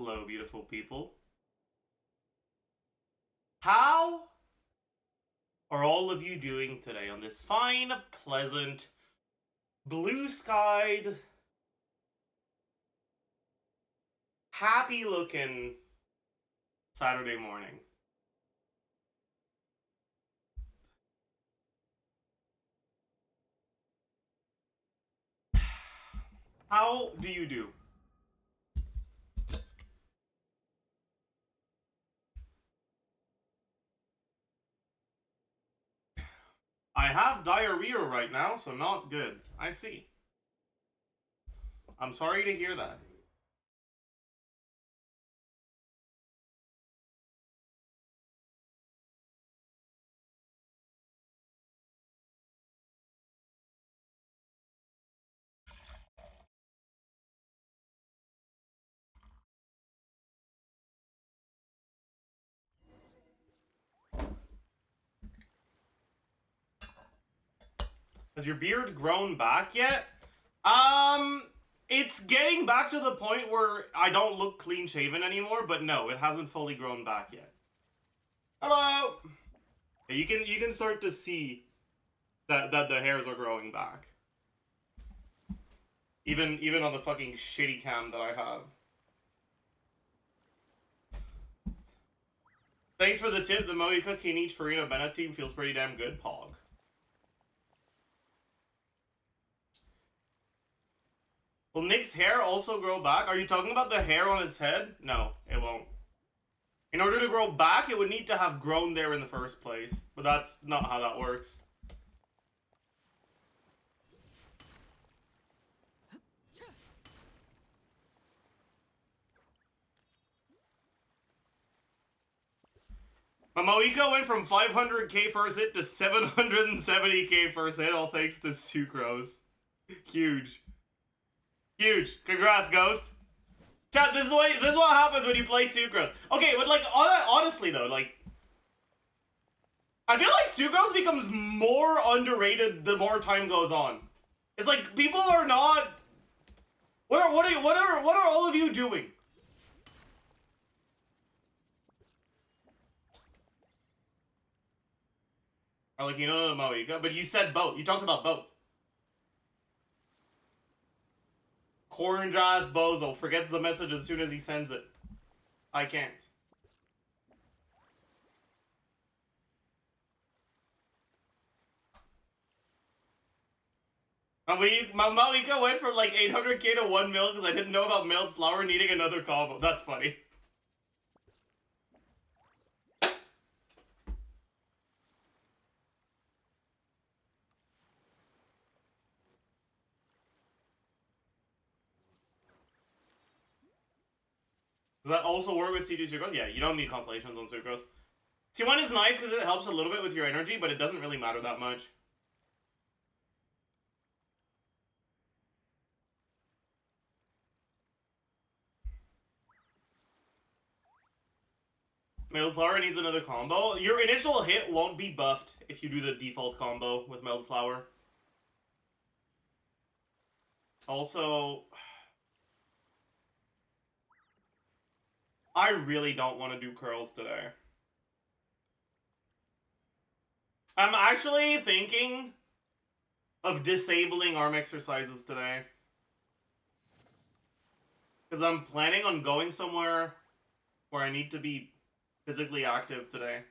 Hello, beautiful people. How are all of you doing today on this fine, pleasant, blue-skied, happy-looking Saturday morning? How do you do? I have diarrhea right now, so not good. I see. I'm sorry to hear that. Has your beard grown back yet? It's getting back to the point where I don't look clean shaven anymore, but no, it hasn't fully grown back yet. Hello! You can start to see that the hairs are growing back. Even on the fucking shitty cam that I have. Thanks for the tip. The Moika Kinich Farina Bennett team feels pretty damn good, Pog. Will Nick's hair also grow back? Are you talking about the hair on his head? No, it won't. In order to grow back, it would need to have grown there in the first place. But that's not how that works. Moika went from 500k first hit to 770k first hit, all thanks to Sucrose. Huge. Huge. Congrats, Ghost. Chat, this is what happens when you play Sucrose. Okay, but like, honestly though, like, I feel like Sucrose becomes more underrated the more time goes on. It's like, people are not... What are all of you doing? Or like, you know, Moika, but you said both. You talked about both. Orange ass bozo forgets the message as soon as he sends it. I can't. Moika went from like 800k to 1 mil because I didn't know about milled flour needing another combo. That's funny. Does that also work with C2 Sucrose? Yeah, you don't need constellations on Sucrose. C1 is nice because it helps a little bit with your energy, but it doesn't really matter that much. Milled Flour needs another combo. Your initial hit won't be buffed if you do the default combo with Milled Flour. Also, I really don't want to do curls today. I'm actually thinking of disabling arm exercises today. Because I'm planning on going somewhere where I need to be physically active today.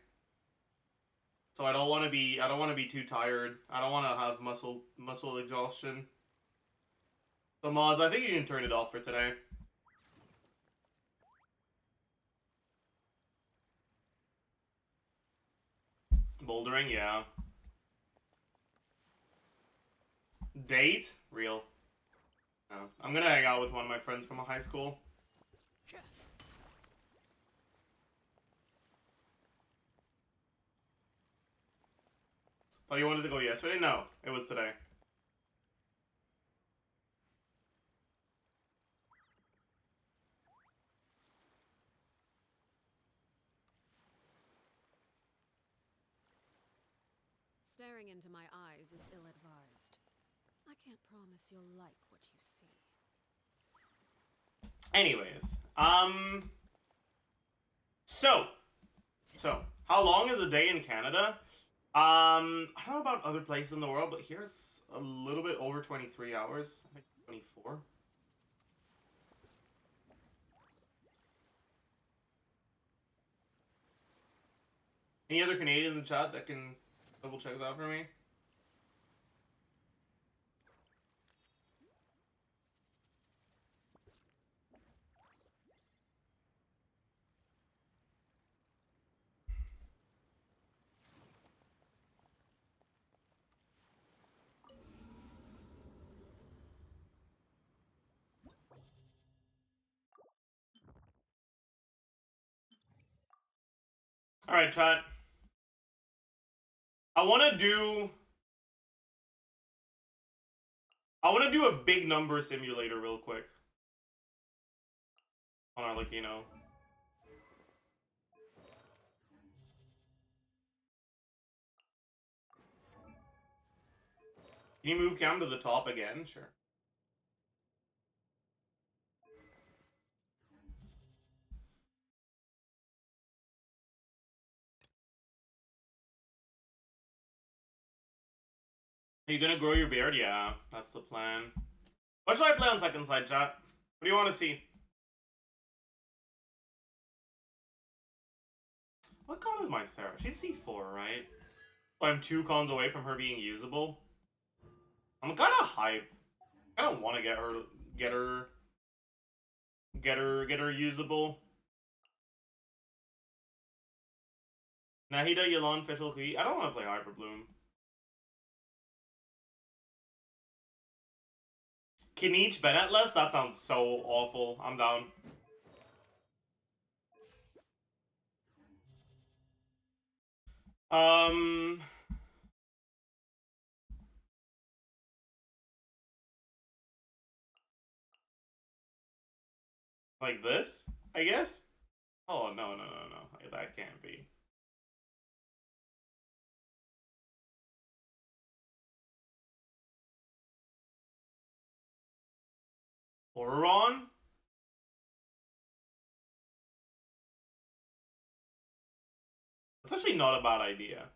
So I don't want to be too tired. I don't want to have muscle exhaustion. So mods, I think you can turn it off for today. Bouldering, yeah. Date? Real. No. I'm gonna hang out with one of my friends from high school. Oh, you wanted to go yesterday? No, it was today. Staring into my eyes is ill-advised. I can't promise you'll like what you see. Anyways, So, how long is a day in Canada? I don't know about other places in the world, but here it's a little bit over 23 hours. I think 24. Any other Canadians in the chat that can double check that for me? Alright, chat. I wanna do a big number simulator real quick. On our, like, you know. Can you move Cam to the top again? Sure. Are you gonna grow your beard? Yeah, that's the plan. What should I play on second side, chat? What do you want to see? What con is my Sarah? She's C4, right? I'm 2 cons away from her being usable. I'm kind of hype. I don't want to get her usable. Nahida, Yalon, Fischl, Kui. I don't want to play Hyper Bloom. Kinich Bennetless? That sounds so awful. I'm down. Like this, I guess? Oh, no. That can't be. Oron? That's actually not a bad idea.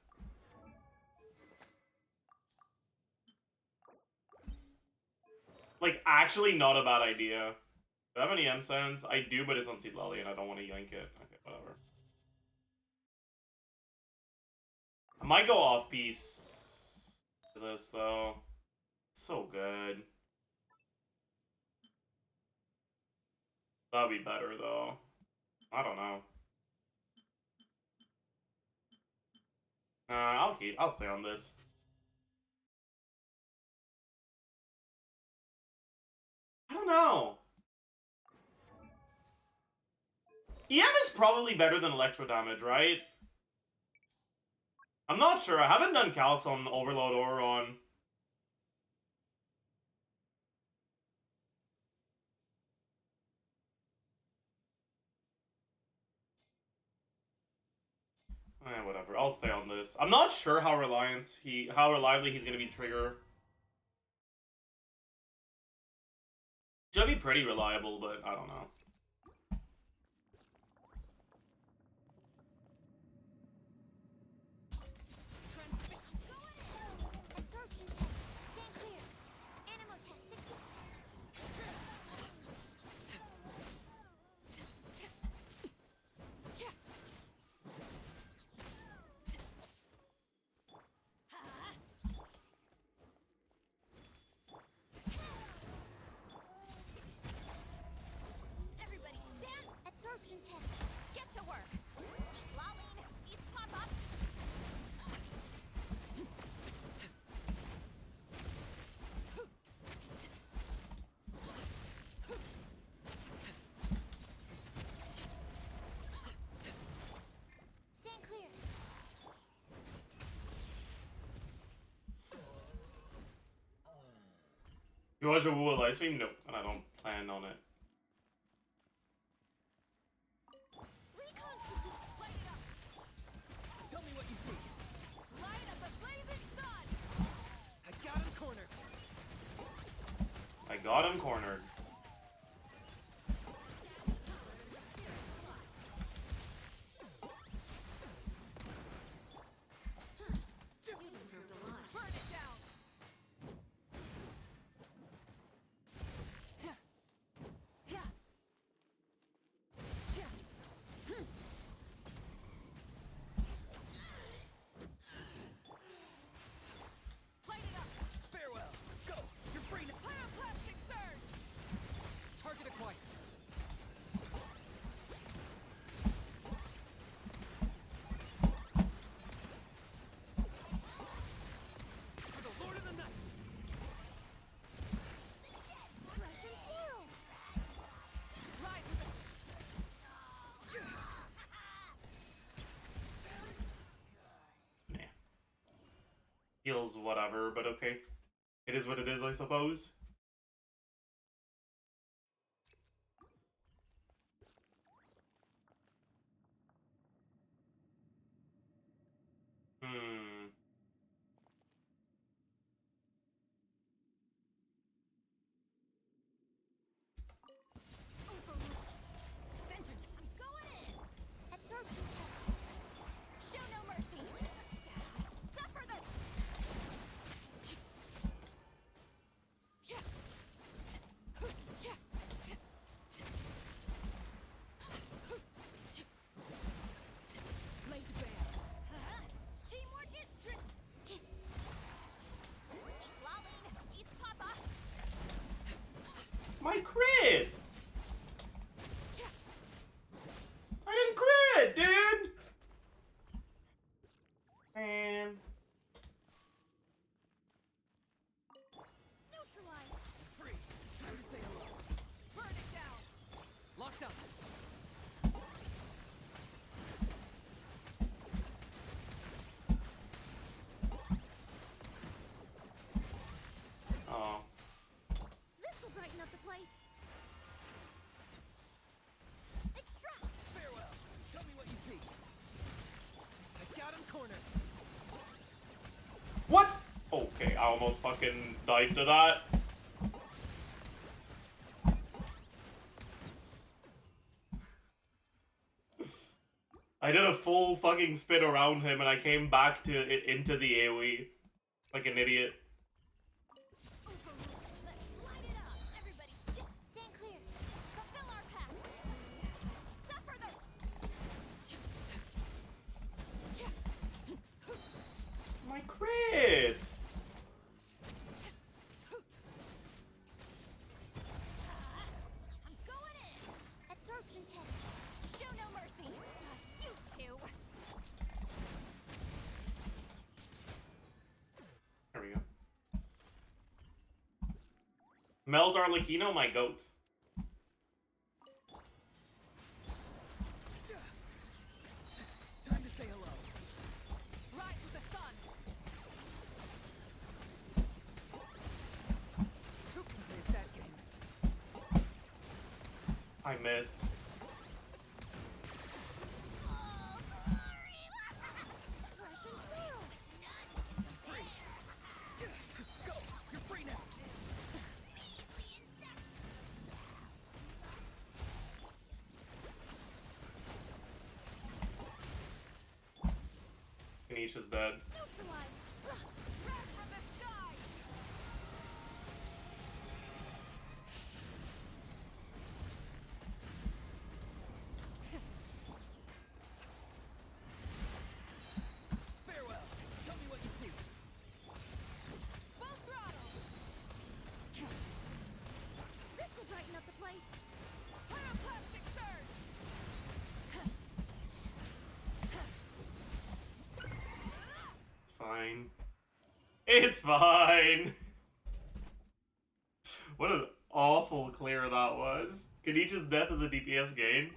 Like, actually not a bad idea. Do I have any M-Sense? I do, but it's on Seed Lally and I don't want to yank it. Okay, whatever. I might go off-piece to this, though. It's so good. That'd be better, though. I don't know. I'll stay on this. I don't know. EM is probably better than electro damage, right? I'm not sure. I haven't done calcs on Overload or on... whatever. I'll stay on this. I'm not sure how reliably he's gonna be trigger. Should be pretty reliable, but I don't know. You watch a Wu live stream? Nope, and I don't plan on it. Tell me what you see. Light of the blazing sun. I got him cornered. I got him cornered. feels whatever, but okay. It is what it is, I suppose. Hmm. Vengeance, I'm going in! Absorption test. Show no mercy. Suffer the... Laid bare. Teamwork is tricky. Lolling, eat papa. My crit! I didn't crit, dude! Man. Neutralize. Free. Time to say hello. Burn it down. Locked up. Oh. This will brighten up the place. Extract. Farewell. Tell me what you see. I got him cornered. What? Okay, I almost fucking died to that. I did a full fucking spin around him and I came back to it into the AoE. Like an idiot. Let's light it up. Everybody stand clear. Fulfill our path. Suffer the... My crit! I'm going in. Absorption test. Show no mercy. You two. There we go. Meld Arlecchino, my goat. Time to say hello. Rise with the sun. Who can save that game? I missed. Flesh and marrow. Free. Go. You're free now. Kanisha's dead. Neutralize. Red from the sky. Farewell. Tell me what you see. Full throttle. This will brighten up the place. Pyroclastic surge. It's fine. It's fine. What an awful clear that was. Kanisha's death is a DPS gain.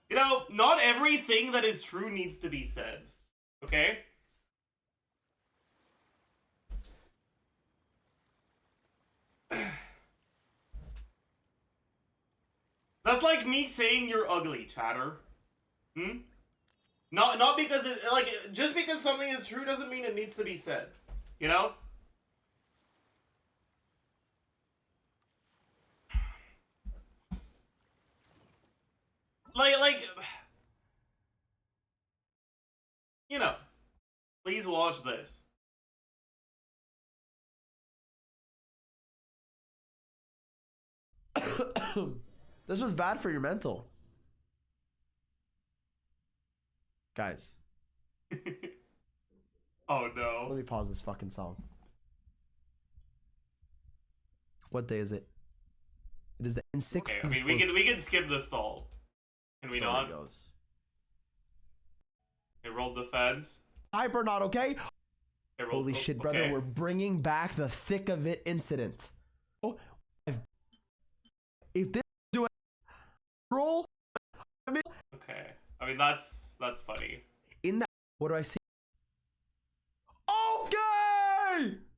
You know, not everything that is true needs to be said. Okay? That's like me saying you're ugly, chatter. Hmm? Not because it, like, just because something is true doesn't mean it needs to be said. You know? Like, you know, please watch this. This was bad for your mental. Guys, Oh let no. me pause this fucking song. What day is it? It is the N6. Okay, I mean we can skip the stall. Can we not? Goes. It rolled the fence. Hyper not okay. It rolled, Holy shit, brother! okay. We're bringing back the thick of it incident. Oh, if this do a roll, I mean, Okay. I mean that's funny. in that, what do I see?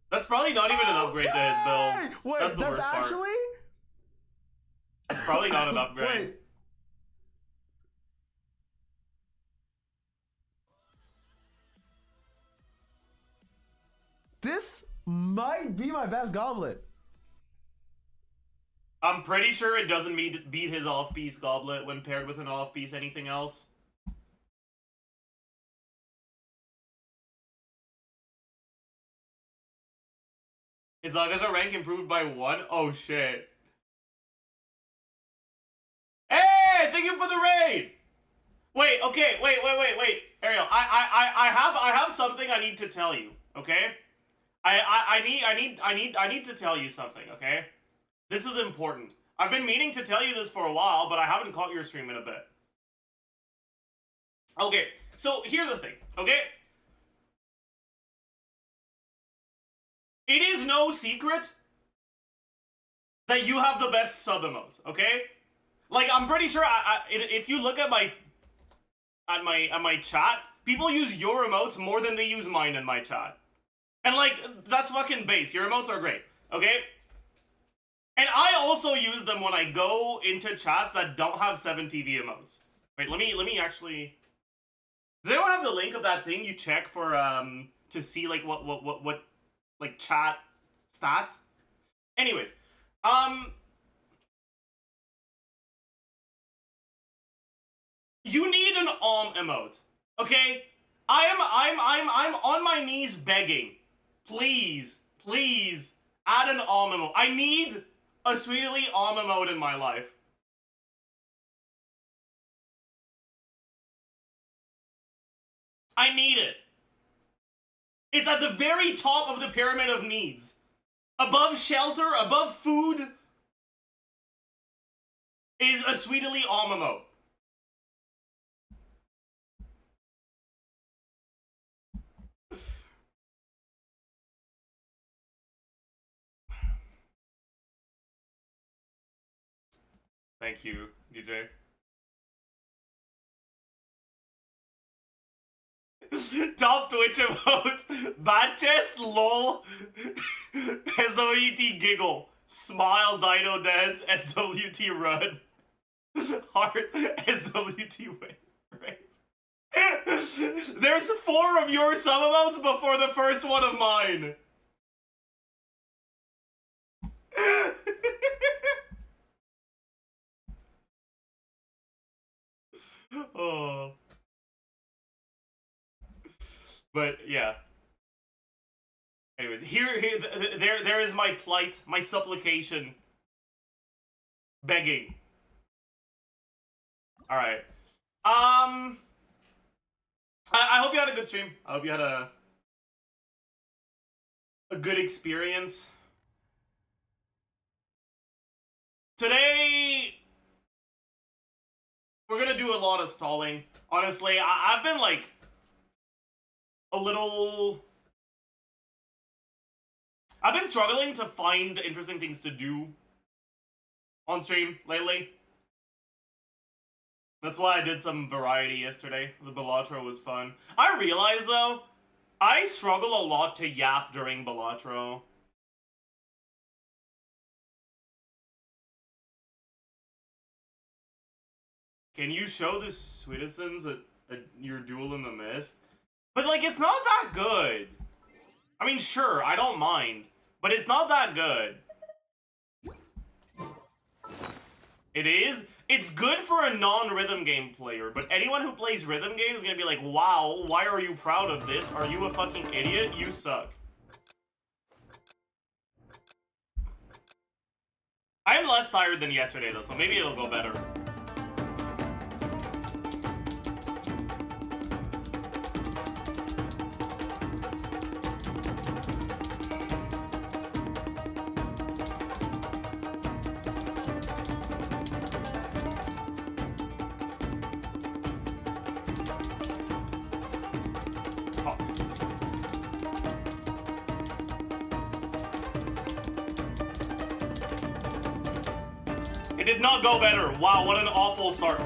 That's probably not even an upgrade to his build. Wait, That's the worst part. actually? It's probably not an upgrade. Wait. This might be my best goblet. I'm pretty sure it doesn't beat his off-piece goblet when paired with an off-piece anything else. Is Zaga's rank improved by 1? Oh shit. Hey, thank you for the raid! Wait, okay, wait. Ariel, I have something I need to tell you, okay? I need to tell you something, okay? This is important. I've been meaning to tell you this for a while, but I haven't caught your stream in a bit. Okay, so here's the thing, okay? It is no secret that you have the best sub emotes, okay? Like, I'm pretty sure if you look at my chat, people use your emotes more than they use mine in my chat. And like, that's fucking base. Your emotes are great, okay? And I also use them when I go into chats that don't have 7TV emotes. Wait, let me actually... Does anyone have the link of that thing you check for, to see, like, what like, chat stats? Anyways, you need an emote, okay? I'm on my knees begging. Please, please, add an emote. I need a Sweetly emote in my life. I need it. It's at the very top of the pyramid of needs. Above shelter, above food, is a Sweetly emote. Thank you, DJ. Top Twitch emotes. Bad chest, lol. SWT giggle. Smile, dino dance, SWT run. Heart, SWT wave. There's 4 of your sub emotes before the first one of mine. Oh. But yeah. Anyways, there is my plight, my supplication, begging. All right. I hope you had a good stream. I hope you had a good experience. Today, we're gonna do a lot of stalling. Honestly, I've been like a little... I've been struggling to find interesting things to do on stream lately. That's why I did some variety yesterday. The Balatro was fun. I realized, though, I struggle a lot to yap during Balatro. Can you show the citizens your duel in the mist? But, like, it's not that good. I mean, sure, I don't mind. But it's not that good. It is? It's good for a non-rhythm game player, but anyone who plays rhythm games is gonna be like, wow, why are you proud of this? Are you a fucking idiot? You suck. I'm less tired than yesterday, though, so maybe it'll go better. It did not go better. Wow, what an awful start.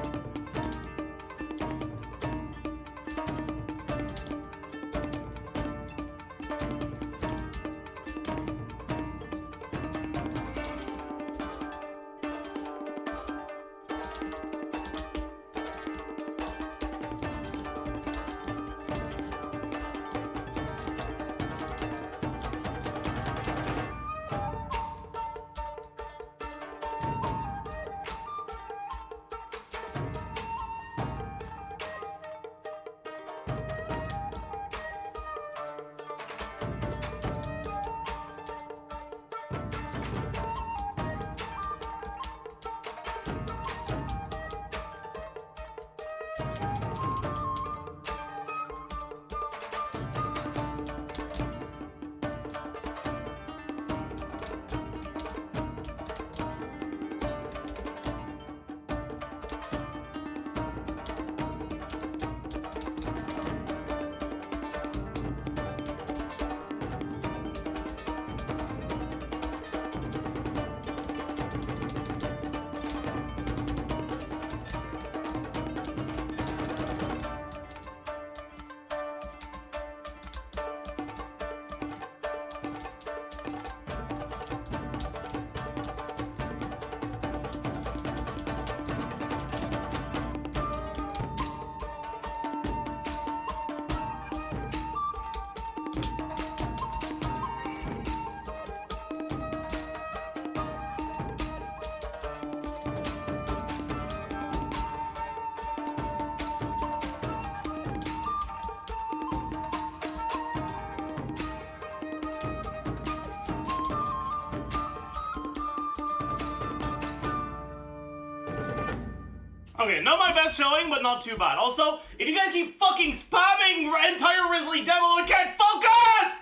Okay, not my best showing, but not too bad. Also, if you guys keep fucking spamming entire Risley demo, I can't focus!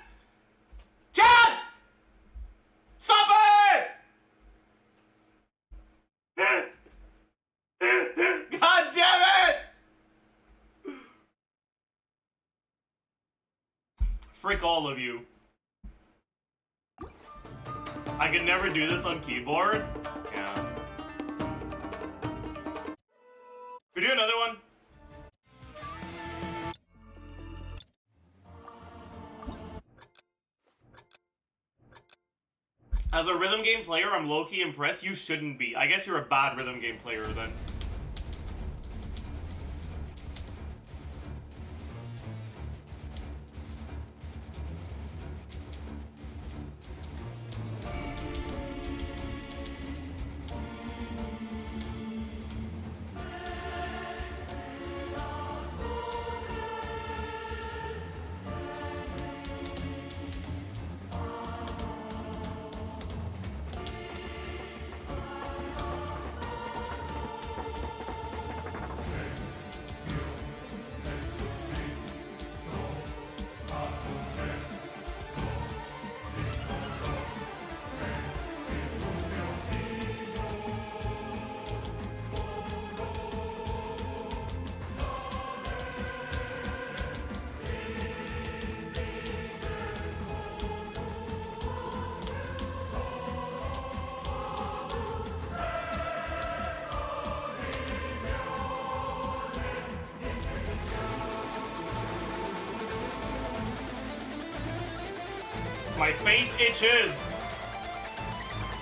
Chat! Stop it! God damn it! Frick all of you. I could never do this on keyboard. Yeah. We do another one. As a rhythm game player, I'm low-key impressed. You shouldn't be. I guess you're a bad rhythm game player then. My face itches.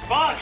Fuck!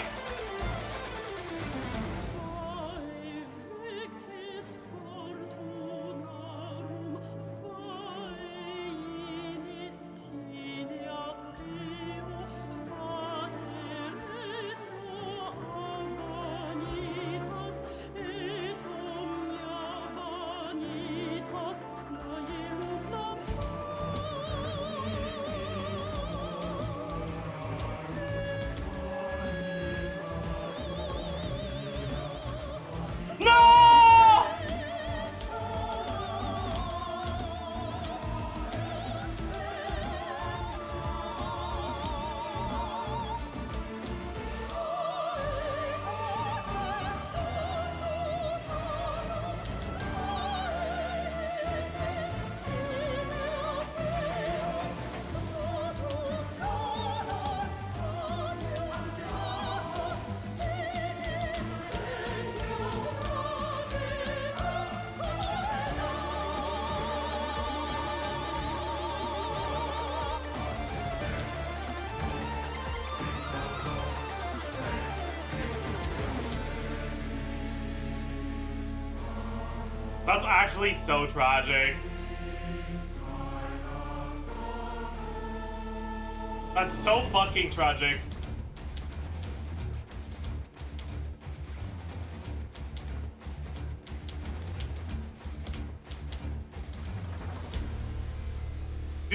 That's actually so tragic. That's so fucking tragic.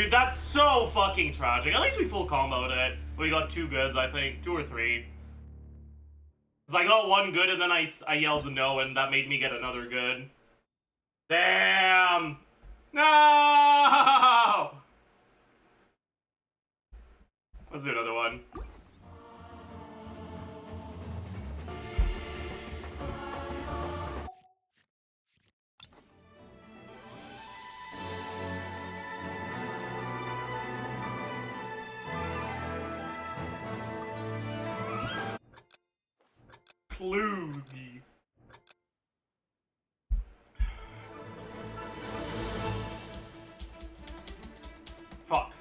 Dude, that's so fucking tragic. At least we full comboed it. We got 2 goods, I think. 2 or 3. Cause I got 1 good and then I yelled no and that made me get another good. Damn! No! Let's do another one. Kloogie. Fuck.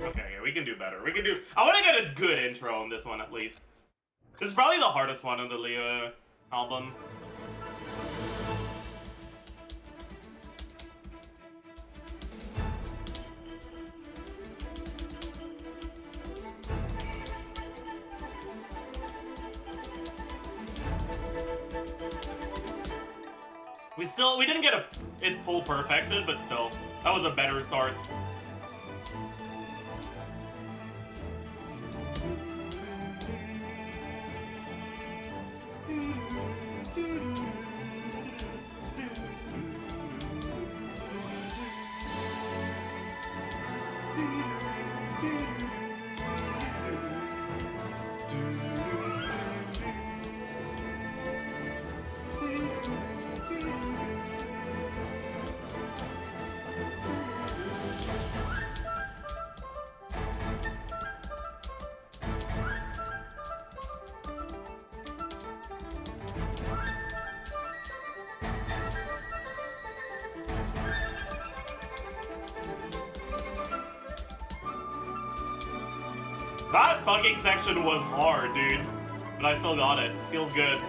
Okay, yeah, we can do better. We can do... I want to get a good intro on this one, at least. This is probably the hardest one on the Leah album. We didn't get it full perfected, but still, that was a better start. That fucking section was hard, dude. But I still got it. Feels good.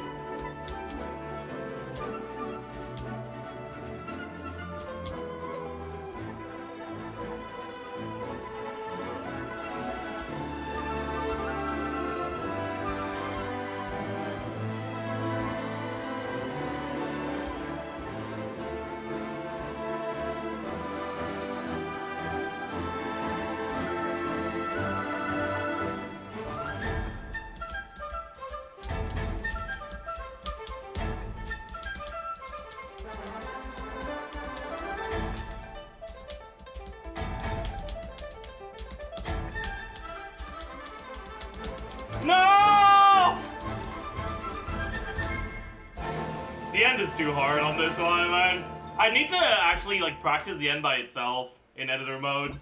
No! The end is too hard on this one, man. I need to actually like practice the end by itself in editor mode.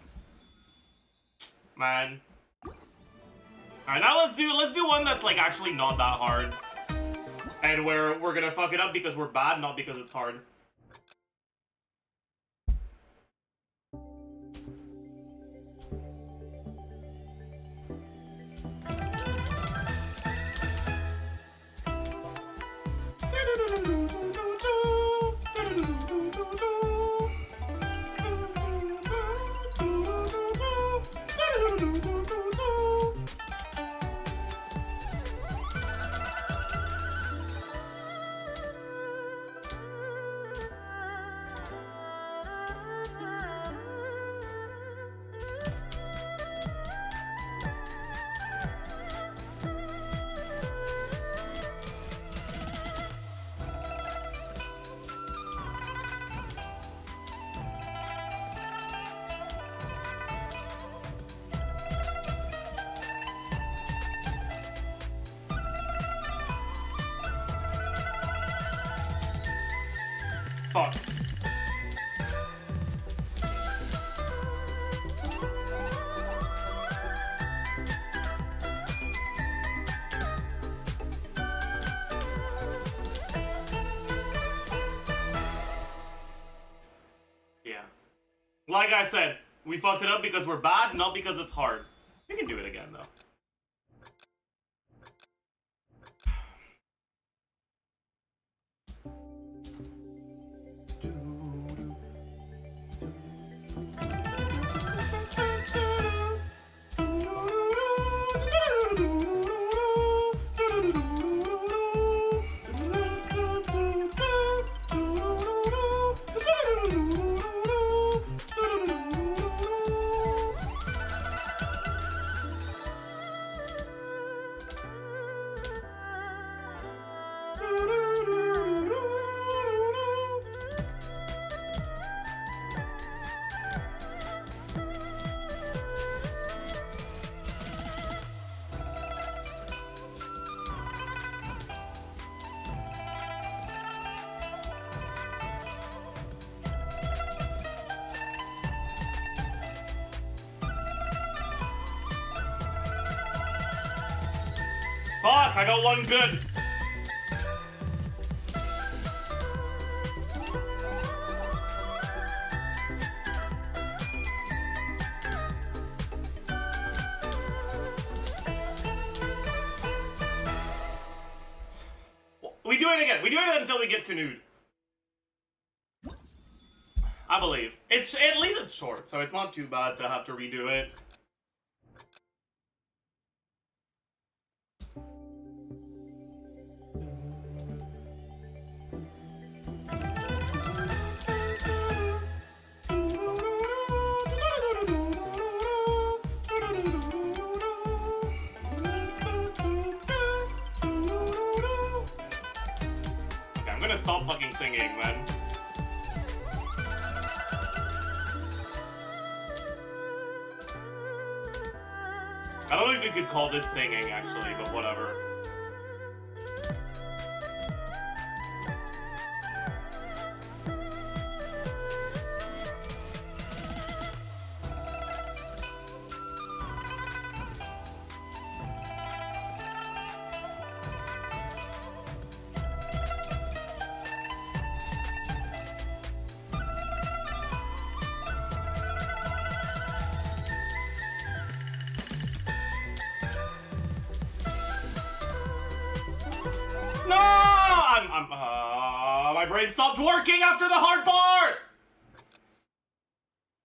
Man. Alright, now let's do one that's like actually not that hard. And where we're gonna fuck it up because we're bad, not because it's hard. Fuck. Yeah. Like I said, we fucked it up because we're bad, not because it's hard. We can do it again, though. Fuck, I got one good. We do it again. We do it until we get canoed. I believe. It's at least it's short, so it's not too bad to have to redo it. Okay, I'm gonna stop fucking singing, man. I don't know if you could call this singing, actually, but whatever. No! My brain stopped working after the hard part!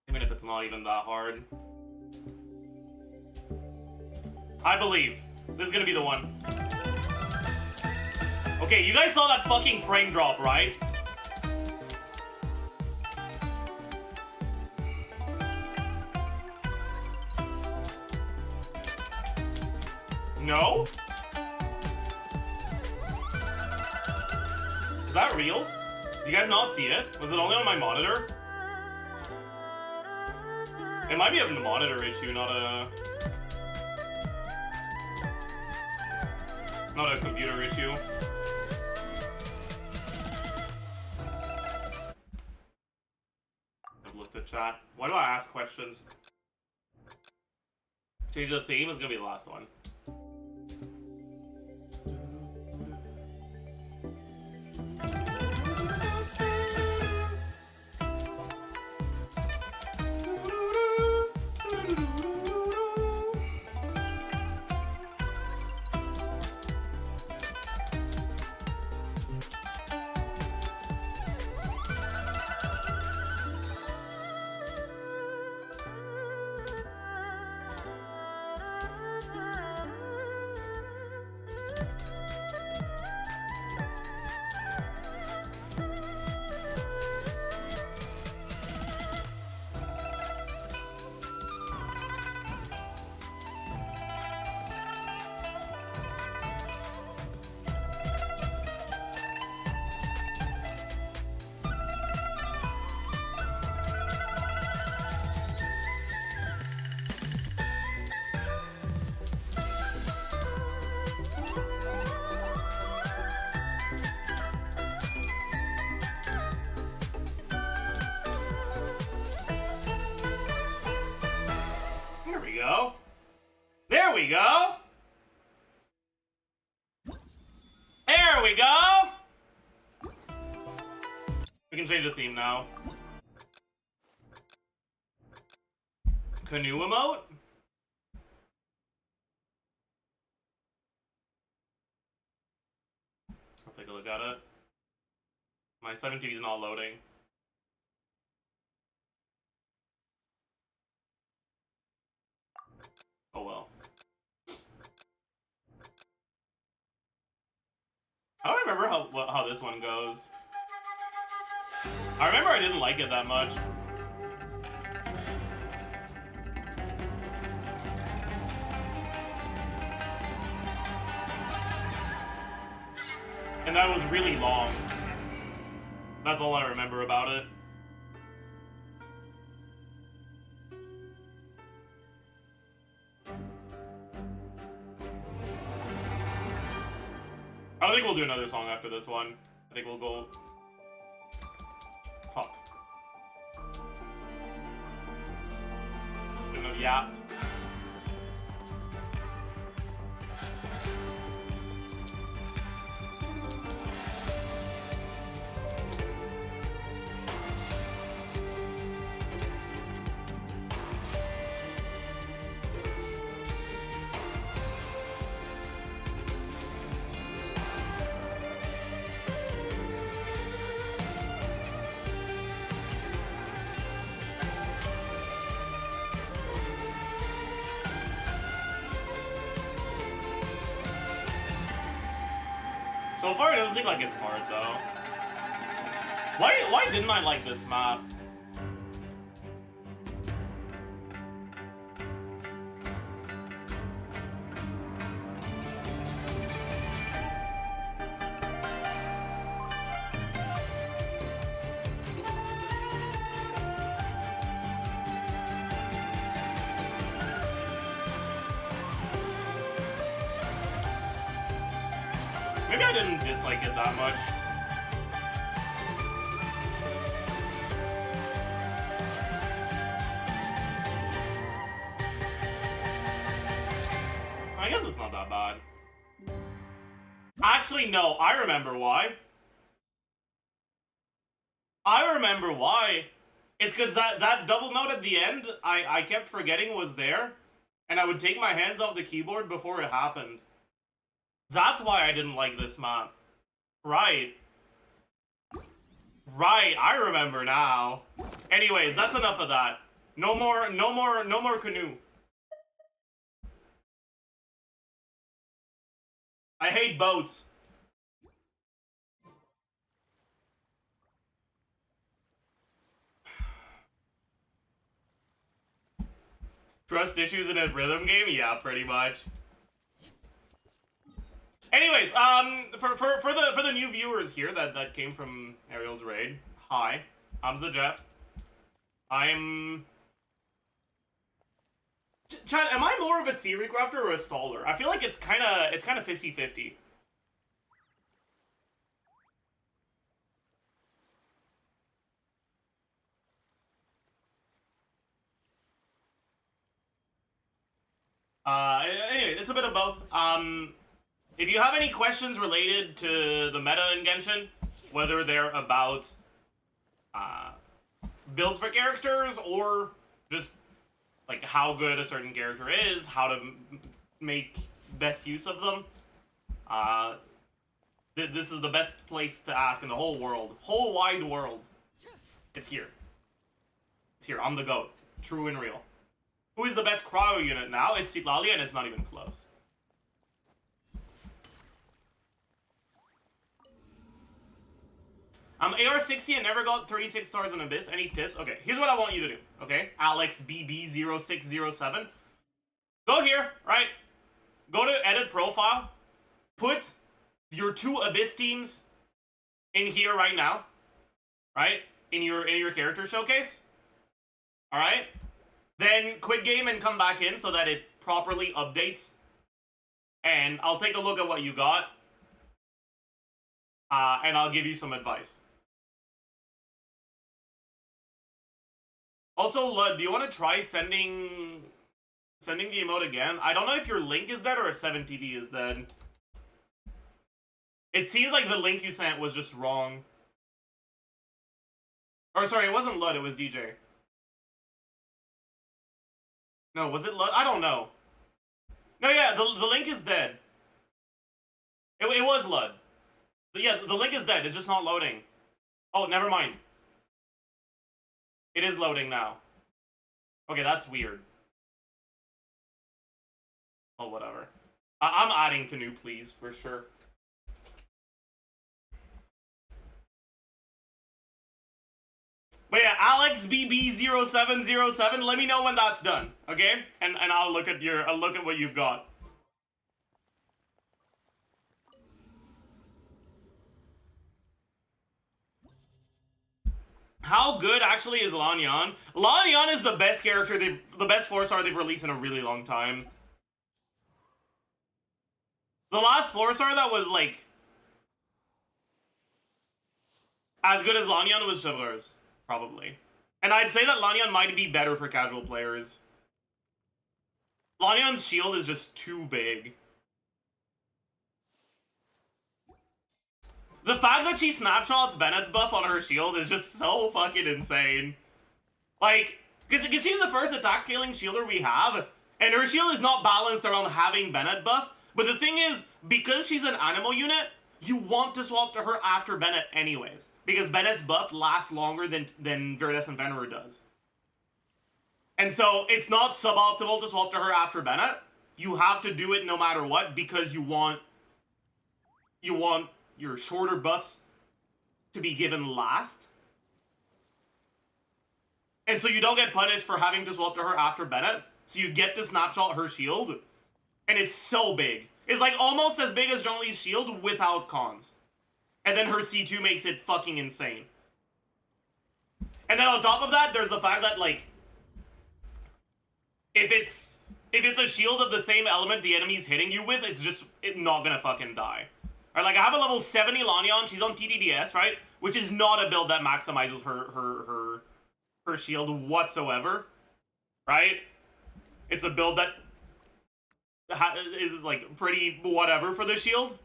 Even if it's not even that hard. I believe. This is gonna be the one. Okay, you guys saw that fucking frame drop, right? No? Is that real? Do you guys not see it? Was it only on my monitor? It might be a monitor issue, not a computer issue. I've looked at chat. Why do I ask questions? Change the theme is gonna be the last one. There we go. There we go. There we go. We can change the theme now. Canoe emote? I'll take a look at it. My 7TV is not loading. Oh well. I don't remember how this one goes. I remember I didn't like it that much. And that was really long. That's all I remember about it. I don't think we'll do another song after this one. I think we'll go... Fuck. Shouldn't have yapped. So far, it doesn't seem like it's hard, though. Why didn't I like this map? Maybe I didn't dislike it that much. I guess it's not that bad. Actually, no, I remember why. I remember why. It's because that double note at the end, I kept forgetting was there, and I would take my hands off the keyboard before it happened. That's why I didn't like this map. Right. Right, I remember now. Anyways, that's enough of that. No more canoe. I hate boats. Trust issues in a rhythm game? Yeah, pretty much. Anyways, for the new viewers here that came from Ariel's raid, hi, I'm Zajef. I'm Chad, am I more of a theory crafter or a staller? I feel like it's kind of 50-50. Anyway, it's a bit of both. If you have any questions related to the meta in Genshin, whether they're about builds for characters or just like how good a certain character is, how to make best use of them, this is the best place to ask in the whole world, whole wide world. It's here. It's here. I'm the GOAT, true and real. Who is the best cryo unit now? It's Citlali, and it's not even close. I'm AR60 and never got 36 stars in Abyss. Any tips? Okay, here's what I want you to do, okay? AlexBB0607. Go here, right? Go to edit profile. Put your 2 Abyss teams in here right now. Right? In your character showcase. Alright? Then quit game and come back in so that it properly updates. And I'll take a look at what you got. And I'll give you some advice. Also, Lud, do you want to try sending the emote again? I don't know if your link is dead or if 7TV is dead. It seems like the link you sent was just wrong. Or sorry, it wasn't Lud, it was DJ. No, was it Lud? I don't know. No, yeah, the link is dead. It was Lud. But yeah, the link is dead. It's just not loading. Oh, never mind. It is loading now. Okay, that's weird. Oh, whatever. I'm adding Canoe, please, for sure. But yeah, AlexBB0707, let me know when that's done, okay? And I'll look at what you've got. How good actually is Lanyan? Lanyan is the best character the best 4-star they've released in a really long time. The last 4-star that was like as good as Lanyan was Chivalrous, probably. And I'd say that Lanyan might be better for casual players. Lanyan's shield is just too big. The fact that she snapshots Bennett's buff on her shield is just so fucking insane. Like, because she's the first attack scaling shielder we have, and her shield is not balanced around having Bennett buff. But the thing is, because she's an animal unit, you want to swap to her after Bennett anyways. Because Bennett's buff lasts longer than Viridescent Venerer does. And so, it's not suboptimal to swap to her after Bennett. You have to do it no matter what, because you want your shorter buffs to be given last. And so you don't get punished for having to swap to her after Bennett. So you get to snapshot her shield. And it's so big. It's like almost as big as Zhongli's shield without cons. And then her C2 makes it fucking insane. And then on top of that, there's the fact that, like, if it's a shield of the same element the enemy's hitting you with, it's not gonna fucking die. Alright, like I have a level 70 Lanyan, she's on TDDS, right? Which is not a build that maximizes her shield whatsoever. Right? It's a build that is like pretty whatever for the shield.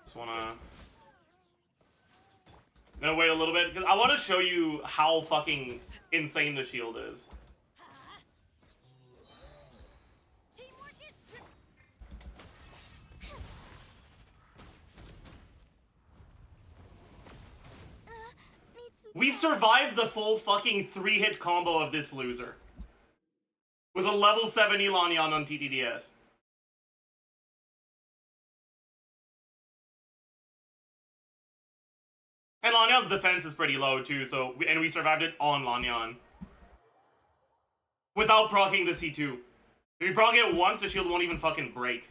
Just wanna... I'm gonna wait a little bit, because I want to show you how fucking insane the shield is. We survived the full fucking 3-hit combo of this loser. With a level 70 Lanyan on TTDS. And Lanyan's defense is pretty low too, so and we survived it on Lanyan. Without proccing the C2. If you proc it once, the shield won't even fucking break.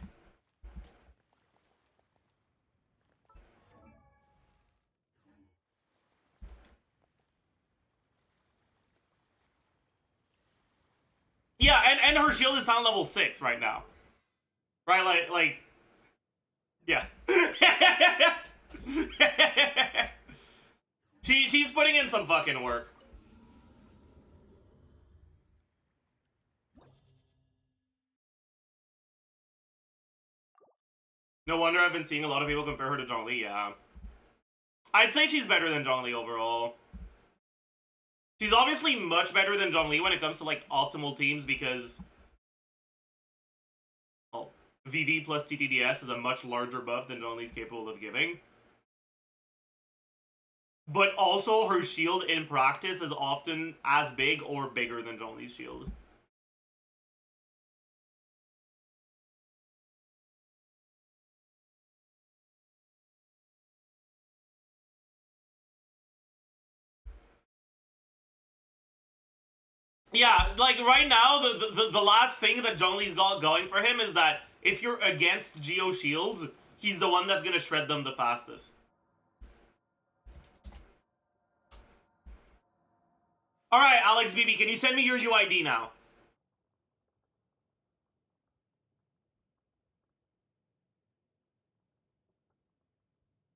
Yeah, and her shield is on level 6 right now. Right, like yeah. She's putting in some fucking work. No wonder I've been seeing a lot of people compare her to Zhongli, yeah. I'd say she's better than Zhongli overall. She's obviously much better than Zhongli when it comes to, like, optimal teams because... well, VV plus TTDS is a much larger buff than Zhongli's capable of giving. But also, her shield in practice is often as big or bigger than Zhongli's shield. Yeah, like right now, the last thing that Zhongli's got going for him is that if you're against Geo shields, he's the one that's gonna shred them the fastest. Alright, Alex BB, can you send me your UID now?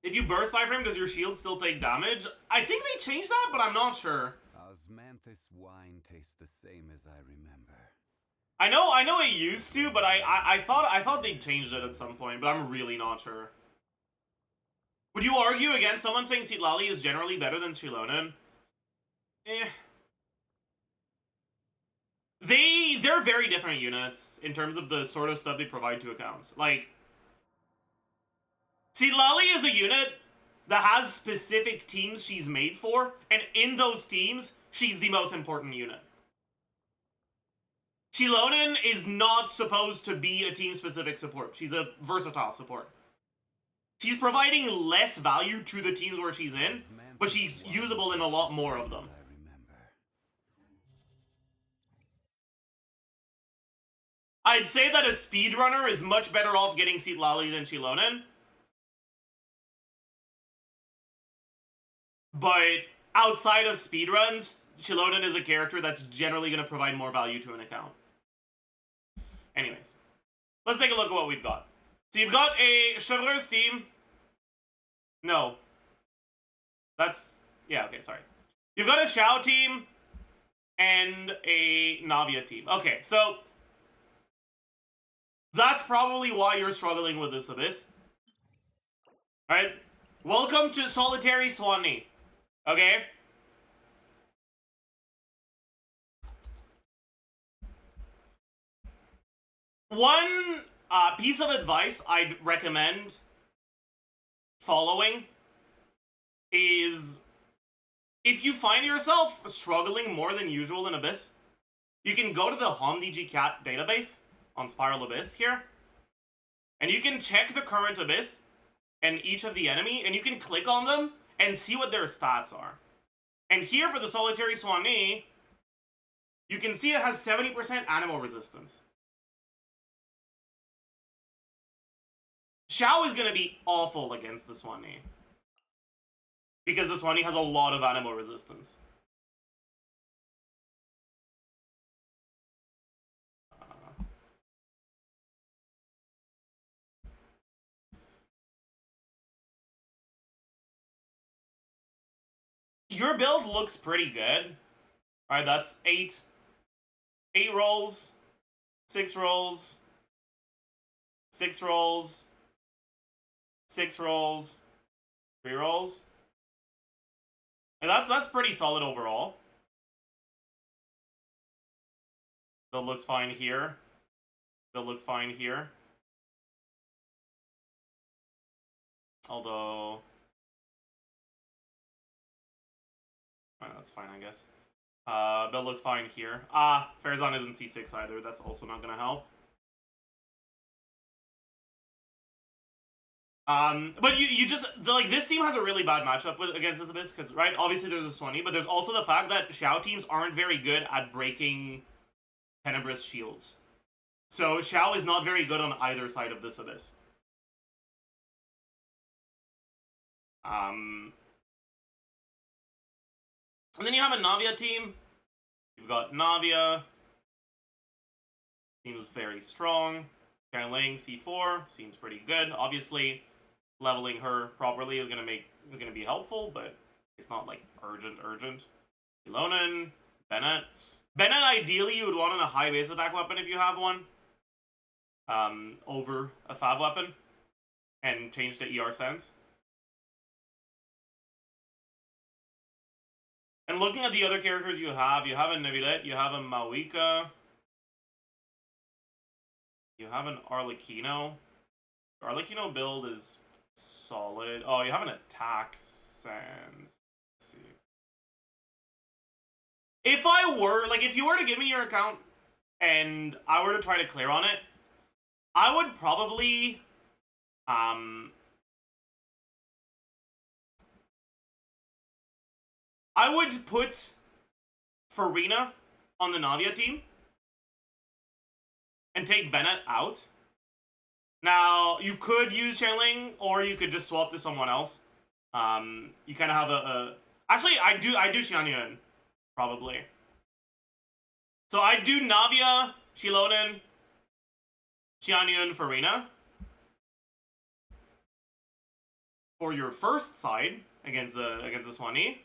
If you burst Iframe, does your shield still take damage? I think they changed that, but I'm not sure. Osmanthus wine tastes the same as I remember. I know it used to, but I thought they changed it at some point, but I'm really not sure. Would you argue against someone saying Citlali is generally better than Shilonen? Eh. They're very different units in terms of the sort of stuff they provide to accounts. Like, Citlali is a unit that has specific teams she's made for, and in those teams, she's the most important unit. Shilonen is not supposed to be a team-specific support. She's a versatile support. She's providing less value to the teams where she's in, but she's usable in a lot more of them. I'd say that a speedrunner is much better off getting Citlali than Shilonen. But outside of speedruns, Shilonen is a character that's generally going to provide more value to an account. Anyways, let's take a look at what we've got. So you've got a Chevreuse team. No. That's... yeah, okay, sorry. You've got a Xiao team and a Navia team. Okay, so... that's probably why you're struggling with this Abyss. Alright? Welcome to Solitary Swanee. Okay? One piece of advice I'd recommend following is if you find yourself struggling more than usual in Abyss, you can go to the HomDGCat database on Spiral Abyss here, and you can check the current Abyss and each of the enemy, and you can click on them and see what their stats are. And here for the Solitary Swanee, you can see it has 70% animal resistance. Xiao is going to be awful against the Swanee, because the Swanee has a lot of animal resistance. Your build looks pretty good. Alright, that's 8 rolls, 6 rolls, 6 rolls, 6 rolls, 3 rolls. And that's pretty solid overall. Build looks fine here. Build looks fine here. Although... that's fine, I guess. Build looks fine here. Farazan isn't C6 either. That's also not gonna help. But you just, like, this team has a really bad matchup against this Abyss, because, right, obviously there's a Swanee, but there's also the fact that Xiao teams aren't very good at breaking Tenebrous shields. So Xiao is not very good on either side of this Abyss. And then you have a Navia team. You've got Navia. Seems very strong. Ling C4 seems pretty good. Obviously, leveling her properly is gonna be helpful, but it's not like urgent. Ilonen, Bennett. Bennett, ideally, you would want a high base attack weapon if you have one. Over a Fav weapon. And change to ER Sense. And looking at the other characters you have a Nevilet, you have a Mawika, you have an Arlecchino. The Arlecchino build is solid. Oh, you have an Attack Sense. Let's see. If you were to give me your account and I were to try to clear on it, I would probably, I would put Farina on the Navia team and take Bennett out. Now, you could use Changeling, or you could just swap to someone else. You kind of have a... Actually, I do Xianyun, probably. So I do Navia, Shilonen, Xianyun, Farina. For your first side against the Swanee.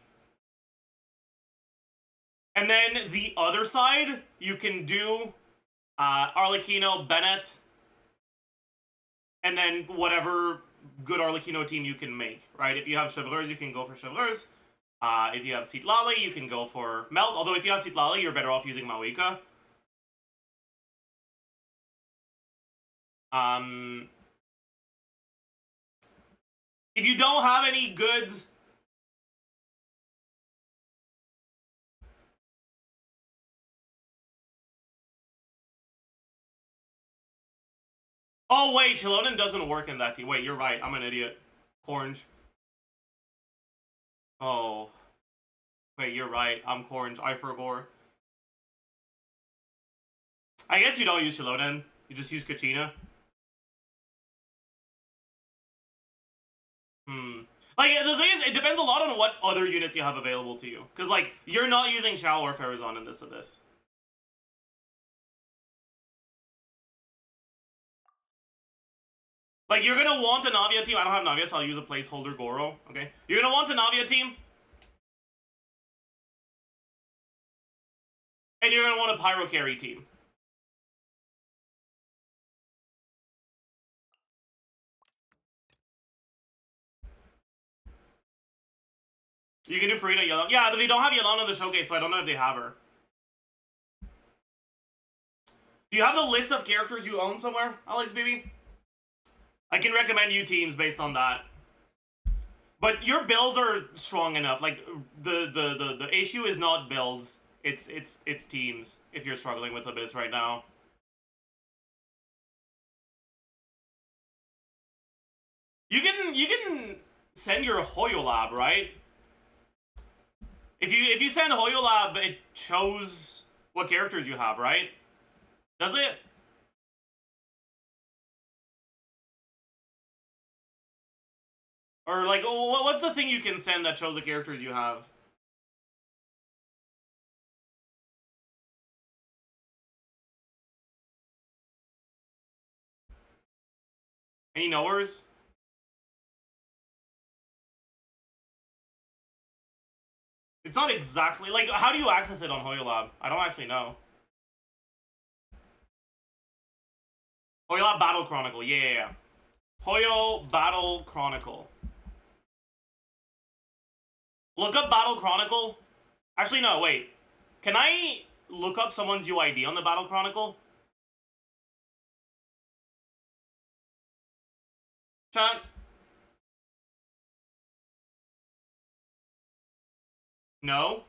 And then the other side, you can do Arlecchino, Bennett, and then whatever good Arlecchino team you can make, right? If you have Chevreuse, you can go for Chevreuse. If you have Citlali, you can go for Melt. Although if you have Citlali, you're better off using Mawika. If you don't have any good... Oh, wait, Shilonen doesn't work in that team. Wait, you're right. I'm an idiot. Cornge. Oh. Wait, you're right. I'm Cornge. I forgot. I guess you don't use Shilonen. You just use Kachina. Like, the thing is, it depends a lot on what other units you have available to you. Because, like, you're not using Xiao or Farazan in this Abyss. Like, you're gonna want a Navia team. I don't have Navia, so I'll use a placeholder Goro. Okay? You're gonna want a Navia team. And you're gonna want a Pyro carry team. You can do Frida, Yelena. Yeah, but they don't have Yelena in the showcase, so I don't know if they have her. Do you have the list of characters you own somewhere, Alex, baby? I can recommend you teams based on that. But your builds are strong enough. Like, the issue is not builds. It's teams, if you're struggling with Abyss right now. You can send your Hoyolab, right? If you send Hoyolab, it shows what characters you have, right? Does it? Or like, what's the thing you can send that shows the characters you have? Any knowers? It's not exactly like, how do you access it on Hoyolab? I don't actually know. Hoyolab Battle Chronicle, yeah. Hoyo Battle Chronicle. Look up Battle Chronicle. Actually, no, wait. Can I look up someone's UID on the Battle Chronicle? Chat. No?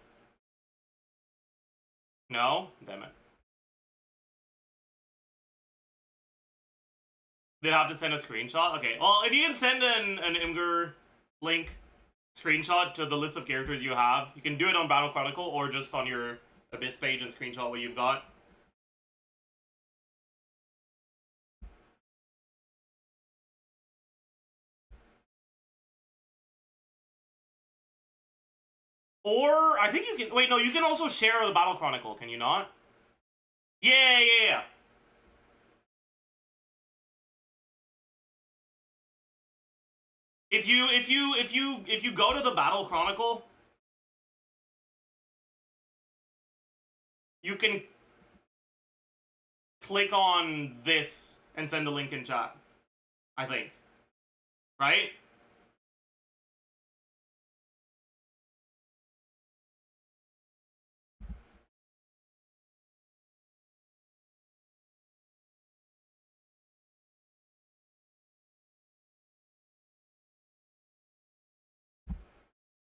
No? Damn it. They'd have to send a screenshot? Okay, well, if you can send an Imgur link screenshot to the list of characters you have, you can do it on Battle Chronicle or just on your Abyss page and screenshot what you've got. Or, I think you can, wait, no, you can also share the Battle Chronicle, can you not? Yeah. If you go to the Battle Chronicle, you can click on this and send a link in chat, I think. Right?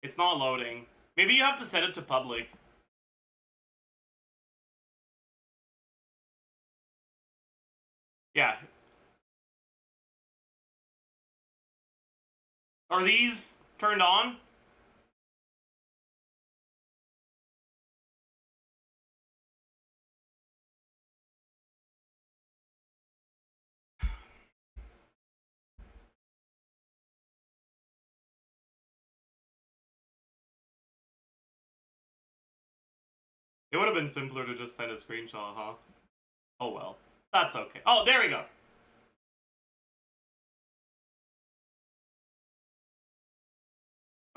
It's not loading. Maybe you have to set it to public. Yeah. Are these turned on? It would have been simpler to just send a screenshot, huh? Oh well. That's okay. Oh, there we go.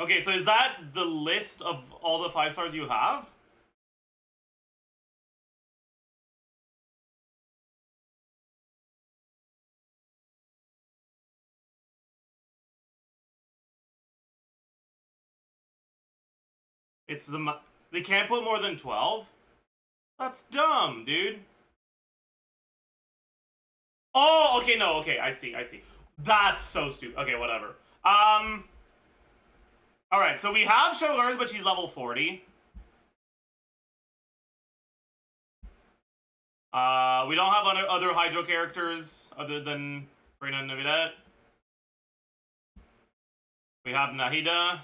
Okay, so is that the list of all the 5 stars you have? It's the... They can't put more than 12? That's dumb, dude. Oh, okay, no, okay, I see. That's so stupid. Okay, whatever. Alright, so we have Charlers, but she's level 40. We don't have other Hydro characters other than Reina Navidad. We have Nahida.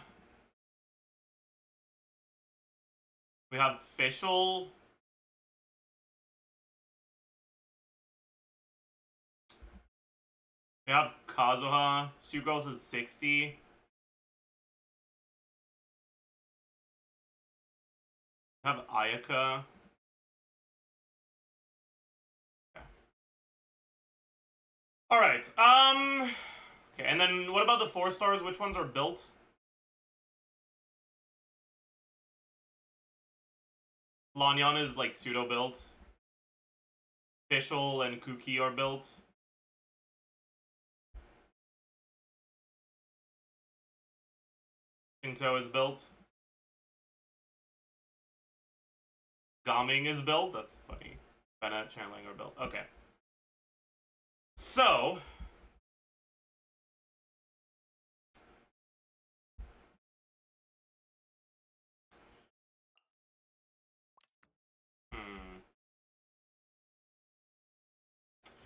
We have Fischl. We have Kazuha. Sucrose is 60. We have Ayaka. Okay. Alright, okay, and then what about the 4 stars? Which ones are built? Lanyan is like pseudo-built. Fischl and Kuki are built. Shinto is built. Gaming is built? That's funny. Bennett, channeling are built. Okay. So...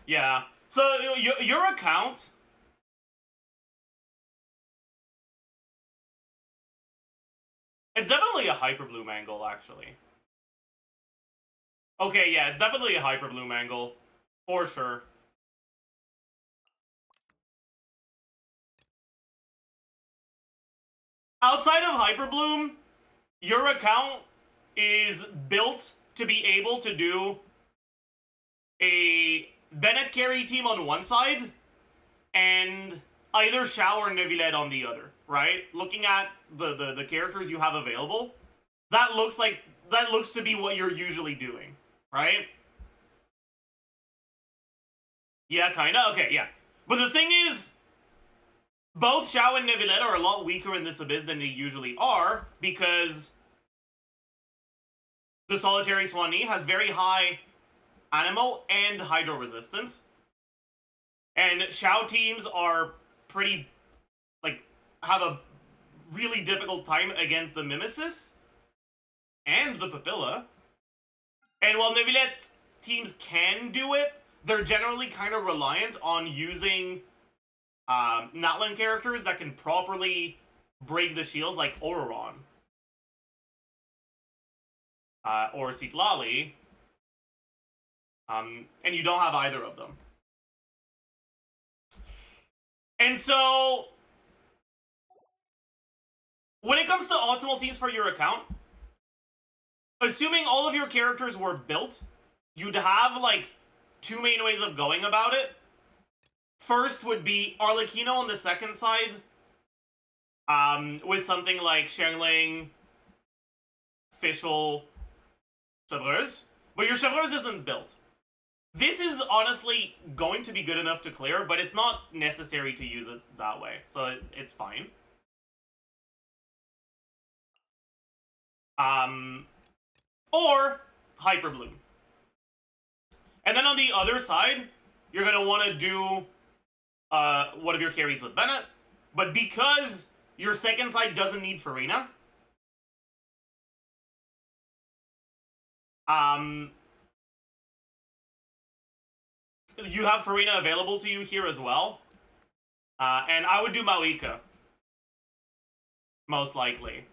Yeah. So, your account... It's definitely a Hyperbloom angle, actually. Okay, yeah, it's definitely a Hyperbloom angle. For sure. Outside of Hyperbloom, your account is built to be able to do a Bennett carry team on one side and either Shao or Neuvillette on the other, right? Looking at the characters you have available, that looks to be what you're usually doing, right? Yeah, kinda? Okay, yeah. But the thing is, both Shao and Neuvillette are a lot weaker in this Abyss than they usually are, because the Solitary Swanee has very high Animo and Hydro resistance. And Shao teams are pretty, like, have a really difficult time against the Mimesis and the Papilla. And while Neuvillette teams can do it, they're generally kind of reliant on using Natlan characters that can properly break the shields, like Ororon. Or Citlali. And you don't have either of them. And so, when it comes to optimal teams for your account, assuming all of your characters were built, you'd have, like, two main ways of going about it. First would be Arlecchino on the second side, with something like Xiangling, Fischl, Chevreuse. But your Chevreuse isn't built. This is honestly going to be good enough to clear, but it's not necessary to use it that way, so it's fine. Or Hyperbloom. And then on the other side, you're going to want to do one of your carries with Bennett, but because your second side doesn't need Farina, you have Farina available to you here as well. And I would do Malika. Most likely.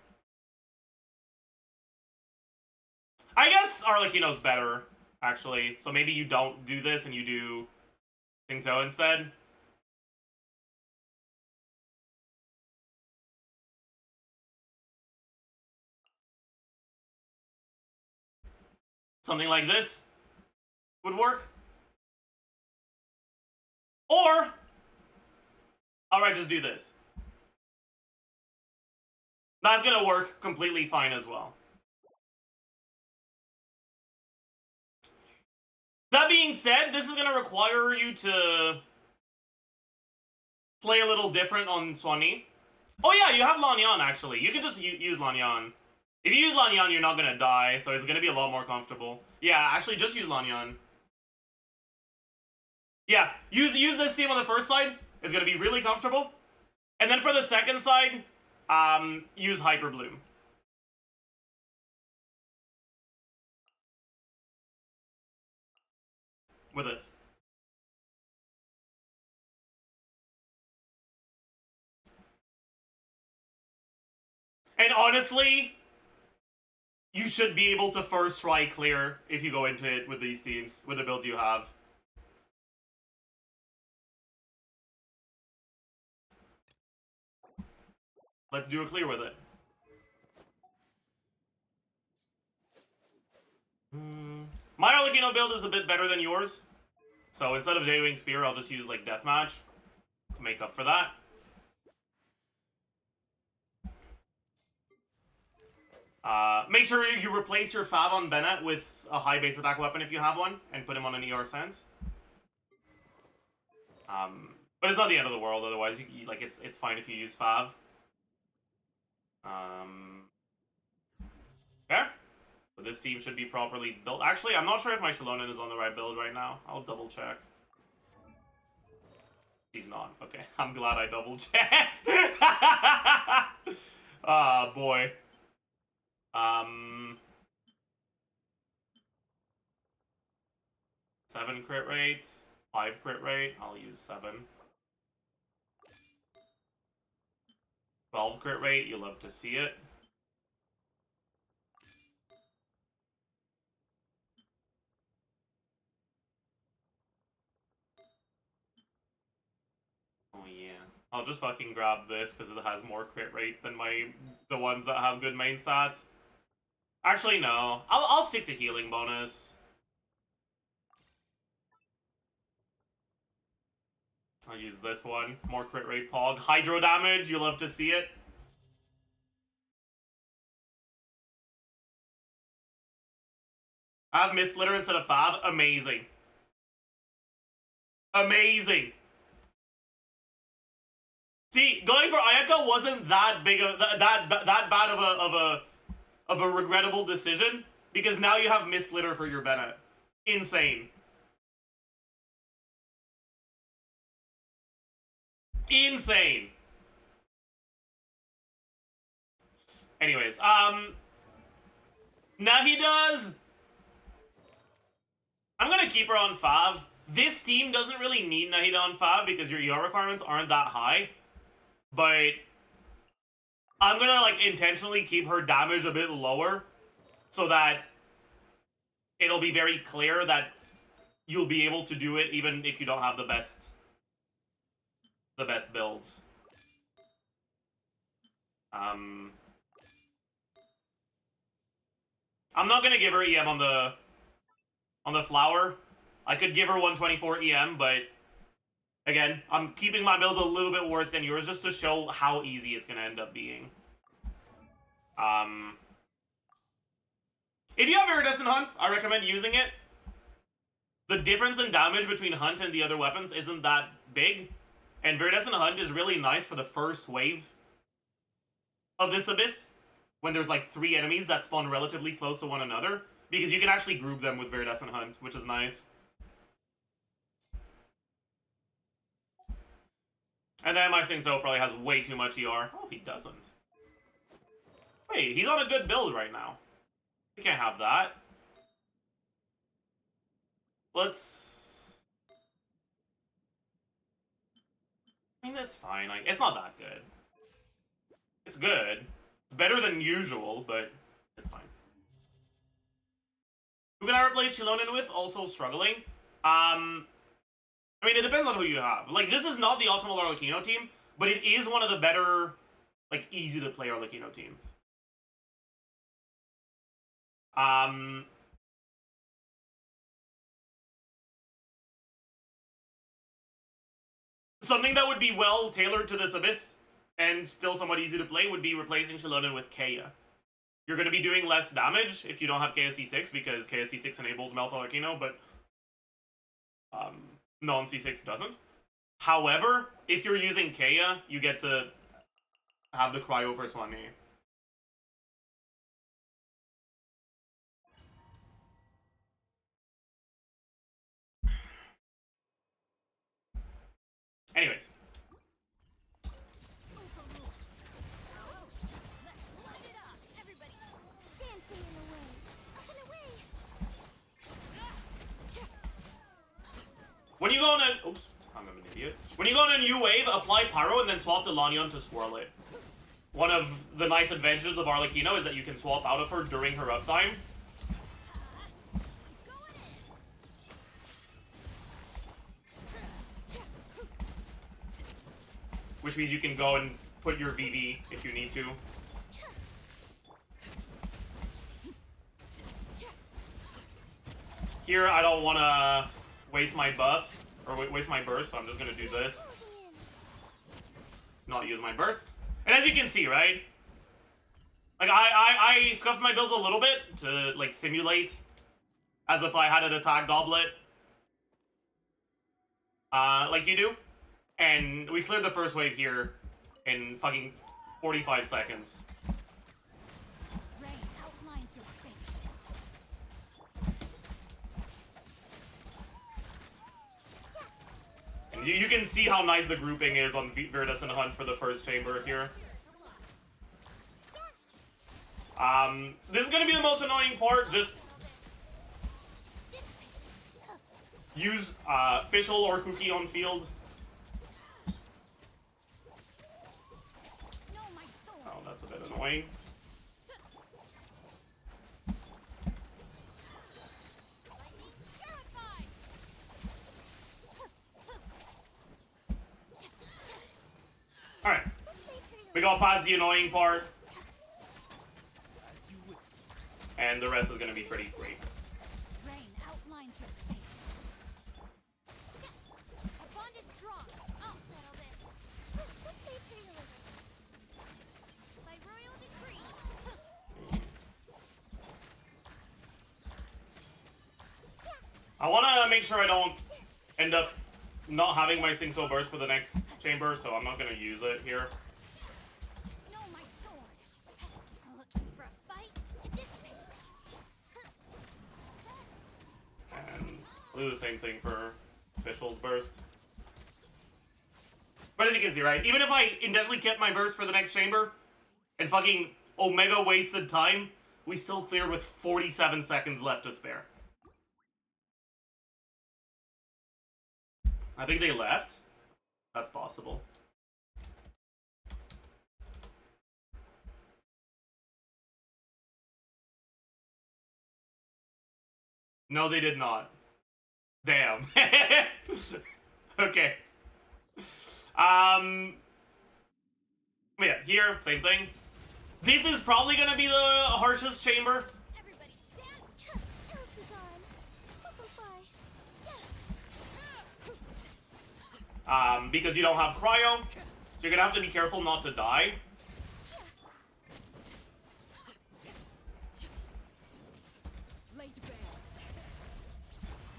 I guess Arlecchino's better, actually. So maybe you don't do this and you do Pingzhou instead. Something like this would work. Or, alright, just do this. That's gonna work completely fine as well. That being said, this is gonna require you to play a little different on Swanee. Oh yeah, you have Lanyan, actually. You can just use Lanyan. If you use Lanyan, you're not gonna die, so it's gonna be a lot more comfortable. Yeah, actually, just use Lanyan. Yeah, use this team on the first side. It's gonna be really comfortable. And then for the second side, use Hyperbloom. With this. And honestly, you should be able to first try clear if you go into it with these teams, with the builds you have. Let's do a clear with it. My Arlecchino build is a bit better than yours. So instead of J-Wing Spear, I'll just use, like, Deathmatch to make up for that. Make sure you replace your Fav on Bennett with a high base attack weapon if you have one, and put him on an ER Sense. But it's not the end of the world, otherwise, like, it's fine if you use Fav. Okay. But this team should be properly built. Actually, I'm not sure if my Shilonen is on the right build right now. I'll double check. He's not. Okay. I'm glad I double checked. Ah, boy. 7 crit rate, 5 crit rate. I'll use 7. 12 crit rate. You love to see it. Oh yeah. I'll just fucking grab this because it has more crit rate than the ones that have good main stats. Actually, no. I'll stick to healing bonus. I'll use this one. More crit rate pog. Hydro damage, you love to see it. I have Mist Splitter instead of Fab. Amazing. Amazing. See, going for Ayaka wasn't that big of that bad of a regrettable decision because now you have Mist Splitter for your Bennett. Insane. Insane. Anyways, Nahida's. I'm gonna keep her on Fav. This team doesn't really need Nahida on Fav because your ER requirements aren't that high. But I'm gonna like intentionally keep her damage a bit lower so that it'll be very clear that you'll be able to do it even if you don't have the best builds. I'm not gonna give her EM on the flower. I could give her 124 EM, but again, I'm keeping my builds a little bit worse than yours just to show how easy it's gonna end up being. If you have Iridescent Hunt, I recommend using it. The difference in damage between Hunt and the other weapons isn't that big, and Iridescent Hunt is really nice for the first wave of this Abyss, when there's like 3 enemies that spawn relatively close to one another, because you can actually group them with Iridescent Hunt, which is nice. And then my Singso probably has way too much ER. Oh, he doesn't. Wait, he's on a good build right now. We can't have that. Let's... I mean, that's fine. Like, it's not that good. It's good. It's better than usual, but it's fine. Who can I replace Shilonen with? Also struggling. I mean, it depends on who you have. Like, this is not the optimal Arlecchino team, but it is one of the better, like, easy-to-play Arlecchino teams. Something that would be well tailored to this Abyss, and still somewhat easy to play, would be replacing Shilonen with Kea. You're going to be doing less damage if you don't have KSC6, because KSC6 enables Melt Arlecchino, but non-C6 doesn't. However, if you're using Kea, you get to have the Cryo for Swanee. Anyways. When you go on an... Oops, I'm an idiot. When you go on a new wave, apply Pyro and then swap to Lanyon to swirl it. One of the nice advantages of Arlecchino is that you can swap out of her during her uptime. Which means you can go and put your VV if you need to. Here, I don't want to waste my buffs, or waste my burst, so I'm just going to do this. Not use my burst. And as you can see, right? Like, I scuffed my builds a little bit to, like, simulate as if I had an attack goblet. Like you do. And we cleared the first wave here in fucking 45 seconds. You can see how nice the grouping is on Virtus and Hunt for the first chamber here. This is gonna be the most annoying part. Just use Fischl or Cookie on field. Oh, that's a bit annoying. Alright. We got past the annoying part. And the rest is gonna be pretty free. Rain outlines your fate. A bond is strong. I'll settle this. This fate pretty delivered. By royal decree. I wanna make sure I don't end up not having my Sing So burst for the next chamber, so I'm not gonna use it here. No, my sword. Looking for a fight? Dissipate. And I'll do the same thing for Fischl's burst. But as you can see, right, even if I intentionally kept my burst for the next chamber and fucking Omega wasted time, we still cleared with 47 seconds left to spare. I think they left. That's possible. No, they did not. Damn. Okay. Yeah, here, same thing. This is probably gonna be the harshest chamber. Everybody stand. How's the time? Bye. Because you don't have cryo, so you're gonna have to be careful not to die. Laid bare.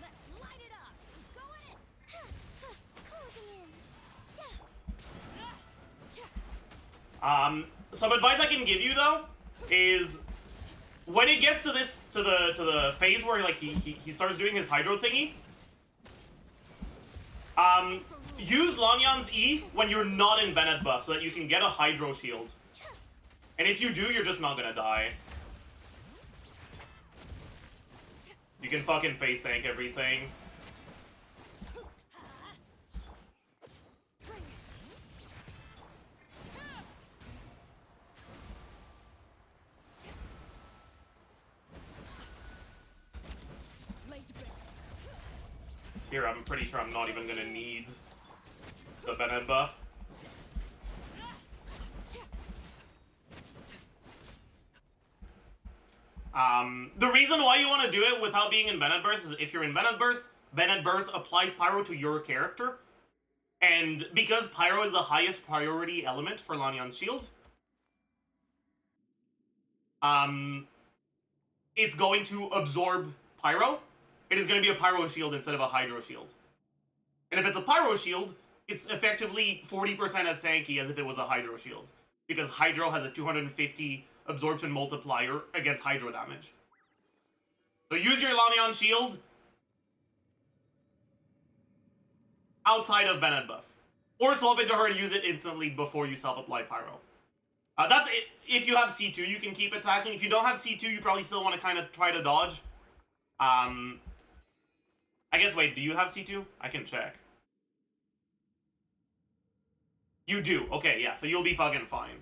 Let's light it up. Going in. Closing in. Some advice I can give you though is when it gets to this to the phase where like he starts doing his hydro thingy. Use Lanyan's E when you're not in Bennett buff so that you can get a hydro shield. And if you do, you're just not gonna die. You can fucking face tank everything. Here, I'm pretty sure I'm not even gonna need the Bennett buff. The reason why you want to do it without being in Bennett Burst is if you're in Bennett Burst applies Pyro to your character. And because Pyro is the highest priority element for Lanyan's shield, it's going to absorb Pyro. It is going to be a Pyro shield instead of a Hydro shield. And if it's a Pyro shield, it's effectively 40% as tanky as if it was a Hydro shield. Because Hydro has a 250 absorption multiplier against Hydro damage. So use your Lanyan shield outside of Bennett buff. Or swap into her and use it instantly before you self-apply Pyro. That's it. If you have C2, you can keep attacking. If you don't have C2, you probably still want to kind of try to dodge. I guess, wait, do you have C2? I can check. You do. Okay, yeah, so you'll be fucking fine.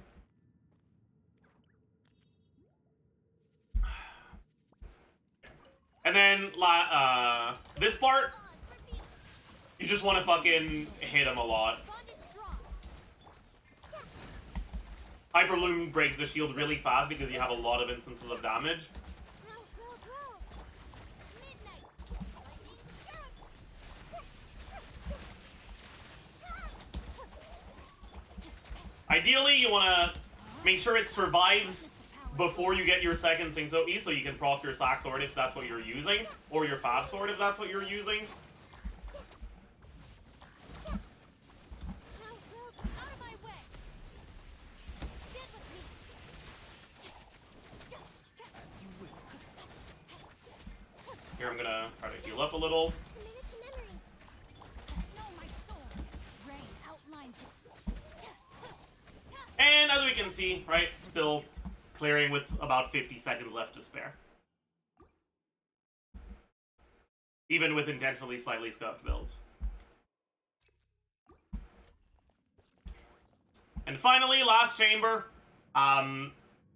And then, this part, you just want to fucking hit him a lot. Hyperloom breaks the shield really fast because you have a lot of instances of damage. Ideally, you want to make sure it survives before you get your second Sing So E, so you can proc your Sack Sword if that's what you're using, or your Fab Sword if that's what you're using. Here, I'm gonna try to heal up a little. And as we can see, right, still clearing with about 50 seconds left to spare. Even with intentionally slightly scuffed builds. And finally, last chamber.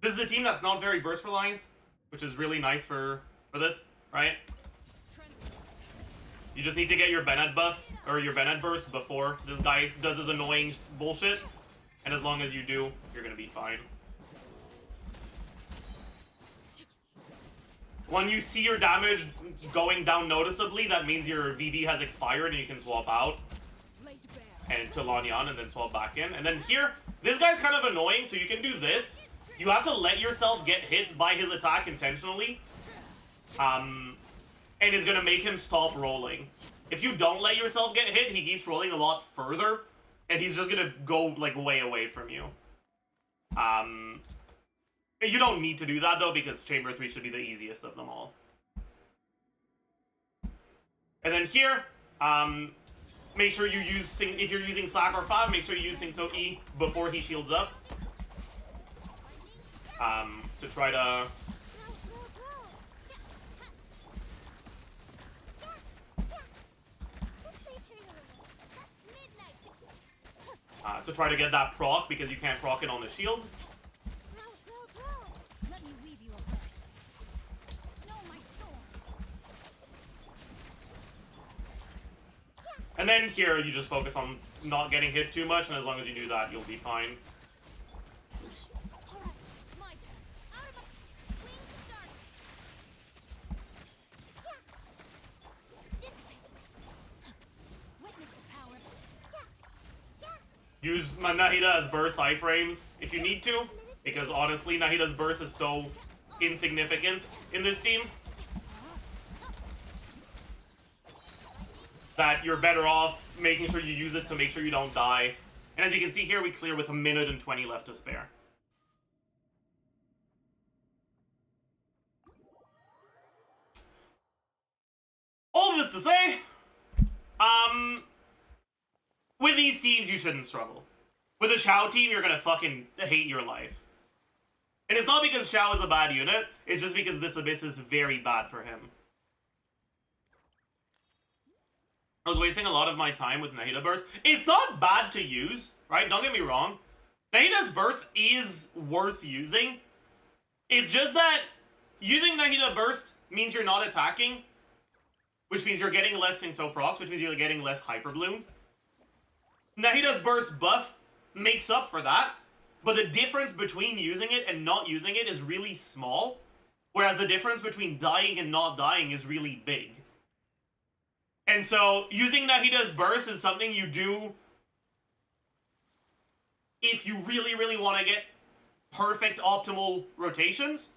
This is a team that's not very burst reliant, which is really nice for this, right? You just need to get your Bennett buff, or your Bennett burst before this guy does his annoying bullshit. And as long as you do, you're gonna be fine. When you see your damage going down noticeably, that means your VV has expired and you can swap out. And to Lanyan and then swap back in. And then here, this guy's kind of annoying, so you can do this. You have to let yourself get hit by his attack intentionally. And it's gonna make him stop rolling. If you don't let yourself get hit, he keeps rolling a lot further. And he's just gonna go, like, way away from you. You don't need to do that, though, because Chamber 3 should be the easiest of them all. And then here, make sure you use, if you're using Slack or 5, make sure you use Sing So E before he shields up. To try to... to try to get that proc, because you can't proc it on the shield. Let me weave you a verse. Know my soul. And then here, you just focus on not getting hit too much, and as long as you do that, you'll be fine. Alright, my turn. Out of my wings of darkness. This way. Witness the power. Use Nahida's burst iframes if you need to, because honestly, Nahida's burst is so insignificant in this team that you're better off making sure you use it to make sure you don't die. And as you can see here, we clear with 1 minute and 20 left to spare. All this to say, with these teams, you shouldn't struggle. With a Xiao team, you're gonna fucking hate your life. And it's not because Xiao is a bad unit, it's just because this Abyss is very bad for him. I was wasting a lot of my time with Nahida Burst. It's not bad to use, right? Don't get me wrong. Nahida's Burst is worth using. It's just that using Nahida Burst means you're not attacking, which means you're getting less Sing-So procs, which means you're getting less Hyper Bloom. Nahida's Burst buff makes up for that, but the difference between using it and not using it is really small, whereas the difference between dying and not dying is really big. And so, using Nahida's Burst is something you do if you really, really want to get perfect optimal rotations.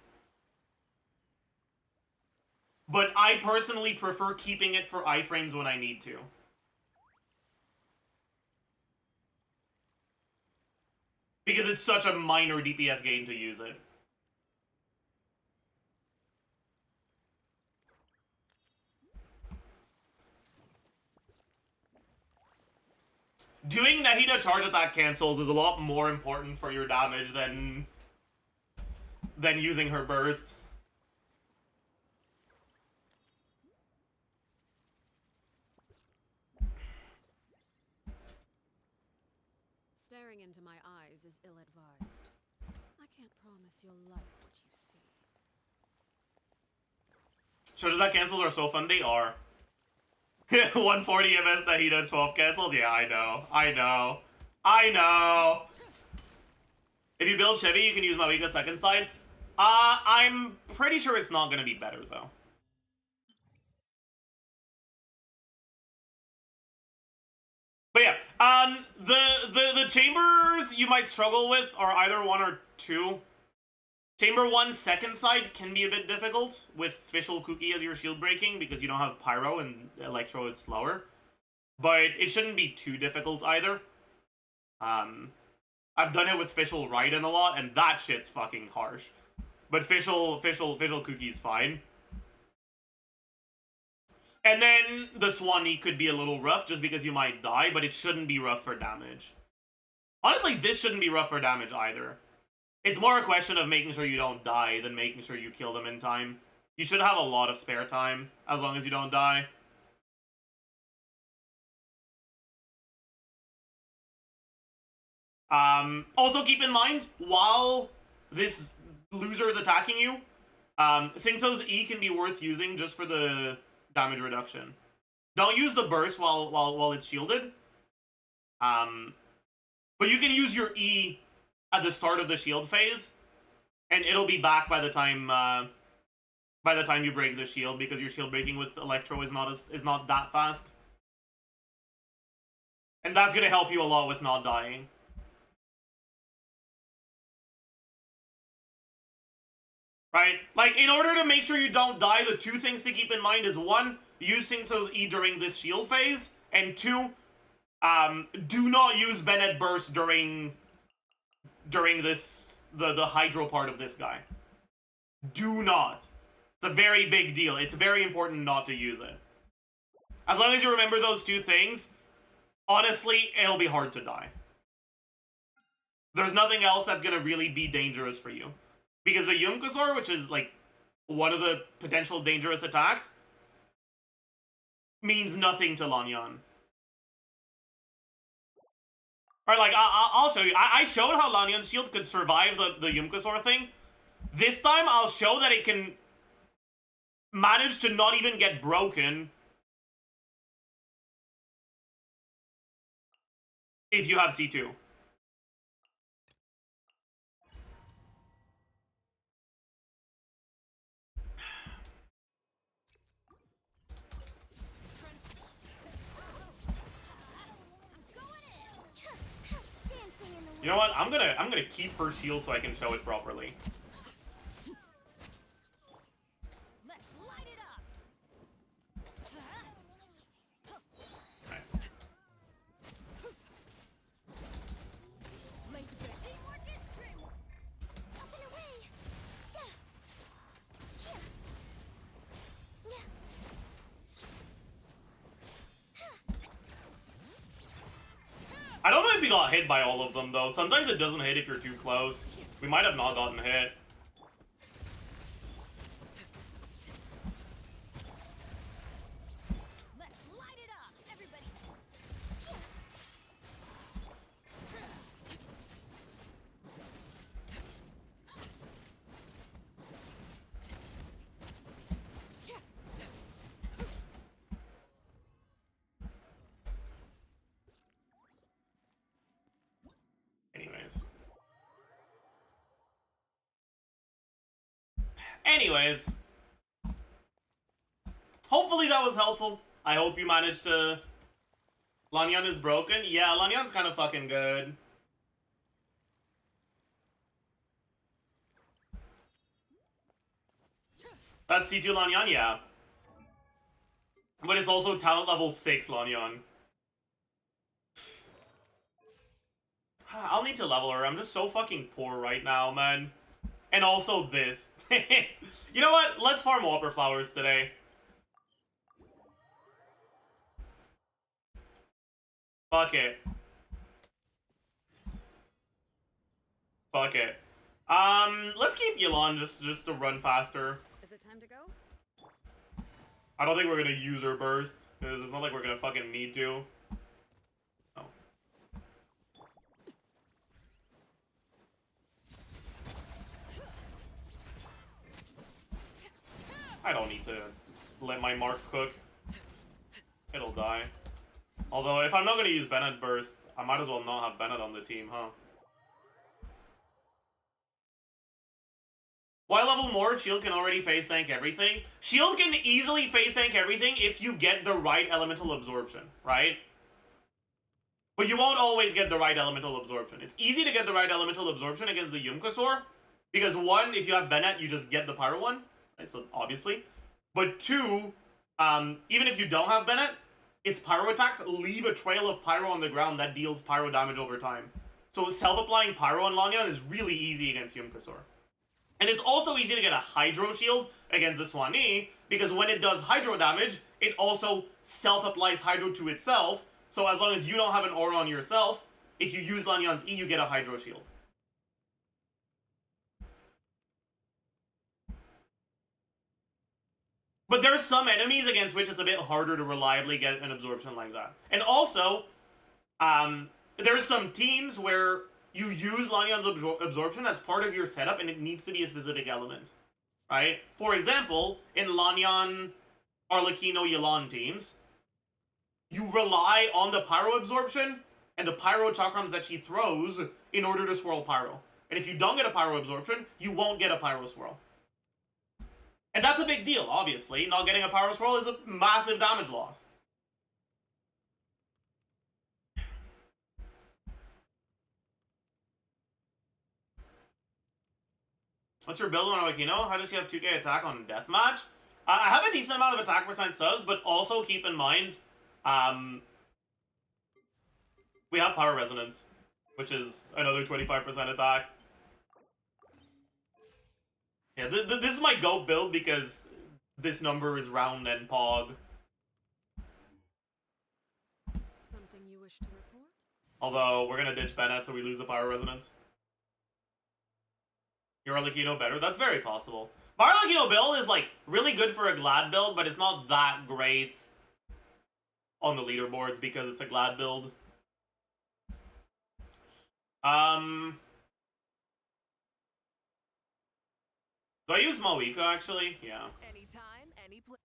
But I personally prefer keeping it for iframes when I need to. Because it's such a minor DPS gain to use it. Doing Nahida charge attack cancels is a lot more important for your damage than using her burst. Staring into my eyes is ill-advised. I can't promise you'll like what you see. Charge attack cancels are so fun, they are. 140 MS Nahida swap cancels? Yeah, I know. I know. If you build Chevy, you can use Mawika's second side. I'm pretty sure it's not gonna be better, though. But yeah, the chambers you might struggle with are either 1 or 2. Chamber 1 second side can be a bit difficult with Fischl Cookie as your shield breaking because you don't have Pyro and Electro is slower. But it shouldn't be too difficult either. I've done it with Fischl Raiden a lot and that shit's fucking harsh. But Fischl Cookie's fine. And then the Swanee could be a little rough just because you might die, but it shouldn't be rough for damage. Honestly, this shouldn't be rough for damage either. It's more a question of making sure you don't die than making sure you kill them in time. You should have a lot of spare time, as long as you don't die. Also keep in mind, while this loser is attacking you, Singto's E can be worth using just for the damage reduction. Don't use the burst while it's shielded. But you can use your E at the start of the shield phase, and it'll be back by the time you break the shield, because your shield breaking with Electro is not that fast. And that's gonna help you a lot with not dying. Right? Like, in order to make sure you don't die, the two things to keep in mind is, one, use Singto's E during this shield phase, and two, do not use Bennett Burst during this, the Hydro part of this guy. Do not. It's a very big deal. It's very important not to use it. As long as you remember those two things, honestly, it'll be hard to die. There's nothing else that's gonna really be dangerous for you. Because the Yunkusor, which is, like, one of the potential dangerous attacks, means nothing to Lanyan. Or, like, I'll show you. I showed how Lanyan's shield could survive the Yunkusor thing. This time, I'll show that it can manage to not even get broken if you have C2. You know what? I'm gonna keep her shield so I can show it properly. Let's light it up. Right. Teamwork is true. Up and away. I don't know if he got hit by all of them, though. Sometimes it doesn't hit if you're too close. We might have not gotten hit. Let's light it up, everybody. Anyways. Hopefully that was helpful. I hope you managed to... Lanyan is broken? Yeah, Lanyan's kind of fucking good. That's C2 Lanyan, yeah. But it's also talent level 6 Lanyan. I'll need to level her. I'm just so fucking poor right now, man. And also this. You know what? Let's farm Whopper Flowers today. Fuck it. Fuck it. Let's keep Yelan just to run faster. Is it time to go? I don't think we're gonna use her burst, because it's not like we're gonna fucking need to. Oh. I don't need to let my mark cook. It'll die. Although, if I'm not gonna use Bennett burst, I might as well not have Bennett on the team, huh? Why level more if Shield can already face tank everything? Shield can easily face tank everything if you get the right elemental absorption, right? But you won't always get the right elemental absorption. It's easy to get the right elemental absorption against the Yunkusor, because one, if you have Bennett, you just get the Pyro one, right? So obviously. But two, even if you don't have Bennett, its Pyro attacks leave a trail of Pyro on the ground that deals Pyro damage over time. So self-applying Pyro on Lanyan is really easy against Yunkusor. And it's also easy to get a Hydro Shield against the Swanee, because when it does Hydro damage, it also self-applies Hydro to itself. So as long as you don't have an aura on yourself, if you use Lanyon's E, you get a Hydro Shield. But there's some enemies against which it's a bit harder to reliably get an absorption like that. And also, there's some teams where you use Lanyon's absorption as part of your setup and it needs to be a specific element. Right? For example, in Lanyon, Arlecchino, Yelan teams, you rely on the Pyro absorption and the Pyro chakrams that she throws in order to swirl Pyro. And if you don't get a Pyro absorption, you won't get a Pyro swirl. And that's a big deal, obviously. Not getting a Pyro swirl is a massive damage loss. What's your build on Arlecchino? How does she have 2k attack on Deathmatch? I have a decent amount of attack percent subs, but also keep in mind, we have Power Resonance, which is another 25% attack. Yeah, this is my GOAT build because this number is round and pog. Something you wish to report? Although, we're gonna ditch Bennett so we lose the Power Resonance. Your Arlecchino better? That's very possible. My Arlecchino build is, like, really good for a Glad build, but it's not that great on the leaderboards because it's a Glad build. Do I use Mawika, actually? Yeah. Anytime, any place.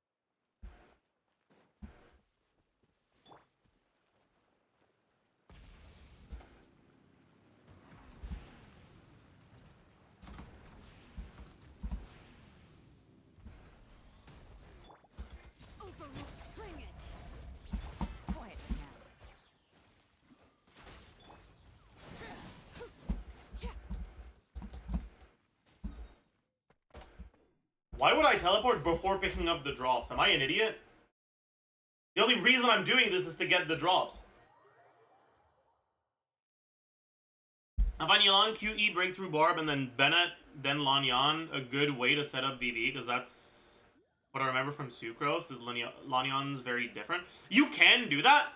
Overrule, bring it! Quiet now. Why would I teleport before picking up the drops? Am I an idiot? The only reason I'm doing this is to get the drops. I find Yelan, QE, Breakthrough Barb, and then Bennett, then Lanyon a good way to set up VV, because that's what I remember from Sucrose, is Lanyon's very different. You can do that.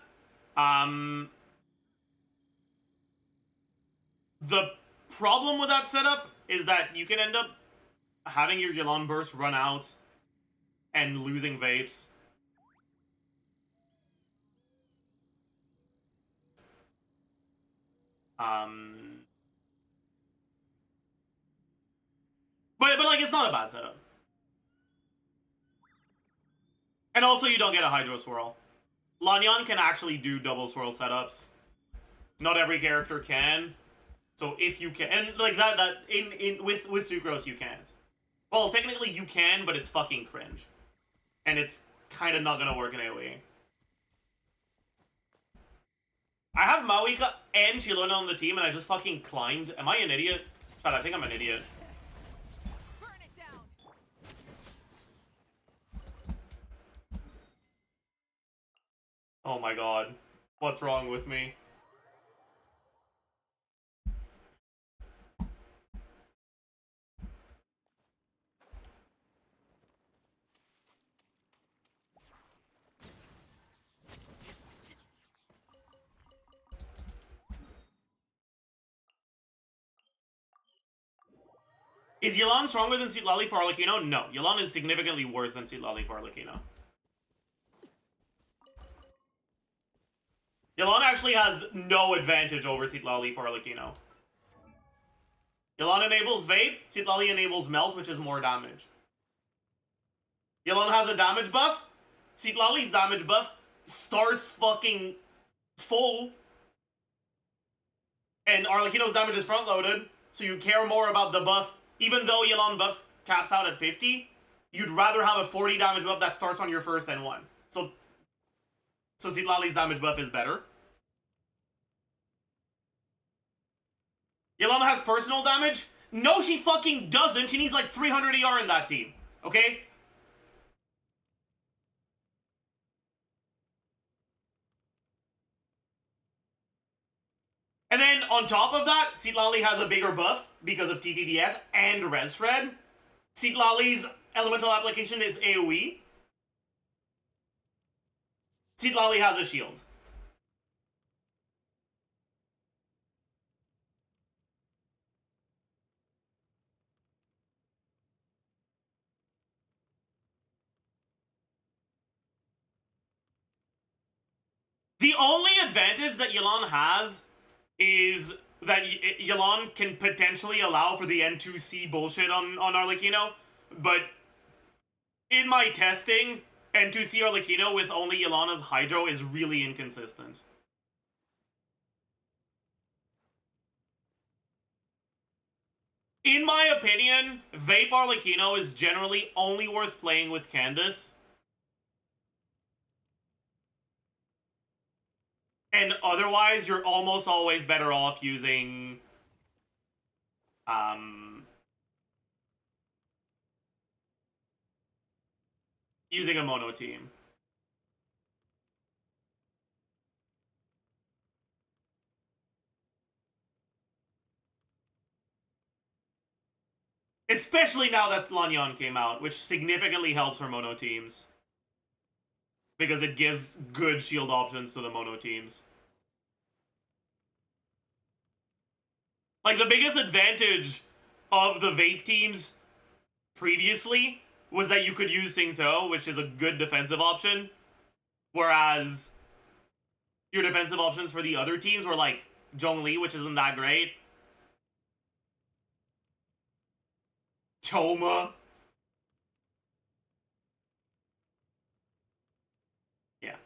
The problem with that setup is that you can end up having your Yelan burst run out and losing vapes. But like, it's not a bad setup. And also, you don't get a Hydro Swirl. Lanyon can actually do double swirl setups. Not every character can. So if you can, and like with Sucrose you can't. Well, technically you can, but it's fucking cringe. And it's kind of not gonna work in AoE. I have Mawika and Chilona on the team and I just fucking climbed. Am I an idiot? God, I think I'm an idiot. Burn it down. Oh my god. What's wrong with me? Is Yelan stronger than Citlali for Arlecchino? No. Yelan is significantly worse than Citlali for Arlecchino. Yelan actually has no advantage over Citlali for Arlecchino. Yelan enables Vape, Citlali enables Melt, which is more damage. Yelan has a damage buff, Citlali's damage buff starts fucking full, and Arlecchino's damage is front-loaded, so you care more about the buff. Even though Yelan buffs caps out at 50, you'd rather have a 40 damage buff that starts on your first N1. So Citlali's damage buff is better. Yelan has personal damage? No, she fucking doesn't. She needs like 300 ER in that team. Okay? And then, on top of that, Citlali has a bigger buff because of TTDS and Res Shred. Citlali's elemental application is AoE. Citlali has a shield. The only advantage that Yelan has is that Yelan can potentially allow for the N2C bullshit on Arlecchino, but in my testing, N2C Arlecchino with only Yelana's Hydro is really inconsistent. In my opinion, Vape Arlecchino is generally only worth playing with Candace. And otherwise, you're almost always better off using... using a mono team. Especially now that Lanyan came out, which significantly helps for mono teams. Because it gives good shield options to the mono teams. Like, the biggest advantage of the Vape teams previously was that you could use Singto, which is a good defensive option. Whereas your defensive options for the other teams were like Zhongli, which isn't that great. Toma. Yeah.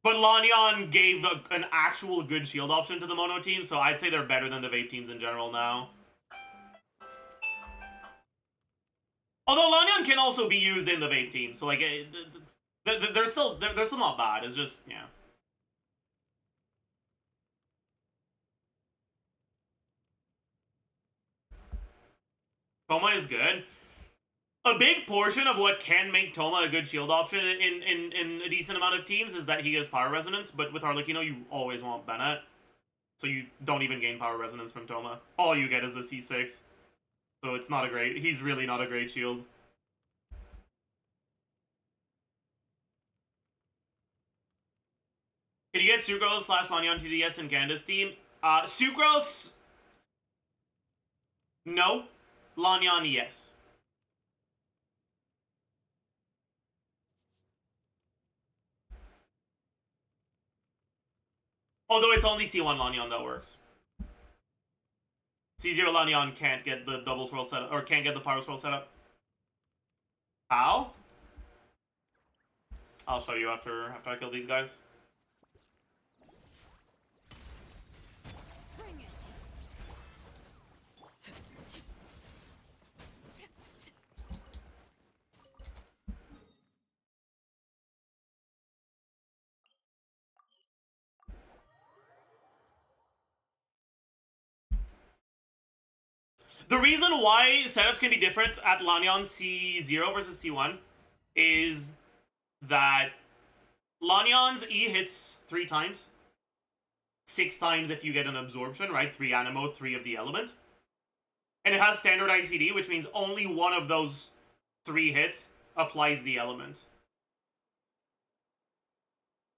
But Lanyan gave an actual good shield option to the mono team, so I'd say they're better than the Vape teams in general now. Although Lanyan can also be used in the Vape team, so like they're still not bad. It's just, yeah. Toma is good. A big portion of what can make Toma a good shield option in a decent amount of teams is that he gives power resonance, but with Arlecchino you always want Bennett. So you don't even gain power resonance from Toma. All you get is a C6. So it's not a great... he's really not a great shield. Can you get Sucrose / Lanyan TDS in Candace team? Sucrose... no. Lanyan, yes. Although it's only C1 Lanyan that works. C0 Lanyan can't get the double swirl setup, or can't get the pyro swirl setup. How? I'll show you after I kill these guys. Bring it. The reason why setups can be different at Lanyan C0 versus C1 is that Lanyan's E hits 3 times. 6 times if you get an absorption, right? 3 Animo, 3 of the element. And it has standard ICD, which means only one of those 3 hits applies the element.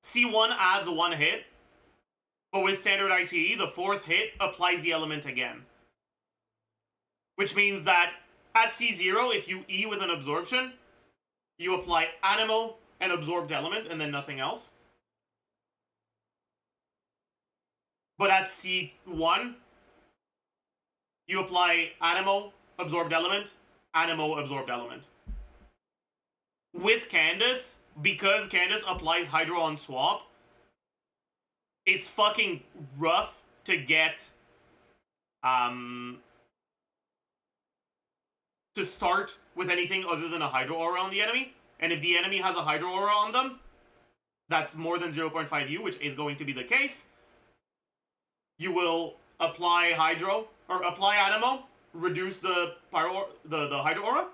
C1 adds 1 hit, but with standard ICD, the 4th hit applies the element again. Which means that at C0, if you E with an absorption, you apply Animo and absorbed element and then nothing else. But at C1, you apply Animo, absorbed element, Animo, absorbed element. With Candace, because Candace applies Hydro on swap, it's fucking rough to get to start with anything other than a Hydro Aura on the enemy. And if the enemy has a Hydro Aura on them, that's more than 0.5 U, which is going to be the case. You will apply Hydro, or apply Animo, reduce the Pyro, the Hydro Aura,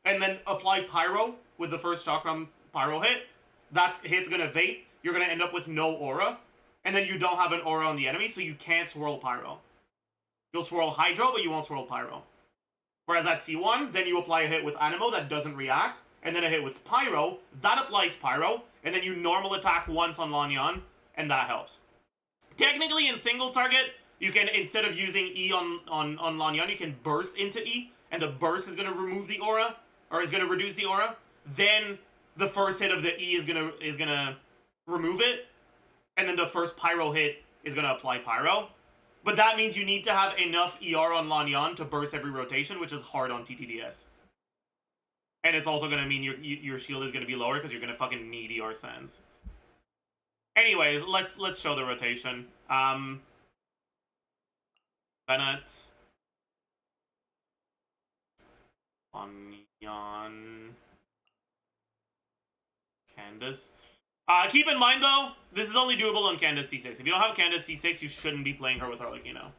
and then apply Pyro with the first Chakram Pyro hit. That hit's gonna Vape, you're gonna end up with no Aura, and then you don't have an Aura on the enemy, so you can't swirl Pyro. You'll swirl Hydro, but you won't swirl Pyro. Whereas at C1, then you apply a hit with Animo that doesn't react, and then a hit with Pyro, that applies Pyro, and then you normal attack once on Lanyan, and that helps. Technically, in single target, you can, instead of using E on Lanyan, you can burst into E, and the burst is going to remove the aura, or is going to reduce the aura. Then the first hit of the E is gonna remove it, and then the first Pyro hit is gonna apply Pyro. But that means you need to have enough ER on Lanyan to burst every rotation, which is hard on TTDS. And it's also gonna mean your shield is gonna be lower because you're gonna fucking need ER Sands. Anyways, let's show the rotation. Bennett. Lanyan. Candace. Keep in mind though, this is only doable on Candace C6. If you don't have Candace C6, you shouldn't be playing her with Arlecchino.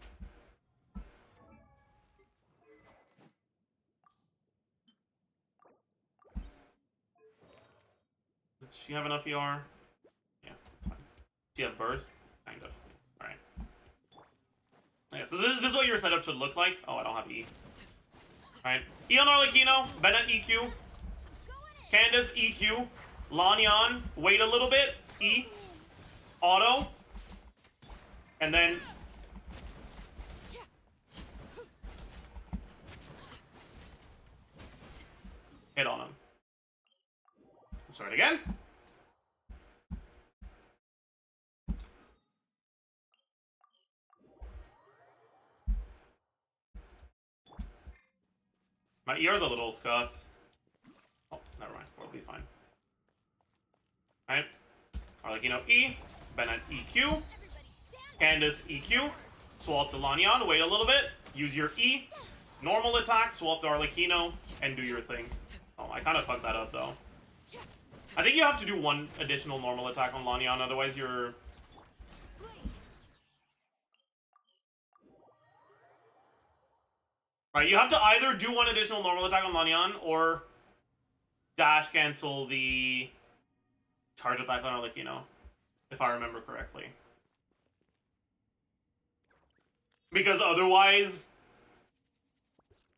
Does she have enough ER? Yeah, that's fine. Does she have burst? Kind of. Alright. Yeah, so this is what your setup should look like. Oh, I don't have E. Alright. E on Arlecchino, Bennett EQ, Candace EQ, Lanyan, wait a little bit, E, auto, and then hit on him. Let's start again. My ear's a little scuffed. Oh, never mind. We'll be fine. Alright. Arlecchino E. Bennett EQ. Candace EQ. Swap to Lanyan. Wait a little bit. Use your E. Normal attack. Swap to Arlecchino. And do your thing. Oh, I kind of fucked that up, though. I think you have to do one additional normal attack on Lanyan. Otherwise, you're... Right, you have to either do one additional normal attack on Lanyan or dash cancel the charge attack on Arlecchino, if I remember correctly. Because otherwise,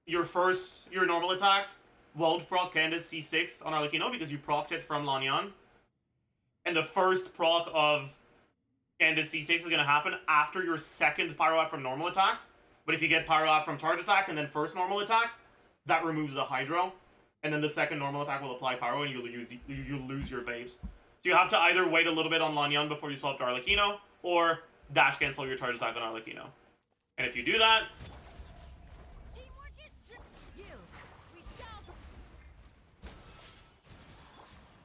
your normal attack won't proc Candace C6 on Arlecchino because you procced it from Lanyan. And the first proc of Candace C6 is going to happen after your second Pyro App from normal attacks. But if you get Pyro App from charge attack and then first normal attack, that removes the Hydro. And then the second normal attack will apply Pyro and you'll lose your Vapes. So you have to either wait a little bit on Lanyan before you swap to Arlecchino, or dash cancel your charge attack on Arlecchino. And if you do that...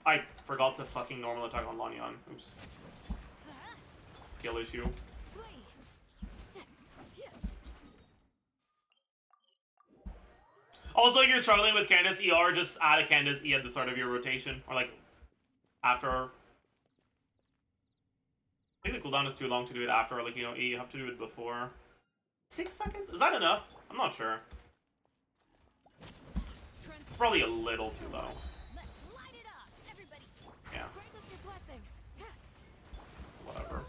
I forgot to fucking normal attack on Lanyan. Oops. Skill issue. Also, if you're struggling with Candace ER, just add a Candace E at the start of your rotation. Or, like, after. I think the cooldown is too long to do it after, like, you know, E. You have to do it before. 6 seconds? Is that enough? I'm not sure. It's probably a little too low. Yeah. Whatever.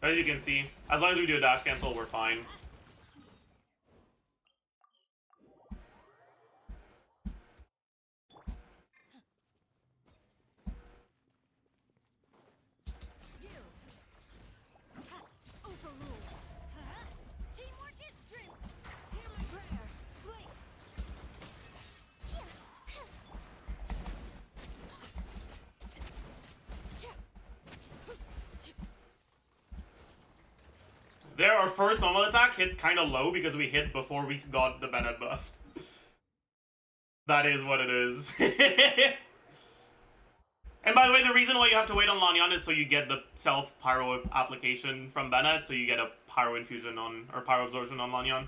As you can see, as long as we do a dash cancel, we're fine. There, our first normal attack hit kind of low because we hit before we got the Bennett buff. That is what it is. And by the way, the reason why you have to wait on Lanyan is so you get the self-Pyro application from Bennett, so you get a Pyro infusion on, or Pyro absorption on Lanyan.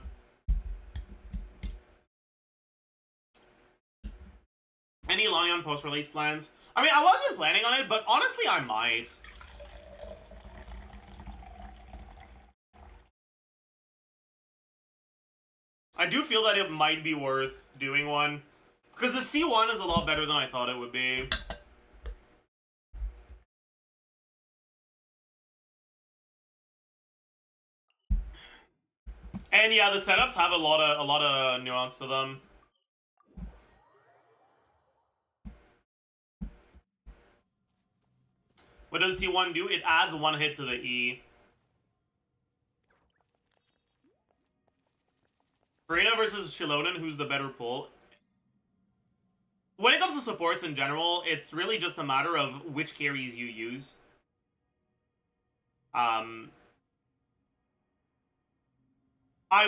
Any Lanyan post-release plans? I mean, I wasn't planning on it, but honestly, I might. I do feel that it might be worth doing one. Because the C1 is a lot better than I thought it would be. And yeah, the setups have a lot of nuance to them. What does C1 do? It adds 1 hit to the E. Reina versus Shilonen, who's the better pull? when it comes to supports in general, it's really just a matter of which carries you use. I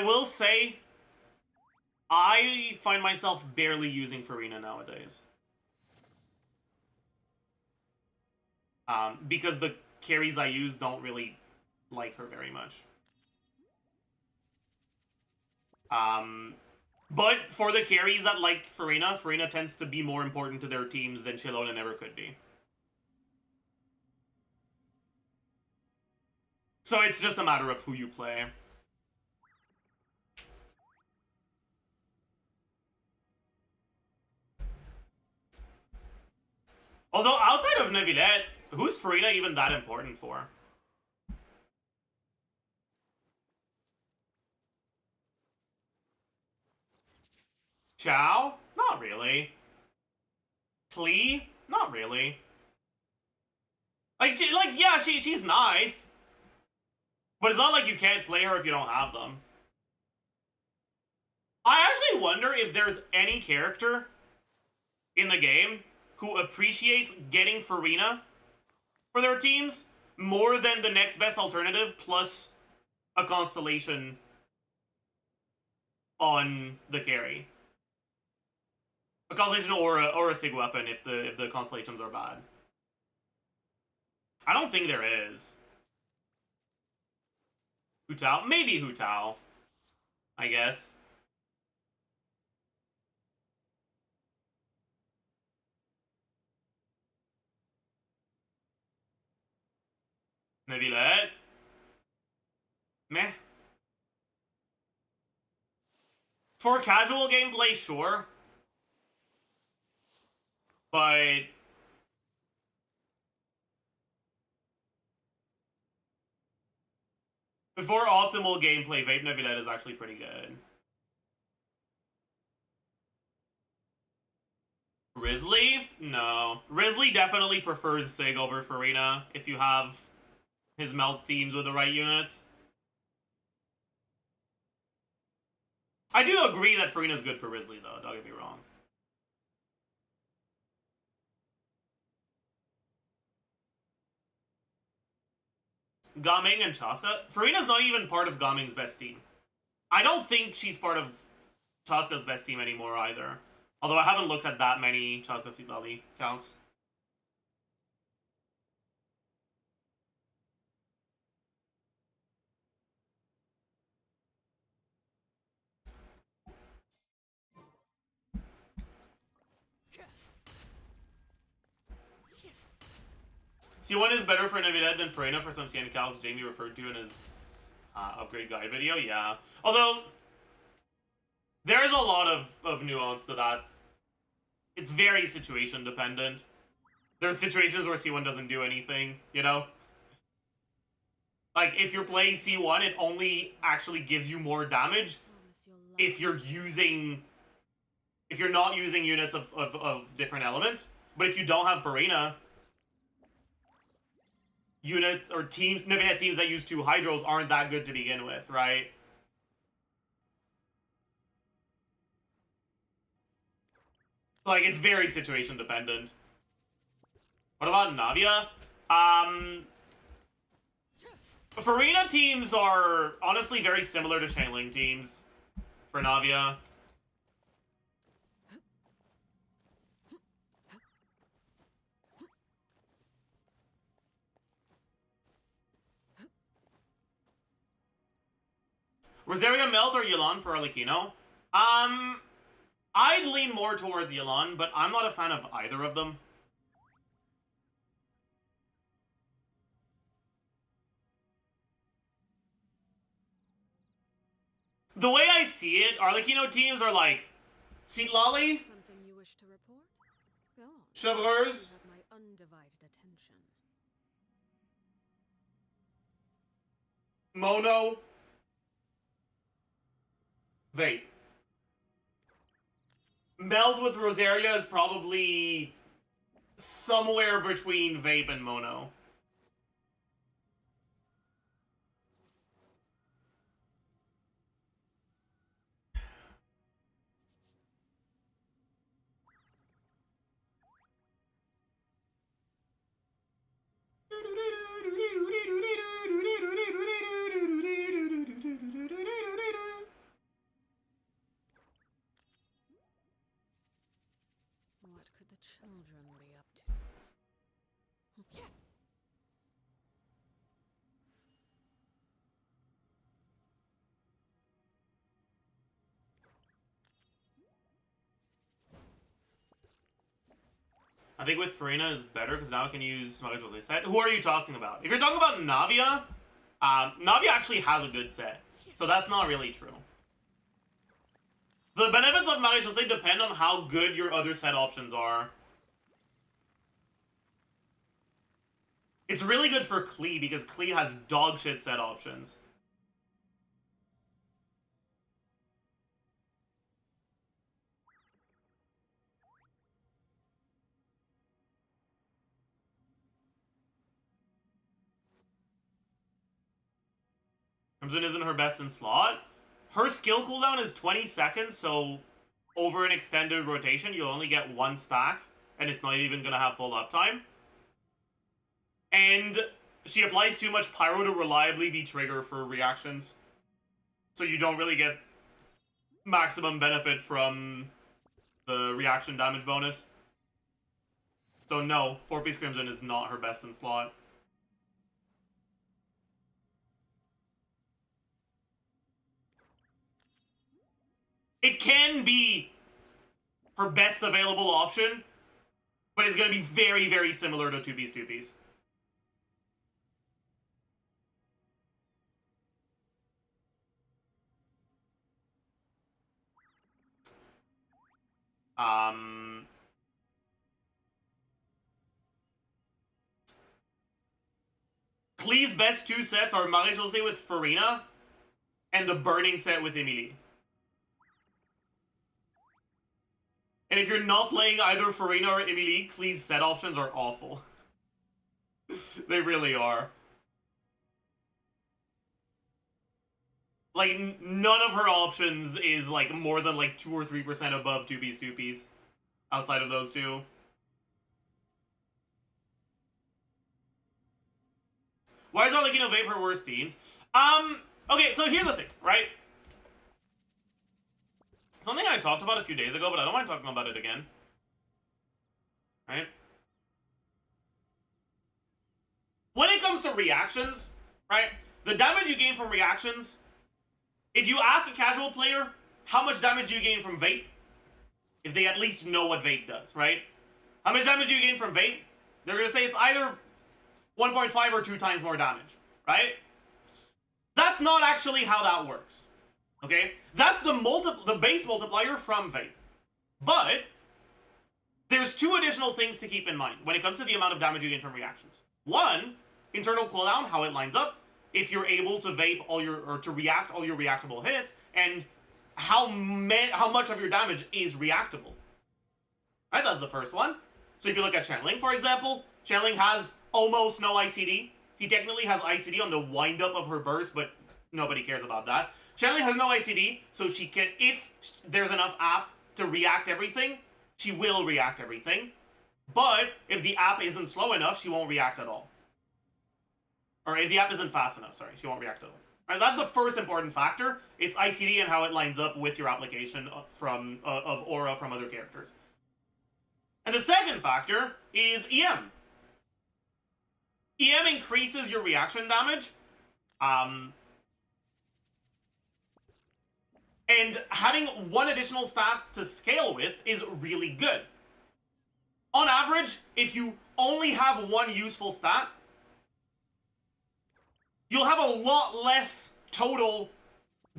will say, I find myself barely using Farina nowadays. Because the carries I use don't really like her very much. But for the carries that like Farina, Farina tends to be more important to their teams than Chilona ever could be. So it's just a matter of who you play. Although, outside of Neuvillette, who's Farina even that important for? Chow? Not really. Klee? Not really. Like, yeah, she's nice. But it's not like you can't play her if you don't have them. I actually wonder if there's any character in the game who appreciates getting Farina for their teams more than the next best alternative plus a constellation on the carry. A constellation or a sig weapon if the constellations are bad. I don't think there is. Hu Tao? Maybe Hu Tao. I guess. Maybe that. Meh. For casual gameplay, sure. But before optimal gameplay, Vape Neuvillette is actually pretty good. Risley? No. Risley definitely prefers Sig over Farina if you have his melt teams with the right units. I do agree that Farina's good for Risley, though. Don't get me wrong. Gaming and Chaska? Farina's not even part of Gaming's best team. I don't think she's part of Chaska's best team anymore either. Although I haven't looked at that many Chaska Sitlali counts. C1 is better for Neuvillette than Farina for some CN calcs Jamie referred to in his upgrade guide video, yeah. Although, there's a lot of nuance to that. It's very situation dependent. There's situations where C1 doesn't do anything, you know? Like, if you're playing C1, it only actually gives you more damage if you're not using units of different elements. But if you don't have Farina, units or teams, Neuvillette teams that use 2 Hydros aren't that good to begin with, right? Like, it's very situation dependent. What about Navia? Farina teams are honestly very similar to Chainlink teams for Navia. Rosaria Melt or Yelan for Arlecchino? I'd lean more towards Yelan, but I'm not a fan of either of them. The way I see it, Arlecchino teams are like Sitlali, Something you wish to report? Go on. Chevreurs, You have my undivided attention. Mono, Vape. Meld with Rosaria is probably somewhere between Vape and Mono. children be up to? I think with Farina is better because now I can use Magajo's set. Who are you talking about? If you're talking about Navia, Navia actually has a good set. So that's not really true. The benefits of Magajo's depend on how good your other set options are. It's really good for Klee because Klee has dog shit set options. Crimson isn't her best in slot. Her skill cooldown is 20 seconds, so over an extended rotation, you'll only get one stack, and it's not even gonna have full uptime. And she applies too much pyro to reliably be trigger for reactions. So you don't really get maximum benefit from the reaction damage bonus. So no, 4-piece Crimson is not her best in slot. It can be her best available option, but it's going to be very, very similar to 2-piece. Klee's best two sets are Marie-José with Farina and the Burning set with Emilie. And if you're not playing either Farina or Emilie, Klee's set options are awful. They really are. Like, none of her options is, like, more than, like, 2 or 3% above 2-piece. Outside of those two. Why is Arlecchino Vape her worst teams? Okay, so here's the thing, right? Something I talked about a few days ago, but I don't mind talking about it again. Right? When it comes to reactions, right? The damage you gain from reactions, if you ask a casual player, how much damage do you gain from Vape? If they at least know what Vape does, right? How much damage do you gain from Vape? They're gonna say it's either 1.5 or 2 times more damage, right? That's not actually how that works. Okay? That's the base multiplier from Vape. But there's 2 additional things to keep in mind when it comes to the amount of damage you gain from reactions. One, internal cooldown, how it lines up, if you're able to vape all your, or to react all your reactable hits, and how much of your damage is reactable. Right, that's the first one. So if you look at Channeling, for example, Channeling has almost no ICD. He technically has ICD on the wind-up of her burst, but nobody cares about that. Channeling has no ICD, so she can, if there's enough app to react everything, she will react everything. But if the app isn't slow enough, she won't react at all. Or if the app isn't fast enough, sorry, she won't react at all. Right, that's the first important factor. It's ICD and how it lines up with your application of aura from other characters. And the second factor is EM. EM increases your reaction damage. And having one additional stat to scale with is really good. On average, if you only have one useful stat, you'll have a lot less total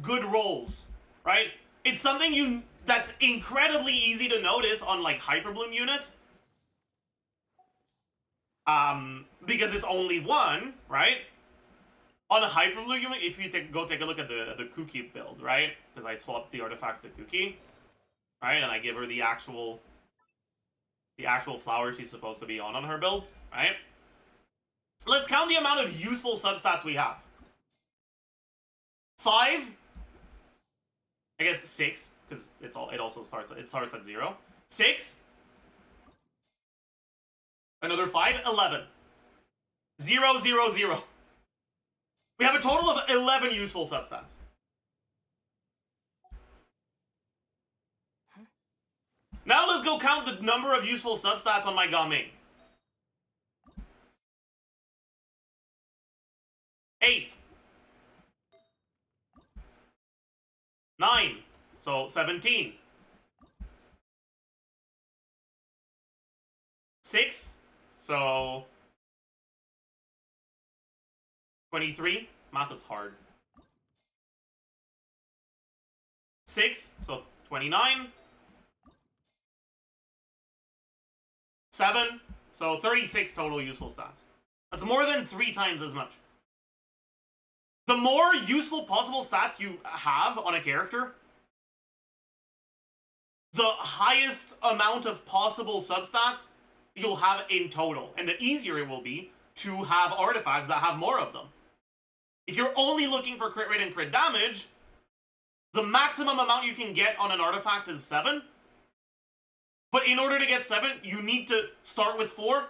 good rolls, right? It's something that's incredibly easy to notice on, like, Hyperbloom units. Because it's only one, right? On a Hyperbloom unit, if you go take a look at the Kuki build, right? Because I swapped the artifacts to Kuki, right? And I give her the actual flower she's supposed to be on her build, right? Let's count the amount of useful substats we have. 5. I guess 6, because it starts at 0. 6. Another 5, 11. 0, 0, 0. We have a total of 11 useful substats. Now let's go count the number of useful substats on my Gaming. 8. 9. So 17. 6. So 23. Math is hard. 6. So 29. 7. So 36 total useful stats. That's more than 3 times as much. The more useful possible stats you have on a character, the highest amount of possible substats you'll have in total. And the easier it will be to have artifacts that have more of them. If you're only looking for crit rate and crit damage, the maximum amount you can get on an artifact is 7. But in order to get 7, you need to start with 4,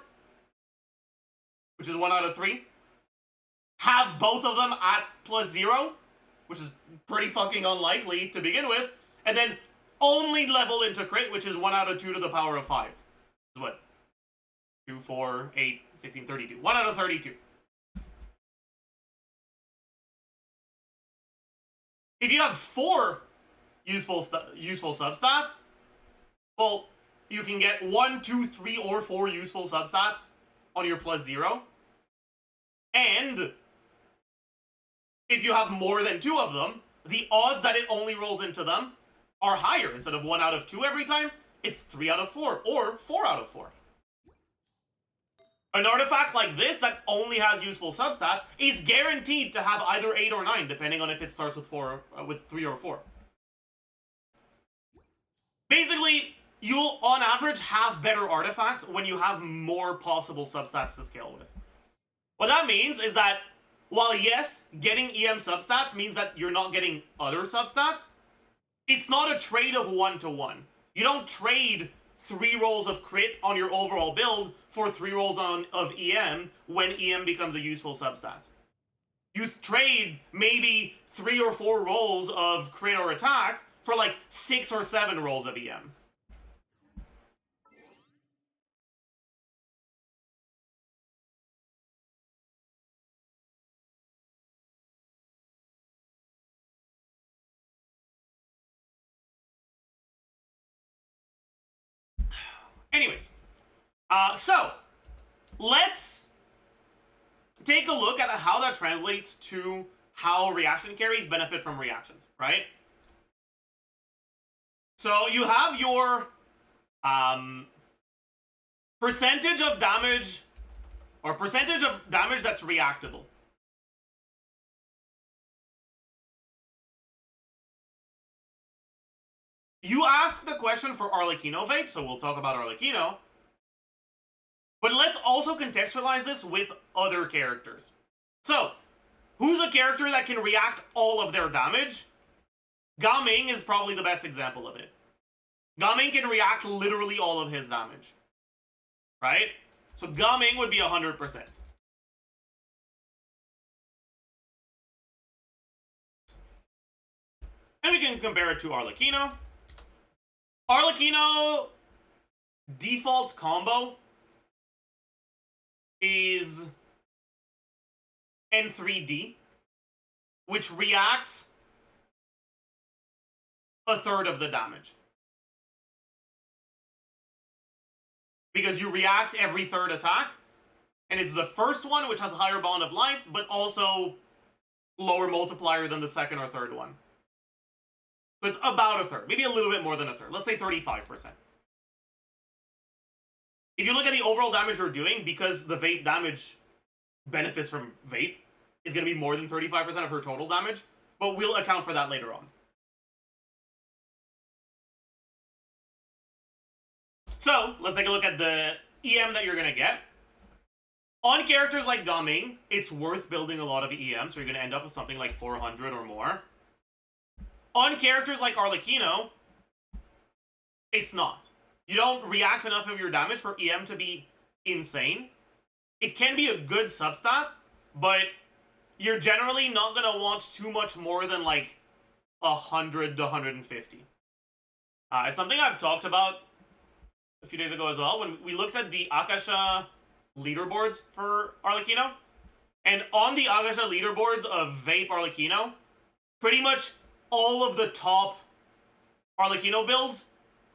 which is 1 out of 3. Have both of them at +0, which is pretty fucking unlikely to begin with, and then only level into crit, which is 1 out of 2 to the power of 5. What? 2, 4, 8, 16, 32. 1 out of 32. If you have 4 useful substats, well, you can get 1, 2, 3, or 4 useful substats on your +0. And if you have more than 2 of them, the odds that it only rolls into them are higher. Instead of 1 out of 2 every time, it's 3 out of 4, or 4 out of 4. An artifact like this that only has useful substats is guaranteed to have either 8 or 9, depending on if it starts with 3 or 4. Basically, you'll, on average, have better artifacts when you have more possible substats to scale with. What that means is that, while yes, getting EM substats means that you're not getting other substats, it's not a trade of 1-to-1. You don't trade 3 rolls of crit on your overall build for 3 rolls of EM when EM becomes a useful substat. You trade maybe 3 or 4 rolls of crit or attack for like 6 or 7 rolls of EM. Anyways, so let's take a look at how that translates to how reaction carries benefit from reactions, right? So you have your percentage of damage, or percentage of damage that's reactable. You asked the question for Arlecchino Vape, so we'll talk about Arlecchino. But let's also contextualize this with other characters. So, who's a character that can react all of their damage? Gaming is probably the best example of it. Gaming can react literally all of his damage. Right? So Gaming would be 100%. And we can compare it to Arlecchino. Arlecchino default combo is N3D, which reacts a third of the damage. Because you react every third attack, and it's the first one which has a higher bond of life, but also lower multiplier than the second or third one. So it's about a third, maybe a little bit more than a third. Let's say 35%. If you look at the overall damage you're doing, because the vape damage benefits from vape, is going to be more than 35% of her total damage, but we'll account for that later on. So, let's take a look at the EM that you're going to get. On characters like Gaming, it's worth building a lot of EM, so you're going to end up with something like 400 or more. On characters like Arlecchino, it's not. You don't react enough of your damage for EM to be insane. It can be a good substat, but you're generally not going to want too much more than like 100 to 150. It's something I've talked about a few days ago as well, when we looked at the Akasha leaderboards for Arlecchino, and on the Akasha leaderboards of Vape Arlecchino, pretty much all of the top Arlecchino builds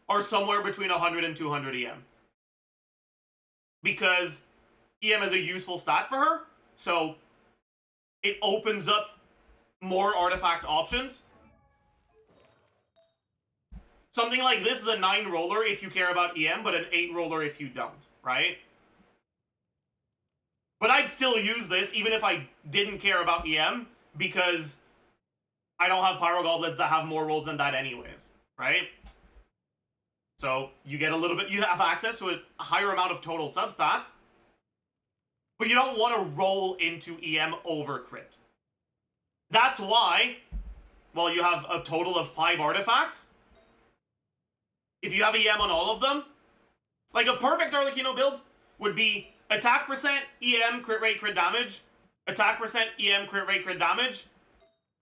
are somewhere between 100 and 200 EM. Because EM is a useful stat for her, so it opens up more artifact options. Something like this is a 9 roller if you care about EM, but an 8 roller if you don't, right? But I'd still use this even if I didn't care about EM, because I don't have Pyro Goblets that have more rolls than that anyways, right? So you get a little bit, you have access to a higher amount of total substats, but you don't want to roll into EM over crit. That's why, well, you have a total of 5 artifacts. If you have EM on all of them, like a perfect Arlecchino build would be attack percent, EM, crit rate, crit damage, attack percent, EM, crit rate, crit damage.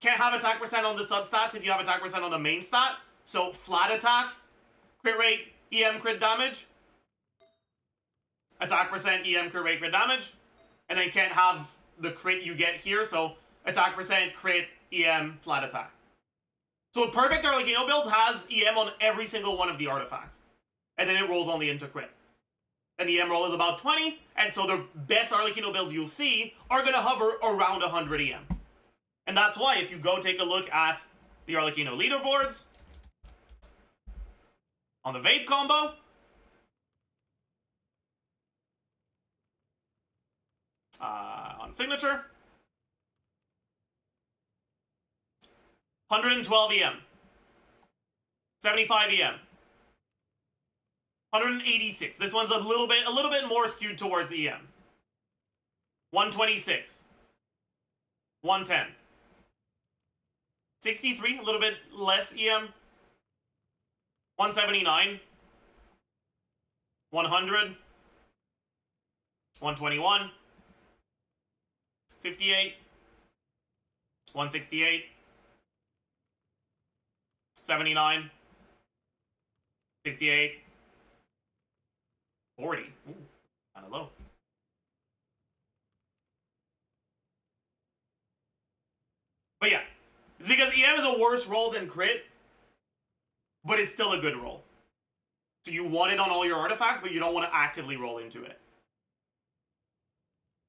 Can't have attack percent on the substats if you have attack percent on the main stat. So flat attack, crit rate, EM, crit damage. Attack percent, EM, crit rate, crit damage. And then can't have the crit you get here, so attack percent, crit, EM, flat attack. So a perfect Arlecchino build has EM on every single one of the artifacts. And then it rolls only into crit. And the EM roll is about 20, and so the best Arlecchino builds you'll see are going to hover around 100 EM. And that's why if you go take a look at the Arlecchino leaderboards, on the Vape combo, on signature, 112 EM, 75 EM, 186. This one's a little bit more skewed towards EM. 126, 110, 63, a little bit less EM, 179, 100, 121, 58, 168, 79, 68, 40. Ooh, kind of low. But yeah, it's because EM is a worse roll than crit, but it's still a good roll. So you want it on all your artifacts, but you don't want to actively roll into it.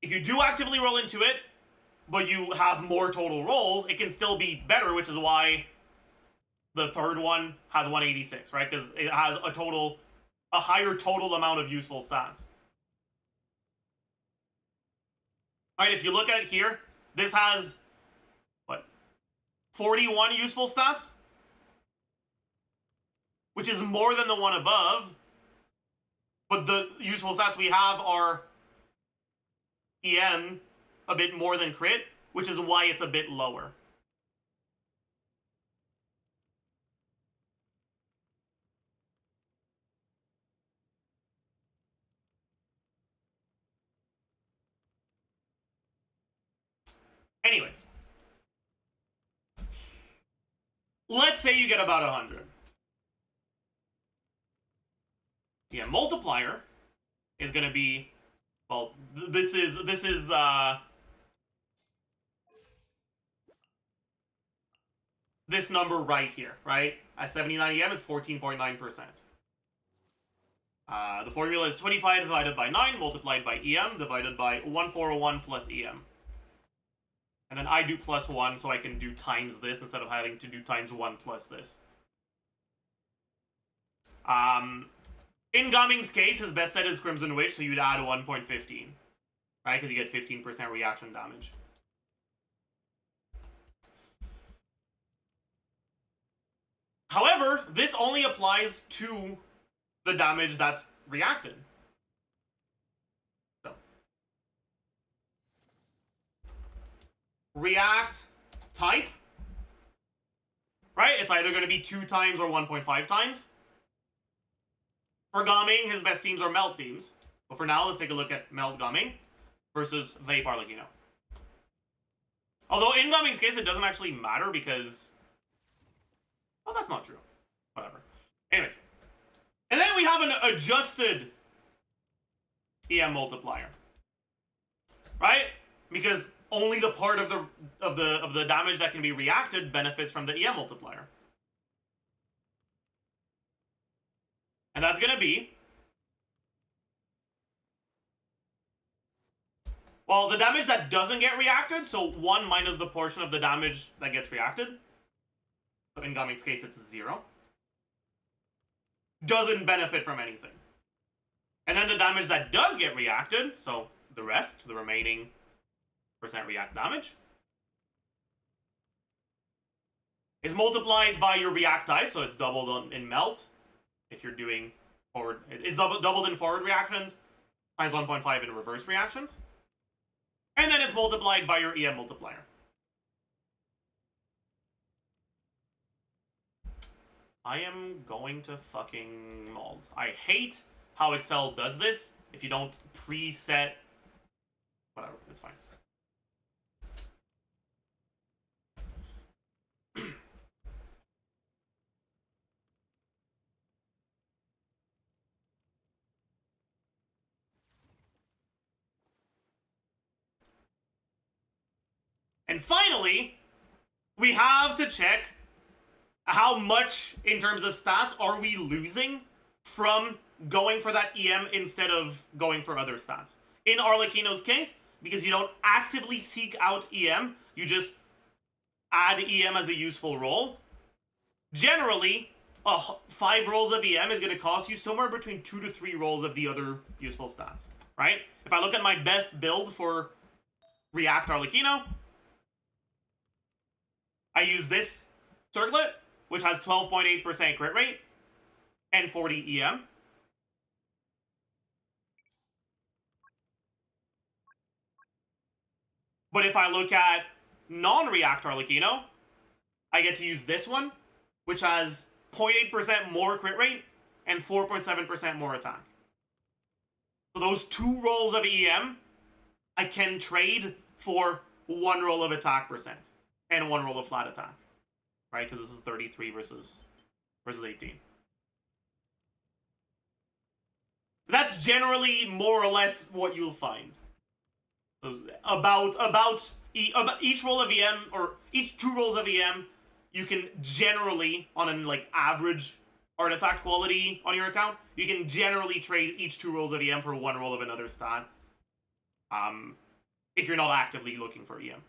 If you do actively roll into it, but you have more total rolls, it can still be better, which is why the third one has 186, right? Because it has a higher total amount of useful stats. Alright, if you look at here, this has, what, 41 useful stats? Which is more than the one above. But the useful stats we have are EM, a bit more than crit, which is why it's a bit lower. Anyways. Let's say you get about 100. Yeah, multiplier is going to be, well, this is this number right here, right? At 79 EM, it's 14.9%. The formula is 25 divided by 9 multiplied by EM divided by 1401 plus EM. And then I do plus 1, so I can do times this instead of having to do times 1 plus this. In Gaming's case, his best set is Crimson Witch, so you'd add 1.15. Right? Because you get 15% reaction damage. However, this only applies to the damage that's reacted. So. React type. Right? It's either going to be 2 times or 1.5 times. For Gaming, his best teams are Melt teams. But for now, let's take a look at Melt Gaming versus Vape Arlecchino. Although in Gaming's case, it doesn't actually matter because... well, that's not true. Whatever. Anyways. And then we have have an adjusted EM multiplier, right? Because only the part of the damage that can be reacted benefits from the EM multiplier. And that's gonna be, well, the damage that doesn't get reacted, so 1 minus the portion of the damage that gets reacted. So in Gumming's case, it's 0. Doesn't benefit from anything. And then the damage that does get reacted, so the rest, the remaining percent react damage, is multiplied by your react type, so it's doubled in melt. If you're doing forward, it's doubled in forward reactions, times 1.5 in reverse reactions. And then it's multiplied by your EM multiplier. I am going to fucking mold. I hate how Excel does this. If you don't preset, whatever, it's fine. And finally, we have to check how much, in terms of stats, are we losing from going for that EM instead of going for other stats. In Arlecchino's case, because you don't actively seek out EM, you just add EM as a useful roll. Generally, 5 rolls of EM is going to cost you somewhere between 2 to 3 rolls of the other useful stats, right? If I look at my best build for React Arlecchino, I use this circlet, which has 12.8% crit rate and 40 EM. But if I look at non-React Arlecchino, I get to use this one, which has 0.8% more crit rate and 4.7% more attack. So those 2 rolls of EM, I can trade for 1 roll of attack percent and 1 roll of flat attack, right? Because this is 33 versus 18. That's generally more or less what you'll find. So about each roll of EM, or each 2 rolls of EM, you can generally, on an like average artifact quality on your account, you can generally trade each 2 rolls of EM for 1 roll of another stat. If you're not actively looking for EM.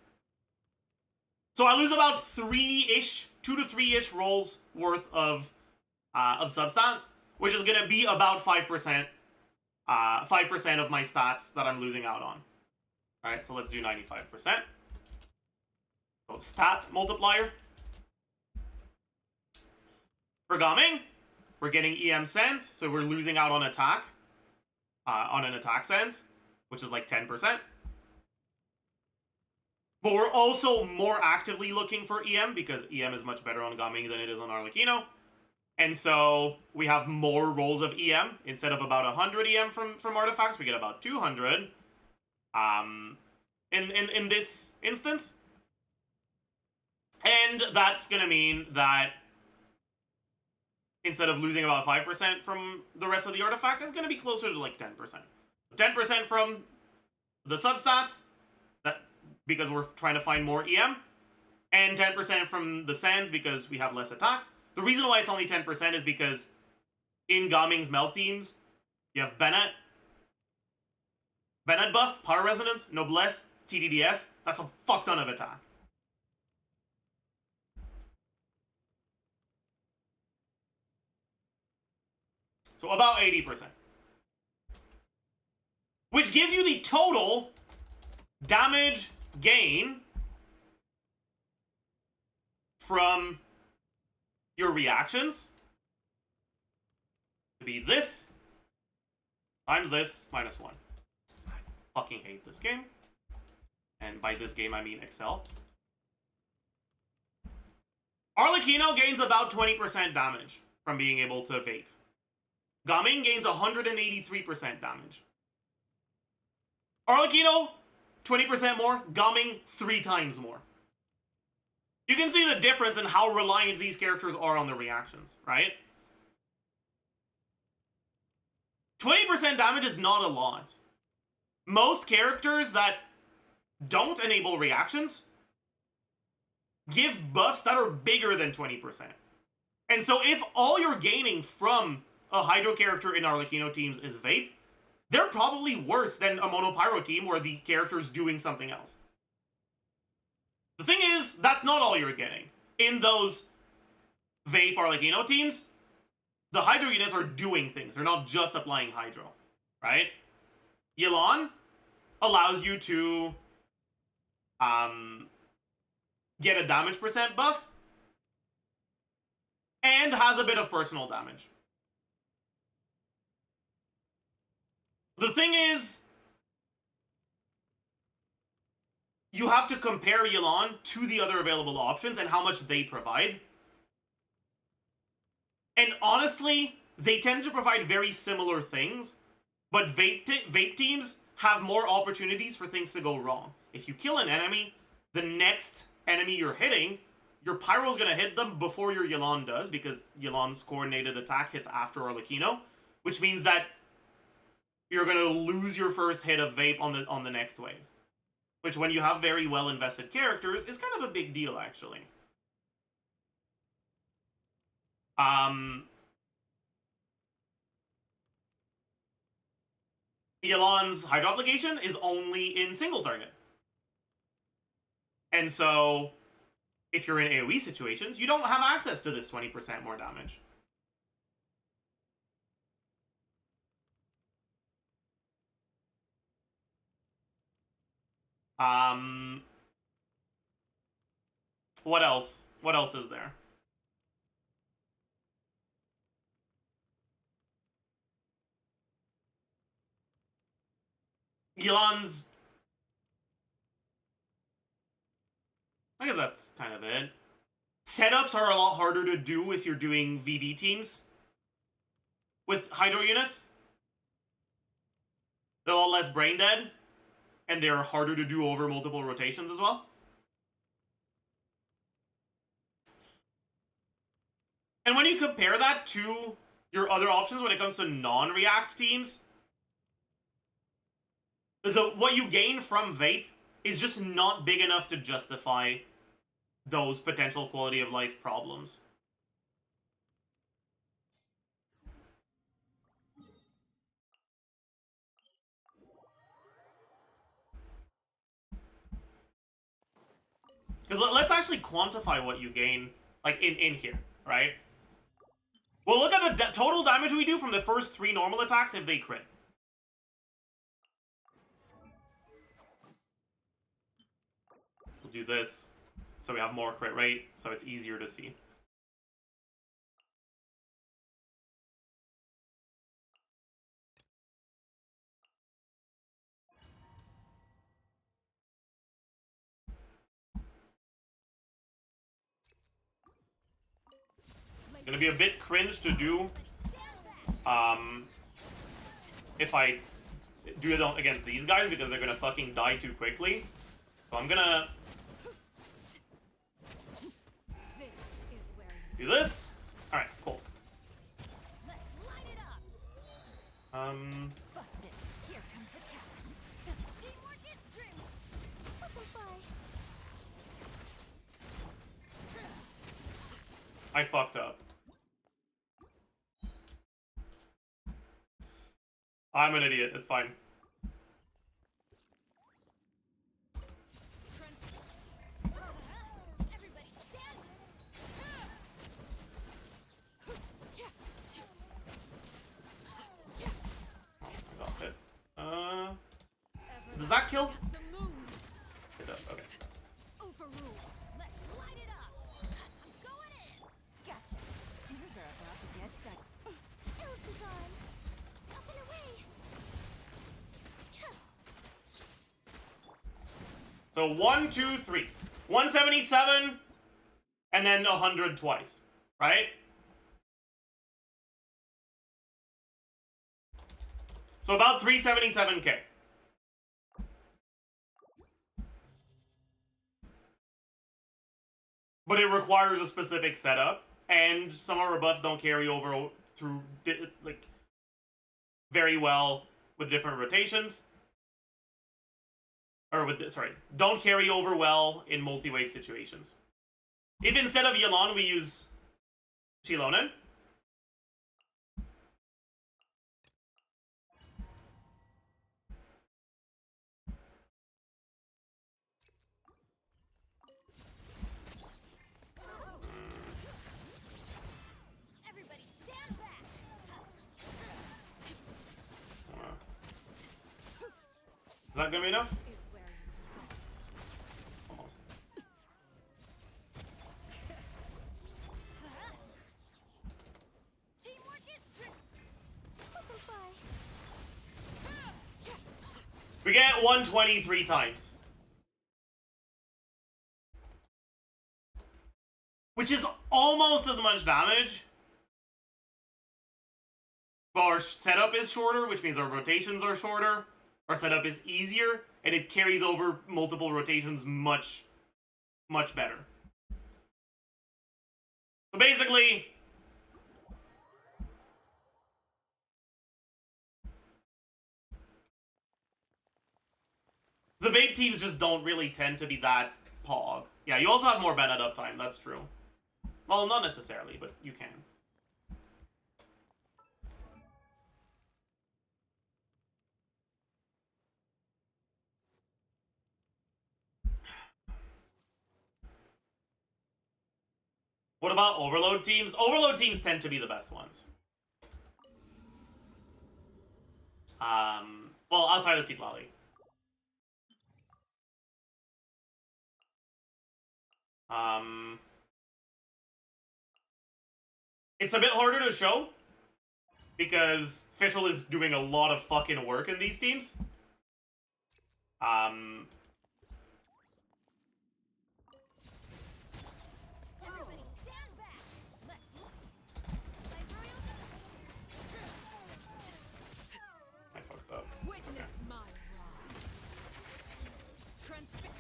So I lose about 3-ish, 2 to 3-ish rolls worth of substats, which is gonna be about 5%, 5% of my stats that I'm losing out on. Alright, so let's do 95%. So stat multiplier. For Gumming, we're getting EM sense, so we're losing out on attack, on an attack sense, which is like 10%. But we're also more actively looking for EM, because EM is much better on Gumming than it is on Arlecchino. And so we have more rolls of EM. Instead of about 100 EM from artifacts, we get about 200. In this instance. And that's gonna mean that instead of losing about 5% from the rest of the artifact, it's gonna be closer to like 10%. 10% from the substats, that because we're trying to find more EM, and 10% from the sands because we have less attack. The reason why it's only 10% is because in Gumming's melt teams, you have Bennett buff, Power Resonance, Noblesse, TDDS. That's a fuck ton of attack. So about 80%. Which gives you the total damage gain from your reactions to be this times this minus 1. I fucking hate this game. And by this game, I mean Excel. Arlecchino gains about 20% damage from being able to vape. Gumming gains 183% damage. Arlecchino, 20% more. Gumming, 3 times more. You can see the difference in how reliant these characters are on the reactions, right? 20% damage is not a lot. Most characters that don't enable reactions give buffs that are bigger than 20%. And so if all you're gaining from a Hydro character in Arlecchino teams is Vape, they're probably worse than a Mono Pyro team where the character's doing something else. The thing is, that's not all you're getting. In those Vape Arlecchino teams, the Hydro units are doing things. They're not just applying Hydro, right? Yelan allows you to get a damage percent buff and has a bit of personal damage. The thing is, you have to compare Yelan to the other available options and how much they provide. And honestly, they tend to provide very similar things, but vape teams have more opportunities for things to go wrong. If you kill an enemy, the next enemy you're hitting, your Pyro's gonna hit them before your Yelan does, because Yelan's coordinated attack hits after Arlecchino, which means that you're gonna lose your first hit of Vape on the next wave. Which, when you have very well invested characters, is kind of a big deal, actually. Yelan's Hydro application is only in single target. And so, if you're in AoE situations, you don't have access to this 20% more damage. What else? What else is there? Yelan's... I guess that's kind of it. Setups are a lot harder to do if you're doing VV teams with Hydro units. They're a lot less brain dead, and they're harder to do over multiple rotations as well. And when you compare that to your other options when it comes to non-React teams, what you gain from Vape is just not big enough to justify those potential quality of life problems. Because let's actually quantify what you gain, like, in here, right? Well, look at the total damage we do from the first 3 normal attacks if they crit. We'll do this, so we have more crit rate, so it's easier to see. Gonna be a bit cringe to do, if I do it against these guys, because they're gonna fucking die too quickly. So I'm gonna do this. Alright, cool. Busted. Here comes the catch. Teamwork is dream. Bye. I fucked up. I'm an idiot, it's fine. Everybody stand. I got it. Does that kill? It does, okay. Overrule. Let's light it up. I'm going in. Gotcha. Yours are about to get done. Kills be gone. Up and away. So 1, 2, 3. 177, and then 100 twice, right? So about 377k. But it requires a specific setup, and some of our buffs don't carry over through, like, very well with different rotations. Or with, sorry, don't carry over well in multi-wave situations. If instead of Yelan we use Chilonen, Everybody stand back. is that gonna be enough? Is where you Almost. Teamwork is bye. We get 123 times. Which is almost as much damage. But our setup is shorter, which means our rotations are shorter. Our setup is easier, and it carries over multiple rotations much, much better. So basically, the vape teams just don't really tend to be that pog. Yeah, you also have more Bennett uptime, that's true. Well, not necessarily, but you can. What about overload teams? Overload teams tend to be the best ones. Well, outside of Seat Lolly. It's a bit harder to show because Fischl is doing a lot of fucking work in these teams. Everybody stand back. I fucked up. witness my rise. Transfix.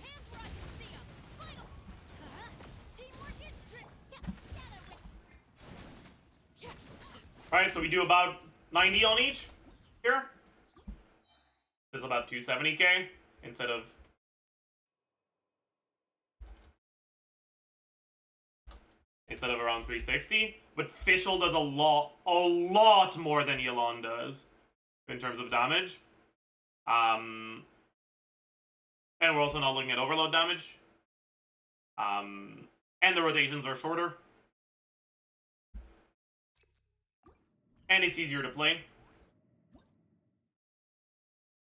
Hands where I can see 'em. Final. Teamwork is Alright, so we do about 90 on each here. This is about 270k instead of around 360. But Fischl does a lot more than Yelan does in terms of damage. And we're also not looking at overload damage. And the rotations are shorter. And it's easier to play.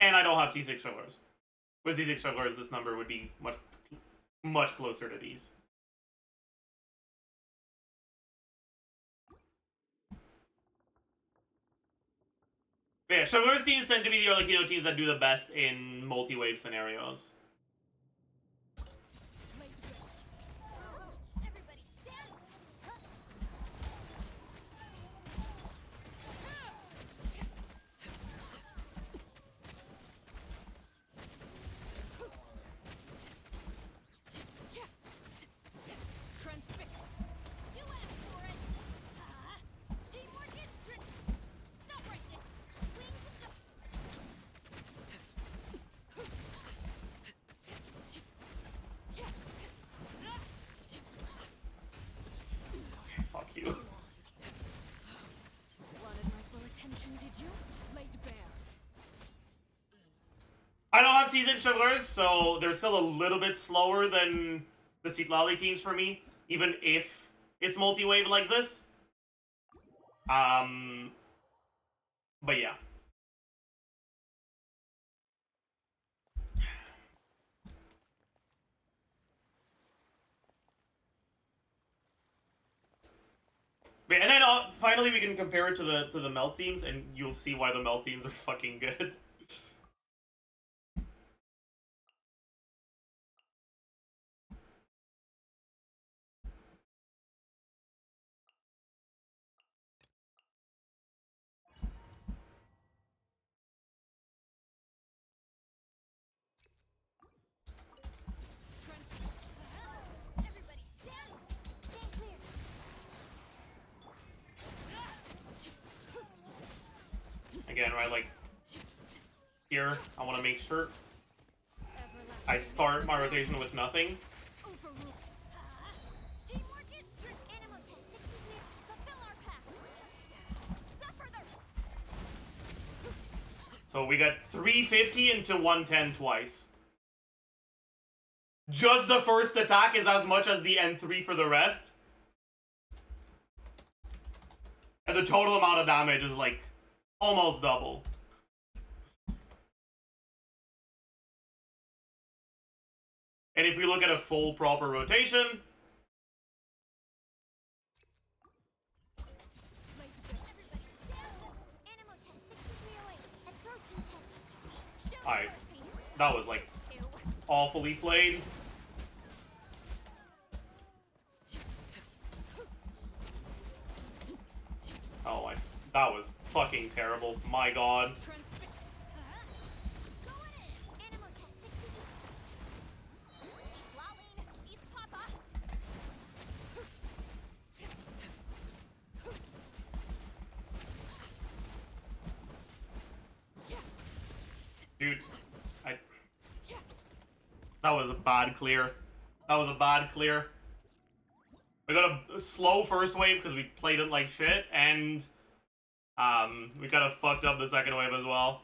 And I don't have C6 strugglers. With C6 strugglers, this number would be much closer to these. But yeah, strugglers teams tend to be the Arlecchino teams that do the best in multi-wave scenarios. Everybody stand. Transfix. You asked for it. Teamwork is tricky. Stop right there. Wings of Fuck you. Wanted my full attention, did you? Laid bare. I don't have C6 strugglers, so they're still a little bit slower than the Sitlali teams for me, even if it's multi-wave like this. But yeah. And then finally we can compare it to the melt teams, and you'll see why the melt teams are fucking good. everybody stand. Stand clear. again, right? Like, here, I want to make sure I start my rotation with nothing. So we got 350 into 110 twice. Just the first attack is as much as the N3 for the rest. And the total amount of damage is like almost double. And if we look at a full proper rotation, that was like awfully played. Oh, that was fucking terrible. My god. Dude, that was a bad clear. That was a bad clear. We got a slow first wave because we played it like shit, and we kind of fucked up the second wave as well.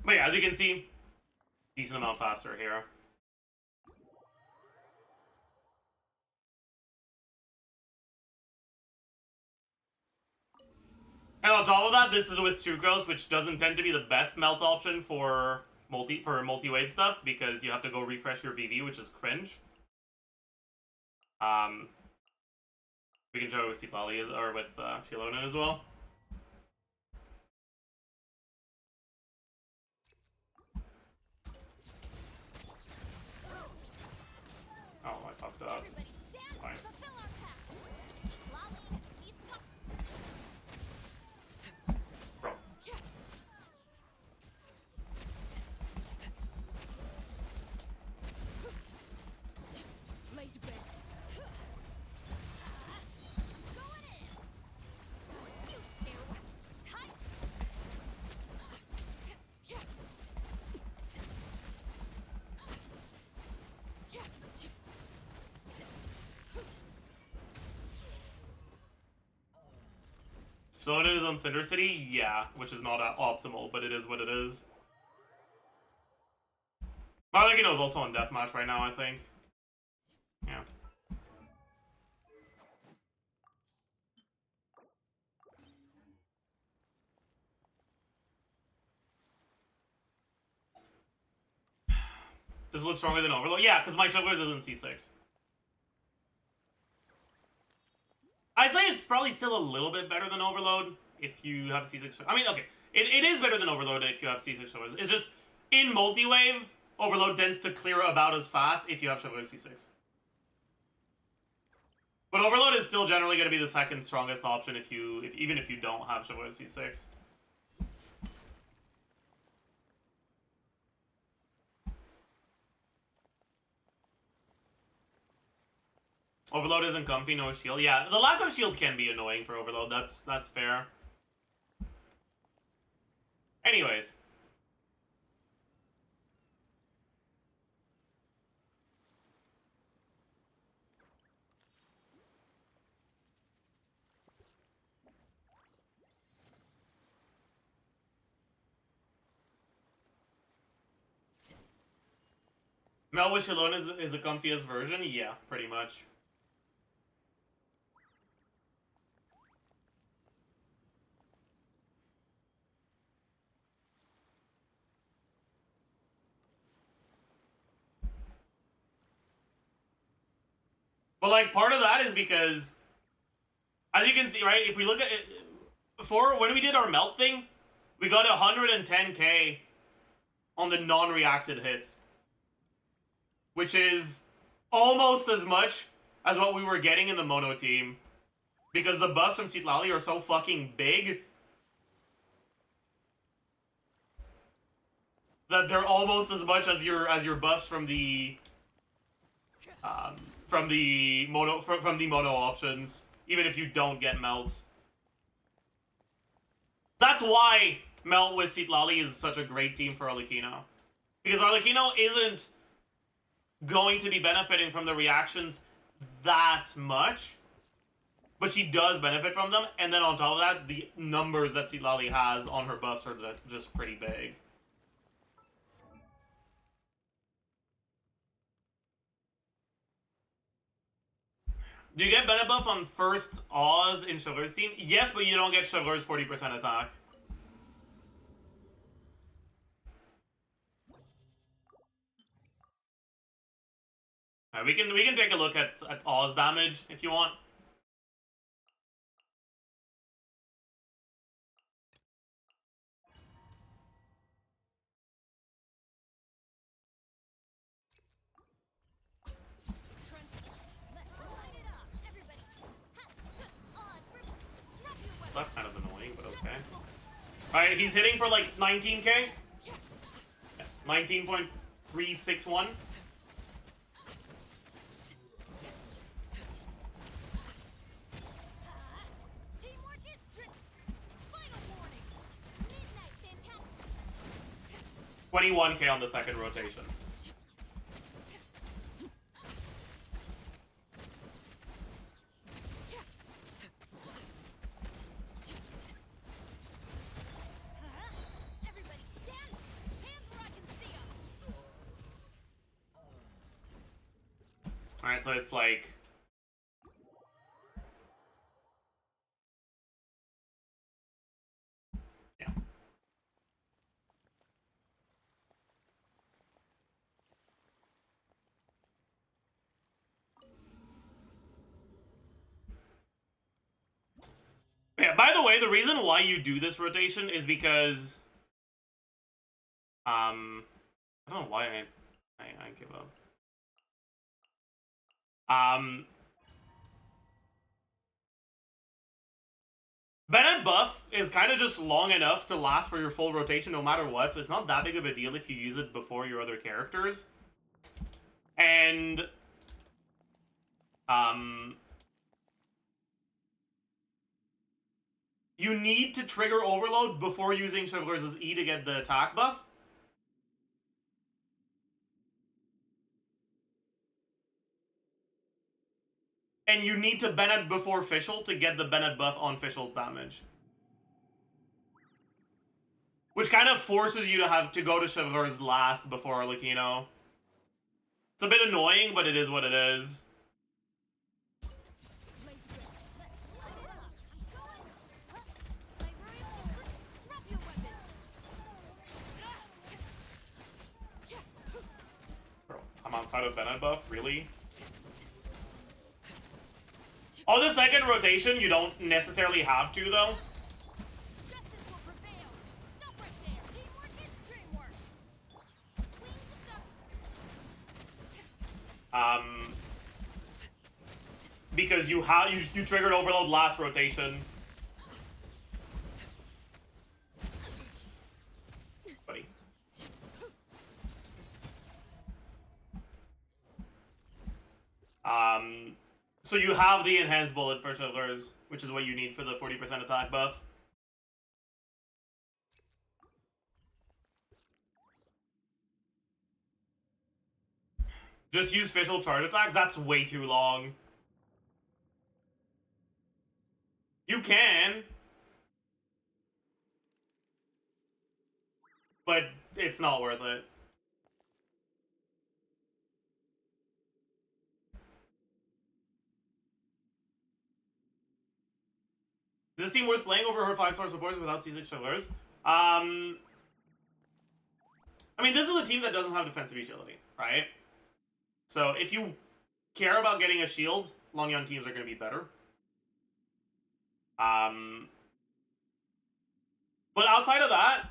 But yeah, as you can see, decent amount faster here. And on top of that, this is with Sucrose, which doesn't tend to be the best melt option for multi-wave stuff, because you have to go refresh your VV, which is cringe. We can show it with Citlali or with Shilona as well. Oh, I fucked up. It's fine. Bro. So it is on Cinder City? Yeah, which is not optimal, but it is what it is. Marlekino is also on Deathmatch right now, I think. Yeah. Does it look stronger than Overload? Yeah, because my Shovers isn't C6. I'd say it's probably still a little bit better than Overload if you have C6. I mean, okay, it is better than Overload if you have C6 Shovers. It's just, in multi-wave, Overload tends to clear about as fast if you have Shovers C6. But Overload is still generally going to be the second strongest option even if you don't have Shovers C6. Overload isn't comfy, no shield. Yeah, the lack of shield can be annoying for Overload. That's fair. Anyways. Mel with Shalon is the comfiest version? Yeah, pretty much. But like part of that is because, as you can see, right, if we look at it, before when we did our melt thing, we got 110k on the non-reacted hits, which is almost as much as what we were getting in the mono team, because the buffs from Citlali are so fucking big that they're almost as much as your buffs from the mono options, even if you don't get melts. That's why melt with Citlali is such a great team for Arlecchino, because Arlecchino isn't going to be benefiting from the reactions that much, but she does benefit from them, and then on top of that, the numbers that Citlali has on her buffs are just pretty big. Do you get Bennett buff on first Oz in Chauveur's team? Yes, but you don't get Chauveur's 40% attack. Right, we can take a look at Oz damage if you want. That's kind of annoying, but okay. Alright, he's hitting for like 19k? Yeah, 19.361. Teamwork is strict. Final warning. Midnight fantastic. 21k on the second rotation. Everybody stand. Hands where I can see 'em. Alright, so it's like... yeah. Yeah, by the way, the reason why you do this rotation is because... I don't know why I give up. Bennett buff is kind of just long enough to last for your full rotation no matter what, so it's not that big of a deal if you use it before your other characters. And you need to trigger overload before using Chauveur's E to get the attack buff. And you need to Bennett before Fischl to get the Bennett buff on Fischl's damage. Which kind of forces you to have to go to Chauveur's last before Arlecchino. It's a bit annoying, but it is what it is. Bro, I'm outside of Bennett buff? Really? Oh, the second rotation, you don't necessarily have to, though. Justice will prevail. Stop right there. Teamwork is dreamwork. Because you triggered overload last rotation. Buddy. So you have the enhanced bullet for Chauveur's, which is what you need for the 40% attack buff. Just use Fischl charge attack? That's way too long. You can. But it's not worth it. Is this team worth playing over her 5-star supporters without C6 Chauveur's? I mean, this is a team that doesn't have defensive utility, right? So if you care about getting a shield, Long Young teams are going to be better. But outside of that,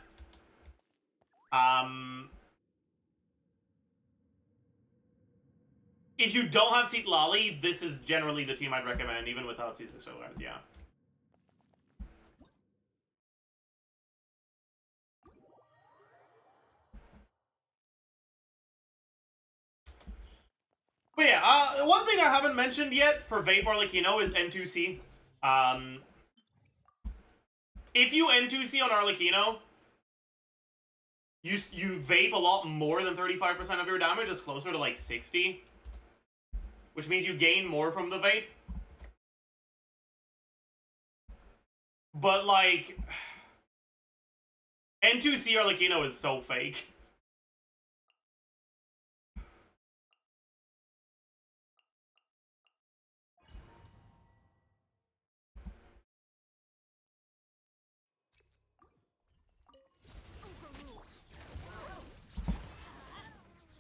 if you don't have Seat Lolly, this is generally the team I'd recommend, even without Seat Showers, yeah. But yeah, one thing I haven't mentioned yet for Vape Arlecchino is N2C. If you N2C on Arlecchino, you vape a lot more than 35% of your damage. It's closer to like 60. Which means you gain more from the vape. But like, N2C Arlecchino is so fake.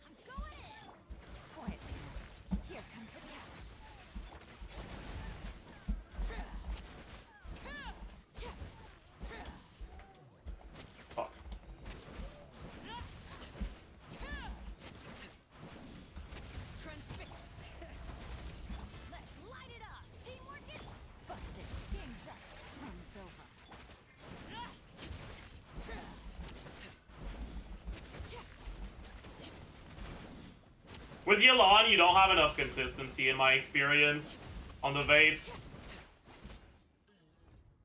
I'm going in. Quiet now. Here comes the catch. Fuck. Let's light it up. Teamwork is busted. Game's up. Runs over. With Yelan, you don't have enough consistency in my experience on the vapes.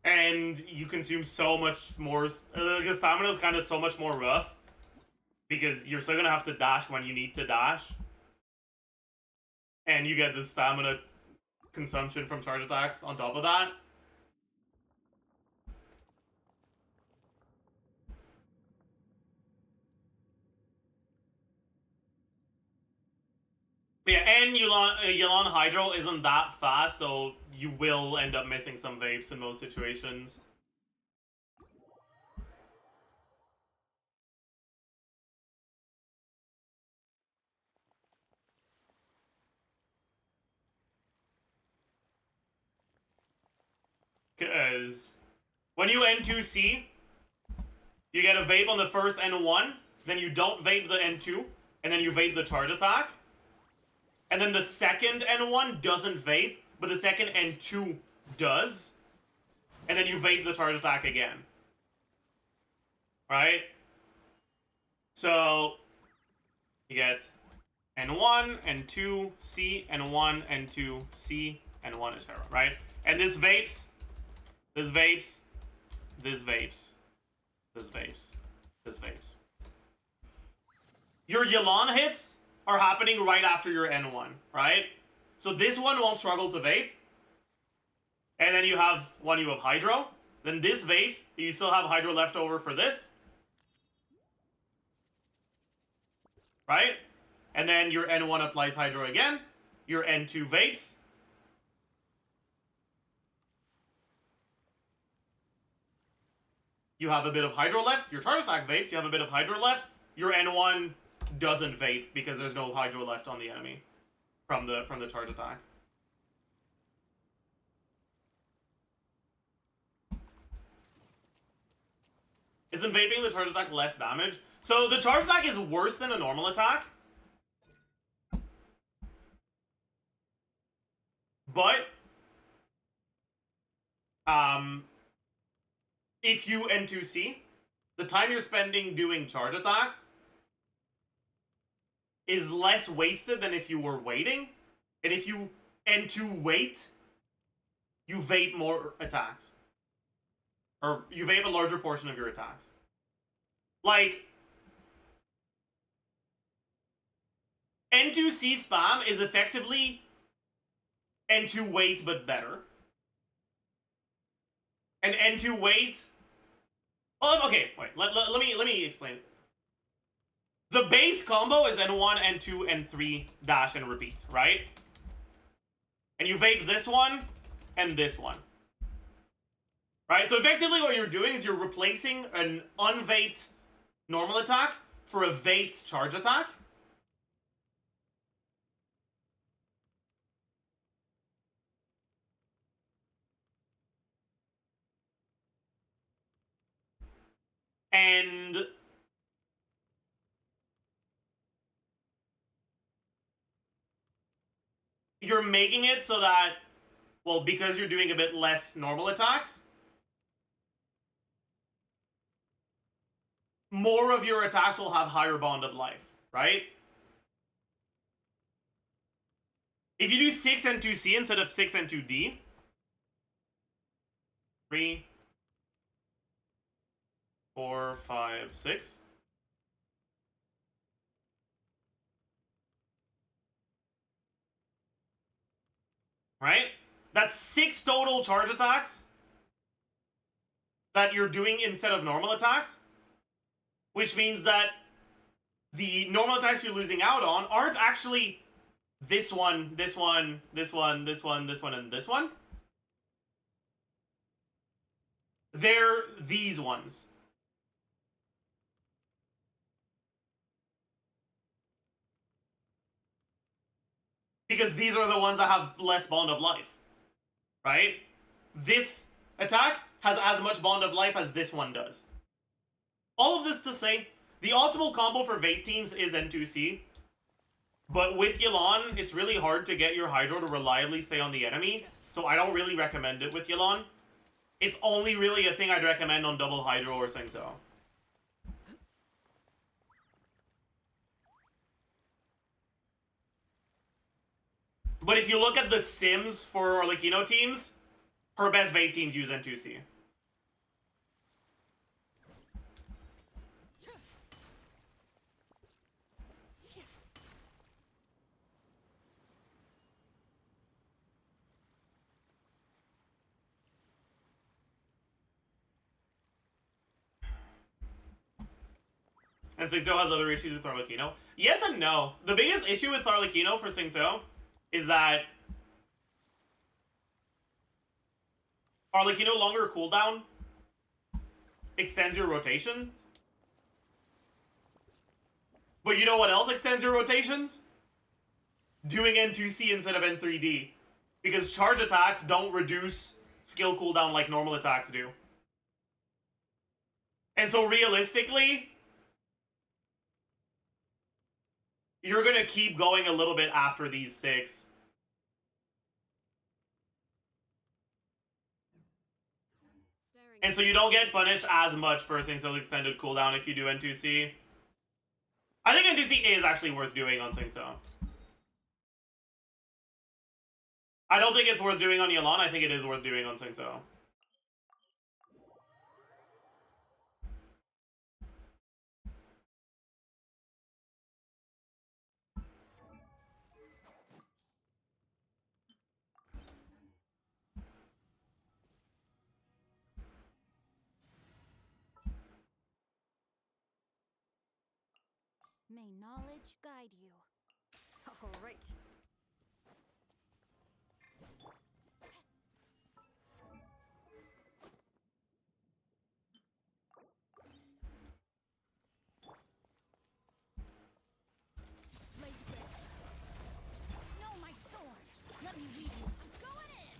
And you consume so much more, the stamina is kind of so much more rough. Because you're still gonna have to dash when you need to dash. And you get the stamina consumption from charge attacks on top of that. Yeah, and Yelan Hydro isn't that fast, so you will end up missing some vapes in most situations. Because when you N2C, you get a vape on the first N1, then you don't vape the N2, and then you vape the charge attack. And then the second N1 doesn't vape, but the second N2 does. And then you vape the charge attack again. Right? So, you get N1, N2, C, N1, N2, C, N1 is Hero, right? And this vapes, this vapes, this vapes, this vapes, this vapes. Your Yelan hits are happening right after your N1, right? So this one won't struggle to vape. And then you have Hydro. Then this vapes, you still have Hydro left over for this. Right? And then your N1 applies Hydro again. Your N2 vapes. You have a bit of Hydro left. Your charge attack vapes. You have a bit of Hydro left. Your N1 doesn't vape because there's no Hydro left on the enemy from the charge attack. Isn't vaping the charge attack less damage? So the charge attack is worse than a normal attack. But if you N2C, the time you're spending doing charge attacks is less wasted than if you were waiting. And if you N2 wait, you vape more attacks. Or you vape a larger portion of your attacks. Like, N2C spam is effectively N2 wait but better. And N2 wait... Oh, okay, wait, let me explain it. The base combo is N1, N2, N3, dash, and repeat, right? And you vape this one, and this one. Right? So effectively what you're doing is you're replacing an unvaped normal attack for a vaped charge attack. And you're making it so that, well, because you're doing a bit less normal attacks, more of your attacks will have higher bond of life, right? If you do 6 and 2C instead of 6 and 2D, 3, 4, 5, 6. Right? That's 6 total charge attacks that you're doing instead of normal attacks. Which means that the normal attacks you're losing out on aren't actually this one, this one, this one, this one, this one, and this one. They're these ones. Because these are the ones that have less bond of life. Right? This attack has as much bond of life as this one does. All of this to say, the optimal combo for Vate teams is N2C. But with Yelan, it's really hard to get your Hydro to reliably stay on the enemy. So I don't really recommend it with Yelan. It's only really a thing I'd recommend on double Hydro or Singto. But if you look at the sims for Arlecchino teams, her best Vate teams use N2C. And Singto has other issues with Arlecchino. Yes and no. The biggest issue with Arlecchino for Singto is that Arlecchino longer cooldown extends your rotation. But you know what else extends your rotations? Doing N2C instead of N3D. Because charge attacks don't reduce skill cooldown like normal attacks do. And so realistically, you're gonna keep going a little bit after these 6. And so you don't get punished as much for Singto's extended cooldown if you do N2C. I think N2C is actually worth doing on Singto. I don't think it's worth doing on Yelan, I think it is worth doing on Singto. May knowledge guide you. All right. Blaze red. Know my sword. Let me lead you. I'm going in.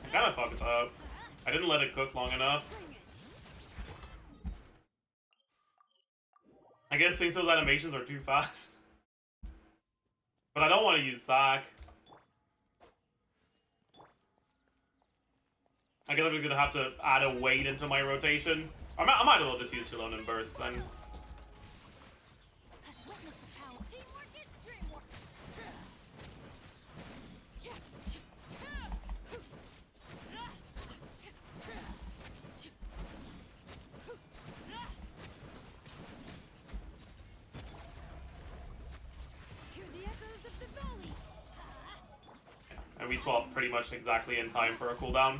I kinda fucked up. I didn't let it cook long enough. I guess Singto's animations are too fast. But I don't want to use Sack. I guess I'm gonna have to add a weight into my rotation. I might as well just use Shalom and Burst then. Witness the power. Teamwork is dreamwork. Hear the echoes of the valley. And we swapped pretty much exactly in time for a cooldown.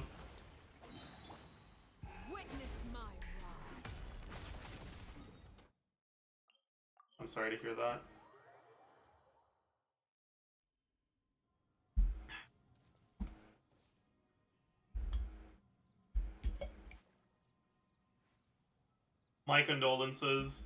Witness my rise. I'm sorry to hear that. My condolences.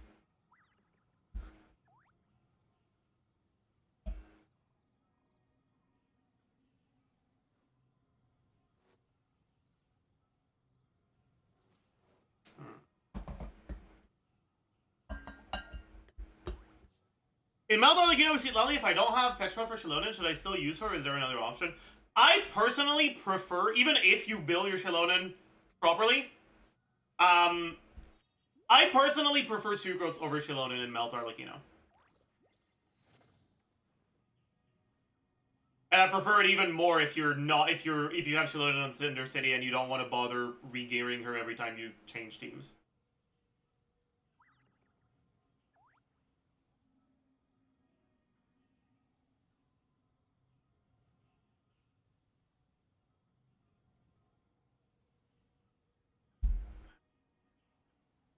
In Mount Arlecchino with Citlali, if I don't have Petra for Shilonen, should I still use her? Is there another option? I personally prefer, even if you build your Shilonen properly, I personally prefer Sucrose over Shilonen in Mount Arlecchino. And I prefer it even more if you have Shilonen on Cinder City and you don't want to bother re-gearing her every time you change teams.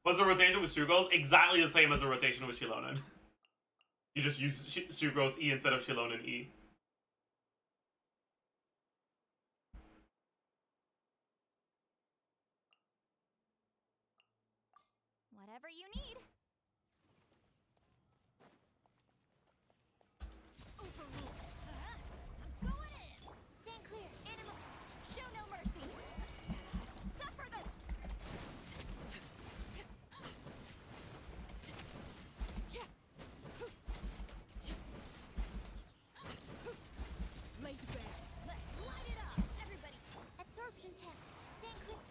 What's the rotation with Sucrose? Exactly the same as the rotation with Shilonen. You just use Sucrose E instead of Shilonen E. Whatever you need. Overrule. I'm going in. Stand clear. Animal. Show no mercy. Suffer the. Laid bare. Let's light it up. Everybody. Absorption test. Stand clear.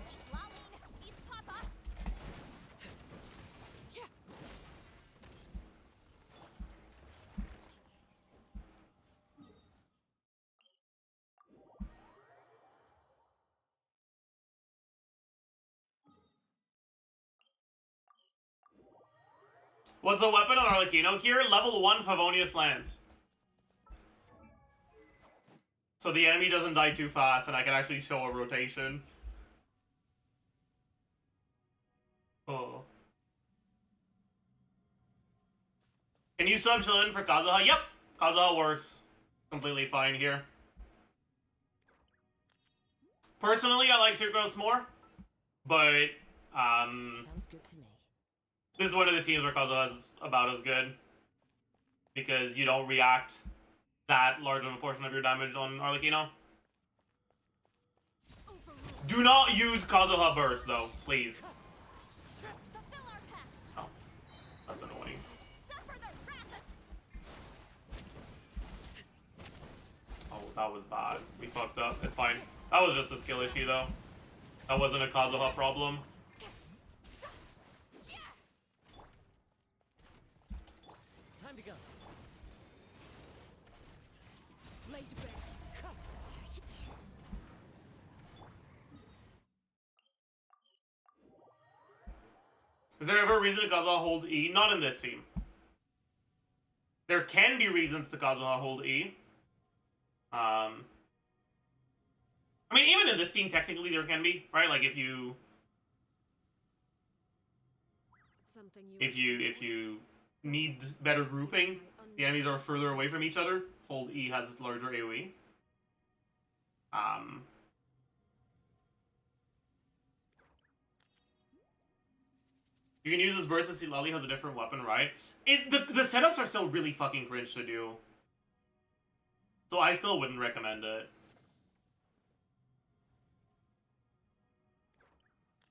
He's lolling. He's papa. What's the weapon on Arlecchino here? Level 1 Favonius Lance. So the enemy doesn't die too fast and I can actually show a rotation. Oh. Can you sub Shilonen for Kazuha? Yep! Kazuha works completely fine here. Personally, I like Sucrose more, but Sounds good to me. this is one of the teams where Kazuha is about as good because you don't react that large of a portion of your damage on Arlecchino. Do not use Kazuha Burst though, please. Fulfill our pact. Oh, that's annoying. Suffer the wrath of. Oh, that was bad. We fucked up. It's fine. That was just a skill issue though. That wasn't a Kazuha problem. Time to go. Laid bare. Cut. Is there ever a reason to Kazuha hold E? Not in this team. There can be reasons to Kazuha hold E. I mean, even in this team, technically there can be, right? Like if you Something you if you need better grouping, the enemies are further away from each other. Hold E has larger AoE. You can use this burst if Citlali has a different weapon, right? The setups are still really fucking cringe to do. So I still wouldn't recommend it.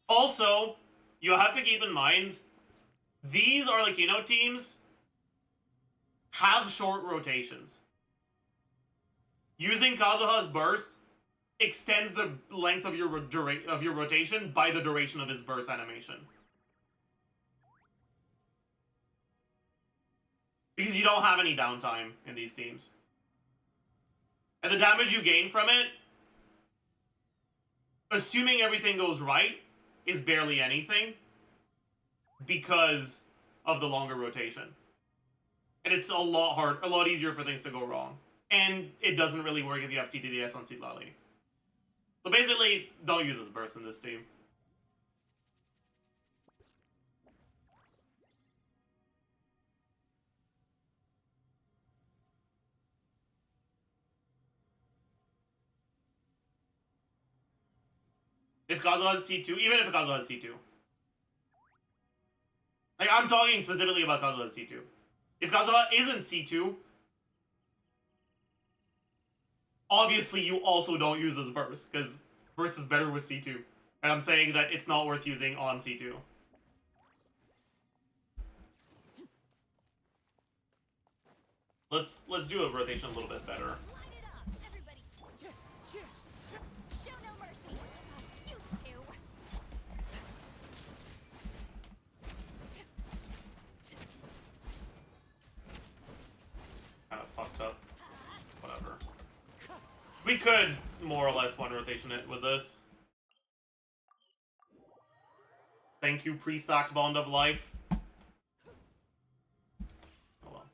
Also, you have to keep in mind, these Arlecchino teams have short rotations. Using Kazuha's burst extends the length of your rotation by the duration of his burst animation. Because you don't have any downtime in these teams. And the damage you gain from it, assuming everything goes right, is barely anything because of the longer rotation. And it's a lot easier for things to go wrong. And it doesn't really work if you have TTDS on Citlali. So basically, don't use this burst in this team. If Kazuha has C2, even if Kazuha has C2. Like, I'm talking specifically about Kazuha's C2. If Kazuha isn't C2, obviously you also don't use this burst, because burst is better with C2. And I'm saying that it's not worth using on C2. Let's do a rotation a little bit better. Light it up, everybody. Show no mercy. You two. Kind of fucked up. Whatever. We could more or less one rotation it with this. Thank you, pre-stocked Bond of Life. Oh well.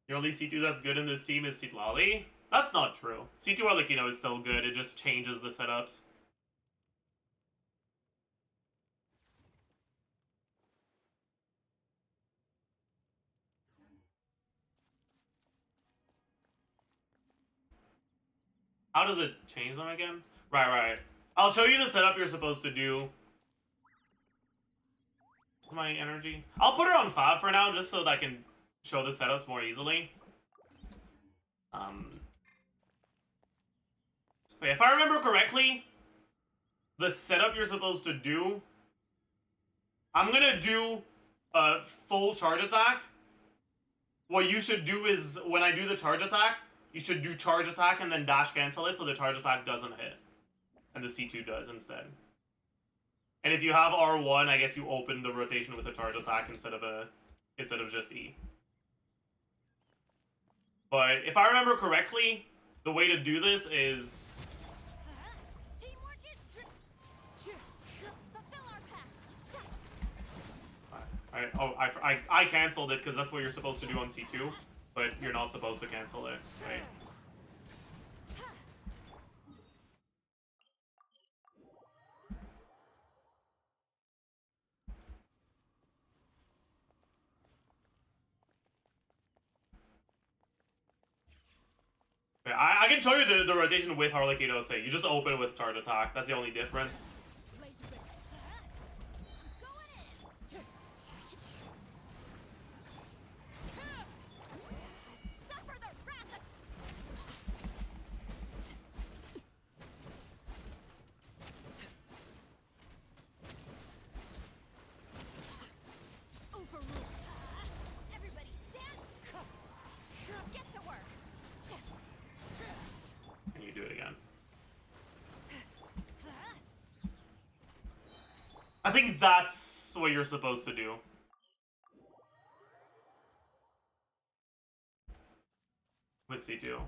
The only C2 that's good in this team is Citlali? That's not true. C2 Arlecchino is still good, it just changes the setups. How does it change them again? Right. I'll show you the setup you're supposed to do. My energy. I'll put her on 5 for now, just so that I can show the setups more easily. Wait, if I remember correctly, the setup you're supposed to do, I'm gonna do a full charge attack. What you should do is, when I do the charge attack, you should do charge attack and then dash cancel it so the charge attack doesn't hit. And the C2 does instead. And if you have R1, I guess you open the rotation with a charge attack instead of just E. But if I remember correctly, the way to do this is... Teamwork is fulfill our pact. I canceled it because that's what you're supposed to do on C2, but you're not supposed to cancel it, right? Okay, I can show you the rotation with Harlequin say. You just open with charge attack. That's the only difference. Going in. Suffer the wrath of... Overruled. Everybody stand. Get to work. And you do it again. I think that's what you're supposed to do. With C2.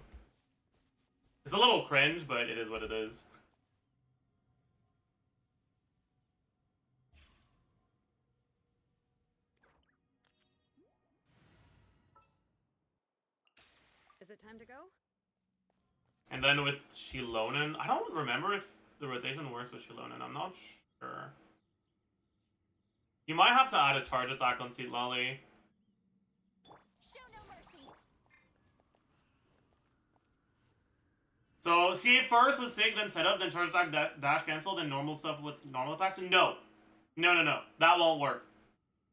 It's a little cringe, but it is what it is. Is it time to go? And then with Shilonen, I don't remember if the rotation works with Shilonen. I'm not sure. You might have to add a charge attack on Citlali. Show no mercy. So, see if first with Sig, then setup, then charge attack, dash cancel, then normal stuff with normal attacks? No. No. That won't work.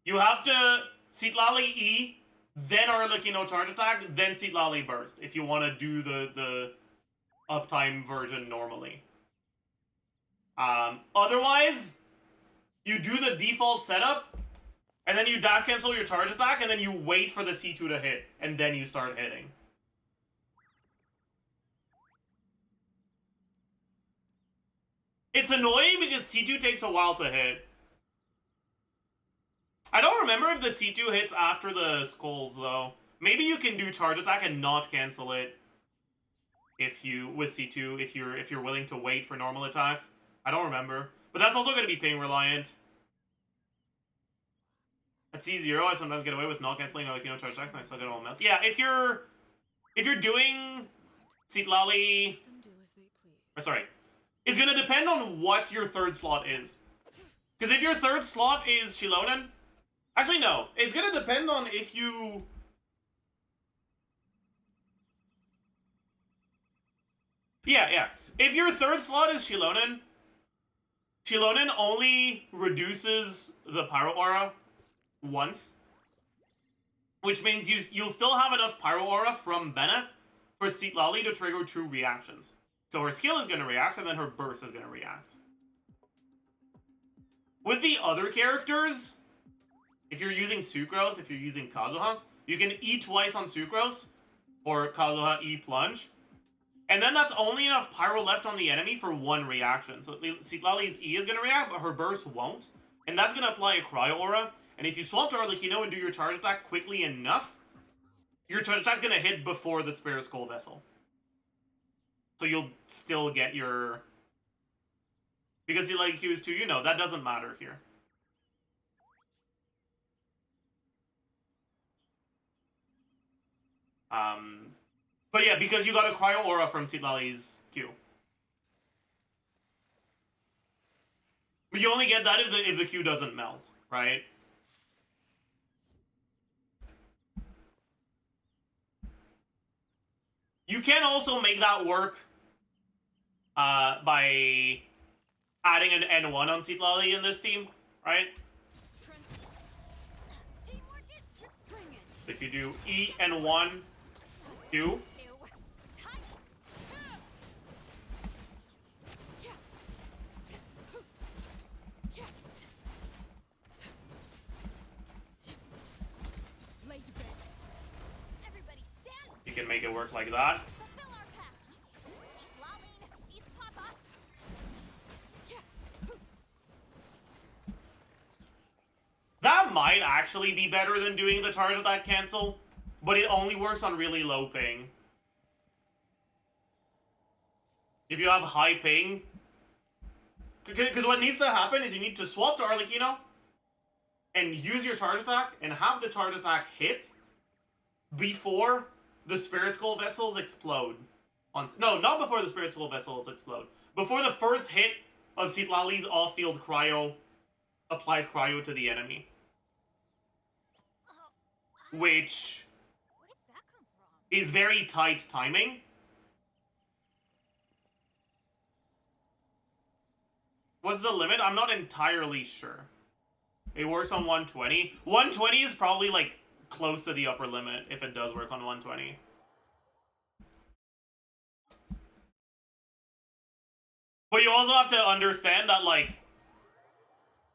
You have to Citlali E, then Arlecchino charge attack, then Citlali burst, if you want to do the uptime version normally. Otherwise, you do the default setup, and then you dash cancel your charge attack, and then you wait for the C2 to hit, and then you start hitting. It's annoying because C2 takes a while to hit. I don't remember if the C2 hits after the skulls, though. Maybe you can do charge attack and not cancel it if you with C2 if you're willing to wait for normal attacks. I don't remember, but that's also going to be ping reliant. At C0, I sometimes get away with not canceling like charge attacks, and I still get all melts. Yeah, if you're doing Citlali, Them do as they please. sorry, it's going to depend on what your third slot is. Because if your third slot is Shilonen, actually no, it's going to depend on if you. Yeah. If your third slot is Shilonen only reduces the Pyro Aura once. Which means you'll still have enough Pyro Aura from Bennett for Citlali to trigger true reactions. So her skill is going to react, and then her burst is going to react. With the other characters, if you're using Sucrose, if you're using Kazuha, you can E twice on Sucrose, or Kazuha E plunge, and then that's only enough Pyro left on the enemy for one reaction. So Citlali's E is going to react, but her burst won't, and that's going to apply a Cryo Aura, and if you swap to Arlecchino and do your charge attack quickly enough, your charge attack's going to hit before the Spirit Skull Vessel. So you'll still get your... Because he like Q is 2, you know, that doesn't matter here. But yeah, because you got a Cryo Aura from Citlali's Q. But you only get that if the Q doesn't melt, right? You can also make that work by adding an N1 on Citlali in this team, right? If you do E N1 Q, you can make it work like that. That might actually be better than doing the charge attack cancel, but it only works on really low ping. If you have high ping, because what needs to happen is you need to swap to Arlecchino and use your charge attack and have the charge attack hit before the Spirit Skull Vessels explode. No, not before the Spirit Skull Vessels explode. Before the first hit of Citlali's off-field cryo applies cryo to the enemy. Which is very tight timing. What's the limit? I'm not entirely sure. It works on 120. 120 is probably like close to the upper limit if it does work on 120. But you also have to understand that like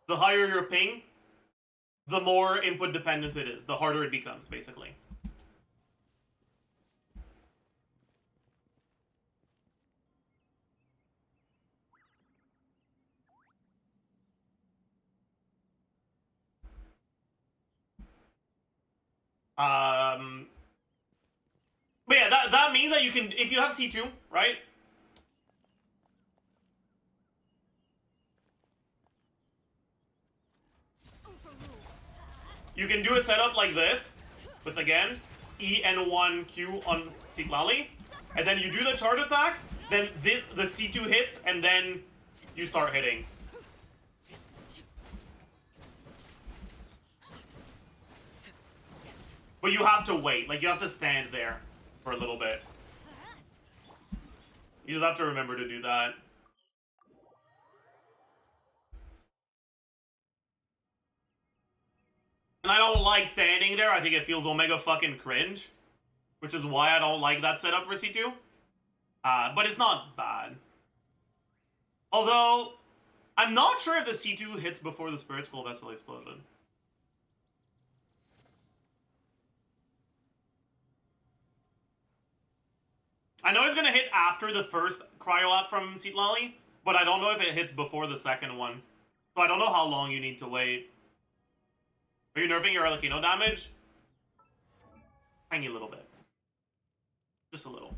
the higher your ping, the more input dependent it is, the harder it becomes, basically. But yeah, that means that you can, if you have C2, right? You can do a setup like this, with again, E and 1Q on Citlali, and then you do the charge attack, then the C2 hits, and then you start hitting. But you have to wait, like you have to stand there for a little bit. You just have to remember to do that. And I don't like standing there. I think it feels omega fucking cringe. Which is why I don't like that setup for C2. But it's not bad. Although, I'm not sure if the C2 hits before the Spirit Skull Vessel explosion. I know it's gonna hit after the first cryo app from Citlali, but I don't know if it hits before the second one. So I don't know how long you need to wait. Are you nerfing your Arlecchino damage? Tiny little bit. Just a little.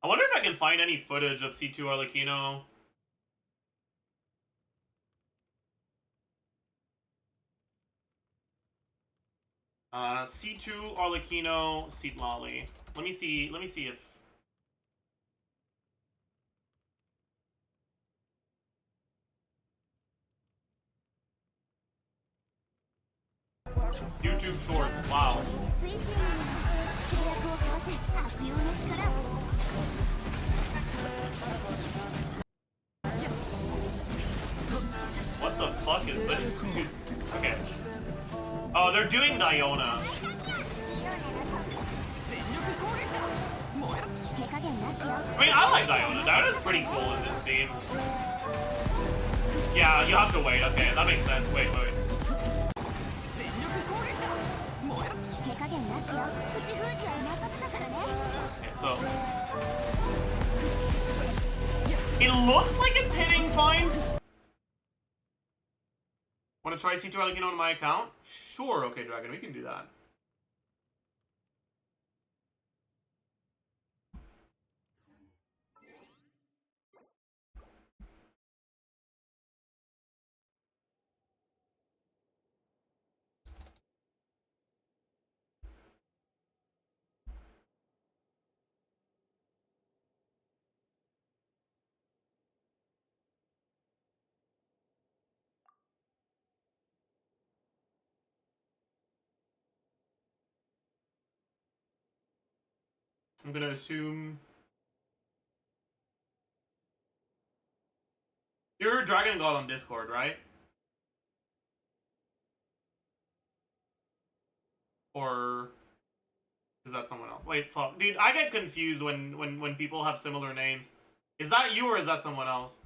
I wonder if I can find any footage of C2 Arlecchino. C2 Arlecchino Citlali. Let me see if YouTube Shorts, wow. What the fuck is this? Okay. Oh, they're doing Diona. I mean, I like Diona. Diona's pretty cool in this game. Yeah, you have to wait. Okay, that makes sense. Wait. Okay, so it looks like it's hitting fine. Want to try C2 Arlecchino on my account? Sure. Okay, Dragon, we can do that. I'm gonna assume you're Dragon God on Discord, right? Or is that someone else? Wait, fuck, dude, I get confused when people have similar names. Is that you or is that someone else?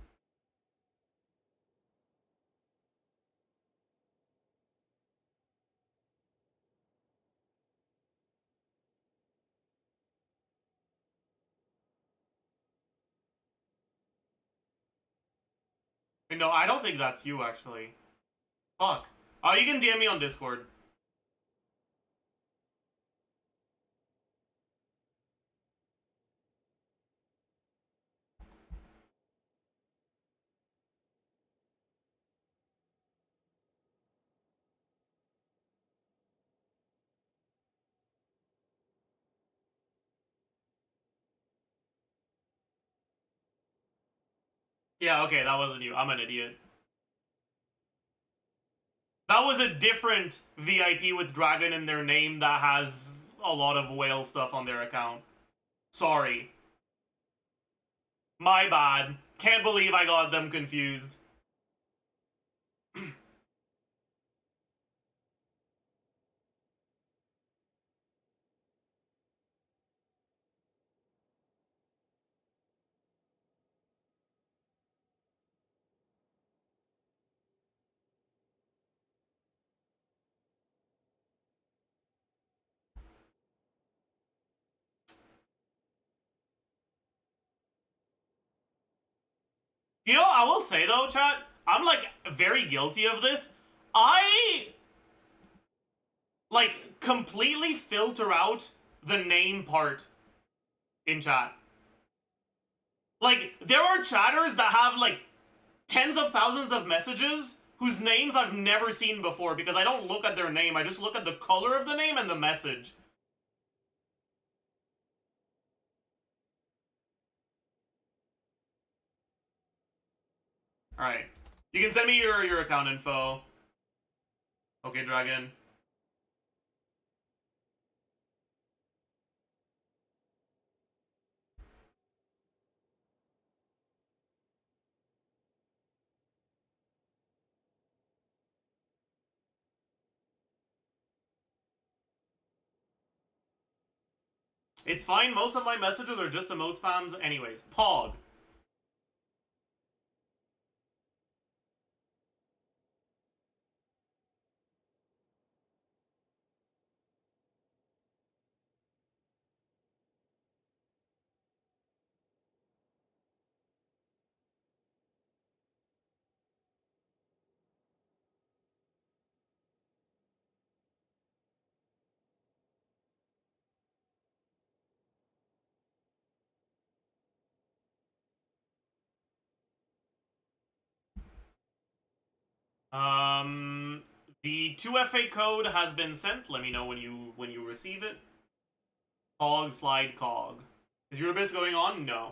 Wait, no, I don't think that's you actually. Fuck. Oh, you can DM me on Discord. Yeah, okay, that wasn't you. I'm an idiot. That was a different VIP with Dragon in their name that has a lot of whale stuff on their account. Sorry. My bad. Can't believe I got them confused. You know, I will say though, chat, I'm like very guilty of this. I like completely filter out the name part in chat. Like, there are chatters that have like tens of thousands of messages whose names I've never seen before because I don't look at their name, I just look at the color of the name and the message. Alright. You can send me your account info. Okay, Dragon. It's fine, most of my messages are just emote spams anyways. Pog. The 2FA code has been sent. Let me know when you receive it. Cog slide cog. Is viewer best going on? No.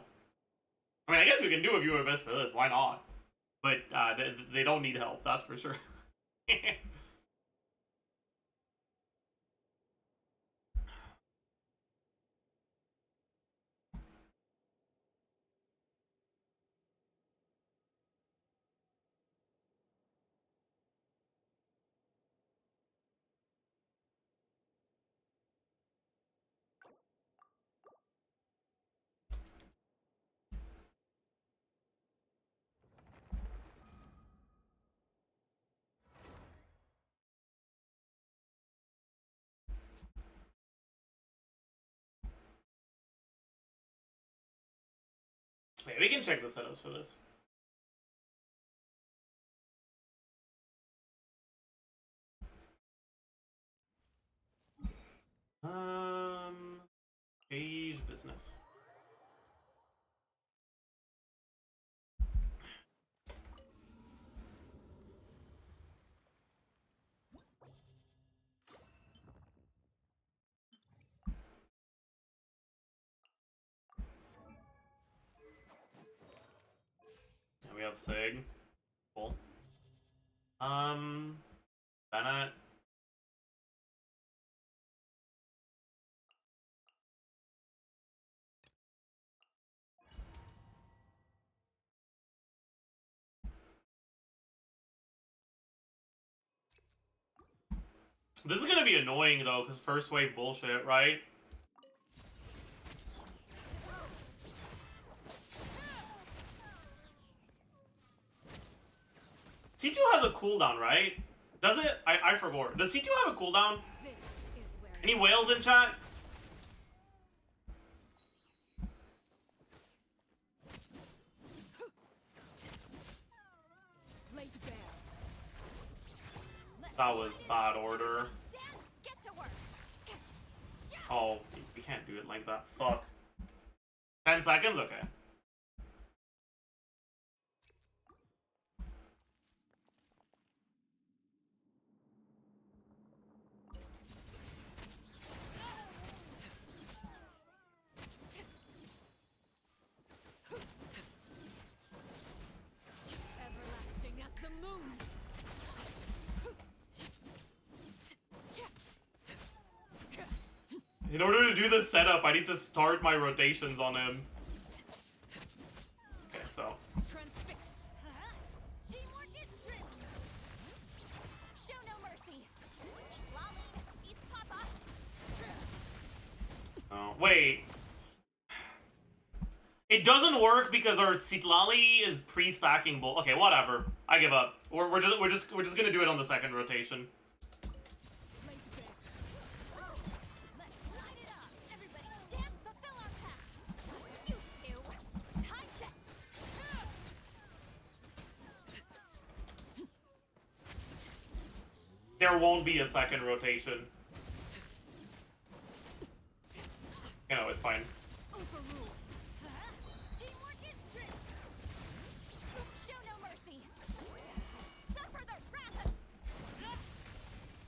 I mean, I guess we can do a viewer best for this. Why not? But they don't need help. That's for sure. Wait, we can check the setups for this. Page business. And we have Sig. Cool. Bennett. This is gonna be annoying though, because first wave bullshit, right? C2 has a cooldown, right? Does it? I forgot. Does C2 have a cooldown? This is where Any whales in chat? Laid bare. That was bad order. Stand, get to work. Oh, we can't do it like that. Fuck. 10 seconds? Okay. everlasting as the moon. In order to do this setup, I need to start my rotations on him. Okay, so. Transfix. Teamwork is strength. Show no mercy. Lolly, eat Papa. Oh, wait. It doesn't work because our Sitlali is pre-stacking bull. Okay, whatever. I give up. We're just gonna do it on the second rotation. Laid bare. Let's light it up. Everybody stand, fulfill our pact. You two. Time check. There won't be a second rotation. You know, it's fine. Overrule. Teamwork is strength. Show no mercy. Suffer the wrath of...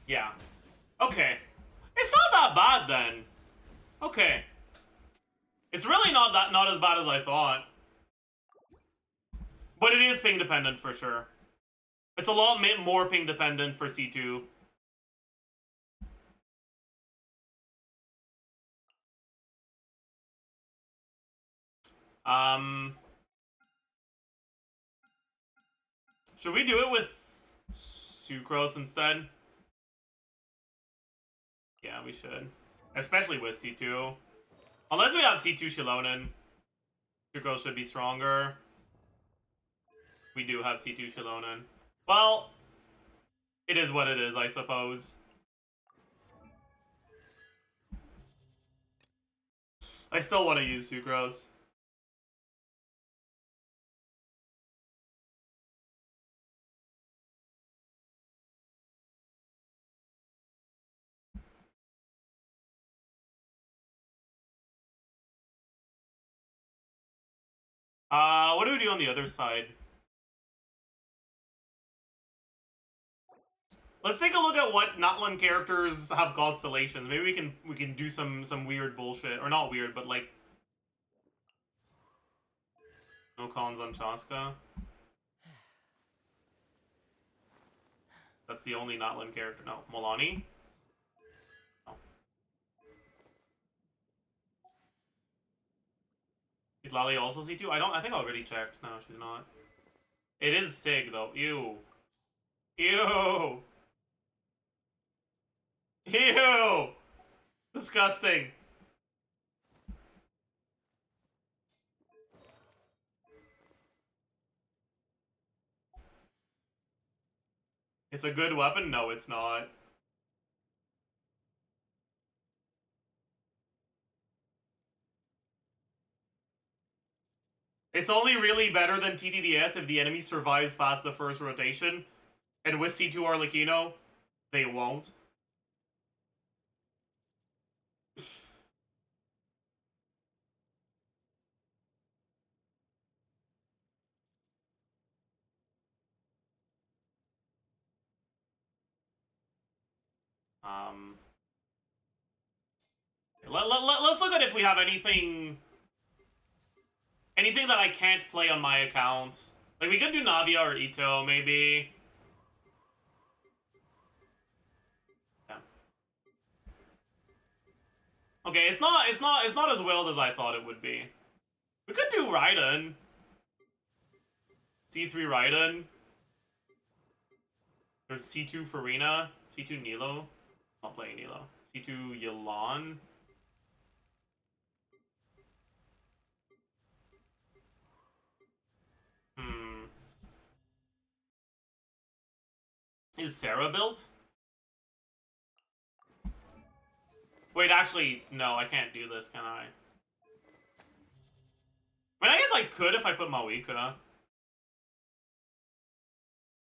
Yeah. Okay. It's not that bad then. Okay. It's really not as bad as I thought. But it is ping dependent for sure. It's a lot more ping dependent for C2. Should we do it with Sucrose instead? Yeah, we should. Especially with C2. Unless we have C2 Shilonen. Sucrose should be stronger. We do have C2 Shilonen. Well, it is what it is, I suppose. I still want to use Sucrose. What do we do on the other side? Let's take a look at what Natlan characters have constellations. Maybe we can do some weird bullshit, or not weird, but like no cons on Chaska. That's the only Natlan character. No, Molani. No. Is Lali also C2? I think I already checked. No, she's not. It is Sig though. Ew. Ew. Ew. Disgusting. It's a good weapon? No, it's not. It's only really better than TTDS if the enemy survives past the first rotation. And with C2 Arlecchino, they won't. Let's look at if we have anything that I can't play on my account. Like, we could do Navia or Ito, maybe. Yeah. Okay, it's not as wild as I thought it would be. We could do Raiden. C3 Raiden. There's C2 Farina. C2 Nilo. Not playing Nilo. C2 Yelan. Is Sarah built? Wait, actually, no, I can't do this, can I? I mean, I guess I could if I put Mawika.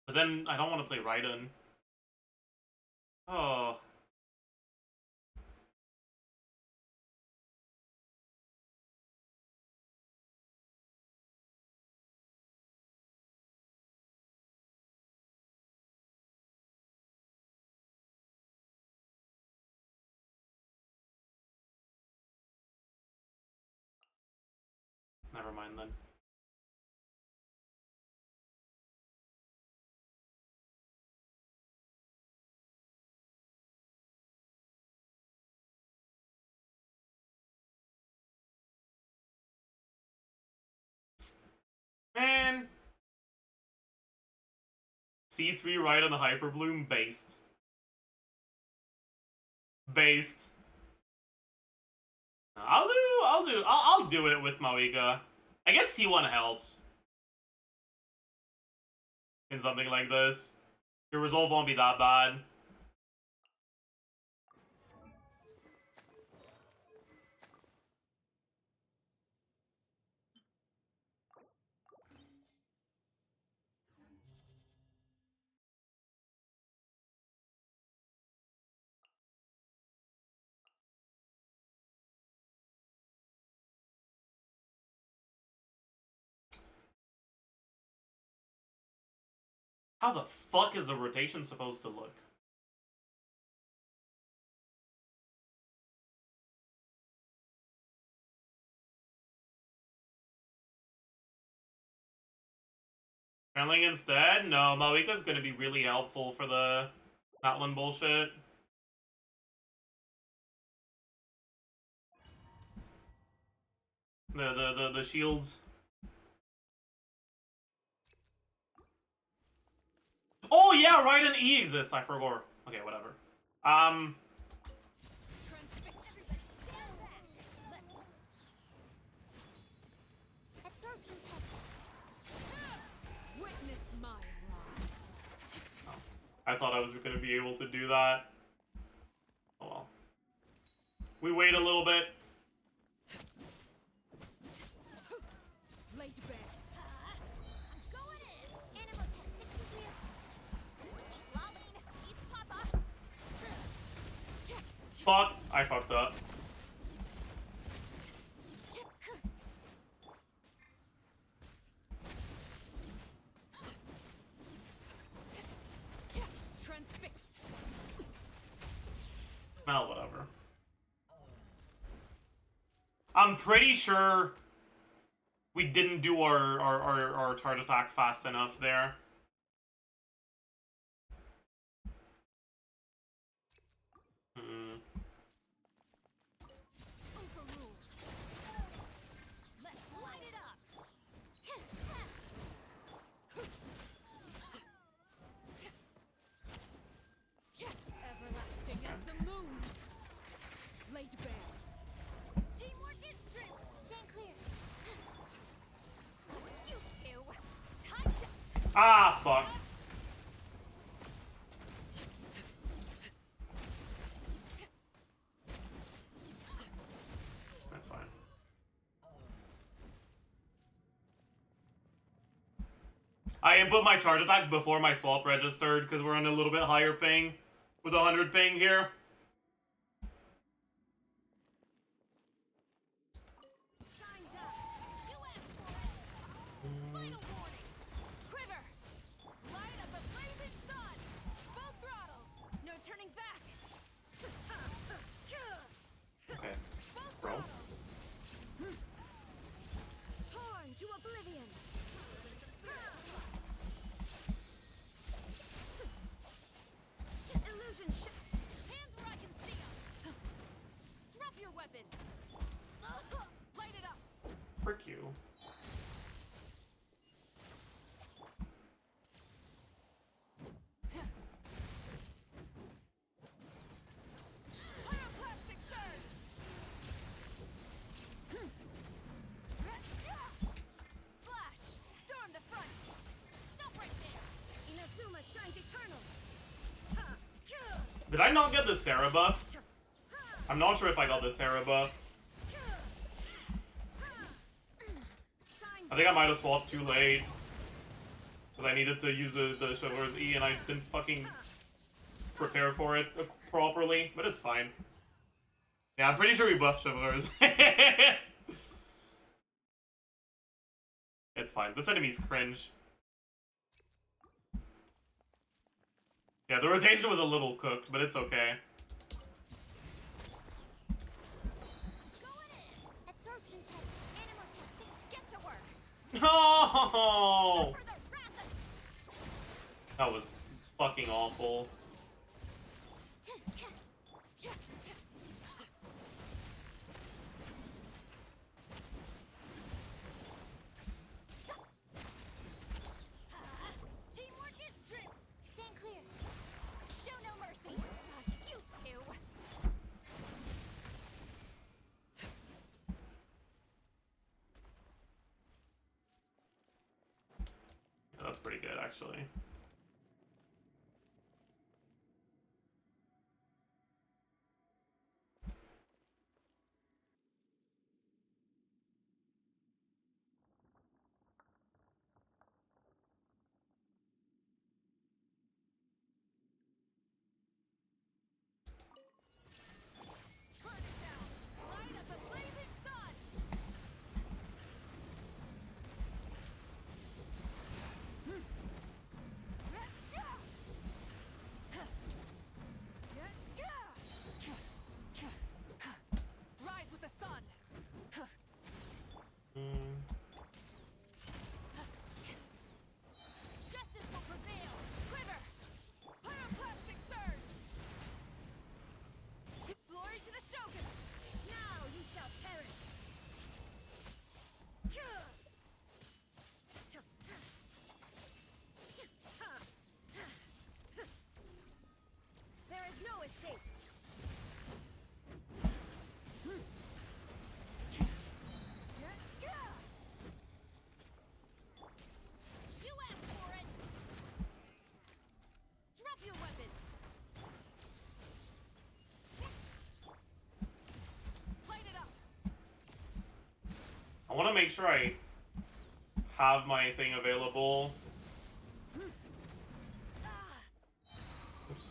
But then I don't want to play Raiden. Oh. Never mind then. Man. C3 right on the Hyperbloom, based. Based. I'll do it with Mawika. I guess C1 helps. In something like this. Your resolve won't be that bad. How the fuck is the rotation supposed to look? Trailing instead? No, Mawika's gonna be really helpful for the Natlan bullshit. The shields. Oh yeah, right, an E exists. I forgot. Okay, whatever. Witness my rise. I thought I was gonna be able to do that. Oh well. We wait a little bit. Laid bare. I'm going in. Animal test 6 clear. Lolling. Eat Papa. Fuck. I fucked up. Transfixed. Well, whatever. I'm pretty sure we didn't do our charge attack fast enough there. Overruled. Let's light it up. Everlasting as the moon. Laid bare. Teamwork is strength. Stand clear. You two. Time to. Ah, fuck. That's fine. I input my charge attack before my swap registered because we're on a little bit higher ping with 100 ping here. Shine down. You asked for it. Final warning. Quiver. Light up a blazing sun. Full throttle. No turning back. Okay, Full bro. throttle. Torn to oblivion. Illusion hands where I can see them. Drop your weapons. Light it up. Frick you. Pyroclastic surge. Flash. Storm the front. Stop right there. Inazuma shines eternal. Did I not get the Sarah buff? I'm not sure if I got the Sarah buff. I think I might have swapped too late. Because I needed to use the Chivalrous E and I didn't fucking prepare for it properly. But it's fine. Yeah, I'm pretty sure we buffed Chivalrous. It's fine. This enemy's cringe. Yeah, the rotation was a little cooked, but it's okay. Going in. Absorption test. Animal test. Get to work. No! For the wrath of That was fucking awful. Teamwork is true. Stand clear. Show no mercy. You two. Yeah, that's pretty good, actually. Burn it down. Light up a blazing sun. Rise with the sun. Justice will prevail. Quiver. Pyroclastic surge. Glory to the Shogun. Now you shall perish. There is no escape. You asked for it. Drop your weapons. Light it up. I want to make sure I have my thing available. Oops.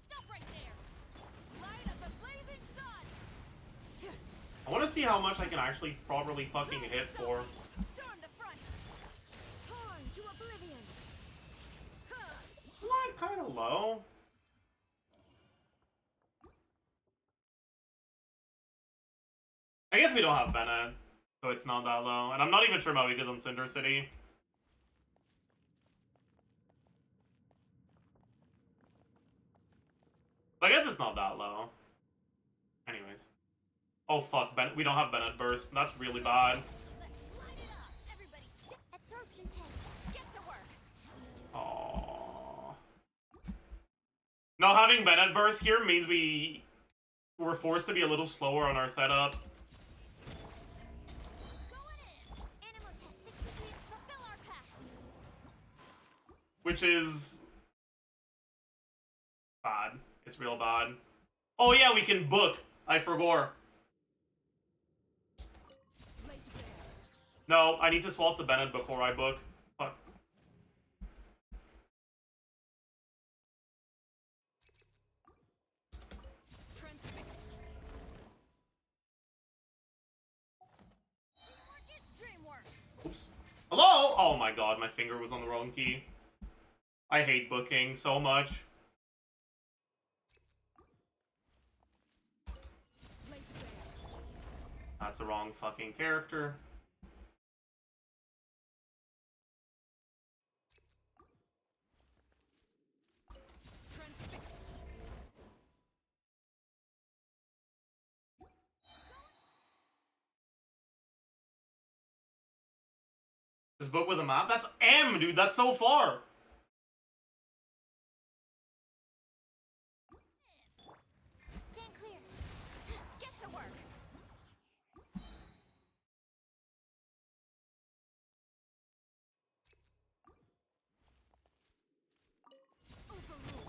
Stop right there. Light up the blazing sun. I want to see how much I can actually properly fucking hit for. Storm the front. Torn to oblivion. What? Kind of low. I guess we don't have Bennett, so it's not that low. And I'm not even sure about because on Cinder City. I guess it's not that low. Anyways. Oh fuck, we don't have Bennett Burst. That's really bad. Let's light it up. Everybody absorption test. Get to work. Aww. Not having Bennett Burst here means we're forced to be a little slower on our setup. Going in. Animal test 63. Fulfill our pact. Which is bad. It's real bad. Oh yeah, we can book. I forgot. Laid bare. No, I need to swap to Bennett before I book. Fuck. Transmit. Teamwork is dreamwork. Oops. Hello? Oh my god, my finger was on the wrong key. I hate booking so much. Laid bare. That's the wrong fucking character. Transmit. Just book with a map? That's M, dude. That's so far. Stand clear. Get to work. Overruled.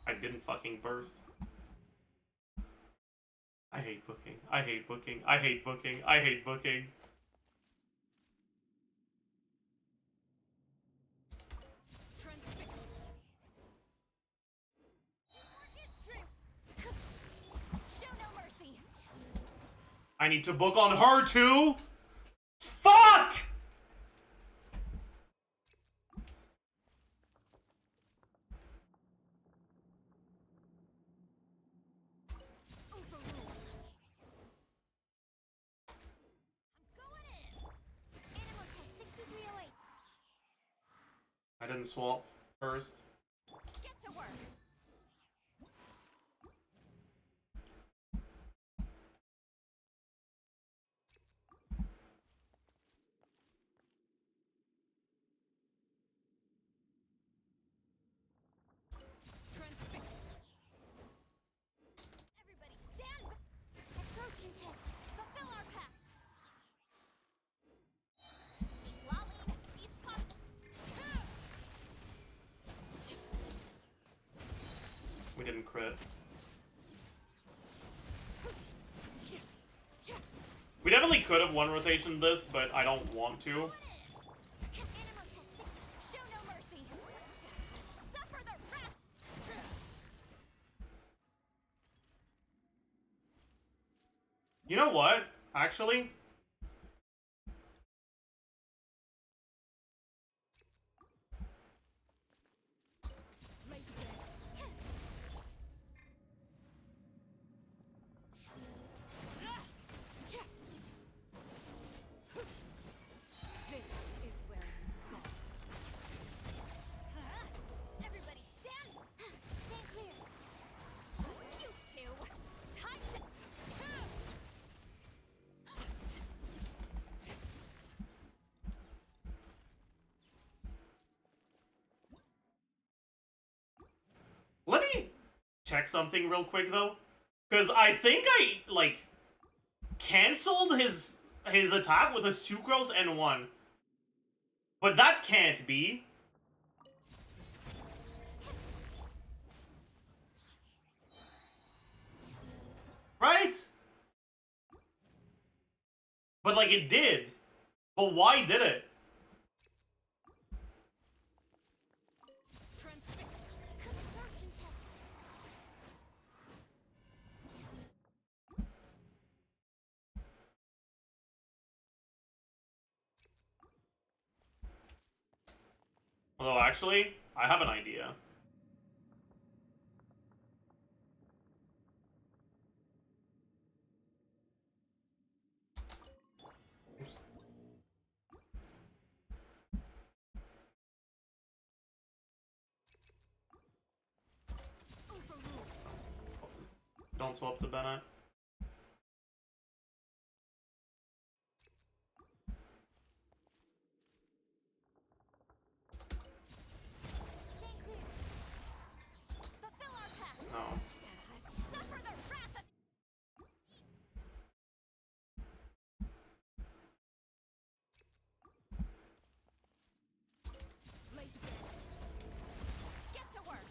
I didn't fucking burst. I hate booking. I hate booking. I hate booking. I hate booking. Transmit. Teamwork is dream. Show no mercy. I need to book on her too? Fuck! Overruled. I'm going in. Animal test 6308. I didn't swap first. Get to work. Transmit. Everybody stand back. Absorption test. Fulfill our pact. Keep lolling. Keep pop. We didn't crit. We definitely could have one rotation this, but I don't want to. Animal test 6. Show no mercy. Suffer the wrath. You know what? Actually, Laid bare. This is where you fall. Everybody stand. Stand clear. You two. Time to. let me check something real quick though, because I think I like canceled his attack with a sucrose N1, but that can't be. Right? But like it did. But why did it? Transmit. Absorption test. Although actually, I have an idea. Oops. Overruled. Don't swap to Bennett. Stand clear. Fulfill our pact. No. Suffer the wrath of. Laid bare. Get to work.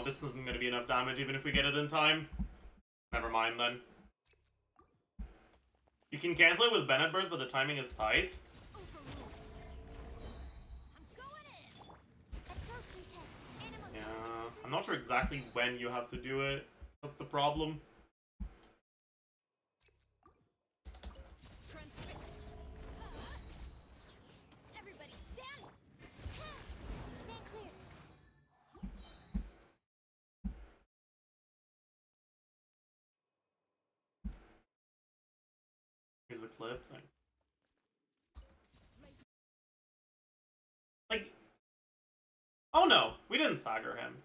this isn't gonna be enough damage even if we get it in time. Never mind then. You can cancel it with Bennett Burst, but the timing is tight. Overruled. I'm going in. Absorption test. Animal Yeah, I'm not sure exactly when you have to do it. That's the problem. Transfix. Everybody stand. Stand clear. Here's a clip. Like, oh no, we didn't stagger him.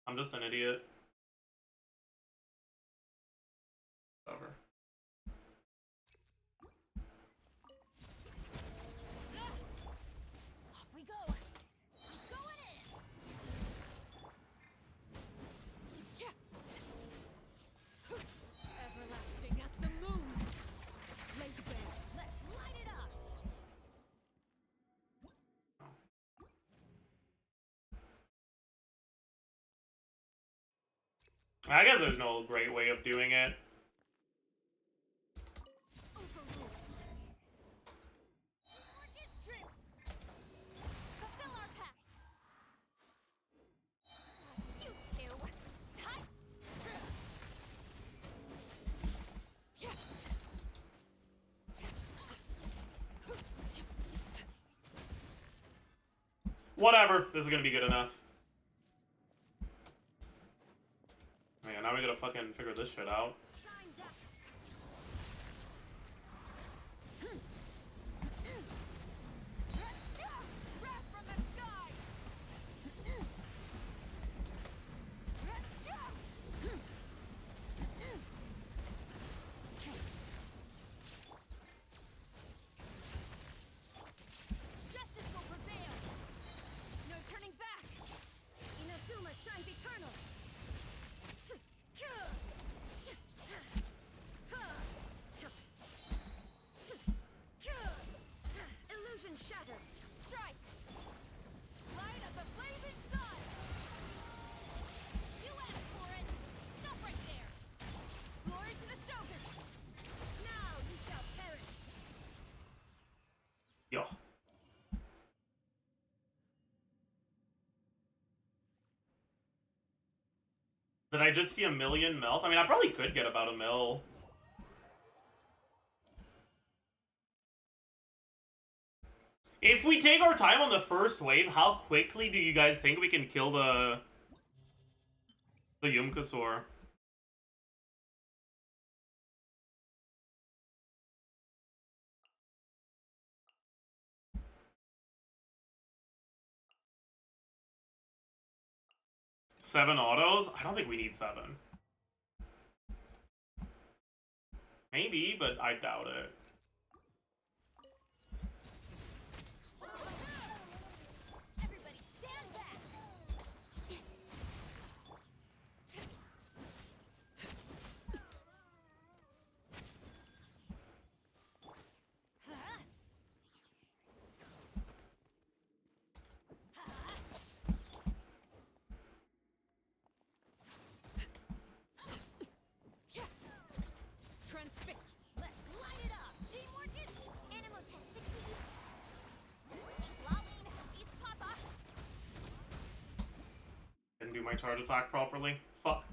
I'm just an idiot. Over. Off we go. I'm going in. Everlasting as the moon. Laid bare. Let's light it up. I guess there's no great way of doing it. Overruled. Teamwork is true. Fulfill our pact. You two. Time. Whatever, this is gonna be good enough. Man, now we gotta fucking figure this shit out. Shine down. Wrath from the sky. Justice will prevail. No turning back. Inazuma shines eternal. Illusion shattered. Strike. Light of the blazing sun. You asked for it. Stop right there. Glory to the Shogun. Now you shall perish. Yo. Did I just see a million melt? I mean, I probably could get about a mil. If we take our time on the first wave, how quickly do you guys think we can kill the Yumkasaur? Seven autos? I don't think we need 7. Maybe, but I doubt it. Everybody stand back. Transfix. Let's light it up. Teamwork is Animal Test 60. Lolling. Eat Papa. Didn't do my charge attack properly. Fuck.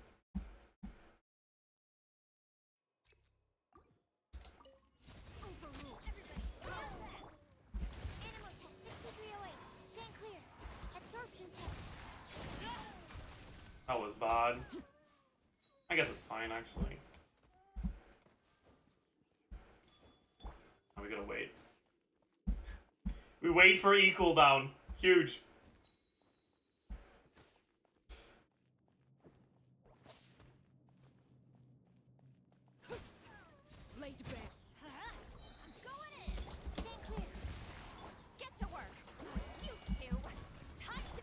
Overruled. Everybody stand back. Animal Test 6308. Stand clear. Absorption test. That was bad. I guess it's fine, actually. Oh, we gotta wait. We wait for E cooldown. Huge. Laid bare. I'm going in. Stand clear. Get to work. You two. Time to...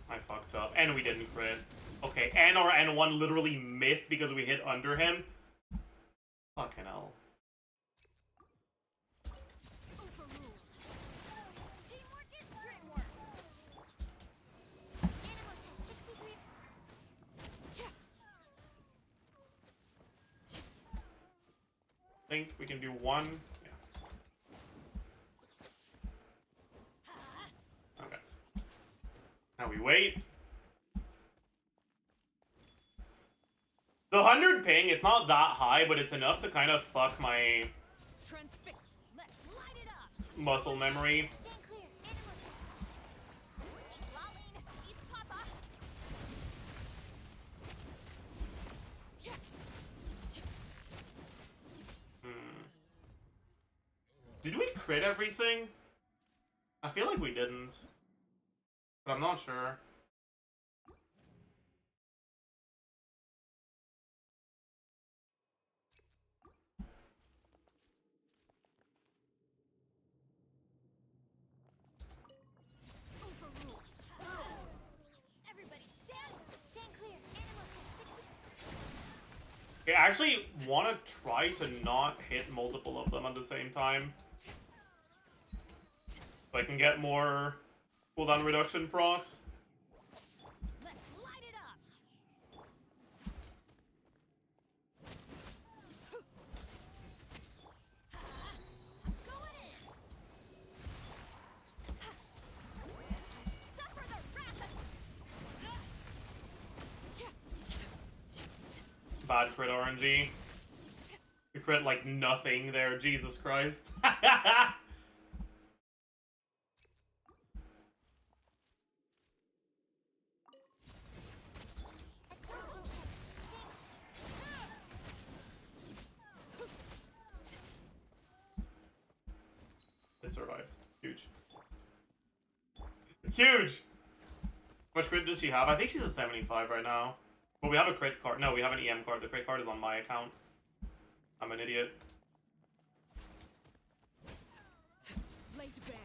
I fucked up. And we didn't crit. Okay, and our N1 literally missed because we hit under him. Fucking hell. Overruled. Teamwork is dreamwork. Animal think we can do one. Yeah. Okay. Now we wait. The 100 ping, it's not that high, but it's enough to kind of fuck my Transfix. Let's light it up. muscle memory. Stand clear. Animal test. Lolling. Eat Papa. Did we crit everything? I feel like we didn't. But I'm not sure. Overruled. Everybody stand clear. Animal test. I actually want to try to not hit multiple of them at the same time. So I can get more cooldown reduction procs. Let's light it up. I'm going in. Suffer the wrath of... Bad crit RNG. You crit like nothing there, Jesus Christ. It survived. Huge. Huge! How much crit does she have? I think she's a 75 right now. But we have a crit card. No, we have an EM card. The crit card is on my account. I'm an idiot. Laid bare.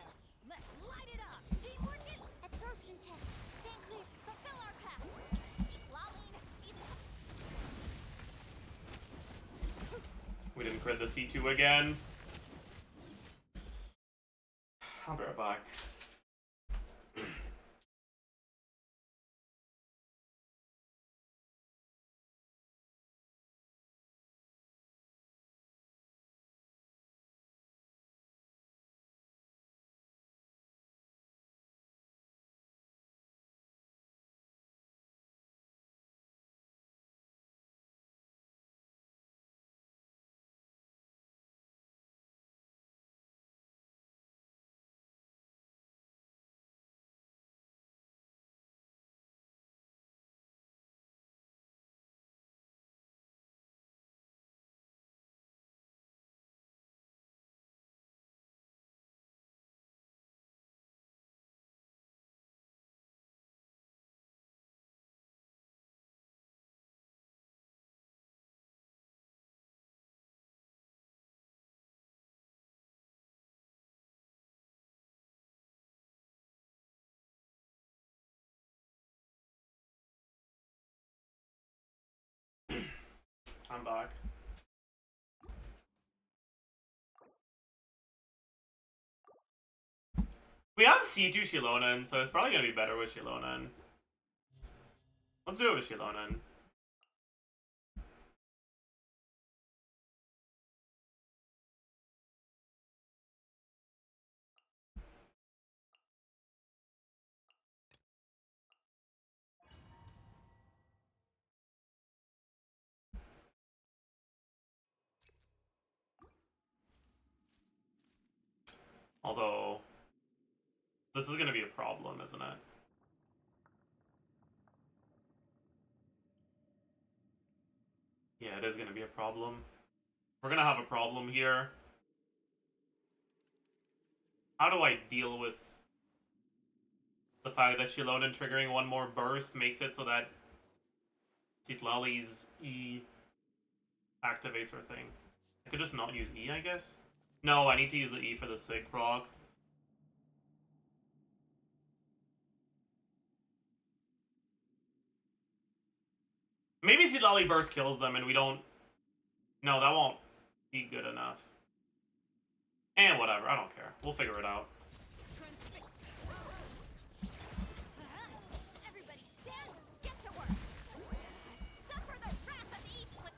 Let's light it up. Teamwork is absorption test. Stand clear. Fulfill our path. Lolling. We didn't crit the C2 again. I'll be right back. I'm back. We have C2 Shilonen, so it's probably gonna be better with Shilonen. Let's do it with Shilonen. Although, this is gonna be a problem, isn't it? Yeah, it is gonna be a problem. We're gonna have a problem here. How do I deal with the fact that Shilonen triggering one more burst makes it so that Citlali's E activates her thing? I could just not use E, I guess? No, I need to use the E for the Sig proc. Maybe Citlali burst kills them and we don't... No, that won't be good enough. And whatever, I don't care. We'll figure it out. Transfix. Everybody stand. Get to work. Suffer the wrath of evil.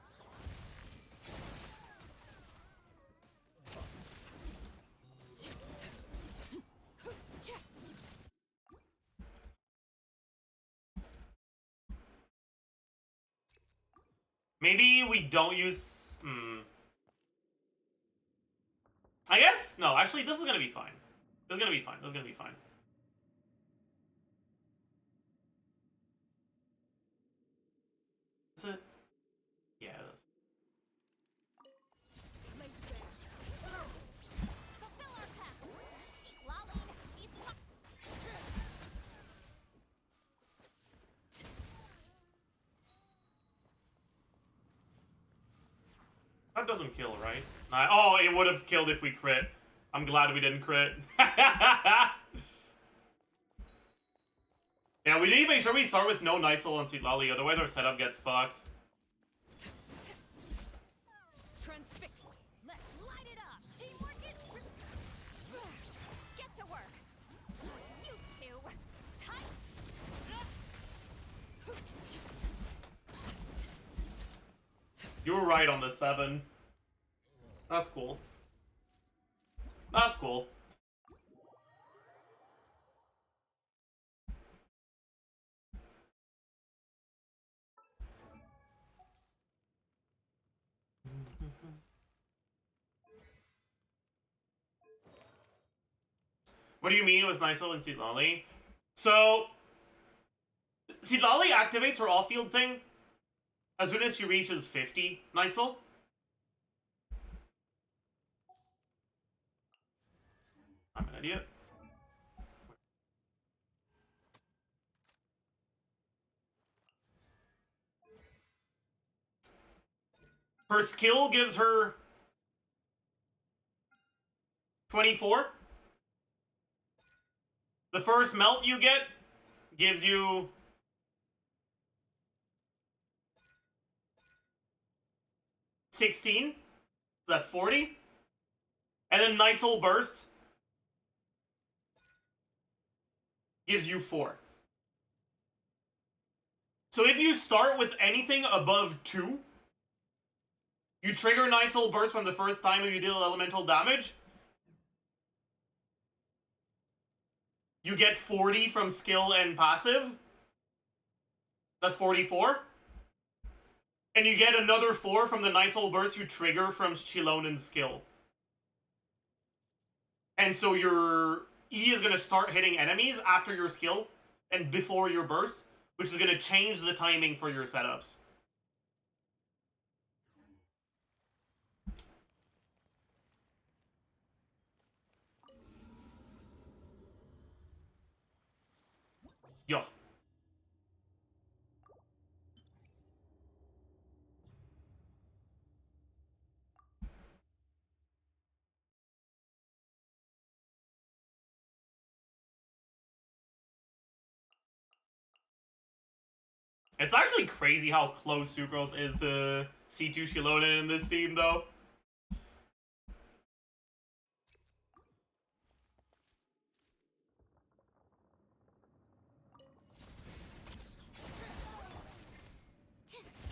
Maybe we don't use... I guess... No, actually, this is gonna be fine. This is gonna be fine. This is gonna be fine. Is it? Yeah, it is. Laid bare. Fulfill our pact. Lolling, he's That doesn't kill, right? Oh, it would have killed if we crit. I'm glad we didn't crit. Yeah, we need to make sure we start with no Night Soul on Sitlali, otherwise our setup gets fucked. Transfixed. Let's light it up. Teamwork is get to work. You two. Tight. You were right on the 7. That's cool. That's cool. What do you mean with Night Soul and Sitlali? So, Sitlali activates her off-field thing as soon as she reaches 50 Night Soul. I'm an idiot. Her skill gives her 24. The first melt you get gives you 16. That's 40. And then Night Soul Burst gives you 4. So if you start with anything above 2, you trigger Night Soul Burst from the first time you deal elemental damage. You get 40 from skill and passive. That's 44. And you get another 4 from the Night Soul Burst you trigger from Chilonen's skill. And so your E is going to start hitting enemies after your skill and before your burst, which is going to change the timing for your setups. Yo. It's actually crazy how close Sucrose is to C2 Shilonen in this team, though.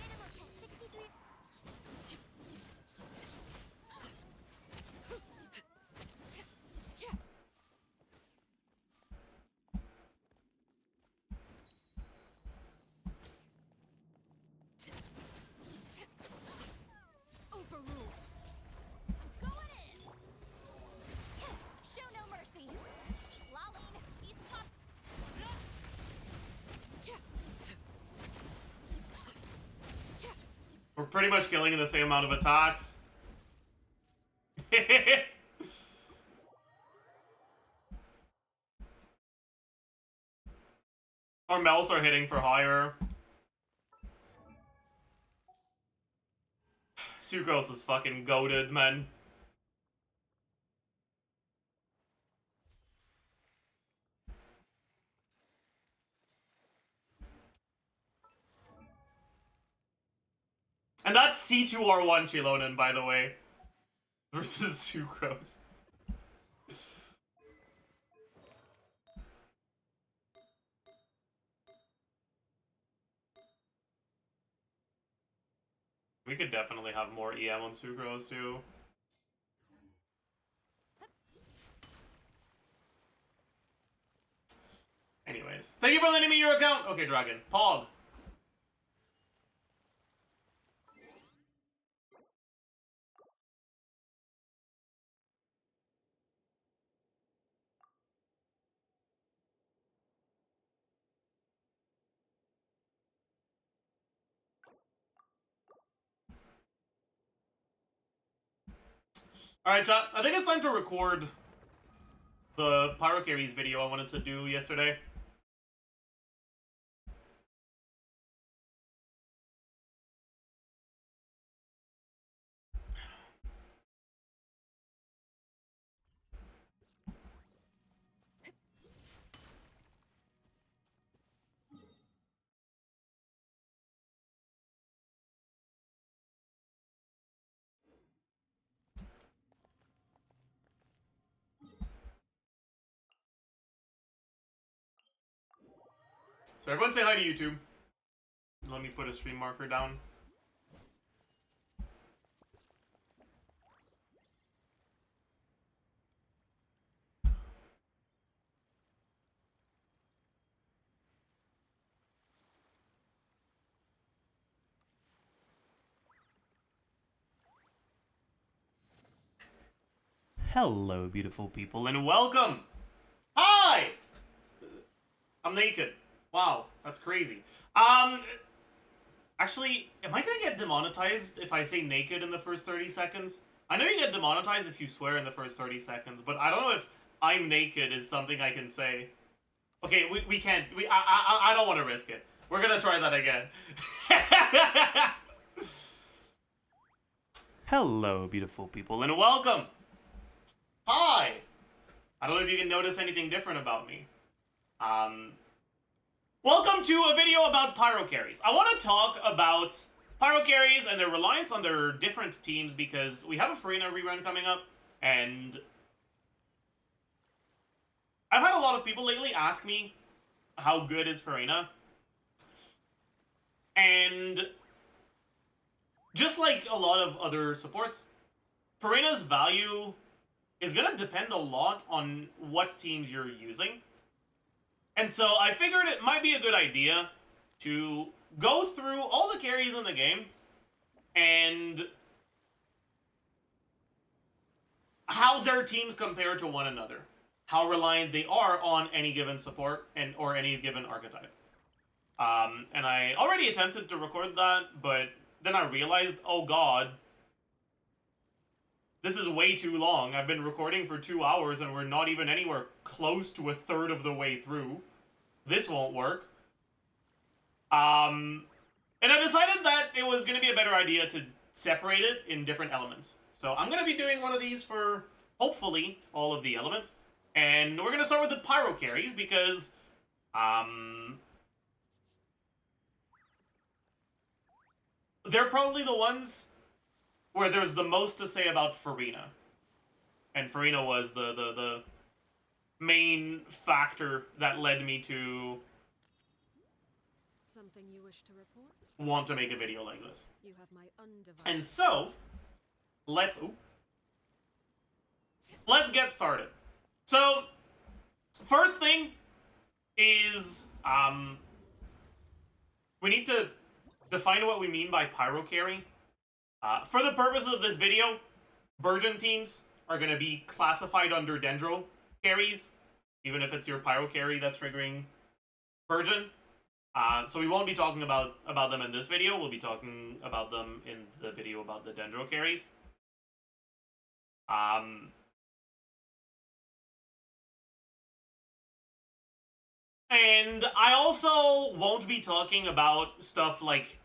Animal test 63. Overruled. Going in. Show no mercy. Lolling, he's pop. We're pretty much killing in the same amount of attacks. Our melts are hitting for higher. Sucrose is fucking goated, man. And that's C2R1 Chilonen, by the way. Versus Sucrose. We could definitely have more EM on Sucrose, too. Anyways. Thank you for lending me your account! Okay, Dragon. Pog. Alright, chat. I think it's time to record the Pyro Carries video I wanted to do yesterday. So everyone say hi to YouTube. Let me put a stream marker down. Hello, beautiful people, and welcome! Hi! I'm naked. Wow, that's crazy. Actually, am I gonna get demonetized if I say naked in the first 30 seconds? I know you get demonetized if you swear in the first 30 seconds, but I don't know if I'm naked is something I can say. Okay, we can't. I don't want to risk it. We're gonna try that again. Hello, beautiful people, and welcome! Hi! I don't know if you can notice anything different about me. Welcome to a video about Pyro Carries. I want to talk about Pyro Carries and their reliance on their different teams because we have a Farina rerun coming up, and I've had a lot of people lately ask me how good is Farina. And just like a lot of other supports, Farina's value is going to depend a lot on what teams you're using. And so I figured it might be a good idea to go through all the carries in the game and how their teams compare to one another, how reliant they are on any given support or any given archetype. And I already attempted to record that, but then I realized, oh god, this is way too long. I've been recording for 2 hours and we're not even anywhere close to a third of the way through. This won't work. And I decided that it was going to be a better idea to separate it in different elements. So I'm going to be doing one of these for, hopefully, all of the elements. And we're going to start with the Pyro Carries because, they're probably the ones where there's the most to say about Farina. And Farina was the main factor that led me to Something you wish to report? want to make a video like this. You have my undivided. And so, let's get started. So, first thing is, we need to define what we mean by Pyro Carry. For the purposes of this video, Burgeon teams are going to be classified under Dendro carries, even if it's your Pyro Carry that's triggering Burgeon. So we won't be talking about them in this video, we'll be talking about them in the video about the Dendro carries. And I also won't be talking about stuff like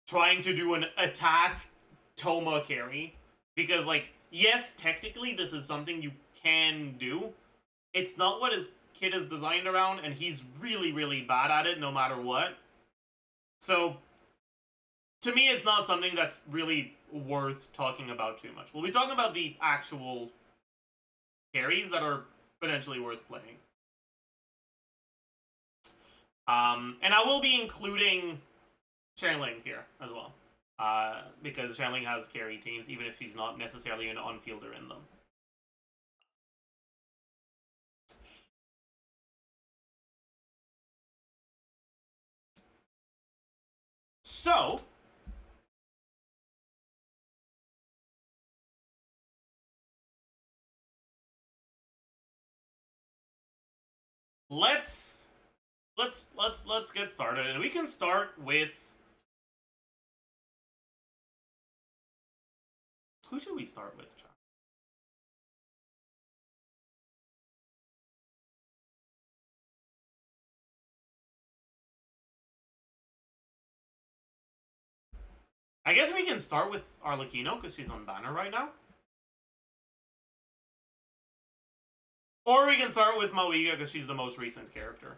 trying to do an attack Toma carry, because, like, yes, technically this is something you can do. It's not what his kit is designed around, and he's really, really bad at it no matter what. So, to me, it's not something that's really worth talking about too much. We'll be talking about the actual carries that are potentially worth playing. And I will be including Xiangling here as well. Because Xiangling has carry teams, even if she's not necessarily an on-fielder in them. So, let's get started, and we can start with, who should we start with, Chuck? I guess we can start with Arlecchino, because she's on banner right now. Or we can start with Mauiga, because she's the most recent character.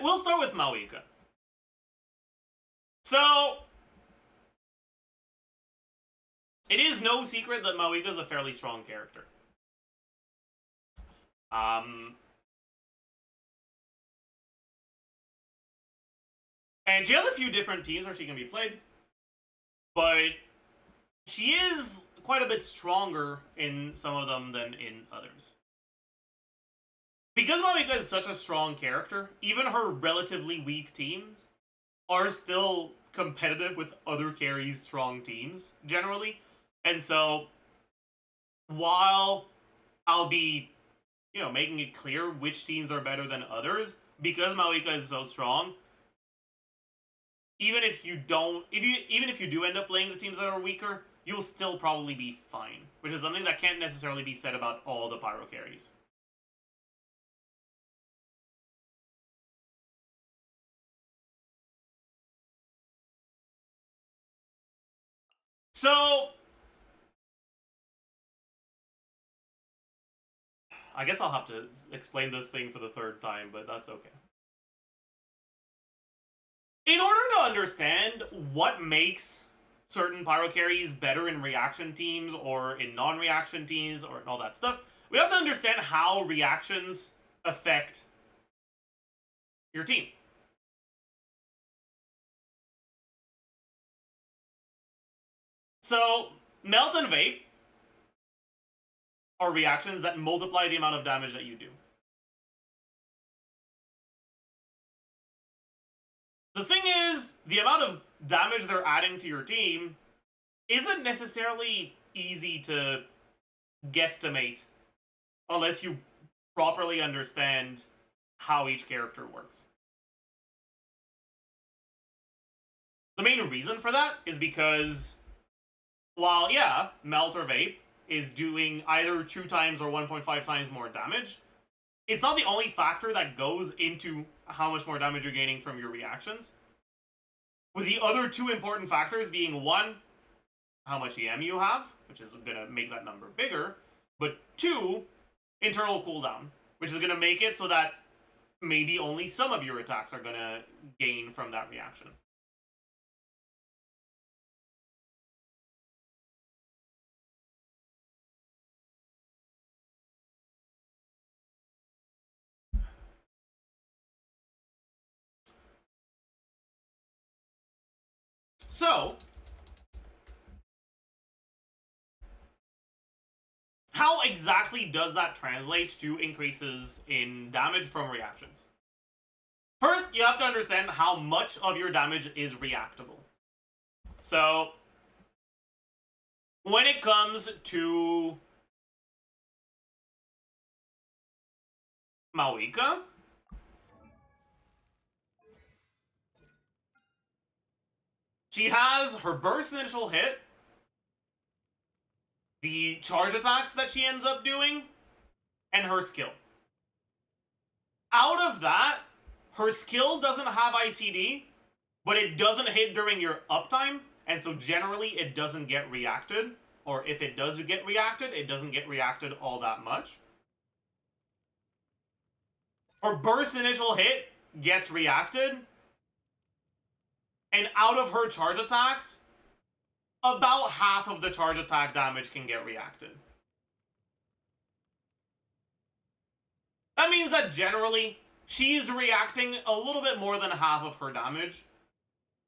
We'll start with Mauiga. So, it is no secret that Mauiga is a fairly strong character. And she has a few different teams where she can be played, but she is quite a bit stronger in some of them than in others. Because Mauiga is such a strong character, even her relatively weak teams are still competitive with other carries' strong teams, generally. And so, while I'll be, making it clear which teams are better than others, because Mauiga is so strong, even if you do end up playing the teams that are weaker, you'll still probably be fine, which is something that can't necessarily be said about all the Pyro carries. So, I guess I'll have to explain this thing for the third time, but that's okay. In order to understand what makes certain Pyro carries better in reaction teams or in non-reaction teams or all that stuff, we have to understand how reactions affect your team. So, Melt and Vape are reactions that multiply the amount of damage that you do. The thing is, the amount of damage they're adding to your team isn't necessarily easy to guesstimate unless you properly understand how each character works. The main reason for that is because, while, yeah, Melt or Vape is doing either 2 times or 1.5 times more damage, it's not the only factor that goes into how much more damage you're gaining from your reactions. With the other 2 important factors being 1, how much EM you have, which is going to make that number bigger, but 2, internal cooldown, which is going to make it so that maybe only some of your attacks are going to gain from that reaction. So, how exactly does that translate to increases in damage from reactions? First, you have to understand how much of your damage is reactable. So, when it comes to Mauiga, she has her burst initial hit, the charge attacks that she ends up doing, and her skill. Out of that, her skill doesn't have ICD, but it doesn't hit during your uptime, and so generally it doesn't get reacted, or if it does get reacted, it doesn't get reacted all that much. Her burst initial hit gets reacted, and out of her charge attacks, about half of the charge attack damage can get reacted. That means that generally, she's reacting a little bit more than half of her damage.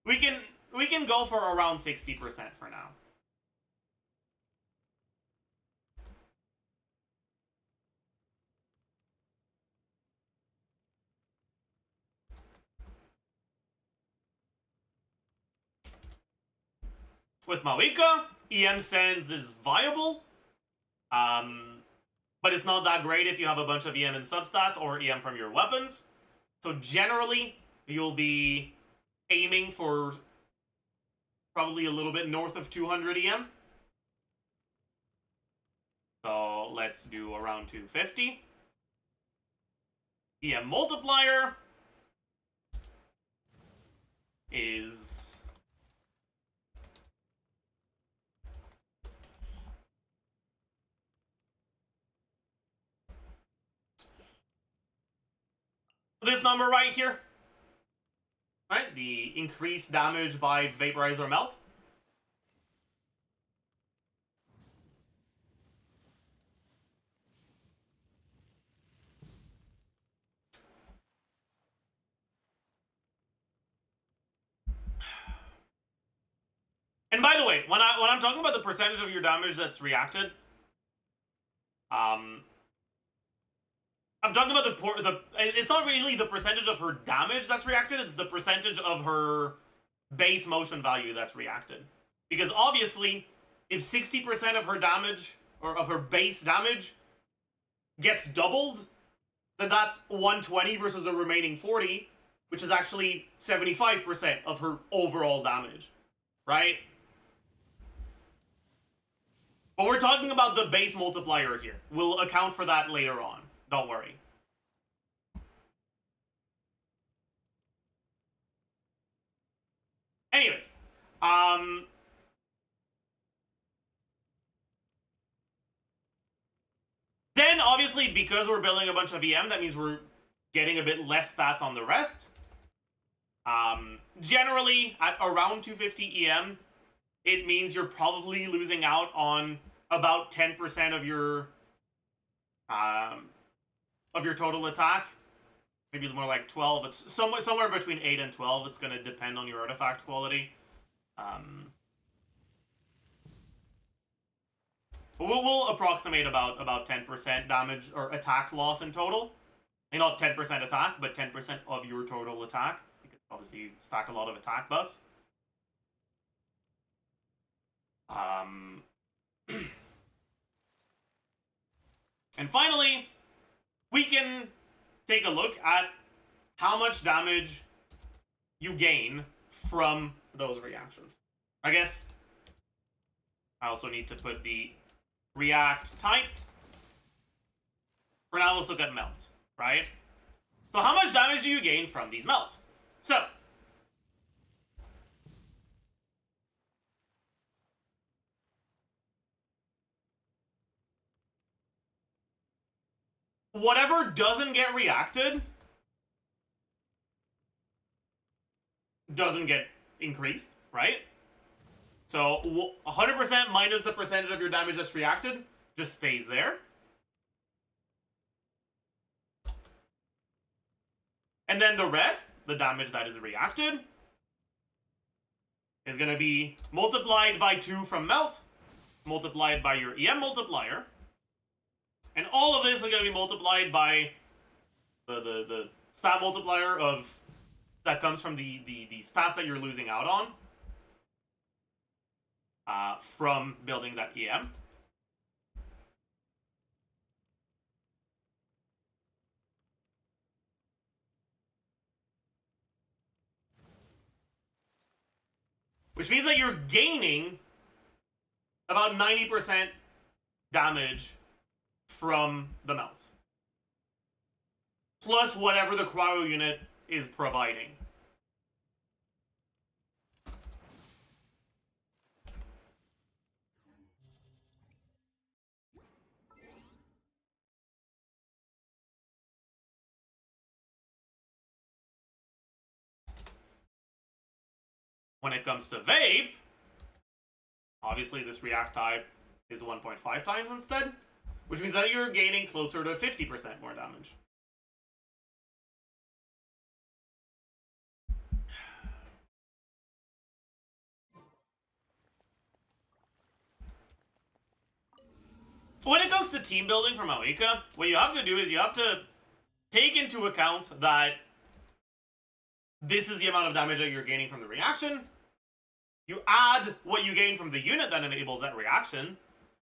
We can go for around 60% for now. With Mauiga, EM Sands is viable, but it's not that great if you have a bunch of EM in substats or EM from your weapons. So generally, you'll be aiming for probably a little bit north of 200 EM. So let's do around 250. EM multiplier is this number right here. Right? The increased damage by vaporize or melt. And by the way, when I'm talking about the percentage of your damage that's reacted, I'm talking about it's not really the percentage of her damage that's reacted, it's the percentage of her base motion value that's reacted. Because obviously, if 60% of her damage, or of her base damage, gets doubled, then that's 120 versus the remaining 40, which is actually 75% of her overall damage, right? But we're talking about the base multiplier here. We'll account for that later on. Don't worry. Anyways, then obviously because we're building a bunch of EM, that means we're getting a bit less stats on the rest. Generally at around 250 EM, it means you're probably losing out on about 10% of your total attack. Maybe more like 12. It's somewhere between 8 and 12. It's going to depend on your artifact quality. We'll approximate about 10% damage or attack loss in total. And not 10% attack, but 10% of your total attack. Because obviously you stack a lot of attack buffs. And finally, we can take a look at how much damage you gain from those reactions. I guess I also need to put the react type. For now, let's look at melt, right? So how much damage do you gain from these melts? So whatever doesn't get reacted doesn't get increased, right? So 100% minus the percentage of your damage that's reacted just stays there. And then the rest, the damage that is reacted, is going to be multiplied by 2 from melt, multiplied by your EM multiplier, and all of this is going to be multiplied by the stat multiplier that comes from the stats that you're losing out on from building that EM. Which means that you're gaining about 90% damage from the melts. Plus whatever the cryo unit is providing. When it comes to vape, obviously this react type is 1.5 times instead, which means that you're gaining closer to 50% more damage. When it comes to team building for Maoika, what you have to do is you have to take into account that this is the amount of damage that you're gaining from the reaction. You add what you gain from the unit that enables that reaction,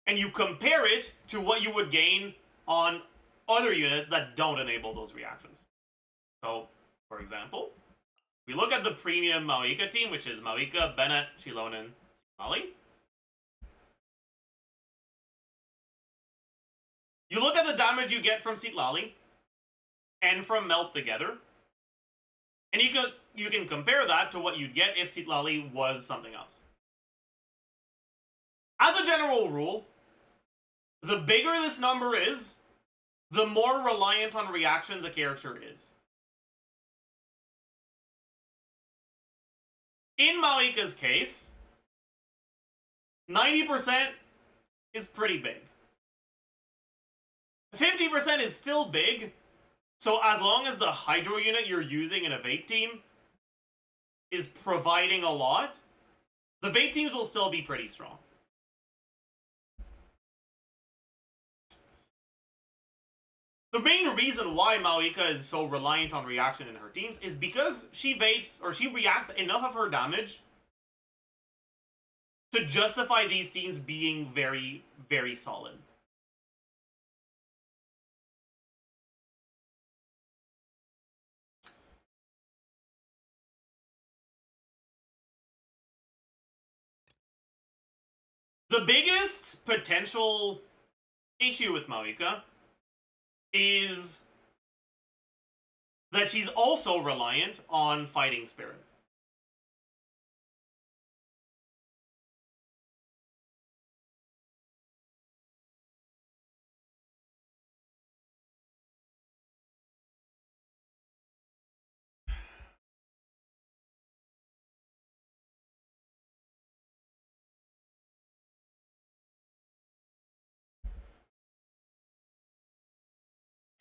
and you compare it to what you would gain on other units that don't enable those reactions. So, for example, we look at the premium Maoika team, which is Maoika, Bennett, Shilonen, Sitlali. You look at the damage you get from Sitlali, and from Melt together. And you can compare that to what you'd get if Citlali was something else. As a general rule, the bigger this number is, the more reliant on reactions a character is. In Malika's case, 90% is pretty big. 50% is still big, so as long as the Hydro unit you're using in a vape team is providing a lot, the vape teams will still be pretty strong. The main reason why Malika is so reliant on reaction in her teams is because she vapes, or she reacts enough of her damage to justify these teams being very, very solid. The biggest potential issue with Malika is that she's also reliant on fighting spirit.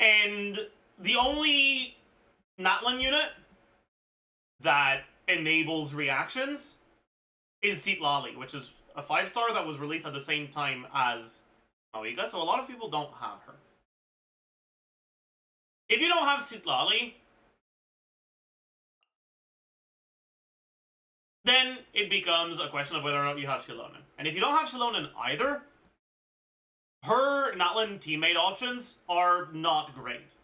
And the only Natlan unit that enables reactions is Citlali, which is a 5-star that was released at the same time as Malika, so a lot of people don't have her. If you don't have Citlali, then it becomes a question of whether or not you have Shilonen. And if you don't have Shilonen either, her Natlan teammate options are not great.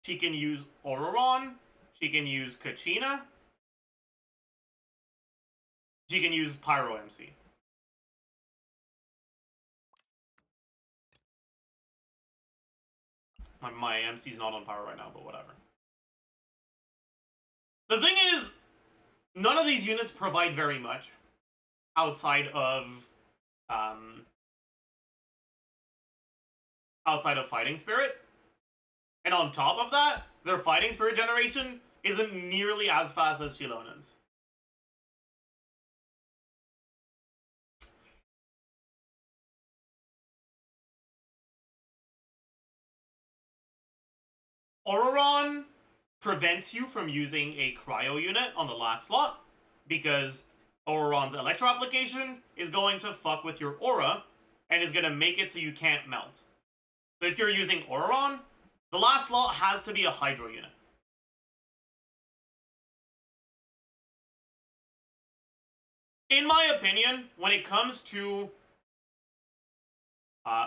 She can use Ororon, she can use Kachina, she can use Pyro MC. My MC's not on Pyro right now, but whatever. The thing is, none of these units provide very much outside of fighting spirit. And on top of that, their fighting spirit generation isn't nearly as fast as Shilonen's. Ororon prevents you from using a cryo unit on the last slot, because Ororon's electro application is going to fuck with your aura and is going to make it so you can't melt. So if you're using Ororon, the last slot has to be a Hydro unit. In my opinion, when it comes to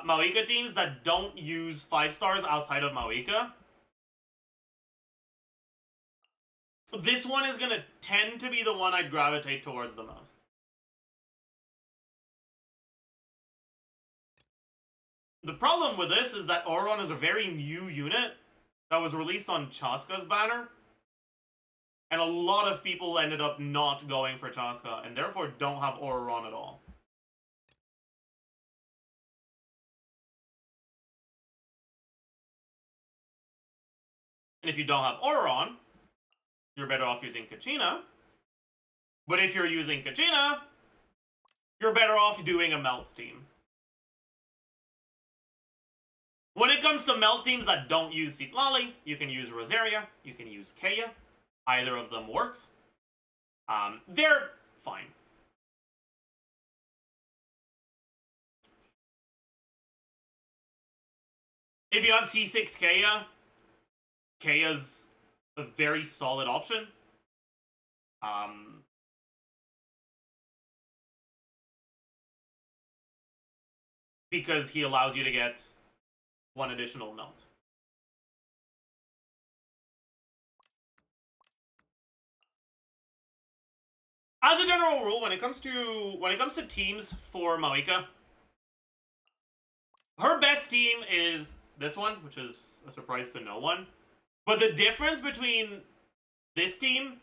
Malika teams that don't use 5-stars outside of Malika, this one is going to tend to be the one I'd gravitate towards the most. The problem with this is that Ororon is a very new unit that was released on Chaska's banner, and a lot of people ended up not going for Chaska, and therefore don't have Ororon at all. And if you don't have Ororon, you're better off using Kachina. But if you're using Kachina, you're better off doing a Melt team. When it comes to Melt teams that don't use Citlali, you can use Rosaria, you can use Kaya. Either of them works. They're fine. If you have C6 Kaya, Kaya's a very solid option. Because he allows you to get one additional melt. As a general rule, when it comes to teams for Malika, her best team is this one, which is a surprise to no one. But the difference between this team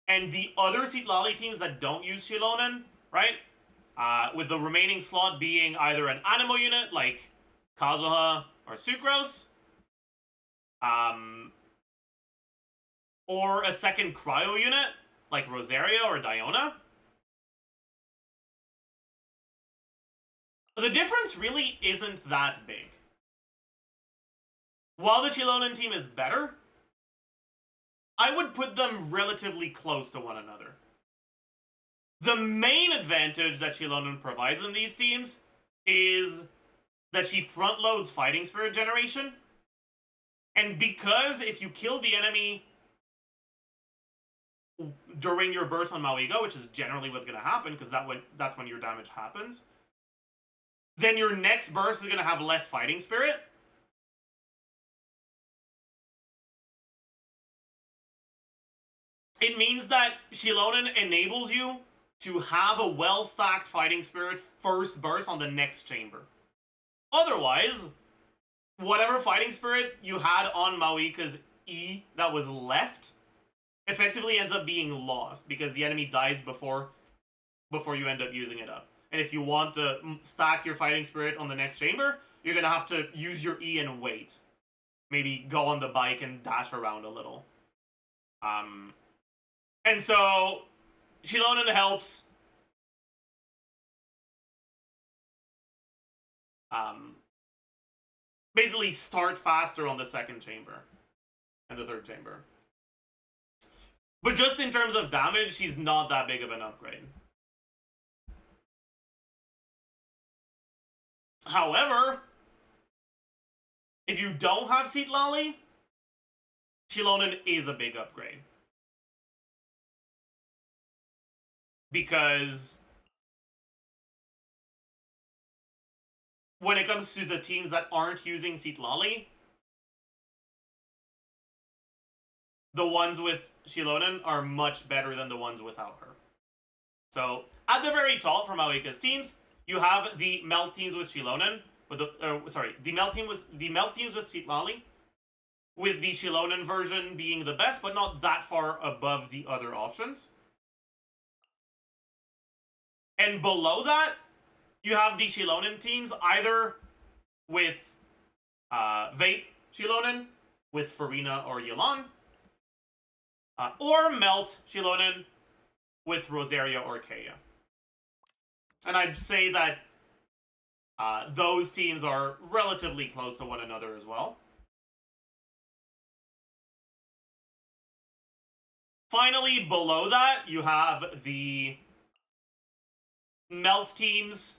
and the other Sitlali teams that don't use Shilonen, right? With the remaining slot being either an Animo unit like Kazuha or Sucrose, or a second Cryo unit like Rosaria or Diona. The difference really isn't that big. While the Shilonen team is better, I would put them relatively close to one another. The main advantage that Shilonen provides in these teams is that she front loads fighting spirit generation. And because if you kill the enemy during your burst on Mauigo, which is generally what's going to happen because that's when your damage happens, then your next burst is going to have less fighting spirit. It means that Shilonen enables you to have a well-stacked fighting spirit first burst on the next chamber. Otherwise, whatever fighting spirit you had on Mauika's E that was left effectively ends up being lost because the enemy dies before you end up using it up. And if you want to stack your fighting spirit on the next chamber, you're going to have to use your E and wait. Maybe go on the bike and dash around a little. And so, Shilonen helps. Basically start faster on the second chamber. And the third chamber. But just in terms of damage, she's not that big of an upgrade. However, if you don't have Sitlali, Shilonen is a big upgrade. Because when it comes to the teams that aren't using Sitlali, the ones with Shilonen are much better than the ones without her. So, at the very top for Mauika's teams, you have the melt teams with Shilonen, the melt teams with Sitlali, with the Shilonen version being the best, but not that far above the other options. And below that, you have the Shilonen teams either with Vape Shilonen, with Farina or Yelan, or Melt Shilonen with Rosaria or Kea. And I'd say that those teams are relatively close to one another as well. Finally, below that, you have the Melt teams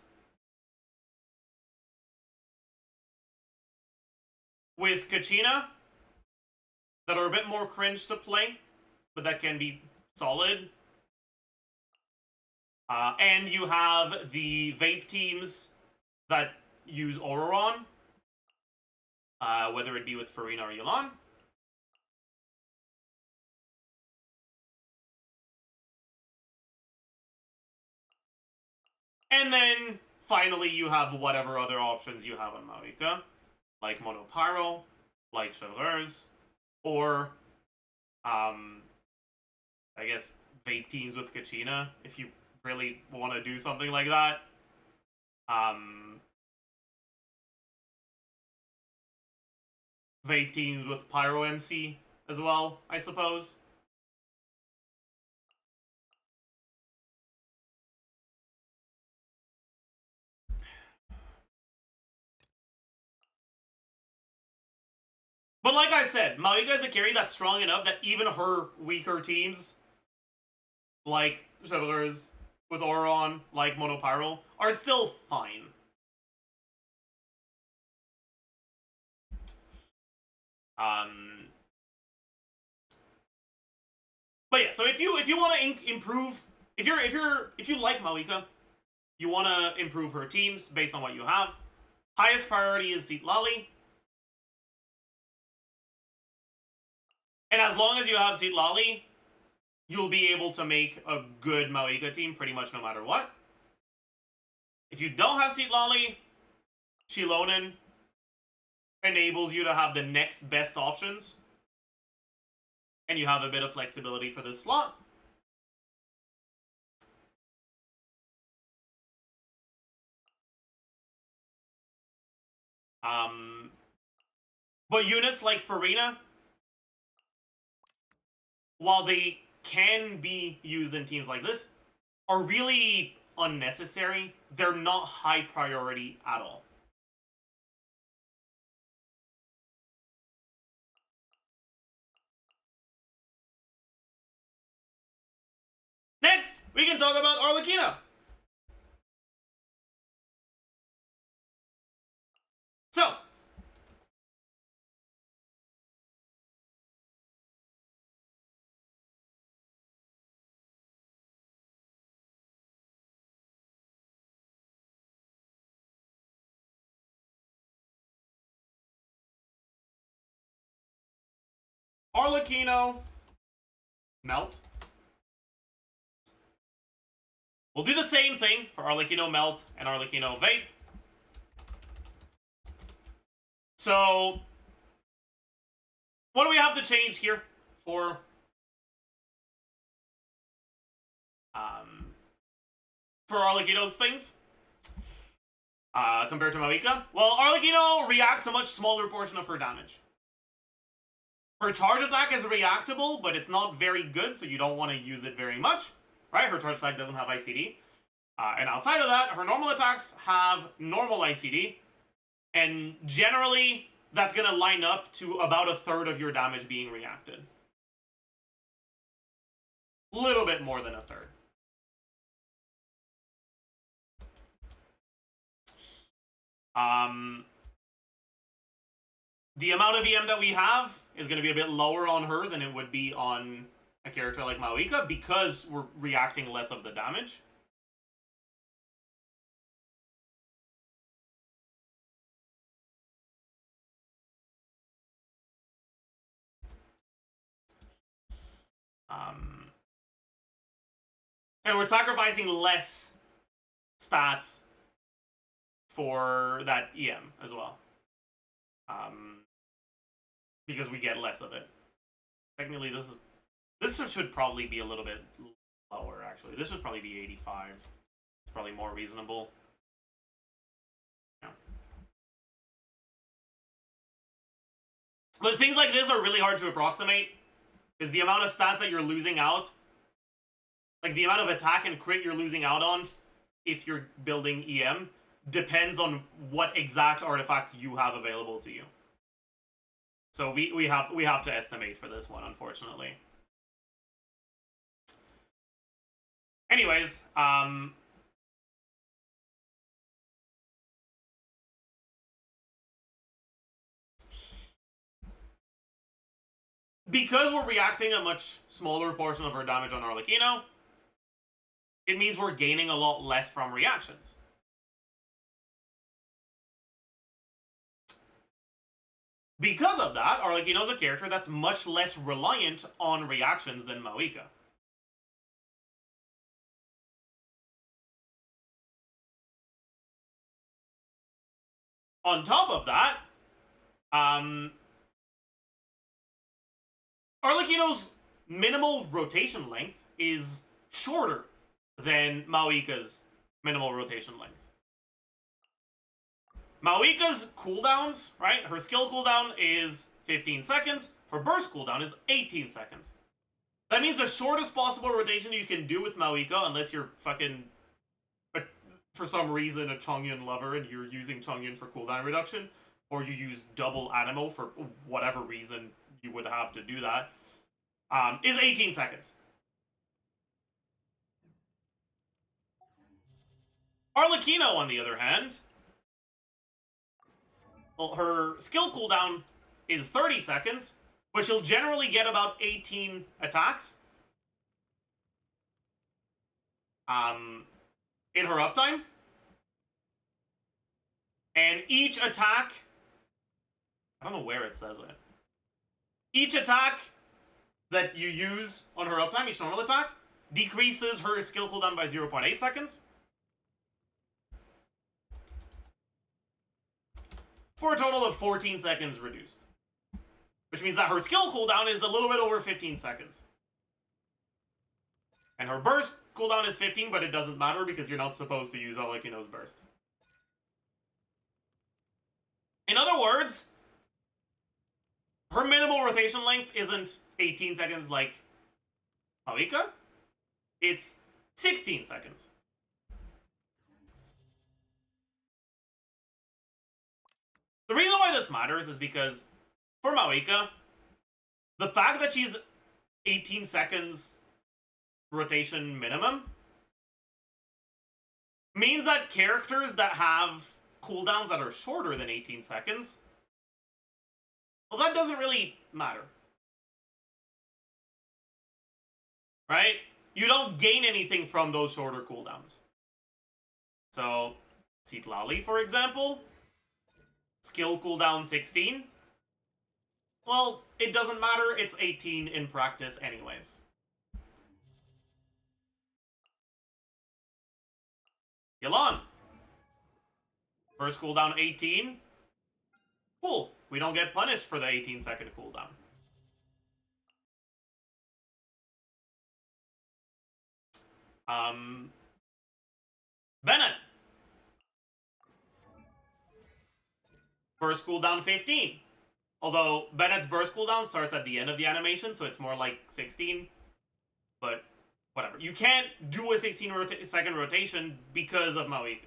with Kachina that are a bit more cringe to play, but that can be solid. And you have the Vape teams that use Auroron, whether it be with Farina or Yelan. And then, finally, you have whatever other options you have on Mauika, like Mono PYRO, like POGGERS, or, I guess, Vape teams with Kachina, if you really want to do something like that. Vape teams with Pyro MC as well, I suppose. But like I said, Mauika is a carry that's strong enough that even her weaker teams, like POGGERS with Auron, like Mono PYRO, are still fine. But yeah, so if you want to improve, if you like Mauika, you want to improve her teams based on what you have. Highest priority is Sitlali. And as long as you have Sitlali, you'll be able to make a good Mauika team pretty much no matter what. If you don't have Sitlali, Shilonen enables you to have the next best options and you have a bit of flexibility for this slot. But units like Farina, while they can be used in teams like this, are really unnecessary. They're not high priority at all. Next, we can talk about Arlecchino. So, Arlecchino Melt. We'll do the same thing for Arlecchino Melt and Arlecchino Vape. So, what do we have to change here for Arlecchino's things compared to Mawika? Well, Arlecchino reacts a much smaller portion of her damage. Her charge attack is reactable, but it's not very good, so you don't want to use it very much, right? Her charge attack doesn't have ICD. And outside of that, her normal attacks have normal ICD, and generally, that's going to line up to about a third of your damage being reacted. A little bit more than a third. The amount of EM that we have is going to be a bit lower on her than it would be on a character like Mawika because we're reacting less of the damage. And we're sacrificing less stats for that EM as well. Because we get less of it. Technically, this should probably be a little bit lower, actually. This should probably be 85. It's probably more reasonable. Yeah. But things like this are really hard to approximate, because the amount of stats that you're losing out, like the amount of attack and crit you're losing out on if you're building EM, depends on what exact artifacts you have available to you. So we have to estimate for this one, unfortunately. Anyways, because we're reacting a much smaller portion of our damage on Arlecchino, it means we're gaining a lot less from reactions. Because of that, Arlecchino's a character that's much less reliant on reactions than Mawika. On top of that, Arlecchino's minimal rotation length is shorter than Mawika's minimal rotation length. Mawika's cooldowns, right? Her skill cooldown is 15 seconds. Her burst cooldown is 18 seconds. That means the shortest possible rotation you can do with Mawika, unless you're fucking, for some reason, a Chongyun lover and you're using Chongyun for cooldown reduction, or you use double Animo for whatever reason you would have to do that, is 18 seconds. Arlecchino, on the other hand, well, her skill cooldown is 30 seconds, but she'll generally get about 18 attacks in her uptime. And each attack, I don't know where it says it. Each attack that you use on her uptime, each normal attack, decreases her skill cooldown by 0.8 seconds. For a total of 14 seconds reduced. which means that her skill cooldown is a little bit over 15 seconds. And her burst cooldown is 15, but it doesn't matter because you're not supposed to use Arlecchino's burst. In other words, her minimal rotation length isn't 18 seconds like Malika. It's 16 seconds. The reason why this matters is because for Malika, the fact that she's 18 seconds rotation minimum means that characters that have cooldowns that are shorter than 18 seconds, well, that doesn't really matter. Right? You don't gain anything from those shorter cooldowns. So, Citlali, for example, skill cooldown 16. Well, it doesn't matter, it's 18 in practice anyways. Yelan. First cooldown 18. Cool. We don't get punished for the 18-second cooldown. Bennett. Burst cooldown 15. Although Bennett's burst cooldown starts at the end of the animation, so it's more like 16. But whatever. You can't do a 16-second rotation because of Malika.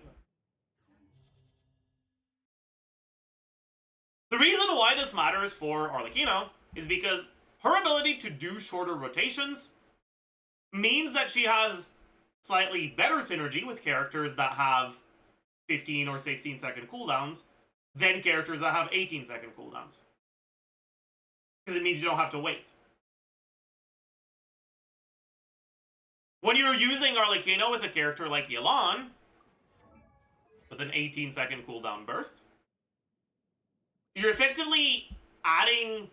The reason why this matters for Arlecchino is because her ability to do shorter rotations means that she has slightly better synergy with characters that have 15 or 16-second cooldowns than characters that have 18-second cooldowns. Because it means you don't have to wait. When you're using Arlecchino with a character like Yelan, with an 18-second cooldown burst, you're effectively adding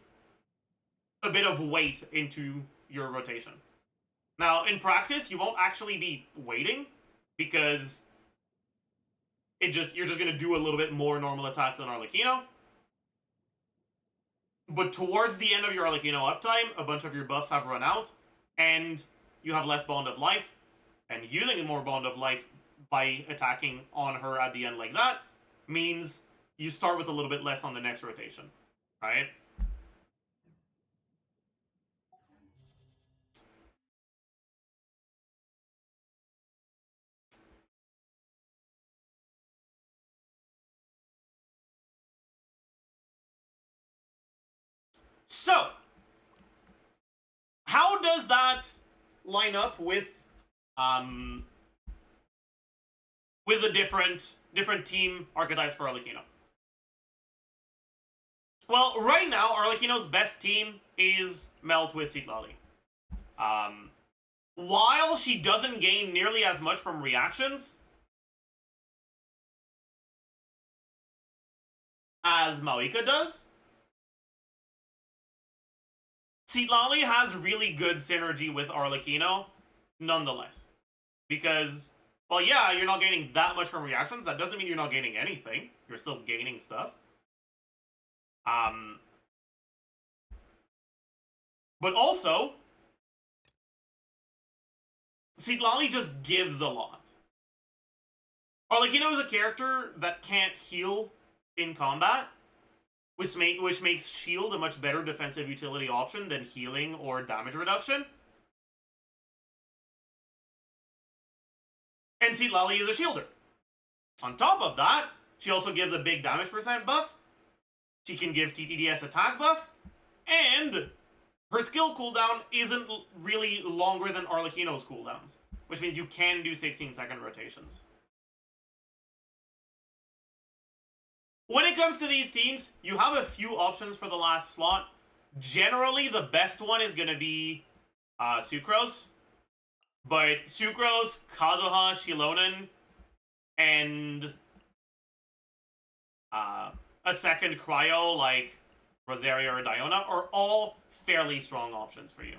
a bit of weight into your rotation. Now, in practice, you won't actually be waiting, because you're just going to do a little bit more normal attacks on Arlecchino. But towards the end of your Arlecchino uptime, a bunch of your buffs have run out, and you have less Bond of Life, and using more Bond of Life by attacking on her at the end like that means you start with a little bit less on the next rotation, right? So, how does that line up with the different team archetypes for Arlecchino? Well, right now, Arlecchino's best team is Melt with Citlali. While she doesn't gain nearly as much from reactions as Malika does, Citlali has really good synergy with Arlecchino, nonetheless. Because, well, yeah, you're not gaining that much from reactions. That doesn't mean you're not gaining anything. You're still gaining stuff. But also, Citlali just gives a lot. Arlecchino is a character that can't heal in combat, which makes shield a much better defensive utility option than healing or damage reduction. And Citlali is a shielder. On top of that, she also gives a big damage percent buff. She can give TTDS attack buff. And her skill cooldown isn't really longer than Arlecchino's cooldowns, which means you can do 16-second rotations. When it comes to these teams, you have a few options for the last slot. Generally, the best one is going to be Sucrose. But Sucrose, Kazuha, Shilonen, and a second Cryo like Rosaria or Diona are all fairly strong options for you.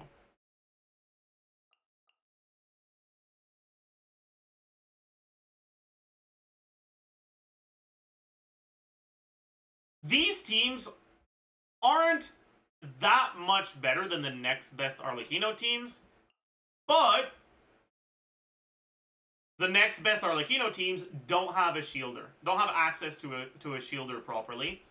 These teams aren't that much better than the next best Arlecchino teams, but the next best Arlecchino teams don't have a shielder, don't have access to a shielder properly.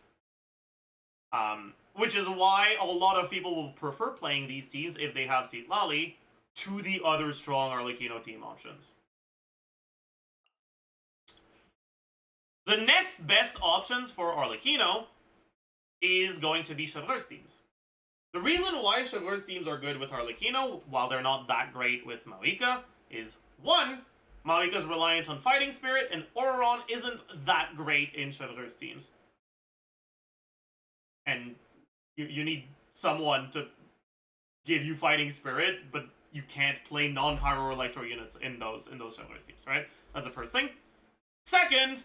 Which is why a lot of people will prefer playing these teams if they have Citlali to the other strong Arlecchino team options. The next best options for Arlecchino is going to be Chevreuse teams. The reason why Chevreuse teams are good with Arlecchino, while they're not that great with Maoika, is 1, Maoika's reliant on Fighting Spirit, and Auroron isn't that great in Chevreuse teams. And you need someone to give you Fighting Spirit, but you can't play non-Pyro Electro units in those Chevreuse teams, right? That's the first thing. Second,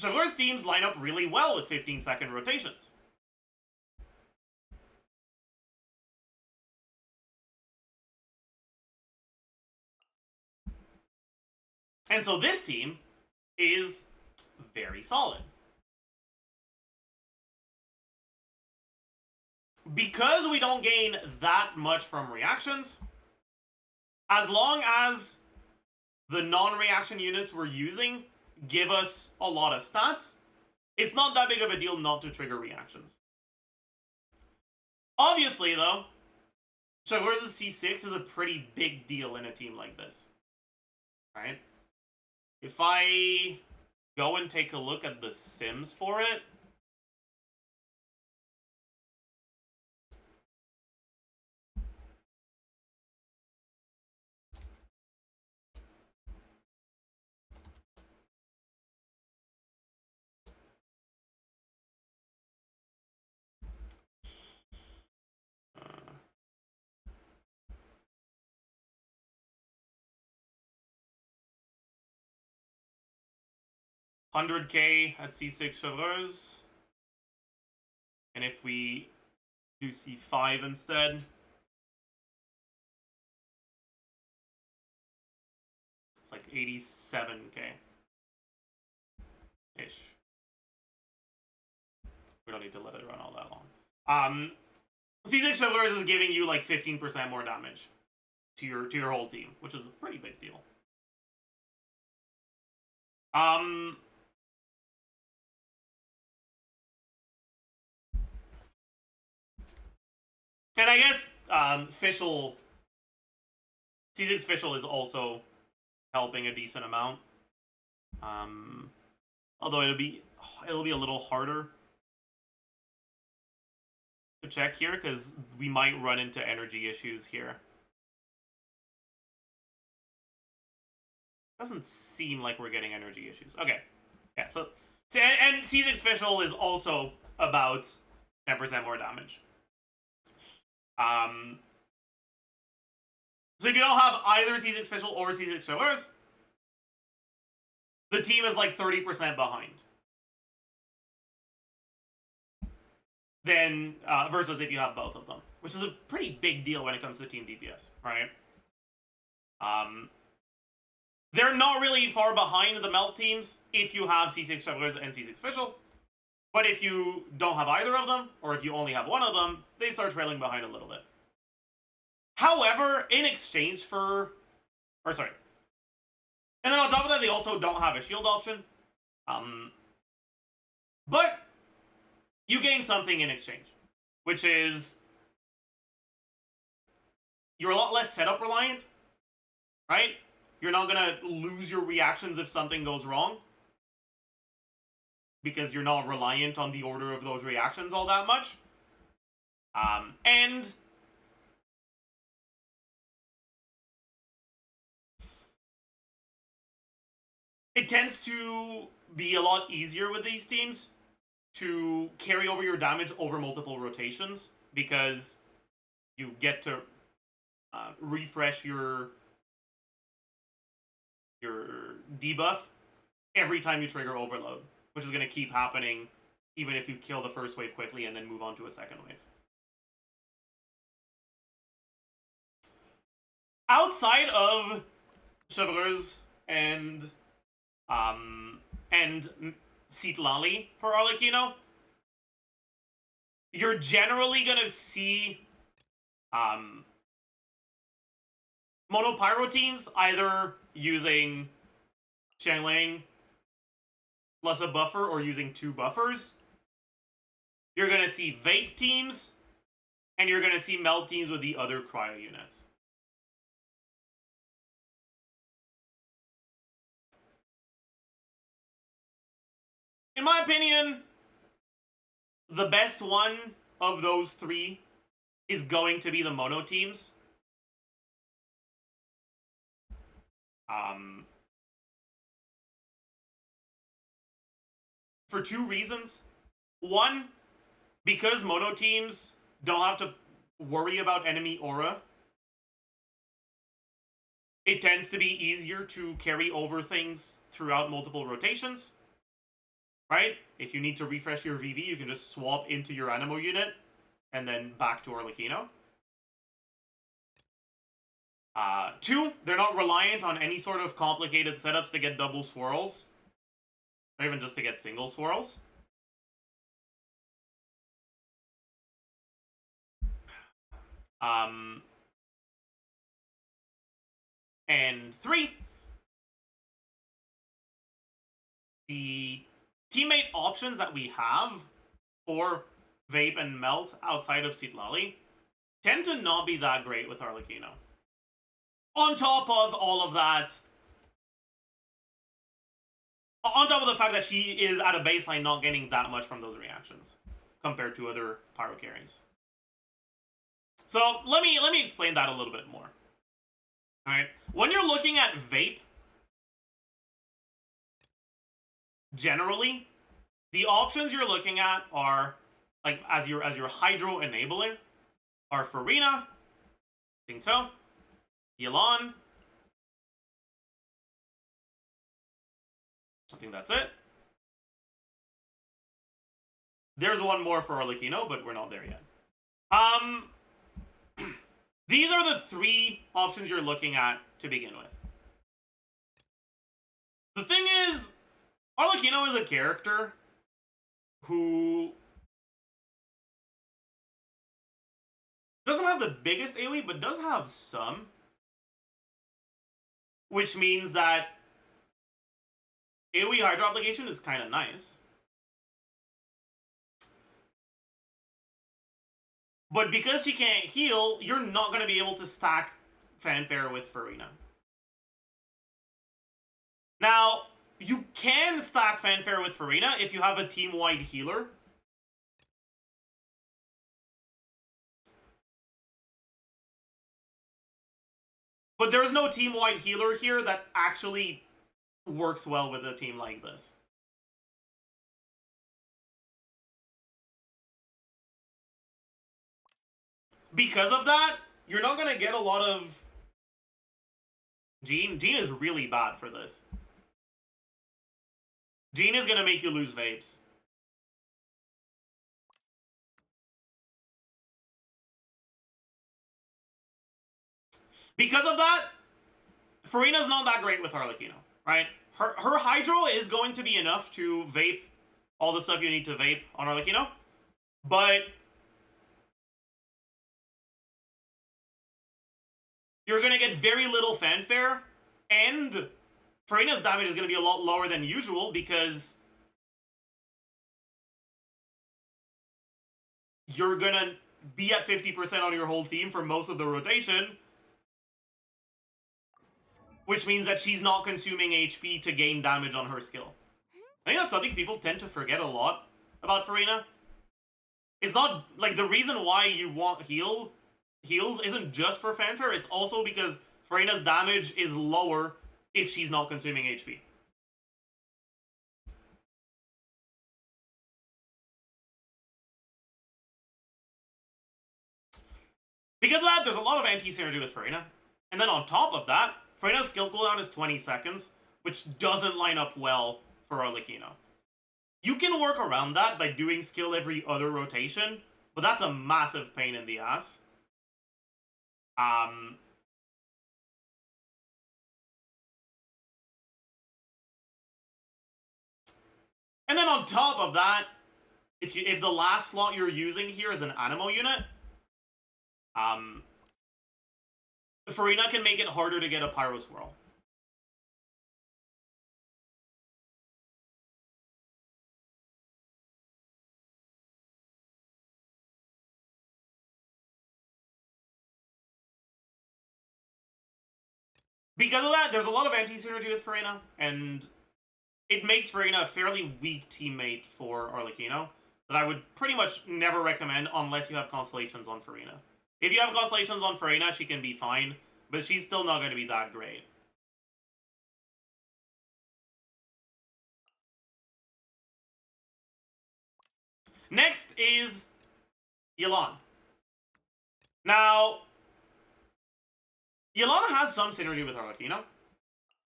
Chevreuse teams line up really well with 15-second rotations. And so this team is very solid. Because we don't gain that much from reactions, as long as the non-reaction units we're using give us a lot of stats, it's not that big of a deal not to trigger reactions. Obviously, though, Chevreuse's C6 is a pretty big deal in a team like this. Right? If I go and take a look at the sims for it, $100K at C6 Chevreuse. And if we do C5 instead, it's like 87K ish. We don't need to let it run all that long. C6 Chevreuse is giving you like 15% more damage to your whole team, which is a pretty big deal. And I guess Fischl, C6 Fischl is also helping a decent amount. Although it'll be a little harder to check here because we might run into energy issues here. Doesn't seem like we're getting energy issues. Okay, yeah. So and C6 Fischl is also about 10% more damage. So if you don't have either C6 Fischl or C6 Chevreuse, the team is like 30% behind. Then, versus if you have both of them, which is a pretty big deal when it comes to team DPS, right? They're not really far behind the melt teams if you have C6 Chevreuse and C6 Fischl. But if you don't have either of them, or if you only have one of them, they start trailing behind a little bit. However, in exchange for... And then on top of that, they also don't have a shield option. But you gain something in exchange, which is... You're a lot less setup reliant, right? You're not gonna lose your reactions if something goes wrong, because you're not reliant on the order of those reactions all that much. And it tends to be a lot easier with these teams to carry over your damage over multiple rotations, because you get to refresh your debuff every time you trigger overload, which is going to keep happening even if you kill the first wave quickly and then move on to a second wave. Outside of Chevreuse and Citlali for Arlecchino, you're generally gonna see mono pyro teams either using Xiangling plus a buffer or using 2 buffers. You're gonna see vape teams, and you're gonna see melt teams with the other cryo units. In my opinion, the best one of those 3 is going to be the mono teams. For 2 reasons. One, because mono teams don't have to worry about enemy aura, it tends to be easier to carry over things throughout multiple rotations. Right? If you need to refresh your VV, you can just swap into your Animo unit and then back to Arlecchino. 2, they're not reliant on any sort of complicated setups to get double swirls. Or even just to get single swirls. And 3, the teammate options that we have for Vape and Melt outside of Citlali tend to not be that great with Arlecchino. On top of all of that, on top of the fact that she is at a baseline not getting that much from those reactions compared to other pyro carries. So let me explain that a little bit more. Alright, when you're looking at Vape, generally, the options you're looking at are, like, as your Hydro enabler, are Farina, Tinto, Yelan. I think that's it. There's one more for Arlecchino, but we're not there yet. These are the 3 options you're looking at to begin with. The thing is, Arlecchino is a character who doesn't have the biggest AoE, but does have some. Which means that AoE Hydro application is kind of nice. But because she can't heal, you're not going to be able to stack Fanfare with Farina. Now, you can stack Fanfare with Farina if you have a team-wide healer. But there's no team-wide healer here that actually works well with a team like this. Because of that, you're not going to get a lot of... Jean is really bad for this. Jean is going to make you lose vapes. Because of that, Farina's not that great with Arlecchino, right? Her Hydro is going to be enough to vape all the stuff you need to vape on Arlecchino, but you're going to get very little fanfare, and Farina's damage is going to be a lot lower than usual because you're going to be at 50% on your whole team for most of the rotation, which means that she's not consuming HP to gain damage on her skill. I think that's something people tend to forget a lot about Farina. It's not, like, the reason why you want heals isn't just for fanfare, it's also because Farina's damage is lower if she's not consuming HP. Because of that, there's a lot of anti-synergy with Farina. And then on top of that, Farina's skill cooldown is 20 seconds, which doesn't line up well for Arlecchino. You can work around that by doing skill every other rotation, but that's a massive pain in the ass. And then on top of that, if the last slot you're using here is an Animo unit, Farina can make it harder to get a Pyro Swirl. Because of that, there's a lot of anti-synergy with Farina, and it makes Farina a fairly weak teammate for Arlecchino that I would pretty much never recommend unless you have Constellations on Farina. If you have Constellations on Farina, she can be fine, but she's still not going to be that great. Next is Yelan. Now, Yelan has some synergy with Arlecchino,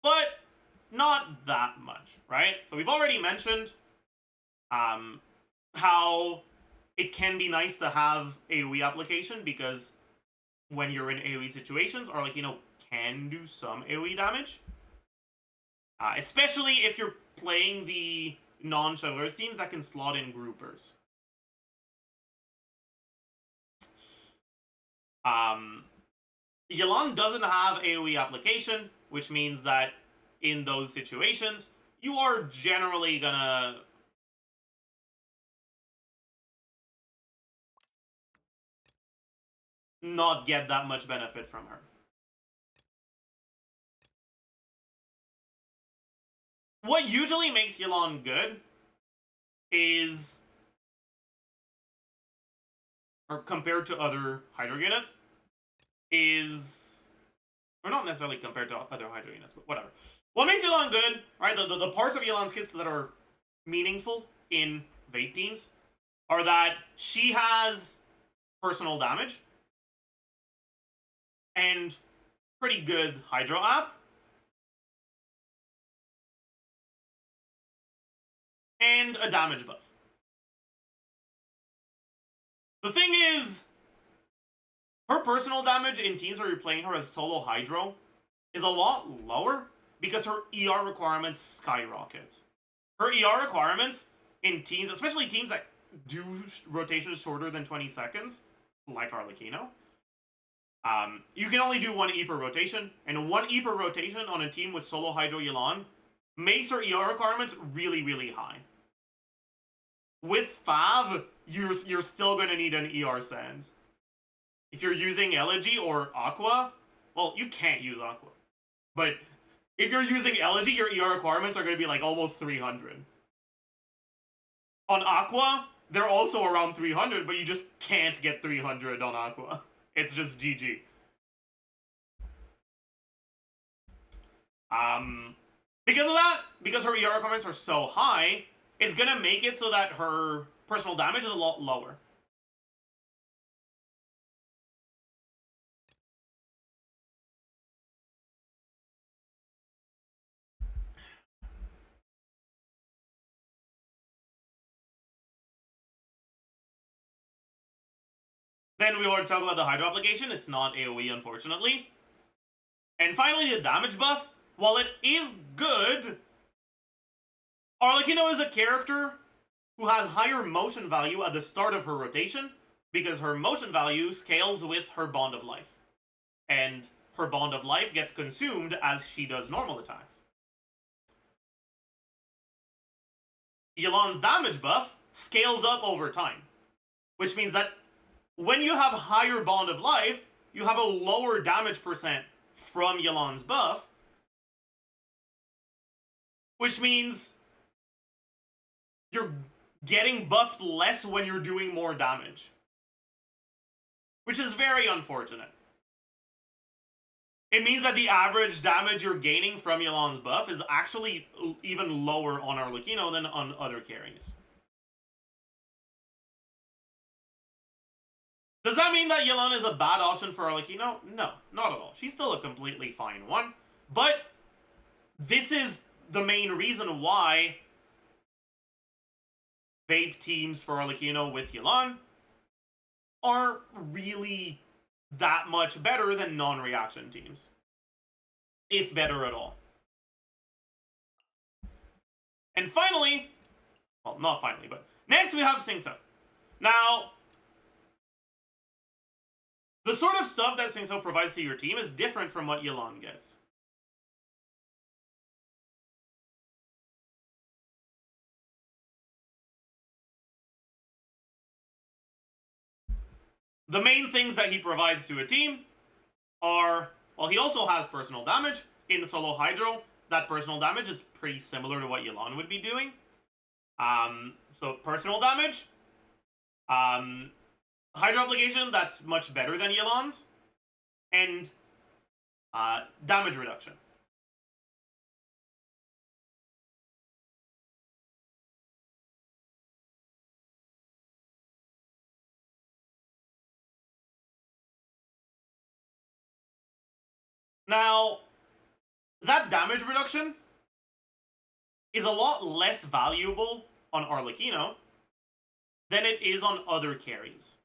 but not that much, right? So we've already mentioned how it can be nice to have AoE application, because when you're in AoE situations, Arlecchino can do some AoE damage. Especially if you're playing the non-Chevreuse teams that can slot in groupers. Yelan doesn't have AoE application, which means that in those situations, you are generally gonna not get that much benefit from her. What usually makes Yelan good is, or compared to other Hydro units, is, or not necessarily compared to other Hydro units, but whatever. What makes Yelan good, right? The parts of Yelan's kits that are meaningful in Vape teams are that she has personal damage and pretty good Hydro app, and a damage buff. The thing is, her personal damage in teams where you're playing her as solo Hydro is a lot lower because her ER requirements skyrocket. Her ER requirements in teams, especially teams that do rotations shorter than 20 seconds, like Arlecchino, you can only do one E per rotation, and one E per rotation on a team with solo Hydro Yelan makes her ER requirements really, really high. With Fav, you're still going to need an ER Sans. If you're using Elegy or Aqua, well, you can't use Aqua. But if you're using Elegy, your ER requirements are going to be like almost 300. On Aqua, they're also around 300, but you just can't get 300 on Aqua. It's just GG. Because of that, because her ER requirements are so high, it's gonna make it so that her personal damage is a lot lower. Then we already talk about the Hydro application. It's not AoE, unfortunately. And finally, the damage buff. While it is good, Arlecchino is a character who has higher motion value at the start of her rotation because her motion value scales with her Bond of Life. And her Bond of Life gets consumed as she does normal attacks. Yelan's damage buff scales up over time, which means that when you have higher Bond of Life, you have a lower damage percent from Yelan's buff, which means you're getting buffed less when you're doing more damage, which is very unfortunate. It means that the average damage you're gaining from Yelan's buff is actually even lower on Arlecchino than on other carries. Does that mean that Yelan is a bad option for Arlecchino? No, not at all. She's still a completely fine one, but this is the main reason why vape teams for Arlecchino with Yelan are really that much better than non-reaction teams. If better at all. And finally, well, not finally, but Next, we have Singto. Now, the sort of stuff that Singto provides to your team is different from what Yelan gets. The main things that he provides to a team are, well, he also has personal damage. In solo Hydro, that personal damage is pretty similar to what Yelan would be doing. So personal damage. Hydro application, that's much better than Yelan's. And damage reduction. Now, that damage reduction is a lot less valuable on Arlecchino than it is on other carries.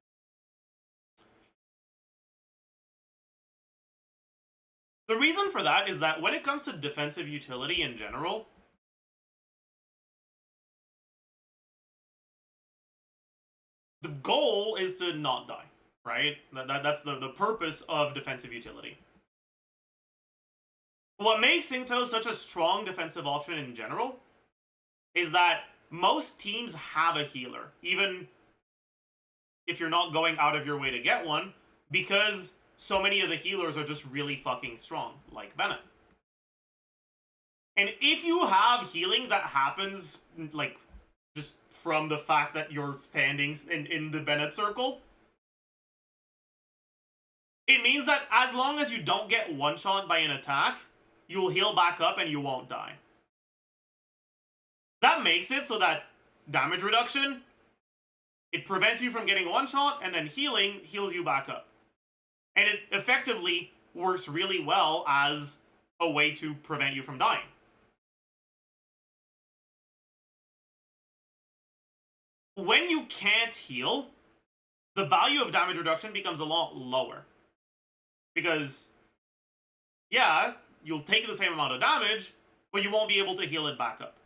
The reason for that is that when it comes to defensive utility in general, the goal is to not die, right? That's the purpose of defensive utility. What makes Singto such a strong defensive option in general is that most teams have a healer, even if you're not going out of your way to get one, because so many of the healers are just really fucking strong, like Bennett. And if you have healing that happens, like, just from the fact that you're standing in the Bennett circle, it means that as long as you don't get one-shot by an attack, you'll heal back up and you won't die. That makes it so that damage reduction, it prevents you from getting one-shot, and then healing heals you back up. And it effectively works really well as a way to prevent you from dying. When you can't heal, the value of damage reduction becomes a lot lower. Because, yeah, you'll take the same amount of damage, but you won't be able to heal it back up.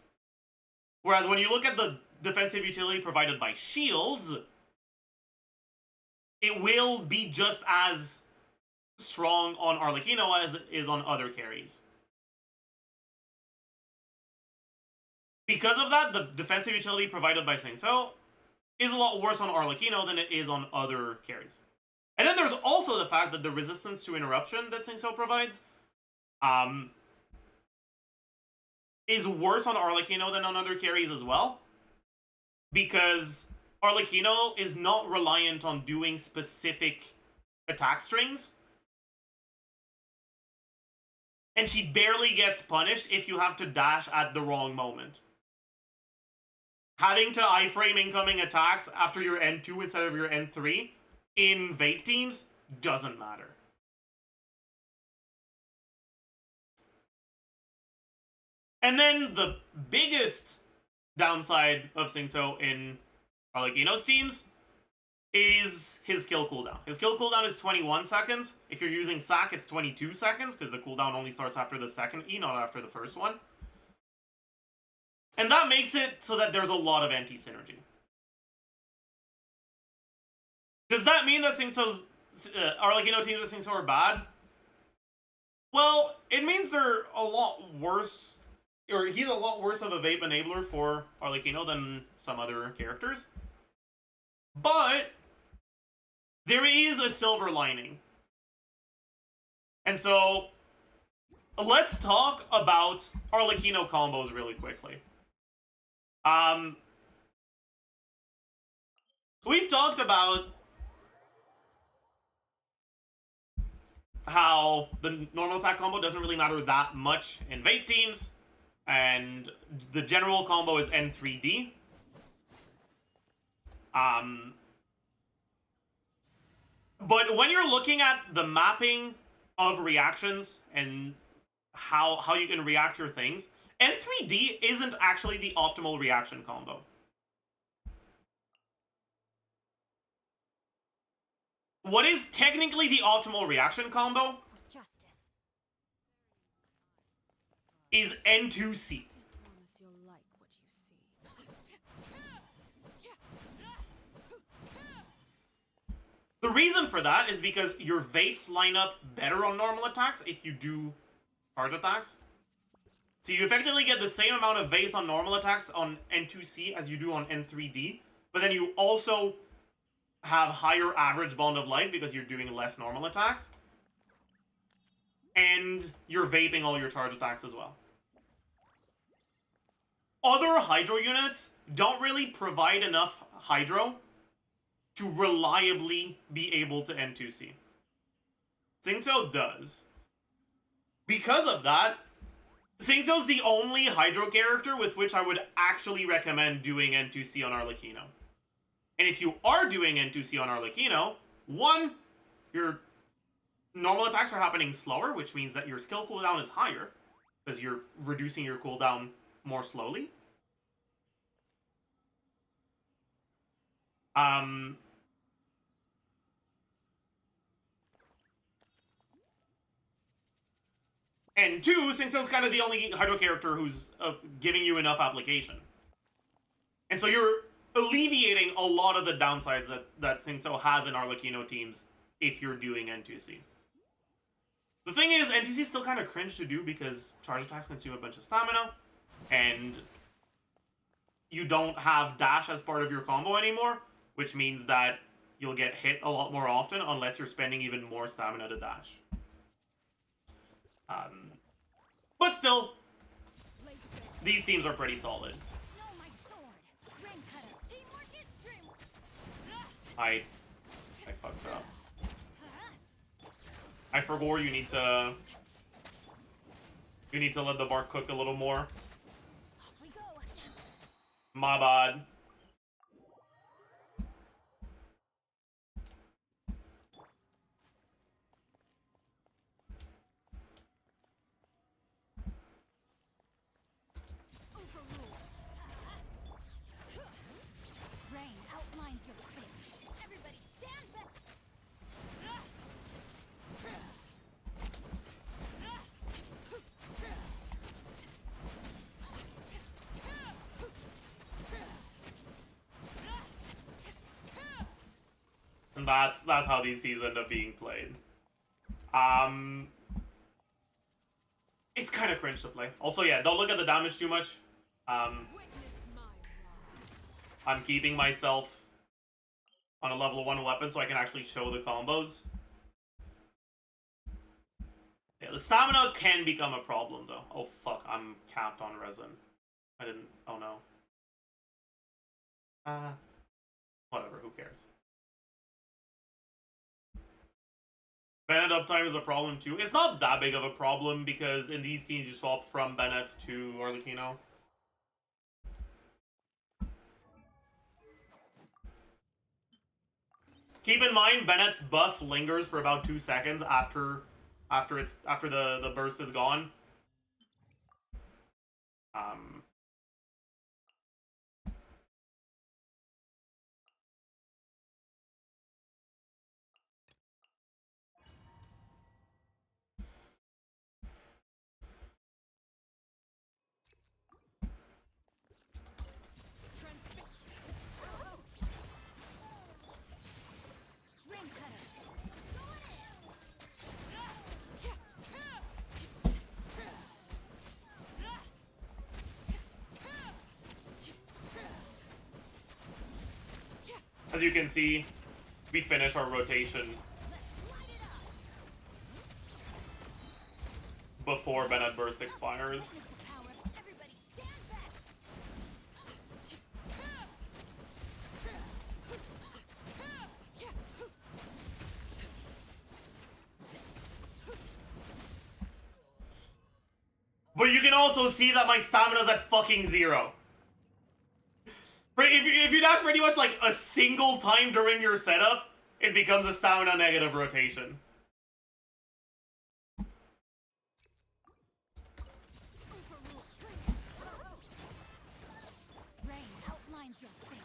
Whereas when you look at the defensive utility provided by shields, it will be just as strong on Arlecchino as it is on other carries. Because of that, the defensive utility provided by Singto is a lot worse on Arlecchino than it is on other carries. And then there's also the fact that the resistance to interruption that Singto provides is worse on Arlecchino than on other carries as well. Because Arlecchino is not reliant on doing specific attack strings. And she barely gets punished if you have to dash at the wrong moment. Having to iframe incoming attacks after your N2 instead of your N3 in Vate teams doesn't matter. And then the biggest downside of Singto in Arlecchino's teams is his skill cooldown. His skill cooldown is 21 seconds. If you're using Sack, it's 22 seconds, because the cooldown only starts after the second E, not after the first one. And that makes it so that there's a lot of anti-synergy. Does that mean that Singto's Arlecchino teams with Singto are bad? Well, it means they're a lot worse, or he's a lot worse of a vape enabler for Arlecchino than some other characters. But there is a silver lining. And so, let's talk about Arlecchino combos really quickly. We've talked about how the normal attack combo doesn't really matter that much in Vape teams, and the general combo is N3D. But when you're looking at the mapping of reactions and how you can react your things, N3D isn't actually the optimal reaction combo. What is technically the optimal reaction combo Justice. I is N2C. can't promise you'll like what you see. reason for that is because your vapes line up better on normal attacks if you do charge attacks. So you effectively get the same amount of vapes on normal attacks on N2C as you do on N3D, but then you also have higher average bond of life because you're doing less normal attacks. And you're vaping all your charge attacks as well. Other hydro units don't really provide enough hydro to reliably be able to N2C. Xingqiu does. Because of that, Xingqiu's the only hydro character with which I would actually recommend doing N2C on Arlecchino. And if you are doing N2C on Arlecchino, one, your normal attacks are happening slower, which means that your skill cooldown is higher, because you're reducing your cooldown more slowly. And two, Xingqiu's kind of the only hydro character who's giving you enough application. And so you're alleviating a lot of the downsides that Xingqiu has in Arlecchino teams if you're doing N2C. The thing is, N2C is still kind of cringe to do because charge attacks consume a bunch of stamina, and you don't have dash as part of your combo anymore, which means that you'll get hit a lot more often unless you're spending even more stamina to dash. But still, these teams are pretty solid. No, my sword. Rain cutter. Teamwork is dreamwork. I fucked up. I forgot you need to let the bark cook a little more. Off we go. My bad. Overrule. Rain outlines your fate. Everybody stand back. And that's how these teams end up being played. It's kind of cringe to play. Also, yeah, don't look at the damage too much. Witness my rise. I'm keeping myself on a level 1 weapon so I can actually show the combos. Yeah, the stamina can become a problem though. Oh fuck, I'm capped on resin. I didn't, oh no. Whatever, who cares? Bennett uptime is a problem too. It's not that big of a problem because in these teams you swap from Bennett to Arlecchino. Keep in mind, Bennett's buff lingers for about 2 seconds after the burst is gone. Rain cutter. As you can see, we finish our rotation before Bennett burst expires. Everybody stand back. But you can also see that my stamina's at fucking 0. If you dash pretty much like a single time during your setup, it becomes a stamina negative rotation. Rain outlines your fate.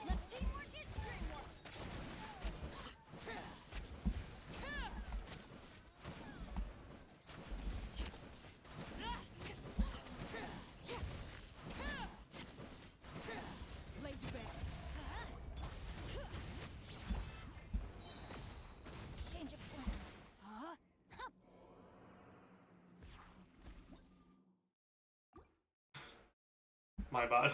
Let teamwork is dreamwork. Laid you bare. My bad.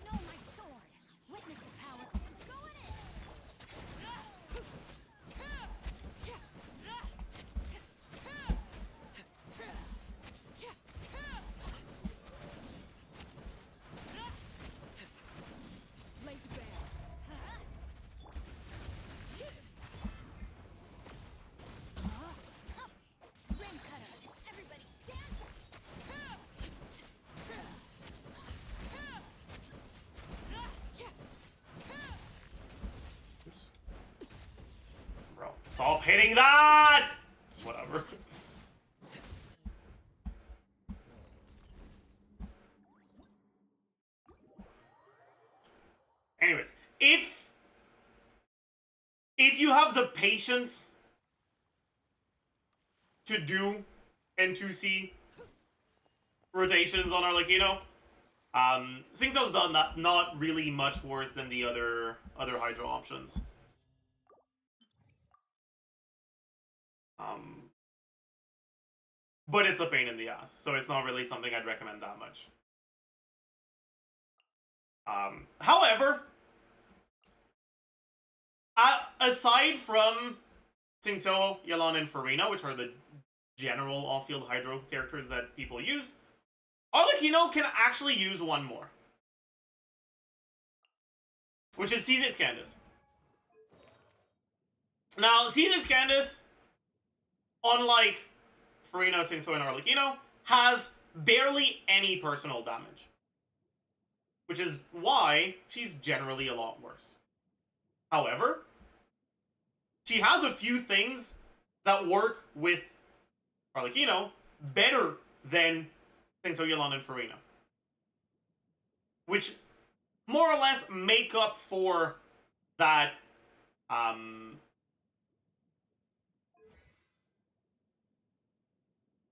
No, my sword. Witness the power. Going in. Laid bare. Rim cutter. Everybody stand. Oops. Bro, stop hitting that! Whatever. Anyways, if you have the patience to do N2C rotations on Arlecchino, Singso's done that not really much worse than the other Hydro options. But it's a pain in the ass, so it's not really something I'd recommend that much. However, aside from Singso, Yelan, and Farina, which are the general off-field Hydro characters that people use, Arlecchino can actually use one more, which is C6 Candace. Now, C6 Candace, unlike Farina, Singso, and Arlecchino, has barely any personal damage, which is why she's generally a lot worse. However, she has a few things that work with Arlecchino better than Singso, Yelan, and Farina, which more or less make up for that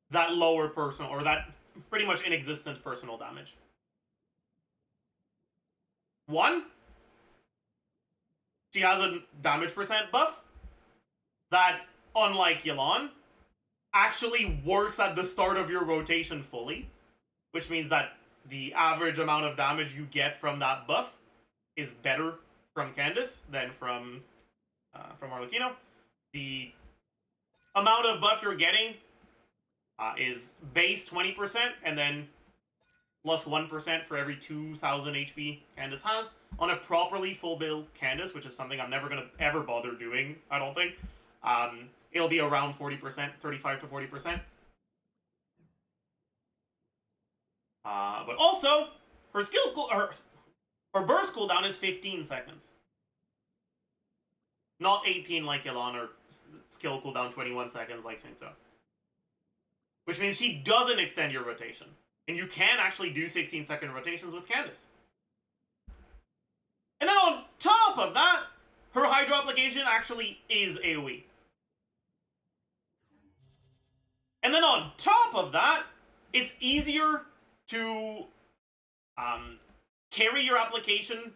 that lower personal, or that pretty much inexistent personal damage. One, she has a damage percent buff that, unlike Yelan, actually works at the start of your rotation fully, which means that the average amount of damage you get from that buff is better from Candace than from Arlecchino. The amount of buff you're getting is base 20%, and then plus 1% for every 2,000 HP Candace has. On a properly full build Candace, which is something I'm never going to ever bother doing, I don't think, it'll be around 40%, 35 to 40%. But also, her her burst cooldown is 15 seconds. Not 18 like Yelan, or skill cooldown 21 seconds like Singso. Which means she doesn't extend your rotation. And you can actually do 16-second rotations with Candace. And then on top of that, her Hydro application actually is AoE. And then on top of that, it's easier to carry your application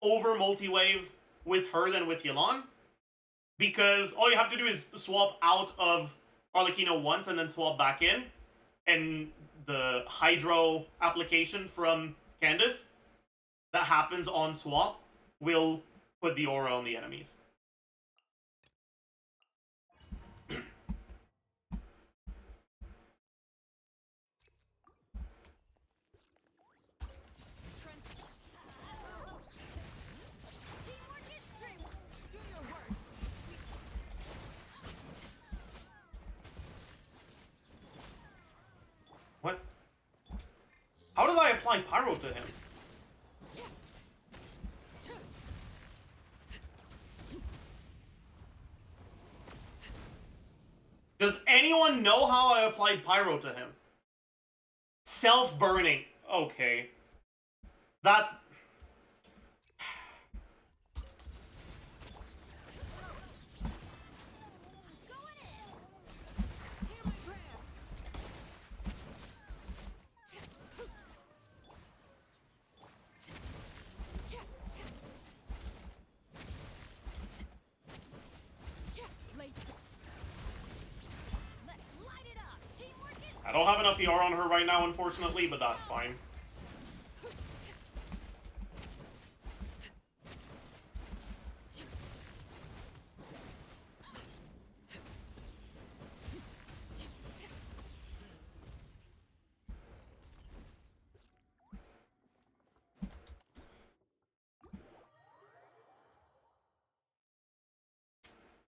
over multi-wave with her than with Yelan, because all you have to do is swap out of Arlecchino once and then swap back in, and the Hydro application from Candace that happens on swap will put the aura on the enemies. Teamwork is dreamwork. Do your work. What? How did I apply Pyro to him? Does anyone know how I applied Pyro to him? Self-burning. Okay. That's... Going in. Hear my prayer. I don't have enough ER on her right now, unfortunately, but that's fine.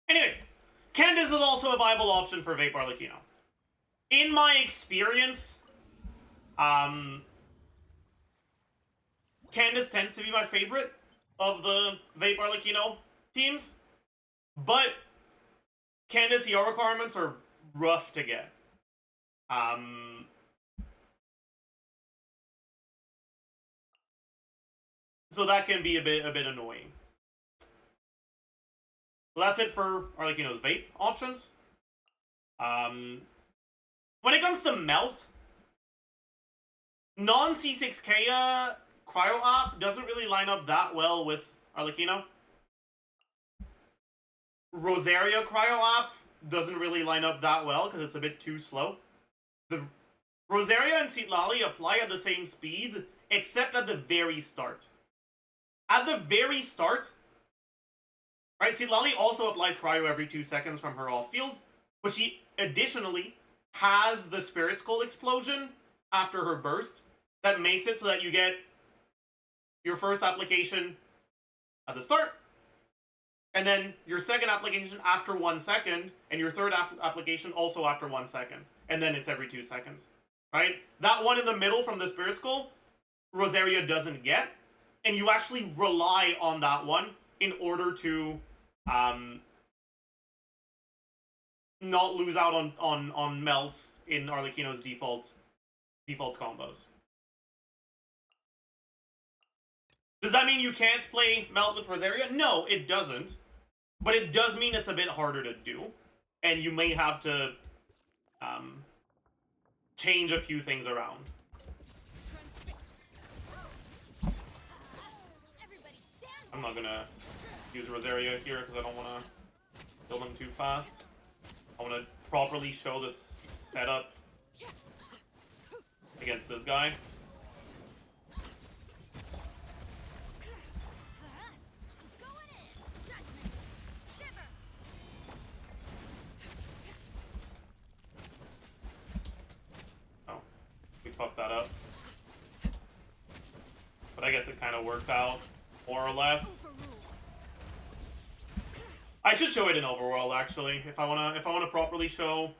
Anyways, Candace is also a viable option for Vape Arlecchino. In my experience, Candace tends to be my favorite of the Vape Arlecchino teams, but Candace ER requirements are rough to get. So that can be a bit annoying. So that's it for Arlecchino's vape options. When it comes to melt, non-C6K Cryo app doesn't really line up that well with Arlecchino. Rosaria Cryo app doesn't really line up that well because it's a bit too slow. The Rosaria and Citlali apply at the same speed, except at the very start. At the very start, right, Citlali also applies Cryo every 2 seconds from her off-field, but she additionally has the Spirit Skull explosion after her burst that makes it so that you get your first application at the start, and then your second application after 1 second, and your third application also after 1 second, and then it's every 2 seconds, right? That one in the middle from the Spirit Skull, Rosaria doesn't get, and you actually rely on that one in order to not lose out on melts in Arlecchino's default combos. Does that mean you can't play melt with Rosaria? No, it doesn't. But it does mean it's a bit harder to do, and you may have to change a few things around. I'm not gonna use Rosaria here because I don't want to kill them too fast. I want to properly show the setup against this guy. Oh, we fucked that up. But I guess it kind of worked out, more or less. I should show it in Overworld, actually, if I wanna properly show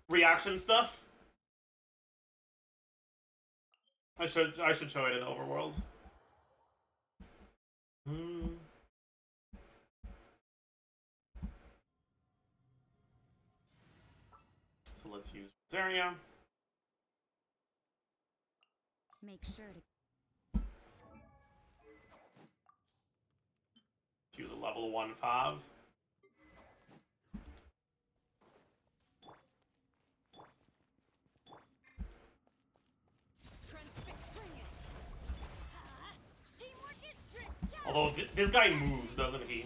reaction stuff. I should show it in Overworld. So let's use Rosaria. Make sure to Let's use a level 1-5. Although this guy moves, doesn't he?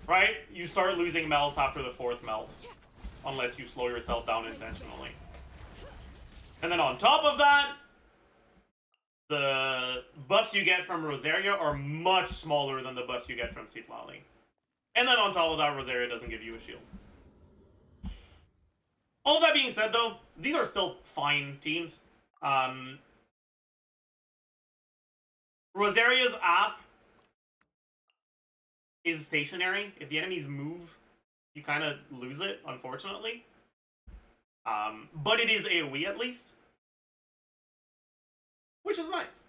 Right? You start losing melts after the 4th melt. Unless you slow yourself down intentionally. And then on top of that, the buffs you get from Rosaria are much smaller than the buffs you get from Citlali. And then on top of that, Rosaria doesn't give you a shield. All of that being said, though, these are still fine teams. Rosaria's app is stationary. If the enemies move, you kind of lose it, unfortunately. But it is AoE at least, which is nice.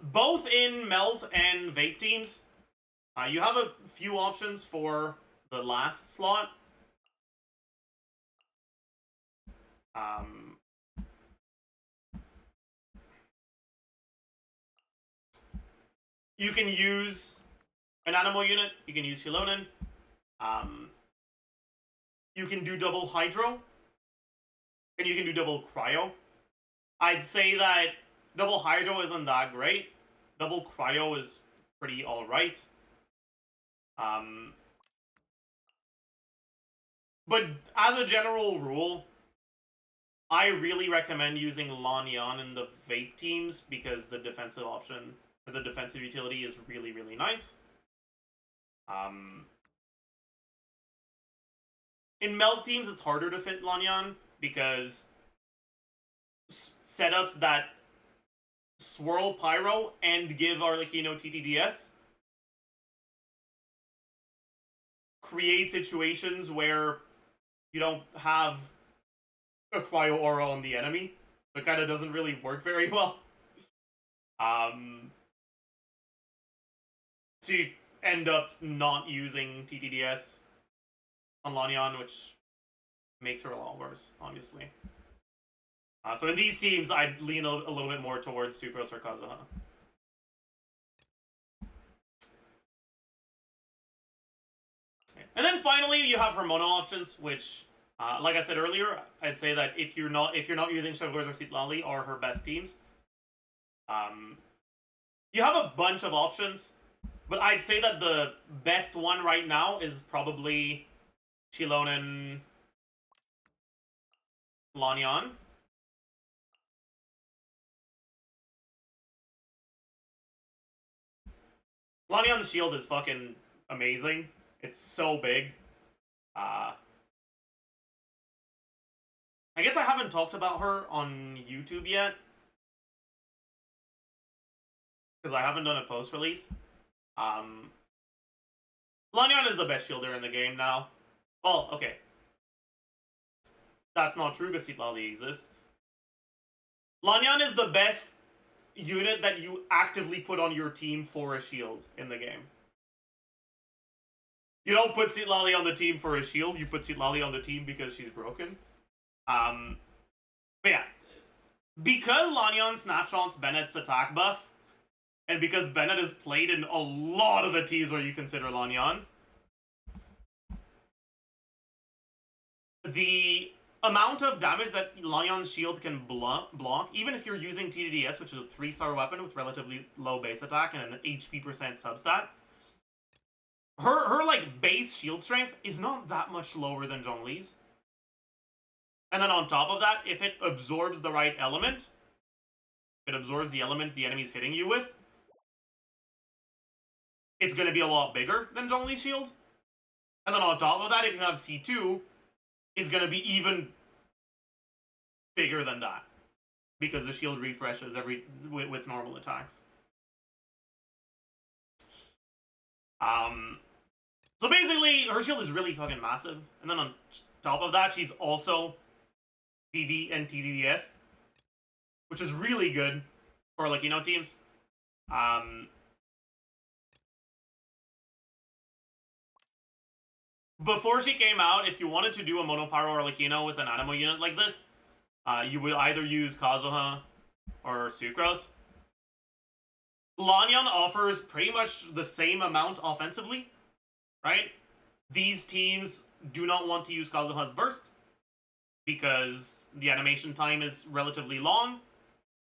Both in Melt and Vape teams, you have a few options for the last slot. You can use an Animo unit, you can use Shilonen. You can do double Hydro, and you can do double cryo. I'd say that double hydro isn't that great. Double cryo is pretty alright. But as a general rule, I really recommend using Lanyan in the vape teams because the defensive option, or the defensive utility, is really, really nice. In melt teams, it's harder to fit Lanyan because setups that swirl Pyro and give Arlecchino TTDS create situations where you don't have a cryo aura on the enemy. It kind of doesn't really work very well. So you end up not using TTDS on Lanyan, which makes her a lot worse, obviously. So in these teams, I'd lean a little bit more towards Sucrose or Kazuha. And then finally, you have her mono options, which, like I said earlier, I'd say that if you're not using Chevreuse or Citlali are her best teams, you have a bunch of options, but I'd say that the best one right now is probably Chilonen Lanyan. Lanyan's shield is fucking amazing. It's so big. I guess I haven't talked about her on YouTube yet, because I haven't done a post-release. Lanyan is the best shielder in the game now. Well, okay. That's not true because Citlali exists. Lanyan is the best unit that you actively put on your team for a shield in the game. You don't put Citlali on the team for a shield, you put Citlali on the team because she's broken. But yeah. Because Lanyan snapshots Bennett's attack buff, and because Bennett is played in a lot of the teams where you consider Lanyan, the amount of damage that Lanyan's shield can block, even if you're using TDDS, which is a 3-star weapon with relatively low base attack and an HP percent substat, her like base shield strength is not that much lower than Zhongli's. And then on top of that, if it absorbs the right element, it absorbs the element the enemy's hitting you with, it's going to be a lot bigger than Zhongli's shield. And then on top of that, if you have C2, it's going to be even bigger than that, because the shield refreshes with normal attacks. So basically, her shield is really fucking massive. And then on top of that, she's also PV and TDDS, which is really good for, like, you know, teams. Before she came out, if you wanted to do a Mono Pyro Arlecchino with an Animo unit like this, you would either use Kazuha or Sucrose. Lanyan offers pretty much the same amount offensively, right? These teams do not want to use Kazuha's burst because the animation time is relatively long,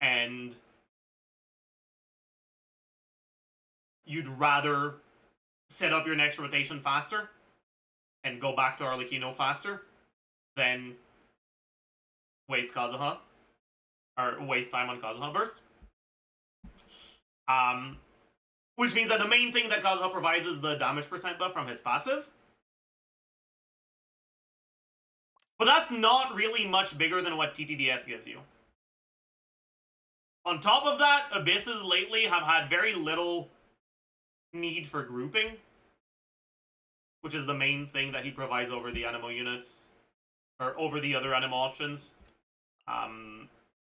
and you'd rather set up your next rotation faster and go back to Arlecchino faster than waste Kazuha, or waste time on Kazuha burst. Which means that the main thing that Kazuha provides is the damage percent buff from his passive. But that's not really much bigger than what TTDS gives you. On top of that, Abysses lately have had very little need for grouping, which is the main thing that he provides over the Animo units, or over the other Animo options,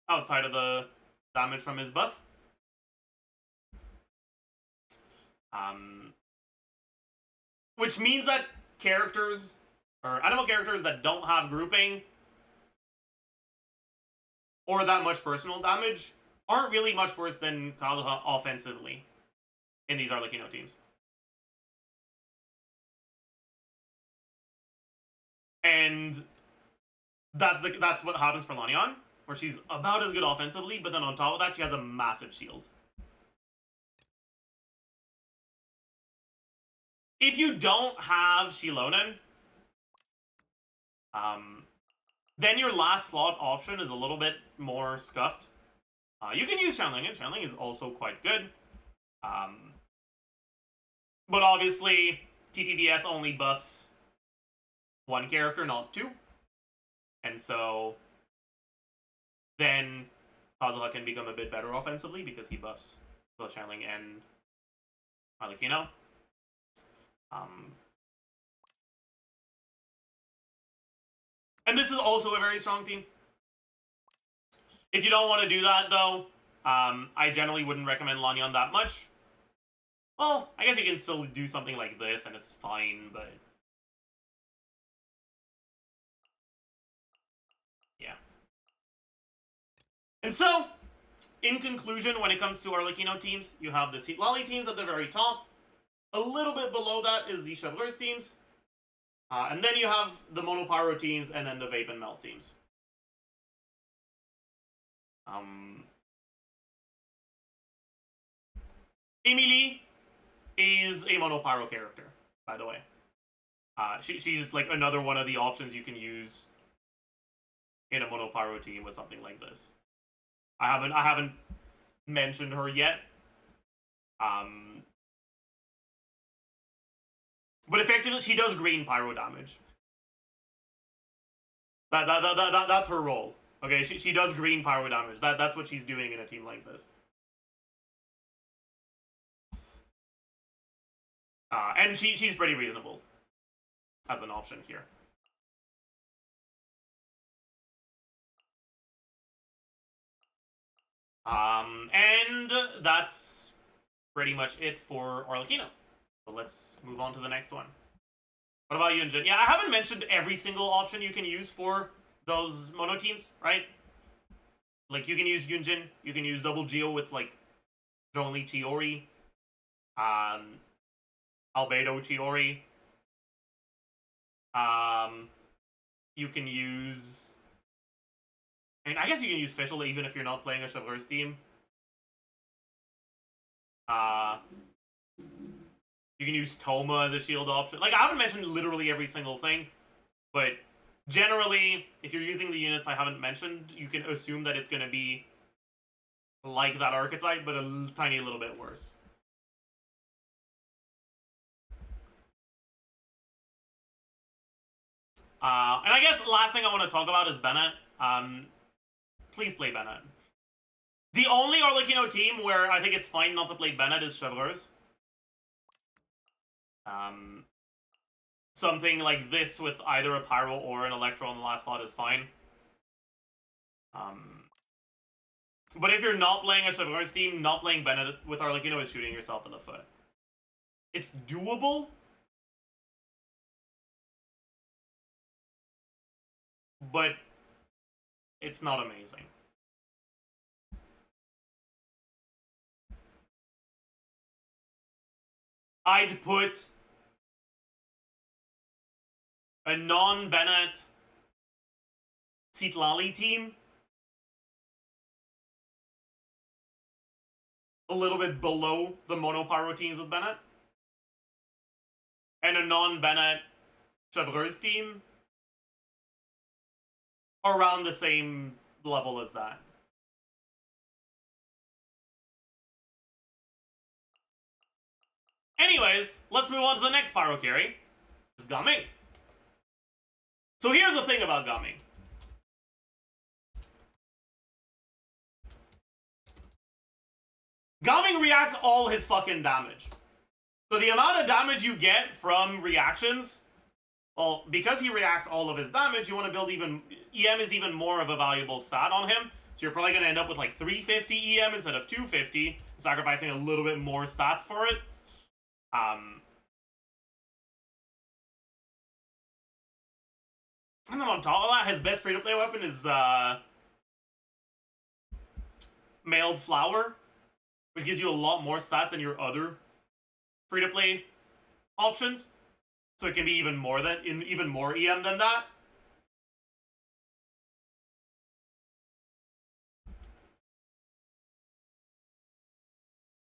outside of the damage from his buff. Which means that characters, or Animo characters that don't have grouping or that much personal damage, aren't really much worse than Kazuha offensively in these Arlecchino teams. And that's what happens for Lanyan, where she's about as good offensively, but then on top of that, she has a massive shield. If you don't have Shilonen, then your last slot option is a little bit more scuffed. You can use Channeling, and Channeling is also quite good. But obviously, TTDS only buffs one character, not two. And so then Kazuha can become a bit better offensively because he buffs both Channeling and Arlecchino. And this is also a very strong team. If you don't want to do that, though, I generally wouldn't recommend Lanyan that much. Well, I guess you can still do something like this, and it's fine, but... yeah. And so, in conclusion, when it comes to Arlecchino teams, you have the Citlali teams at the very top. A little bit below that is the Chevaliers teams. And then you have the Mono Pyro teams, and then the Vape and Melt teams. Emily is a Mono Pyro character, by the way. She's like another one of the options you can use in a Mono Pyro team with something like this. I haven't mentioned her yet. But effectively, she does green pyro damage. That's her role. Okay, she does green pyro damage. That's what she's doing in a team like this. And she's pretty reasonable as an option here. And that's pretty much it for Arlecchino. So let's move on to the next one. What about Yunjin? Yeah, I haven't mentioned every single option you can use for those mono teams, right? Like, you can use Yunjin, you can use double Geo with, like, Zhongli Chiori, Albedo Chiori. You can use... I mean, I guess you can use Fischl even if you're not playing a Chevaliers team. You can use Toma as a shield option. Like, I haven't mentioned literally every single thing, but generally, if you're using the units I haven't mentioned, you can assume that it's going to be like that archetype, but a tiny little bit worse. And I guess the last thing I want to talk about is Bennett. Please play Bennett. The only Arlecchino team where I think it's fine not to play Bennett is Chevaliers. Something like this with either a Pyro or an Electro on the last slot is fine. But if you're not playing a Chevaliers team, not playing Bennett with Arlecchino is shooting yourself in the foot. It's doable, but it's not amazing. I'd put a non-Bennett Citlali team a little bit below the Mono Pyro teams with Bennett, and a non-Bennett Chevaliers team around the same level as that. Anyways, let's move on to the next Pyro carry, which is Gaming. So here's the thing about Gaming. Gaming reacts all his fucking damage. So the amount of damage you get from reactions, well, because he reacts all of his damage, you want to build even... EM is even more of a valuable stat on him. So you're probably going to end up with like 350 EM instead of 250, sacrificing a little bit more stats for it. And then on top of that, his best free-to-play weapon is Mailed Flower, which gives you a lot more stats than your other free-to-play options. So it can be even more EM than that.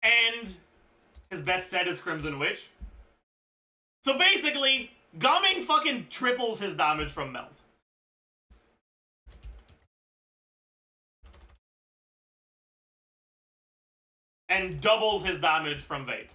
and his best set is Crimson Witch. So basically, Gaming fucking triples his damage from Melt. And doubles his damage from Vape.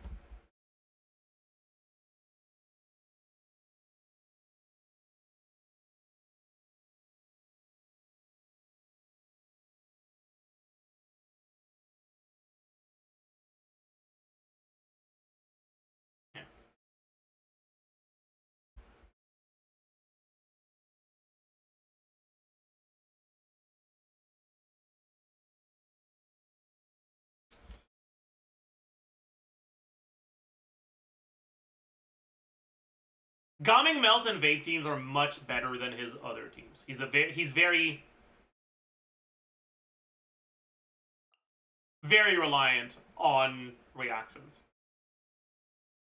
Gaming, Melt, and Vape teams are much better than his other teams. He's very reliant on reactions.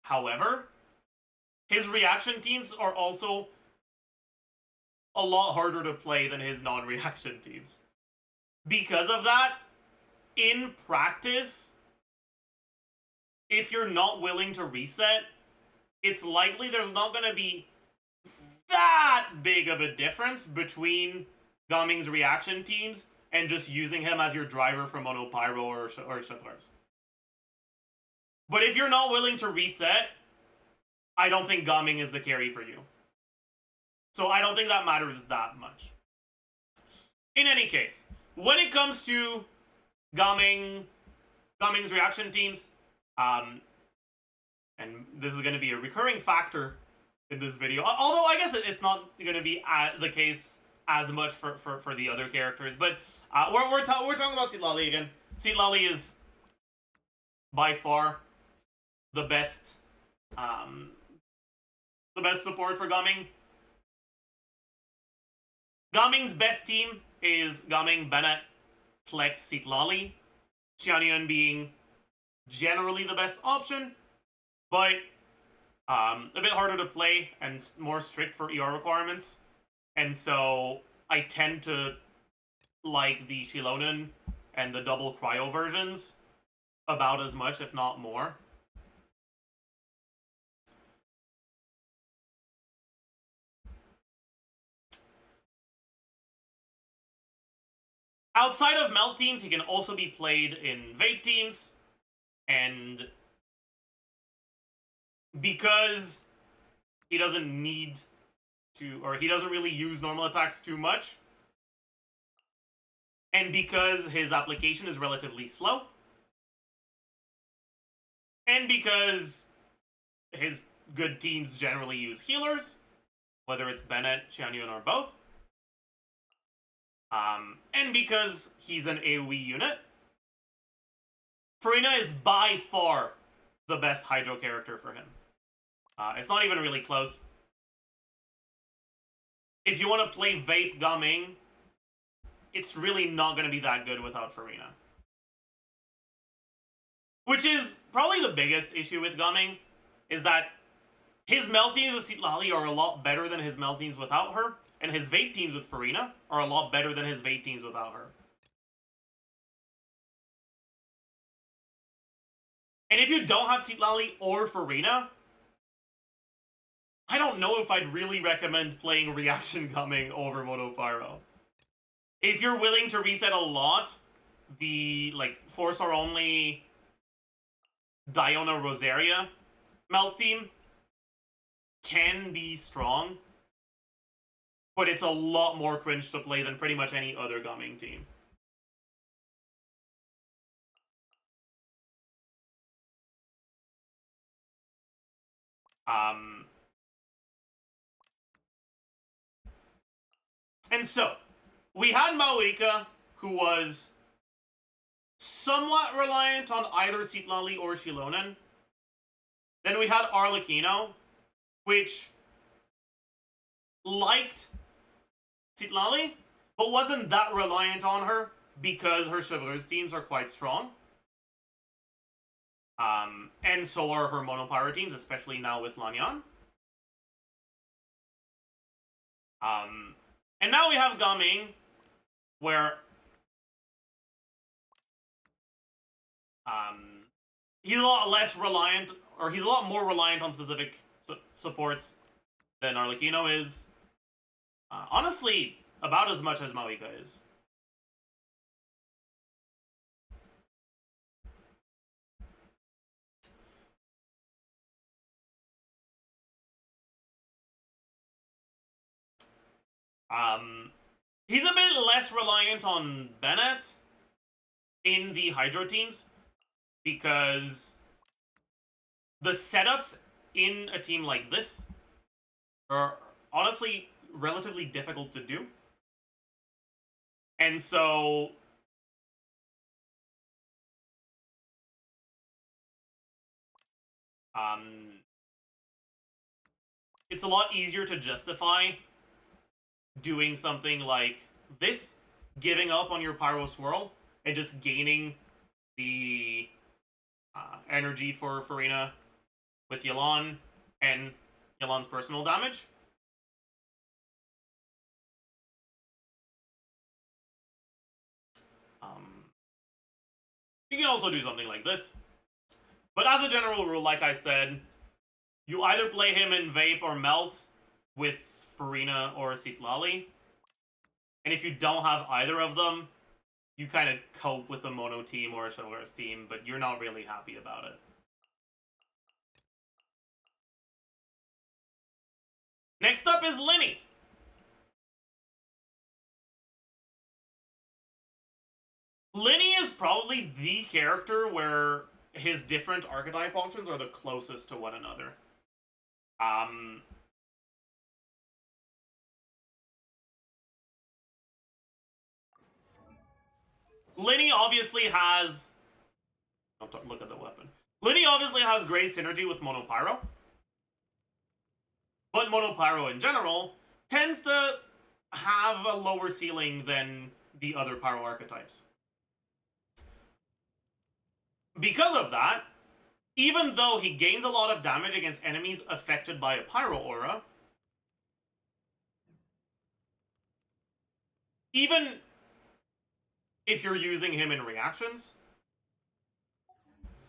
However, his reaction teams are also a lot harder to play than his non-reaction teams. Because of that, in practice, if you're not willing to reset, it's likely there's not going to be that big of a difference between Gaming's reaction teams and just using him as your driver for Mono Pyro or Shufflers. But if you're not willing to reset, I don't think Gaming is the carry for you. So I don't think that matters that much. In any case, when it comes to Gaming's reaction teams, and this is going to be a recurring factor in this video, although I guess it's not going to be the case as much for the other characters, but we're talking about Citlali again. Citlali is by far the best support for Gaming. Gaming's best team is Gaming, Bennett, Flex, Citlali, Xianyun being generally the best option, but a bit harder to play and more strict for ER requirements. And so I tend to like the Shilonen and the double cryo versions about as much, if not more. Outside of Melt teams, he can also be played in Vape teams, and because he doesn't need to, or he doesn't really use normal attacks too much, and because his application is relatively slow, and because his good teams generally use healers, whether it's Bennett, Xianyun, or both, and because he's an AoE unit, Farina is by far the best Hydro character for him. It's not even really close. If you want to play Vape Gaming, it's really not going to be that good without Farina. Which is probably the biggest issue with Gaming, is that his Melt teams with Citlali are a lot better than his Melt teams without her, and his Vape teams with Farina are a lot better than his Vape teams without her. And if you don't have Citlali or Farina, I don't know if I'd really recommend playing Reaction Gaming over Mono Pyro. If you're willing to reset a lot, the, like, Force or only Diona Rosaria Melt team can be strong, but it's a lot more cringe to play than pretty much any other Gaming team. And so, we had Maoika, who was somewhat reliant on either Citlali or Shilonen. Then we had Arlecchino, which liked Citlali, but wasn't that reliant on her because her Chevreuse teams are quite strong. And so are her Monopyro teams, especially now with Lanyan. And now we have Gaming, where he's a lot less reliant, or he's a lot more reliant on specific supports than Arlecchino is. Honestly, about as much as Malika is. He's a bit less reliant on Bennett in the Hydro teams, because the setups in a team like this are honestly relatively difficult to do. And so it's a lot easier to justify doing something like this, giving up on your Pyro Swirl, and just gaining the energy for Farina with Yelan and Yelan's personal damage. You can also do something like this. But as a general rule, like I said, you either play him in Vape or Melt with Farina or Citlali. And if you don't have either of them, you kind of cope with a mono team or a Chivalrous team, but you're not really happy about it. Next up is Linny. Linny is probably the character where his different archetype options are the closest to one another. Linny obviously has... Don't look at the weapon. Linny obviously has great synergy with Mono Pyro. But Mono Pyro in general tends to have a lower ceiling than the other Pyro archetypes. Because of that, even though he gains a lot of damage against enemies affected by a Pyro aura, even if you're using him in reactions,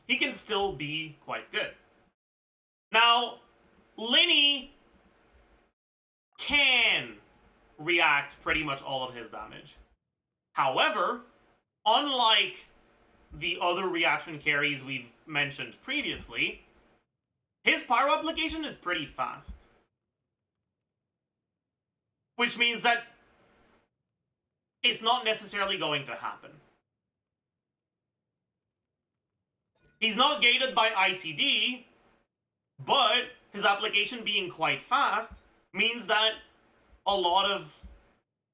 he can still be quite good. Now, Linny can react pretty much all of his damage. However, unlike the other reaction carries we've mentioned previously, his Pyro application is pretty fast. Which means that it's not necessarily going to happen. He's not gated by ICD, but his application being quite fast means that a lot of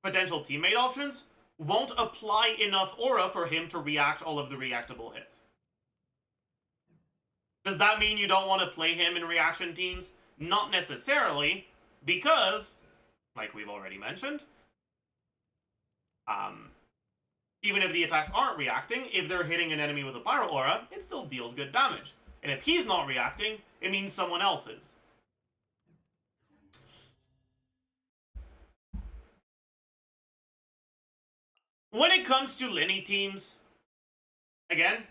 potential teammate options won't apply enough aura for him to react all of the reactable hits. Does that mean you don't want to play him in reaction teams? Not necessarily, because, like we've already mentioned, even if the attacks aren't reacting, if they're hitting an enemy with a Pyro aura, it still deals good damage. And if he's not reacting, it means someone else is. When it comes to Linny teams, again,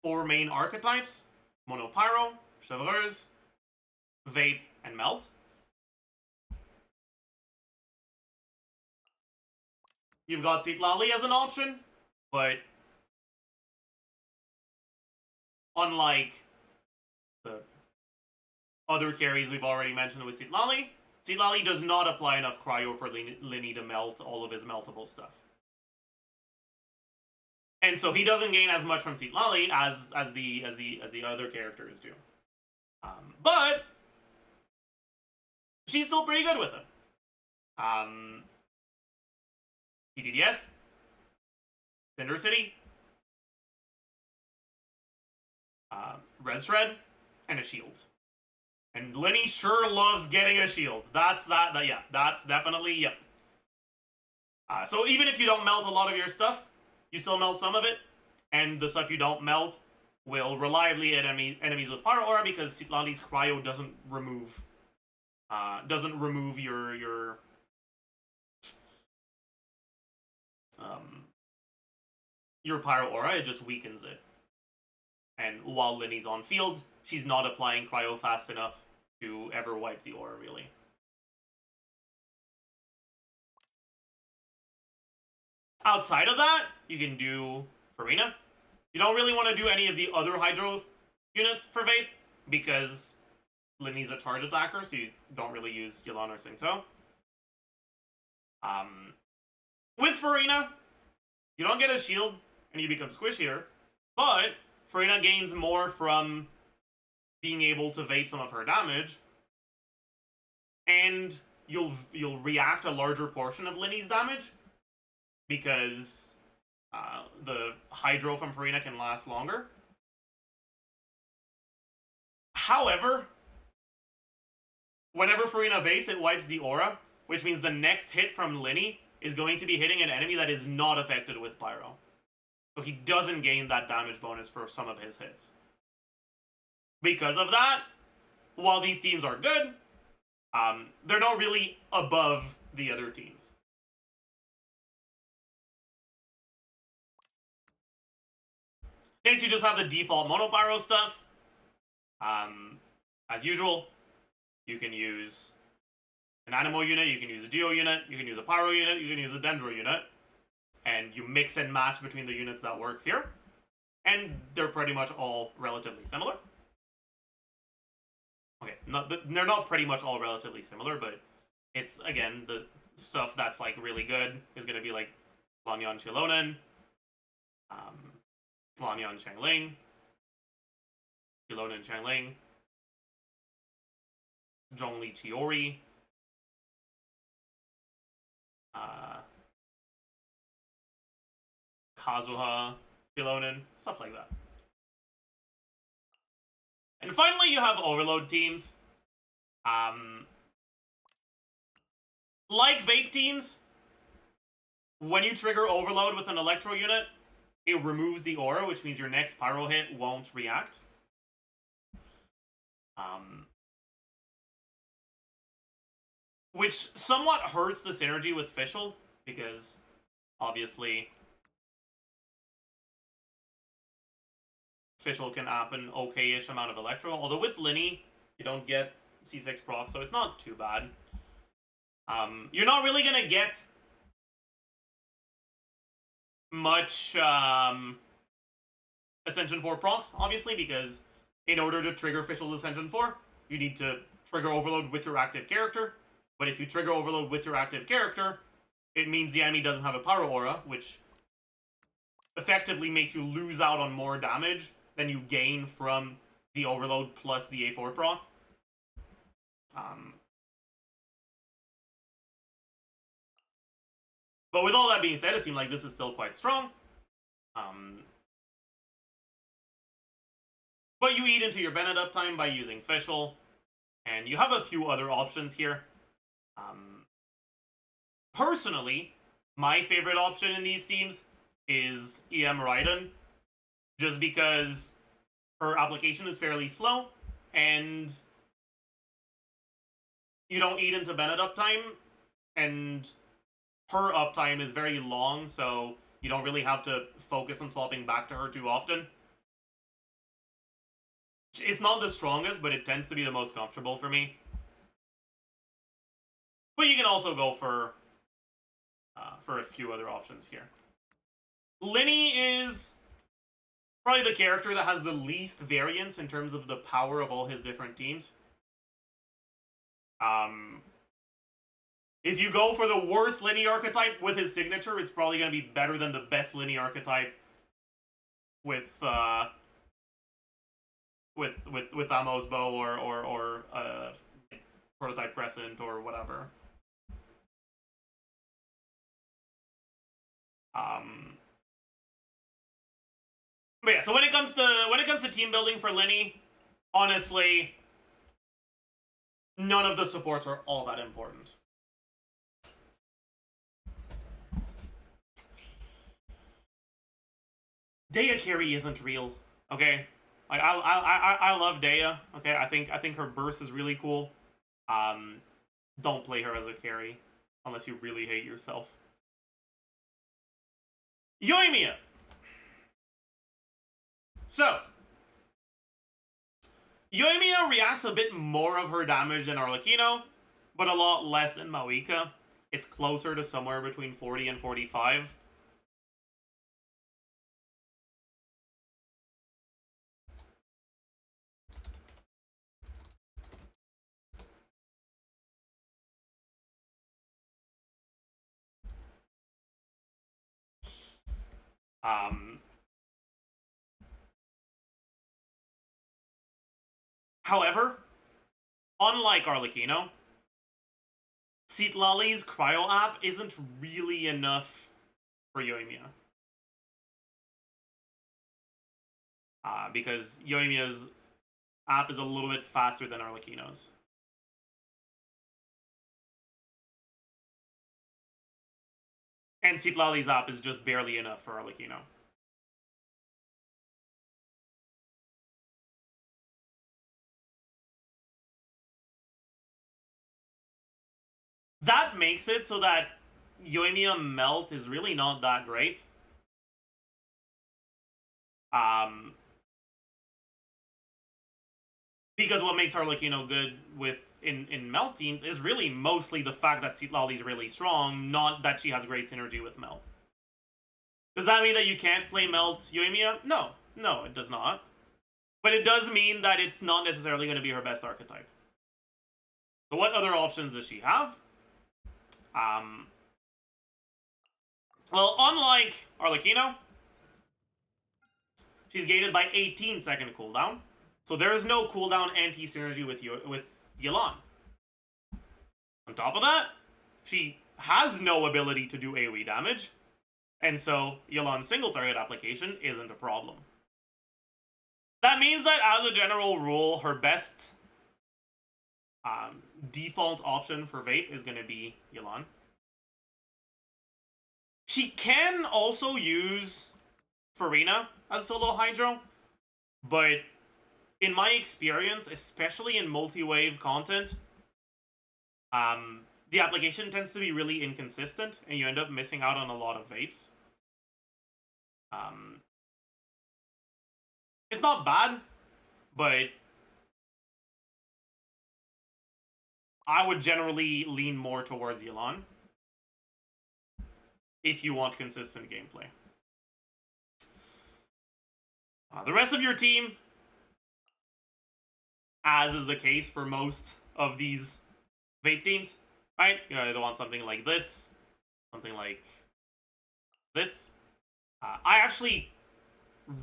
4 main archetypes: Mono Pyro, Chevreuse, Vape, and Melt. You've got Citlali as an option, but unlike the other carries we've already mentioned with Citlali, Citlali does not apply enough cryo for Linny to melt all of his meltable stuff. And so he doesn't gain as much from Citlali as the other characters do. But she's still pretty good with him. TDDS, Cinder City, Res Shred, and a shield. And Linny sure loves getting a shield. That's definitely, yep. So even if you don't melt a lot of your stuff, you still melt some of it, and the stuff you don't melt will reliably hit enemies with Pyro Aura, because Citlali's cryo doesn't remove your Pyro Aura, it just weakens it. and while Linny's on field, she's not applying cryo fast enough to ever wipe the aura, really. Outside of that, you can do Farina. You don't really want to do any of the other Hydro units for Vape, because Linny's a charge attacker, so you don't really use Yelan or Singto. With Farina, you don't get a shield, and you become squishier, but Farina gains more from being able to Vape some of her damage, and you'll react a larger portion of Linny's damage, because the Hydro from Farina can last longer. However, whenever Farina Vapes, it wipes the aura, which means the next hit from Linny is going to be hitting an enemy that is not affected with Pyro. So he doesn't gain that damage bonus for some of his hits. Because of that, while these teams are good, they're not really above the other teams. Next, you just have the default Mono Pyro stuff. As usual, you can use an Animo unit, you can use a Dio unit, you can use a Pyro unit, you can use a Dendro unit, and you mix and match between the units that work here, and they're pretty much all relatively similar. Okay, they're not pretty much all relatively similar, but it's, again, the stuff that's, like, really good is going to be, like, Lanyan Chilonen, Lanyan Changling, Chilonen Changling, Zhongli Chiori, Kazuha Chilonen, stuff like that. And finally, you have Overload teams. Like Vape teams, when you trigger Overload with an Electro unit, it removes the aura, which means your next Pyro hit won't react. Which somewhat hurts the synergy with Fischl, because obviously Fischl can up an okay-ish amount of Electro, although with Linny, you don't get C6 proc, so it's not too bad. You're not really gonna get much Ascension 4 procs, obviously, because in order to trigger Fischl's Ascension 4, you need to trigger Overload with your active character. But if you trigger Overload with your active character, it means the enemy doesn't have a Pyro Aura, which effectively makes you lose out on more damage than you gain from the Overload plus the A4 proc. But with all that being said, a team like this is still quite strong. But you eat into your Bennett uptime by using Fischl, and you have a few other options here. Personally, my favorite option in these teams is EM Raiden, just because her application is fairly slow, and you don't eat into Bennett uptime, and her uptime is very long, so you don't really have to focus on swapping back to her too often. It's not the strongest, but it tends to be the most comfortable for me. But you can also go for a few other options here. Linny is probably the character that has the least variance in terms of the power of all his different teams. If you go for the worst Linny archetype with his signature, it's probably going to be better than the best Linny archetype with Amos Bow or Prototype Crescent or whatever. But yeah, so when it comes to team building for Linny, honestly, none of the supports are all that important. Daya carry isn't real, okay? Like I love Daya, okay? I think her burst is really cool. Don't play her as a carry unless you really hate yourself. Yoimiya. So, Yoimiya reacts a bit more of her damage than Arlecchino, but a lot less than Maoika. It's closer to somewhere between 40 and 45. However, unlike Arlecchino, Citlali's Cryo app isn't really enough for Yoimiya. Because Yoimiya's app is a little bit faster than Arlecchino's. And Citlali's app is just barely enough for Arlecchino. That makes it so that Yoimiya Melt is really not that great. Because what makes Arlecchino good in Melt teams is really mostly the fact that Citlali is really strong, not that she has great synergy with Melt. Does that mean that you can't play Melt Yoimiya? No. No, it does not. But it does mean that it's not necessarily going to be her best archetype. So what other options does she have? Well, unlike Arlecchino, she's gated by 18-second cooldown. So there is no cooldown anti-synergy with Yelan. On top of that, she has no ability to do AoE damage. And so Yelan's single target application isn't a problem. That means that as a general rule, her best default option for Vape is going to be Yelan. She can also use Farina as solo Hydro, but in my experience, especially in multi-wave content, the application tends to be really inconsistent, and you end up missing out on a lot of Vapes. It's not bad, but I would generally lean more towards Yelan if you want consistent gameplay. The rest of your team, as is the case for most of these Vape teams, right? You either want something like this, something like this. I actually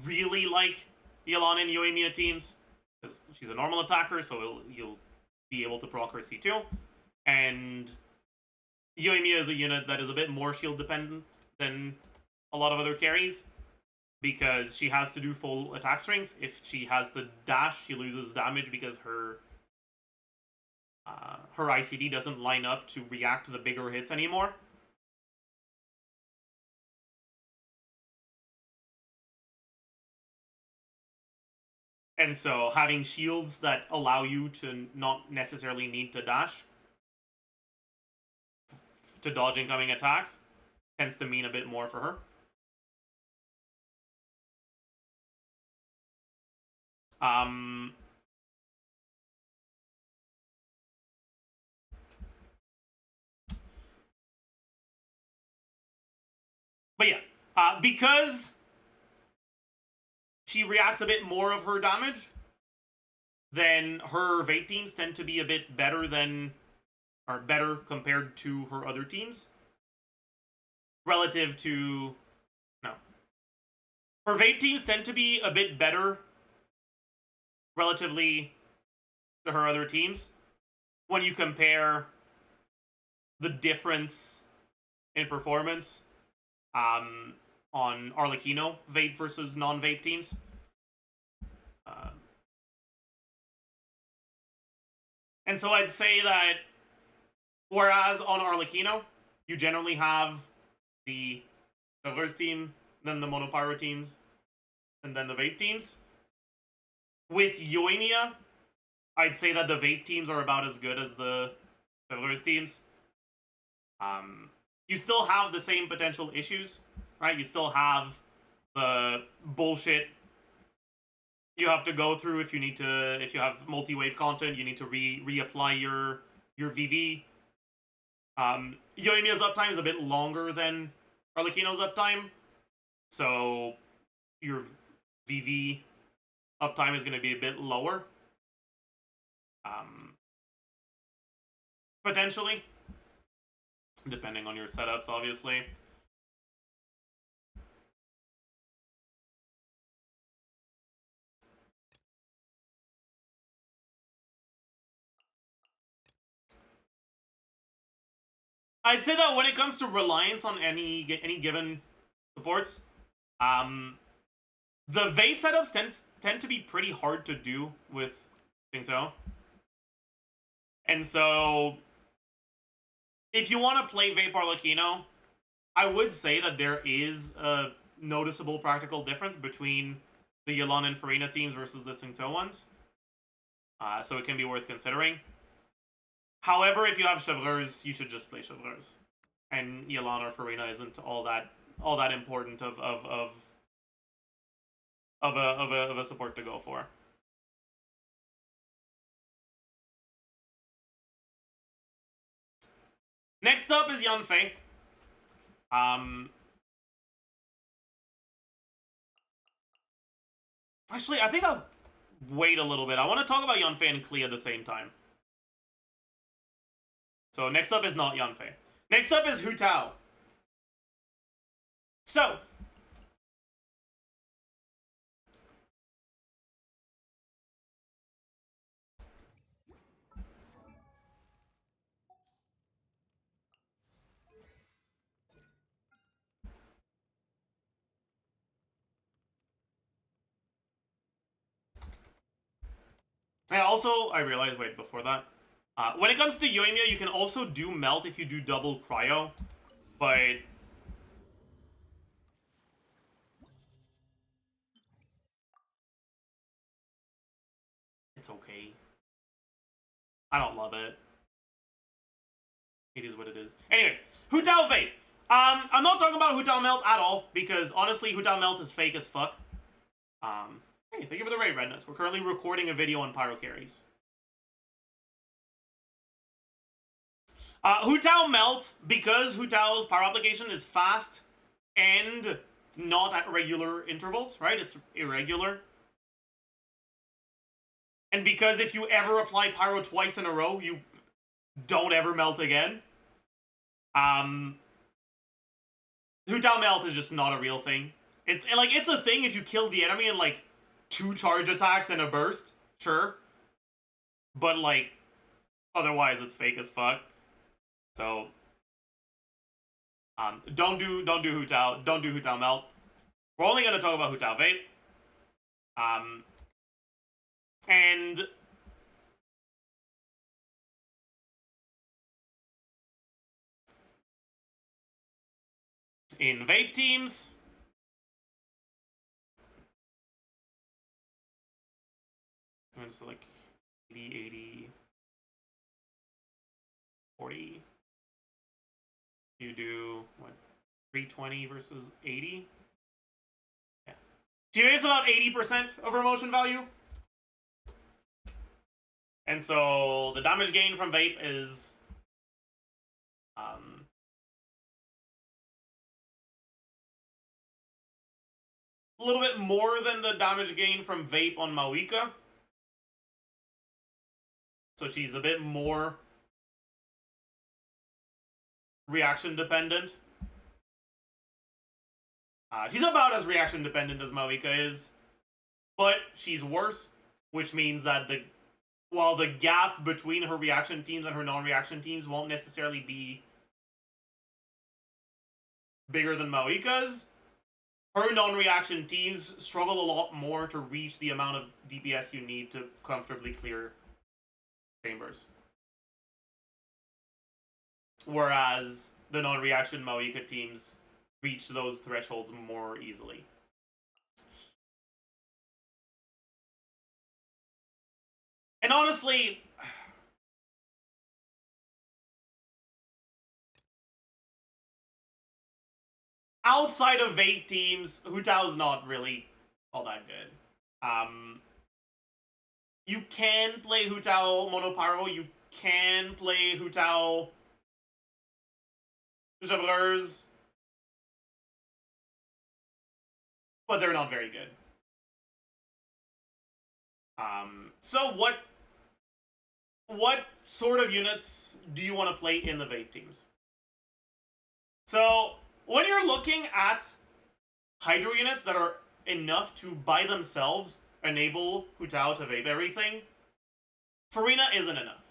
really like Yelan and Yoimiya teams, because she's a normal attacker, so you'll be able to proc her C2. And Yoimiya is a unit that is a bit more shield dependent than a lot of other carries, because she has to do full attack strings. If she has the dash, she loses damage because her ICD doesn't line up to react to the bigger hits anymore. And so having shields that allow you to not necessarily need to dash to dodge incoming attacks tends to mean a bit more for her. But yeah, because she reacts a bit more of her damage, then her Vape teams tend to be a bit better than, or better compared to her other teams. Relative to, no. Her Vape teams tend to be a bit better relatively to her other teams when you compare the difference in performance on Arlecchino Vape versus non-Vape teams. And so I'd say that whereas on Arlecchino, you generally have the Traverse team, then the Mono-Pyro teams, and then the Vape teams. With Yoimiya, I'd say that the Vape teams are about as good as the Traverse teams. You still have the same potential issues, right? You still have the bullshit you have to go through if you need to, if you have multi-wave content, you need to reapply your VV. Yoimiya's uptime is a bit longer than Arlecchino's uptime, so your VV uptime is going to be a bit lower. Potentially. Depending on your setups, obviously. I'd say that when it comes to reliance on any given supports, the vape setups tend to be pretty hard to do with Xingqiu. And so, if you want to play Vape Arlecchino, I would say that there is a noticeable practical difference between the Yelan and Farina teams versus the Xingqiu ones. So it can be worth considering. However, if you have Chevreuse, you should just play Chevreuse. And Yelan or Farina isn't all that important of a support to go for. Next up is Yanfei. Actually, I think I'll wait a little bit. I want to talk about Yanfei and Klee at the same time. So next up is not Yanfei. Next up is Hu Tao. So, and also, I realized, wait, before that, when it comes to Yoimiya, you can also do melt if you do double cryo, but it's okay. I don't love it. It is what it is. Anyways, Hu Tao Vape. I'm not talking about Hu Tao Melt at all, because honestly, Hu Tao Melt is fake as fuck. Hey, thank you for the raid, Redness. We're currently recording a video on pyro carries. Hu Tao Melt, because Hu Tao's pyro application is fast and not at regular intervals, right? It's irregular. And because if you ever apply pyro twice in a row, you don't ever melt again. Hu Tao Melt is just not a real thing. It's a thing if you kill the enemy in like 2 charge attacks and a burst, sure. But like, otherwise it's fake as fuck. So don't do Hu Tao, don't do Hu Tao Melt. We're only gonna talk about Hu Tao Vape. And in vape teams, it's like 80, 80, 40. You do, what, 320 versus 80? Yeah. It's about 80% of her motion value. And so the damage gain from vape is a little bit more than the damage gain from vape on Mawika. So she's a bit more reaction dependent. She's about as reaction dependent as Mawika is, but she's worse, which means that while the gap between her reaction teams and her non-reaction teams won't necessarily be bigger than Mawika's, her non-reaction teams struggle a lot more to reach the amount of DPS you need to comfortably clear chambers. Whereas the non-reaction Mawika teams reach those thresholds more easily. And honestly, outside of vape teams, Hu Tao's not really all that good. You can play Hu Tao Mono Pyro, you can play Hu Tao Javeleurs, but they're not very good. So what sort of units do you want to play in the vape teams? So when you're looking at Hydro units that are enough to by themselves enable Hu Tao to vape everything, Farina isn't enough.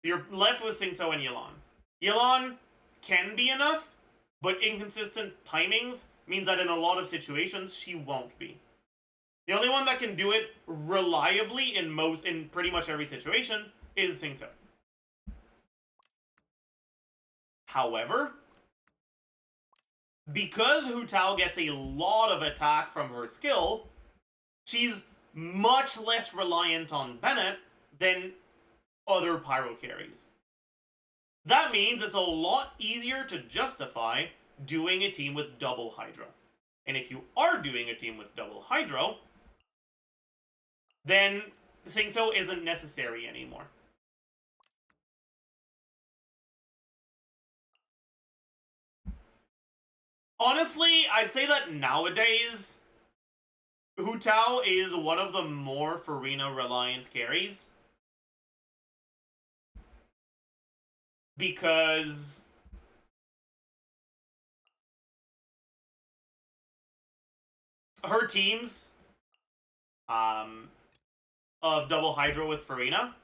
You're left with Xingqiu and Yelan. Yelan can be enough, but inconsistent timings means that in a lot of situations she won't be. The only one that can do it reliably in pretty much every situation is Xingqiu. However, because Hu Tao gets a lot of attack from her skill, she's much less reliant on Bennett than other Pyro carries. That means it's a lot easier to justify doing a team with double Hydro. And if you are doing a team with double Hydro, then Xingqiu isn't necessary anymore. Honestly, I'd say that nowadays, Hu Tao is one of the more Farina-reliant carries. Because her teams of double Hydro with Farina,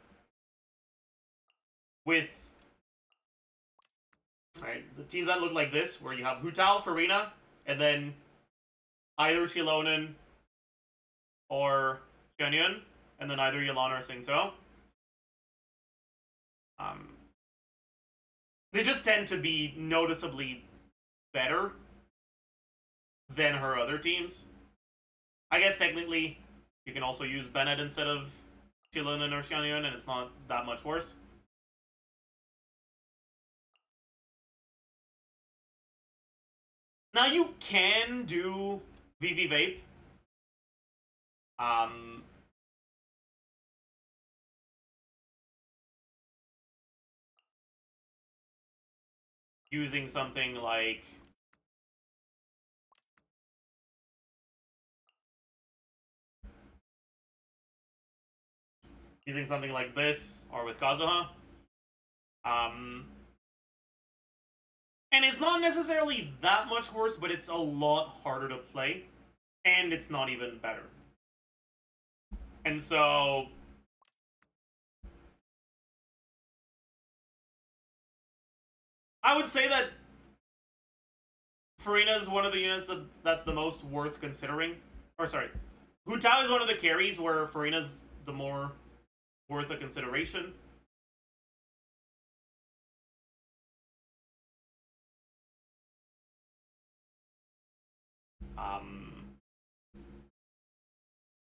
with the teams that look like this, where you have Hu Tao, Farina, and then either Xilonen or Xianyun, and then either Yelan or Xingqiu. They just tend to be noticeably better than her other teams. I guess technically you can also use Bennett instead of Xilonen or Xianyun, and it's not that much worse. Now you can do VV Vape. Using something like this, or with Kazuha. And it's not necessarily that much worse, but it's a lot harder to play, and it's not even better. And so I would say that Farina is one of the units that's the most worth considering. Or sorry, Hu Tao is one of the carries where Farina's the more worth a consideration.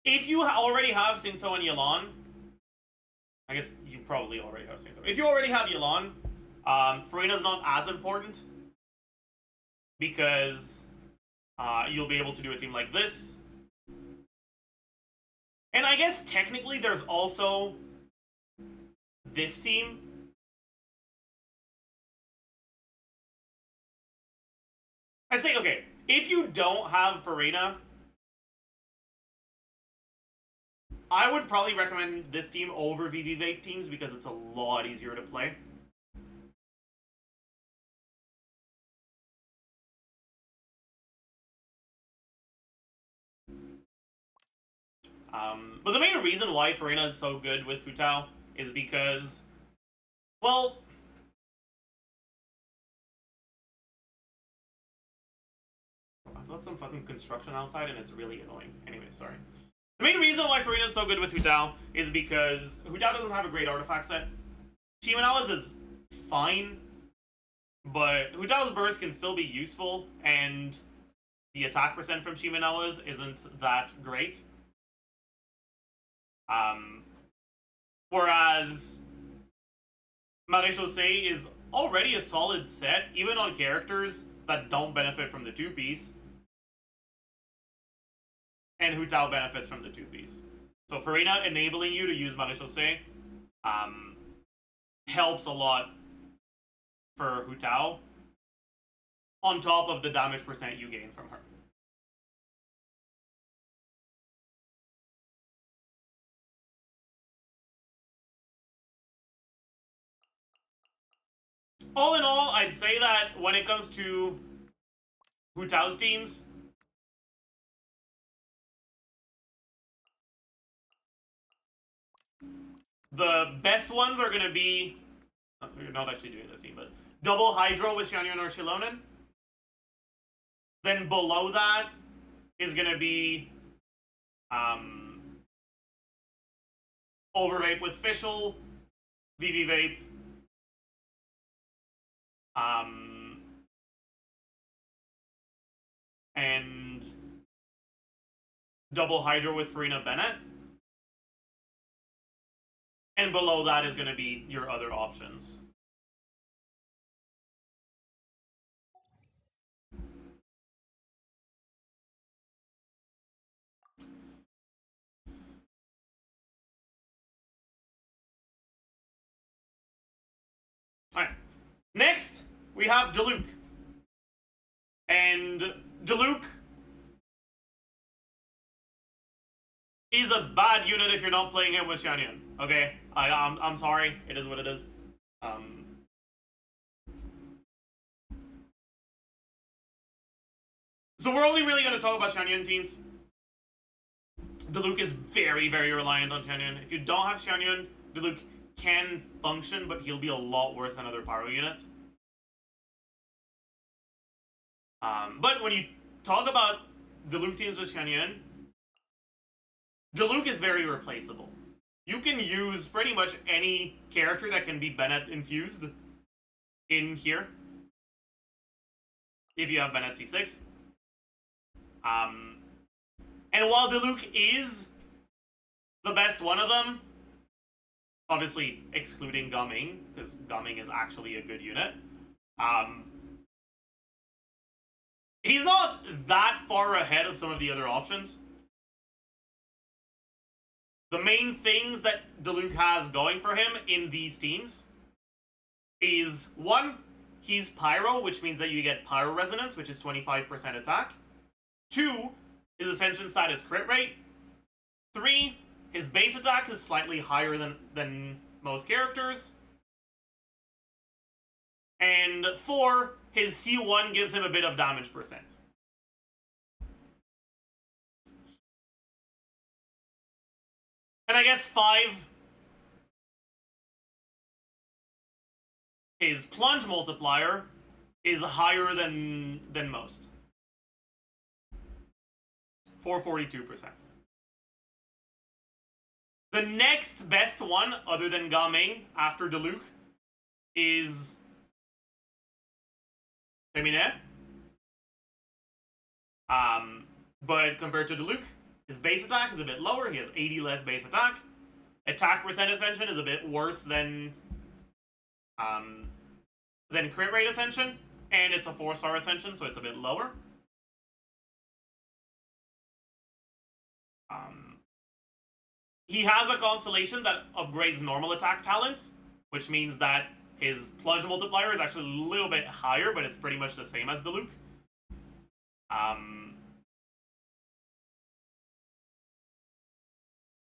If you already have Xingqiu and Yelan, I guess you probably already have Xingqiu. If you already have Yelan, Farina's not as important because you'll be able to do a team like this. And I guess technically there's also this team. I'd say, okay, if you don't have Farina, I would probably recommend this team over VV Vape teams because it's a lot easier to play. But the main reason why Farina is so good with Hu Tao is because, well, I've got some fucking construction outside and it's really annoying. Anyway, sorry. The main reason why Farina is so good with Hu Tao is because Hu Tao doesn't have a great artifact set. Shimenawa's is fine, but Hu Tao's burst can still be useful, and the attack percent from Shimenawa's isn't that great. Whereas Maréchaussée is already a solid set, even on characters that don't benefit from the two-piece. and Hu Tao benefits from the 2-piece. So Farina enabling you to use Maréchaussée helps a lot for Hu Tao, on top of the damage percent you gain from her. All in all, I'd say that when it comes to Hu Tao's teams, the best ones are going to be... You're not actually doing this scene, but double Hydro with Xianyun or Shilonen. Then below that is going to be Overvape with Fischl, VV Vape, and double Hydro with Farina Bennett. And below that is going to be your other options. Alright. Next, we have Diluc. And Diluc is a bad unit if you're not playing him with Xianyun. Okay? I'm sorry. It is what it is. So we're only really going to talk about Xianyun teams. Diluc is very, very reliant on Xianyun. If you don't have Xianyun, Diluc can function, but he'll be a lot worse than other Pyro units. But when you talk about Diluc teams with Xianyun, Diluc is very replaceable. You can use pretty much any character that can be Bennett infused in here, if you have Bennett C6. And while Diluc is the best one of them, obviously excluding Gumming, because Gumming is actually a good unit, he's not that far ahead of some of the other options. The main things that Diluc has going for him in these teams is, one, he's Pyro, which means that you get Pyro Resonance, which is 25% attack. 2, his Ascension stat is crit rate. 3, his base attack is slightly higher than most characters. And 4, his C1 gives him a bit of damage percent. And I guess 5, his plunge multiplier is higher than most. 442%. The next best one, other than Gaming, after Diluc, is Femine. But compared to Diluc, his base attack is a bit lower. He has 80 less base attack. Attack percent Ascension is a bit worse than crit rate Ascension, and it's a 4-star Ascension, so it's a bit lower. He has a constellation that upgrades normal attack talents, which means that his plunge multiplier is actually a little bit higher, but it's pretty much the same as Diluc.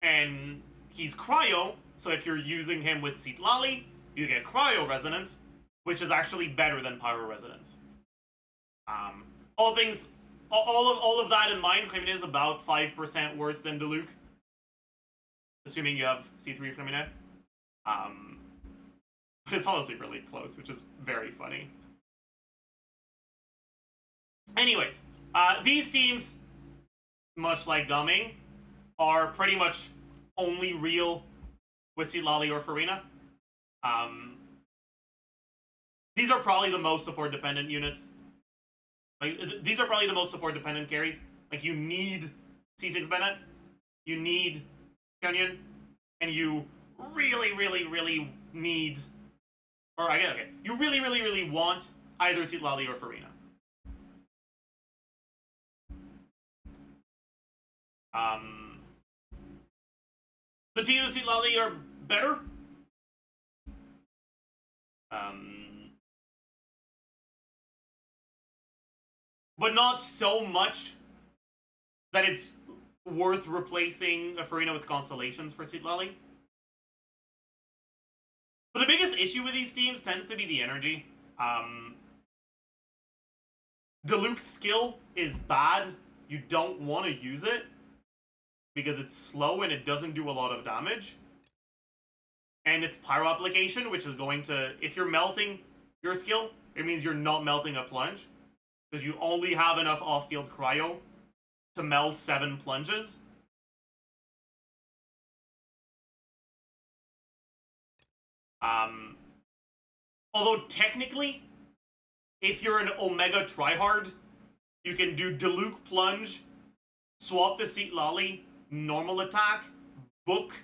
And he's Cryo, so if you're using him with Citlali, you get Cryo Resonance, which is actually better than Pyro Resonance. All of that in mind, Femine is about 5% worse than Diluc, assuming you have C3 Femine. But it's honestly really close, which is very funny. Anyways, these teams, much like Gumming, are pretty much only real with Citlali or Farina. These are probably the most support-dependent units. Like, these are probably the most support-dependent carries. Like, you need C6 Bennett, you need Xianyun, and you really, really, really need... Or, okay, you really, really, really want either Citlali or Farina. The teams of Sitlali are better. But not so much that it's worth replacing a Farina with Constellations for Sitlali. But the biggest issue with these teams tends to be the energy. Diluc's skill is bad. You don't want to use it because it's slow and it doesn't do a lot of damage. And it's Pyro application, which is going to... If you're melting your skill, it means you're not melting a plunge. Because you only have enough off-field cryo to melt 7 plunges. Although technically, if you're an Omega tryhard, you can do Diluc plunge, swap the Sitlali, normal attack, book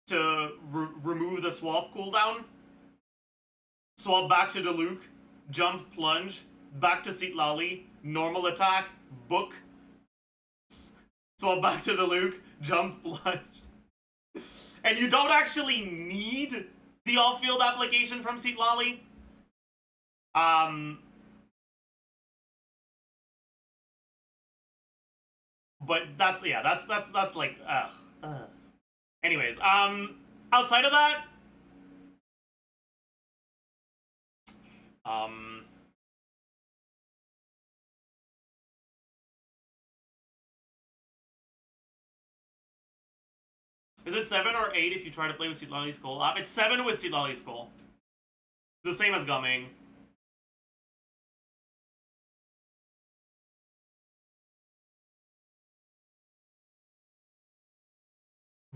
to remove the swap cooldown, swap back to Diluc, jump plunge, back to Sitlali, normal attack, book, swap back to Diluc, jump plunge. And you don't actually need the off-field application from Sitlali. But that's, yeah, that's like, Anyways, outside of that, is it 7 or 8 if you try to play with Sitlali's Skull? It's 7 with Sitlali's Skull. It's the same as Gumming.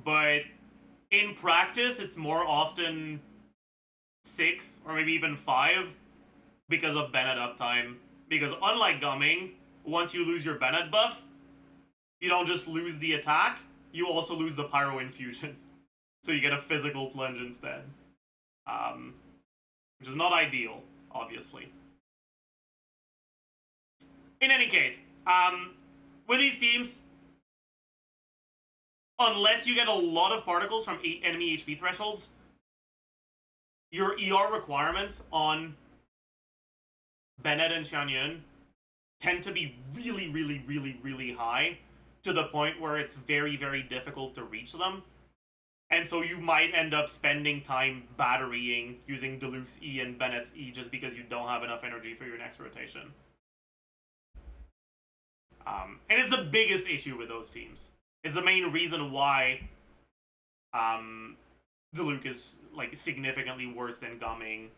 But in practice, it's more often 6 or maybe even 5 because of Bennett uptime. Because unlike Gumming, once you lose your Bennett buff, you don't just lose the attack, you also lose the Pyro infusion. So you get a physical plunge instead. Which is not ideal, obviously. In any case, with these teams, unless you get a lot of particles from enemy HP thresholds, your ER requirements on Bennett and Xianyun tend to be really, really, really, really high, to the point where it's very, very difficult to reach them. And so you might end up spending time batterying using Diluc's E and Bennett's E just because you don't have enough energy for your next rotation. And it's the biggest issue with those teams. It's the main reason why Diluc is like significantly worse than Gumming,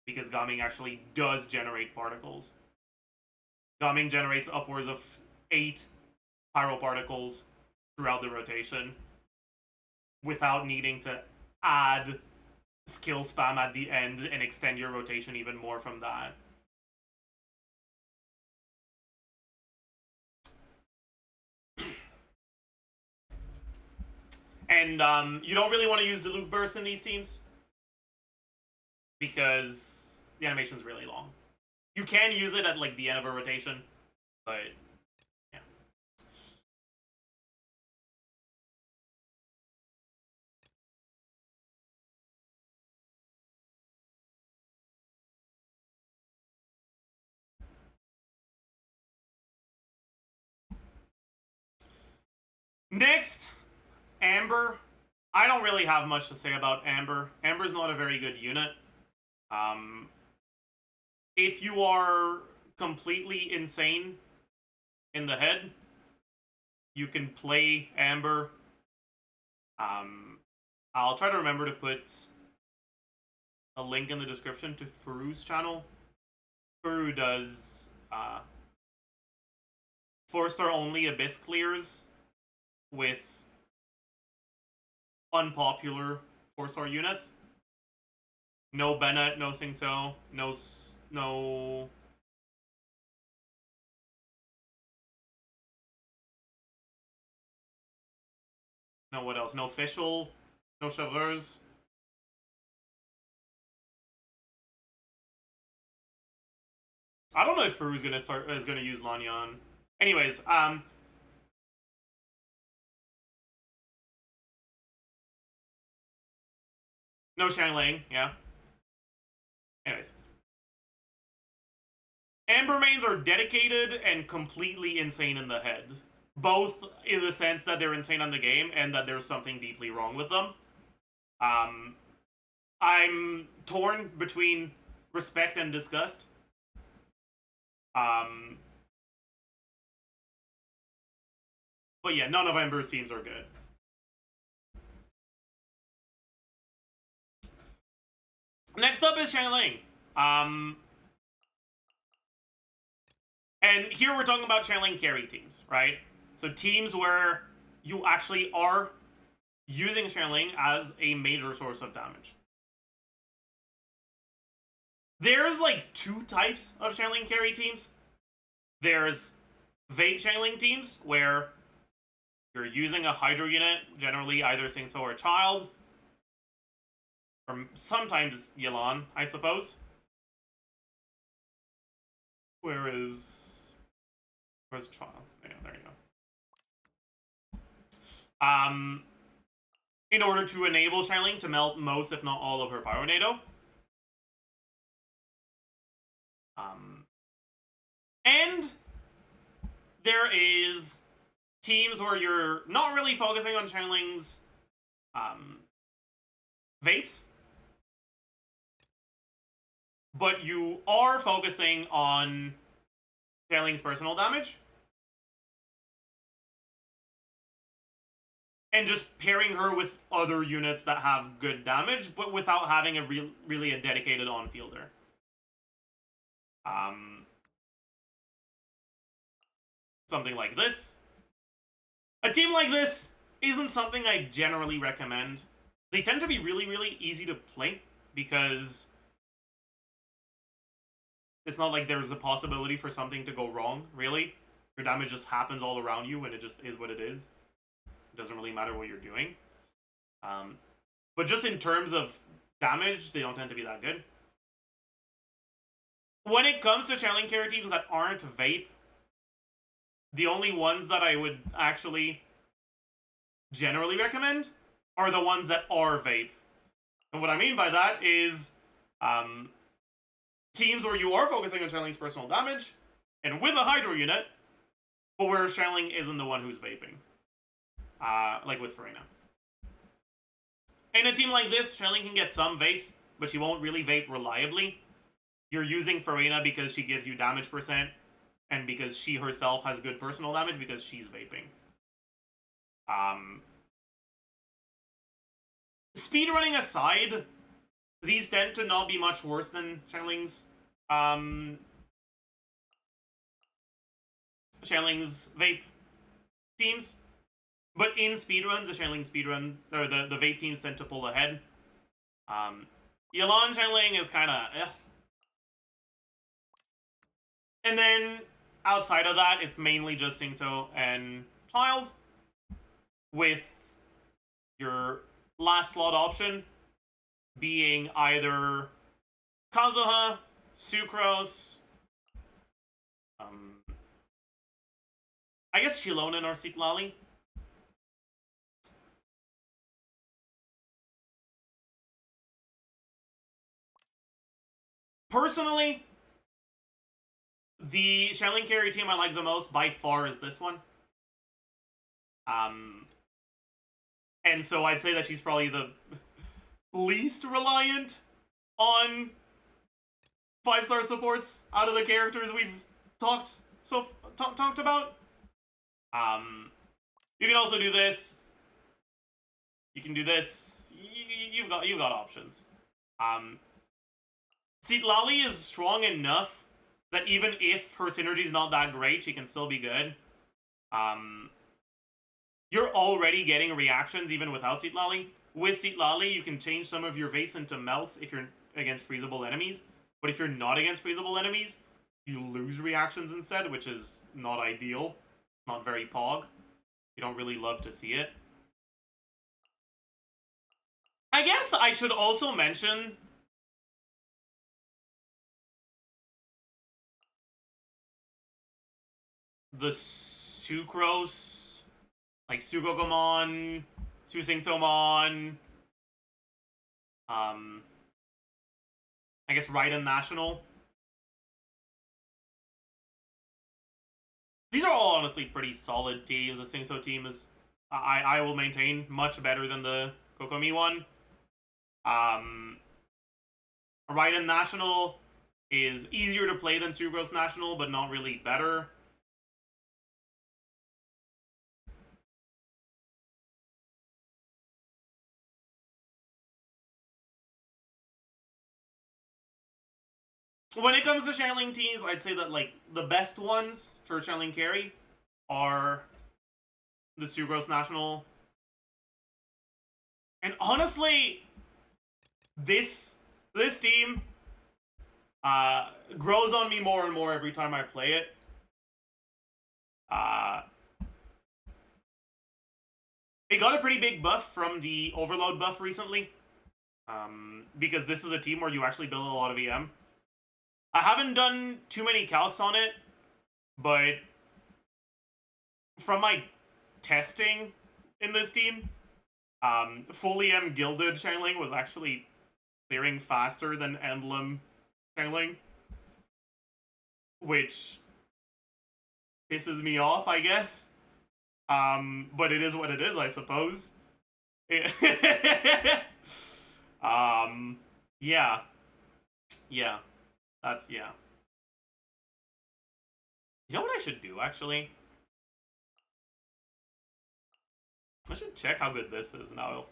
because Gumming actually does generate particles. Gumming generates upwards of 8 pyro particles throughout the rotation without needing to add skill spam at the end and extend your rotation even more from that. And you don't really want to use the Diluc burst in these teams because the animation's really long. You can use it at like the end of a rotation, but yeah. Next, Amber. I don't really have much to say about Amber. Amber's not a very good unit. If you are completely insane in the head, you can play Amber. I'll try to remember to put a link in the description to Furu's channel. Furu does 4-star only Abyss clears with unpopular 4-star units. No Bennett, no Singto, no what else? No Fischl, no Chevreuse. I don't know if Furu's gonna use Lanyan. Anyways, No Xiangling, yeah. Anyways. Ambermains are dedicated and completely insane in the head. Both in the sense that they're insane on the game and that there's something deeply wrong with them. I'm torn between respect and disgust. But yeah, none of Ember's teams are good. Next up is Xiangling. And here we're talking about Xiangling carry teams, right? So teams where you actually are using Xiangling as a major source of damage. There's like two types of Xiangling carry teams. There's vape Xiangling teams, where you're using a Hydro unit, generally either Singso or Child, or sometimes Yelan, I suppose. Where's Child? Yeah, there you go. In order to enable Xiangling to melt most, if not all, of her Pyronado. And there is teams where you're not really focusing on Xiangling's vapes, but you are focusing on Xiangling's personal damage. And just pairing her with other units that have good damage, but without having really a dedicated on-fielder. Something like this. A team like this isn't something I generally recommend. They tend to be really easy to play because it's not like there's a possibility for something to go wrong, really. Your damage just happens all around you and it just is what it is. It doesn't really matter what you're doing. But just in terms of damage, they don't tend to be that good. When it comes to Xiangling carry teams that aren't vape, the only ones that I would actually generally recommend are the ones that are vape. And what I mean by that is teams where you are focusing on Xiangling's personal damage, and with a Hydro unit, but where Xiangling isn't the one who's vaping. Like with Farina. In a team like this, Xiangling can get some vapes, but she won't really vape reliably. You're using Farina because she gives you damage percent, and because she herself has good personal damage because she's vaping. Speedrunning aside, these tend to not be much worse than Xiangling's vape teams. But in speedruns, the Xiangling speedrun, or the vape teams tend to pull ahead. Yelan Xiangling is kind of eh. And then, outside of that, it's mainly just Singso and Child, with your last slot option being either Kazuha, Sucrose, I guess Shilonen or Citlali. Personally, the Xiangling carry team I like the most by far is this one. And so I'd say that she's probably the least reliant on 5-star supports out of the characters we've talked about. You can also do this. You can do this. You've got options. Citlali is strong enough that even if her synergy's not that great, she can still be good. You're already getting reactions even without Citlali. With Citlali, you can change some of your vapes into melts if you're against freezable enemies. But if you're not against freezable enemies, you lose reactions instead, which is not ideal. Not very pog. You don't really love to see it. I guess I should also mention the Sucrose, like Sugogomon, Susingtomon, I guess Raiden National. These are all honestly pretty solid teams. The Singso team is, I will maintain, much better than the Kokomi one. Raiden National is easier to play than Sucrose National, but not really better. When it comes to Xiangling teams, I'd say that, like, the best ones for Xiangling carry are the Sucrose National. And honestly, this team grows on me more and more every time I play it. It got a pretty big buff from the Overload buff recently. Because this is a team where you actually build a lot of EM. I haven't done too many calcs on it, but from my testing in this team, full EM Gilded Xiangling was actually clearing faster than Emblem Xiangling, which pisses me off, I guess. But it is what it is, I suppose. Yeah. Yeah. That's, yeah. You know what I should do, actually? I should check how good this is now.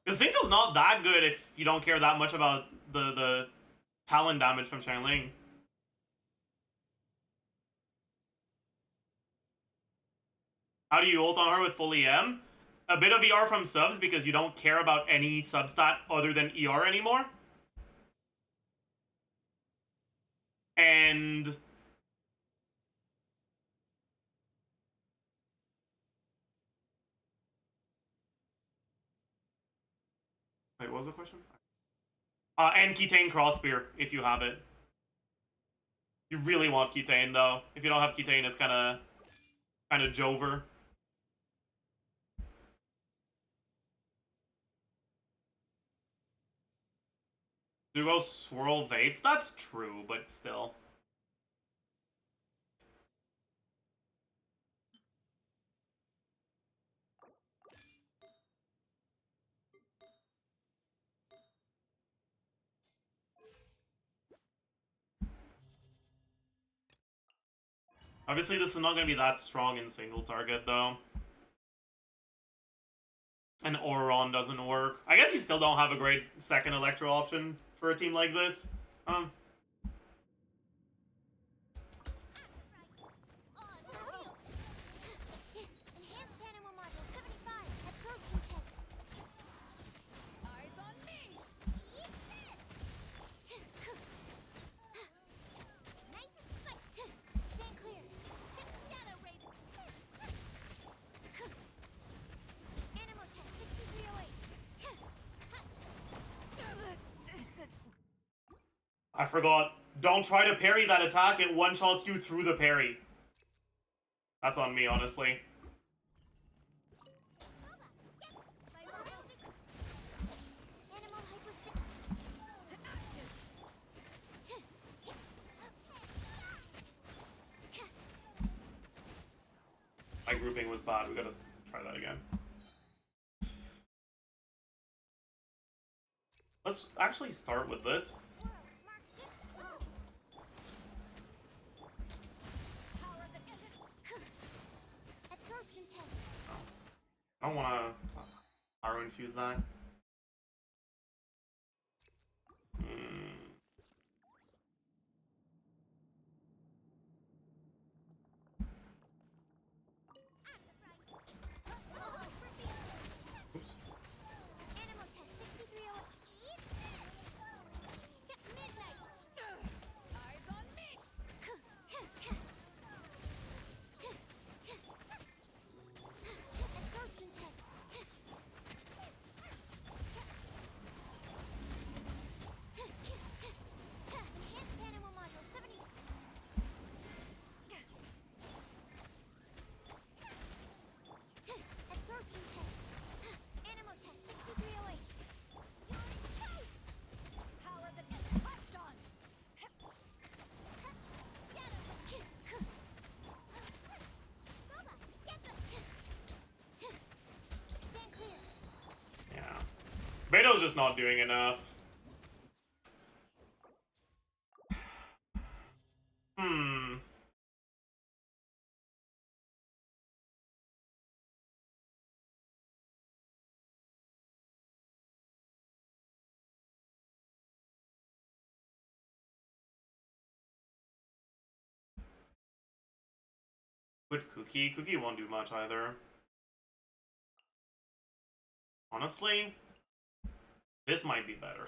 Because Singso's not that good if you don't care that much about the talent damage from Xiangling. How do you ult on her with full EM? A bit of ER from subs because you don't care about any substat other than ER anymore. And wait, what was the question? And Ketane Crossspear, if you have it. You really want Ketane, though. If you don't have Ketane, it's kind of Jover. Duo Swirl Vapes? That's true, but still. Obviously, this is not going to be that strong in single target, though. And Auron doesn't work. I guess you still don't have a great second Electro option for a team like this. I forgot. Don't try to parry that attack. It one-shots you through the parry. That's on me, honestly. My grouping was bad. We gotta try that again. Let's actually start with this. I don't want to pyro infuse that. Oops. just not doing enough. Hmm. With Cookie? Cookie won't do much either. Honestly, this might be better.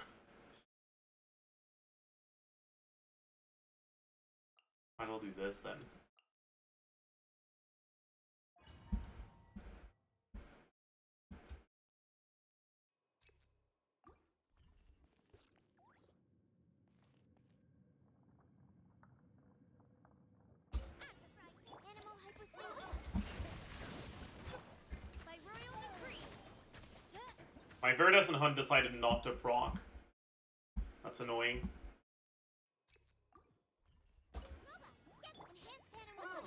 Might as well do this then. Animal hypostasis. By royal decree. My Viridescent Hunt decided not to proc. That's annoying. Enhanced animal.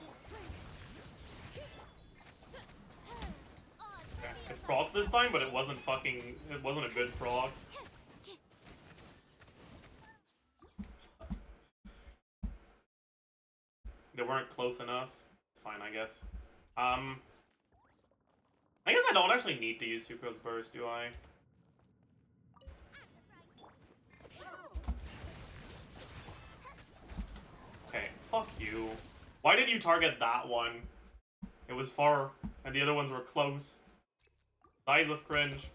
Okay. It proc this time, but it wasn't a good proc. They weren't close enough. It's fine, I guess. I guess I don't actually need to use Sucrose Burst, do I? Okay, fuck you. Why did you target that one? It was far, and the other ones were close. Size of cringe.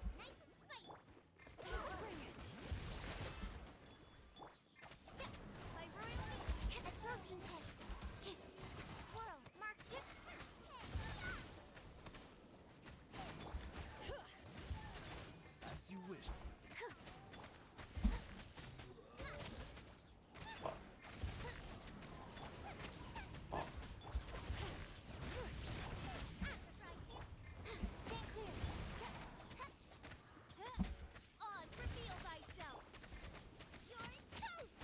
By royal absorption test. Swirl. Mark tip. As you wish. Oz, reveal thyself. You're toast.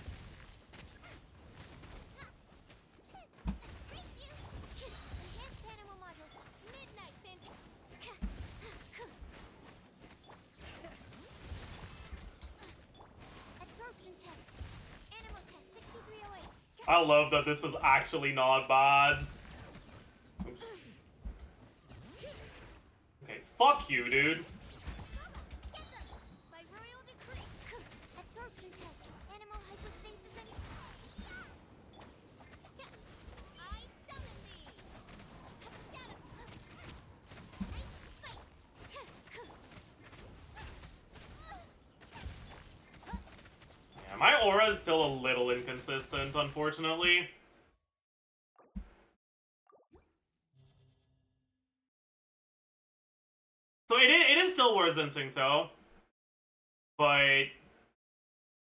Race you. Enhanced animal modules. Midnight absorption test. Animal test 6308. I love that this is actually not bad. Oops. Okay, fuck you, dude. Get them! By royal decree. Absorption test. Animal hypostasis and... I summon thee! Shadow! Nice spike! Yeah, my aura is still a little inconsistent, unfortunately. So it is still worse than Singto. But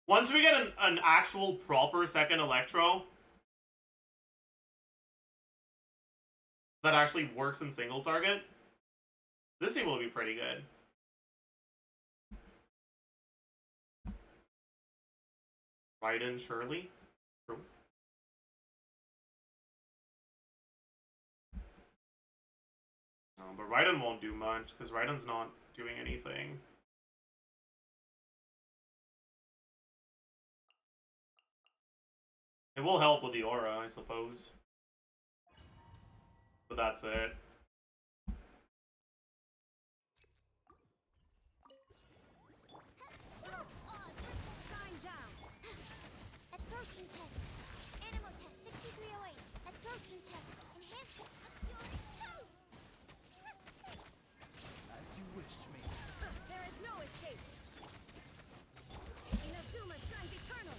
once we get an actual proper second Electro that actually works in single target, this thing will be pretty good. Raiden, Shirley? True. No, but Raiden won't do much, because Raiden's not doing anything. It will help with the aura, I suppose. But that's it. Shine down! Absorption test. Animal test 6308. Absorption test. Enhanced... You're toast! As you wish, me. There is no escape. Inazuma shines eternal.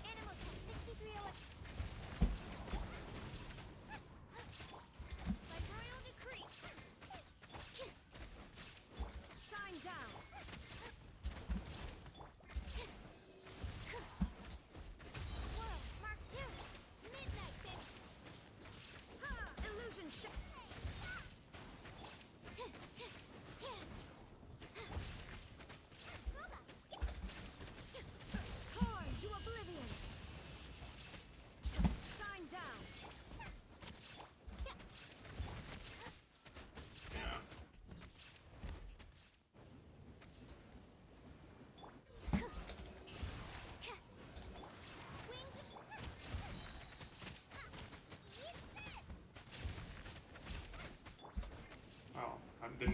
Animal test 6308.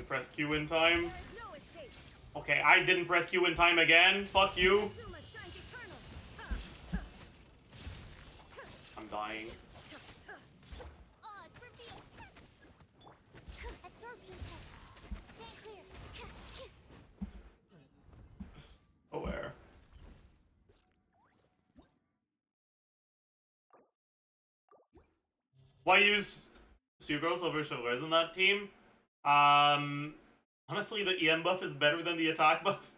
press Q in time. There is no escape. Okay, I didn't press Q in time again. Fuck you. Zuma shines eternal. I'm dying. Oz reveal. Absorption test. Stand clear. Aware. Why use Sugros over Chavez in that team? Honestly, the EM buff is better than the attack buff.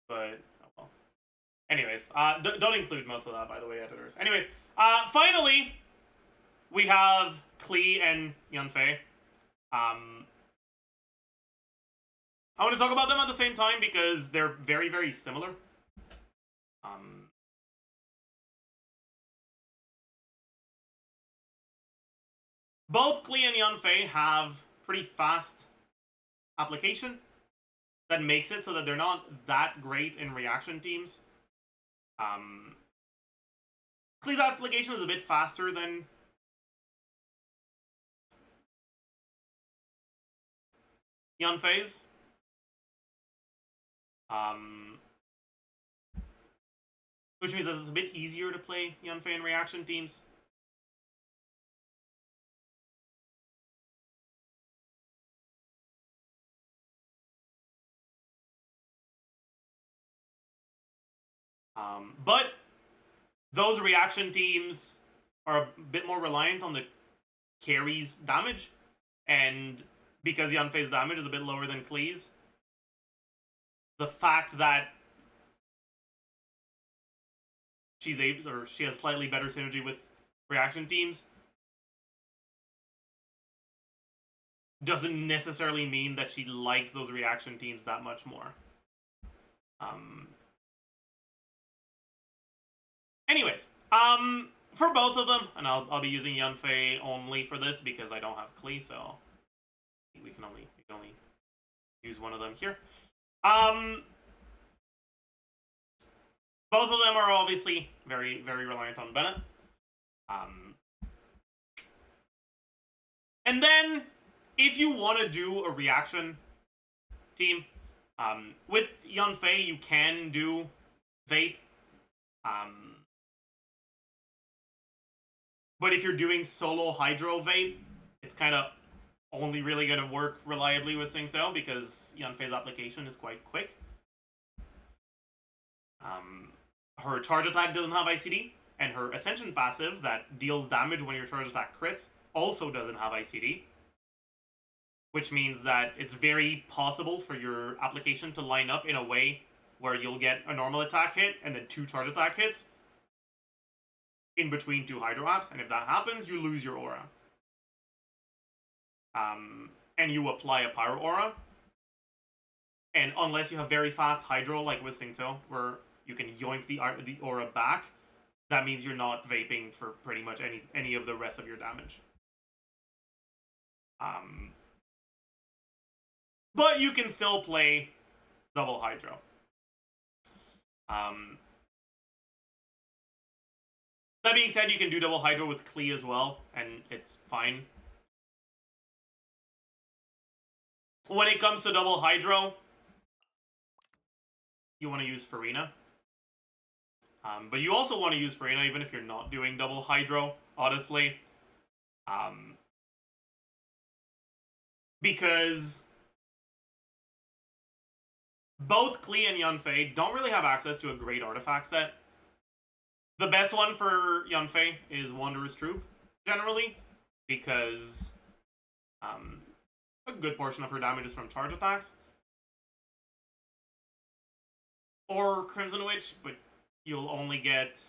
But, oh well. Anyways, don't include most of that, by the way, editors. Anyways, finally, we have Klee and Yunfei. I want to talk about them at the same time because they're very, very similar. Both Klee and Yunfei have pretty fast application that makes it so that they're not that great in reaction teams. Klee's application is a bit faster than Yunfei's. Which means that it's a bit easier to play Yunfei in reaction teams. But those reaction teams are a bit more reliant on the carry's damage, and because Yunfei's damage is a bit lower than Klee's, the fact that she has slightly better synergy with reaction teams doesn't necessarily mean that she likes those reaction teams that much more. Anyways, for both of them, and I'll be using Yunfei only for this because I don't have Klee, so we can only use one of them here. Both of them are obviously very, very reliant on Bennett. And then, if you want to do a reaction team, with Yunfei, you can do Vape. But if you're doing solo Hydro Vape, it's kind of only really going to work reliably with Singtel because Yunfei's application is quite quick. Her charge attack doesn't have ICD, and her Ascension passive that deals damage when your charge attack crits also doesn't have ICD. Which means that it's very possible for your application to line up in a way where you'll get a normal attack hit and then 2 charge attack hits in between 2 Hydro apps, and if that happens, you lose your aura. And you apply a Pyro aura. And unless you have very fast Hydro, like with Singto, where you can yoink the aura back, that means you're not vaping for pretty much any of the rest of your damage. But you can still play double Hydro. That being said, you can do double Hydro with Klee as well, and it's fine. When it comes to double Hydro, you want to use Farina. But you also want to use Farina even if you're not doing double Hydro, honestly. Because both Klee and Yunfei don't really have access to a great artifact set. The best one for Yunfei is Wanderer's Troop, generally, because a good portion of her damage is from charge attacks. Or Crimson Witch, but you'll only get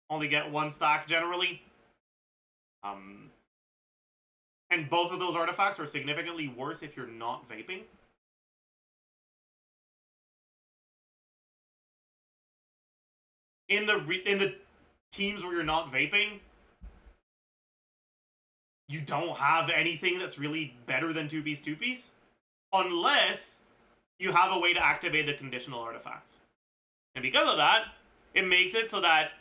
1 stack generally. And both of those artifacts are significantly worse if you're not vaping. In the teams where you're not vaping, you don't have anything that's really better than 2-piece, unless you have a way to activate the conditional artifacts. And because of that, it makes it so that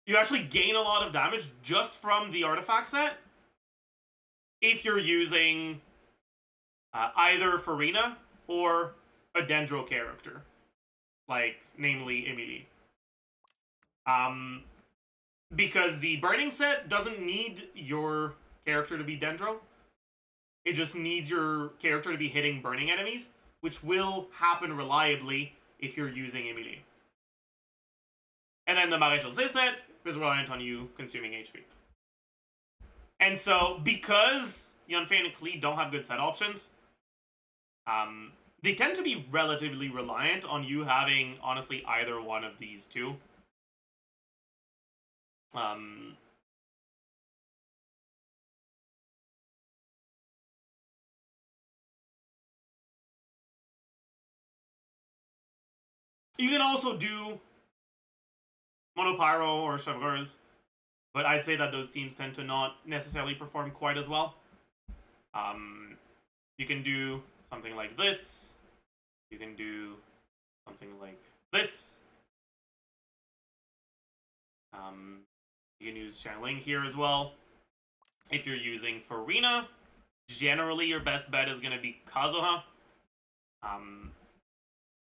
you actually gain a lot of damage just from the artifact set if you're using either Farina or a Dendro character, like, namely Emily. Because the Burning set doesn't need your character to be Dendro. It just needs your character to be hitting burning enemies, which will happen reliably if you're using Emily. And then the Maréchal set is reliant on you consuming HP. And so, because Yunfei and Klee don't have good set options, they tend to be relatively reliant on you having, honestly, either one of these two. You can also do Mono Pyro or Chevreuse, but I'd say that those teams tend to not necessarily perform quite as well. You can do something like this. You can do something like this. You can use Xiangling here as well. If you're using Farina, generally your best bet is going to be Kazuha.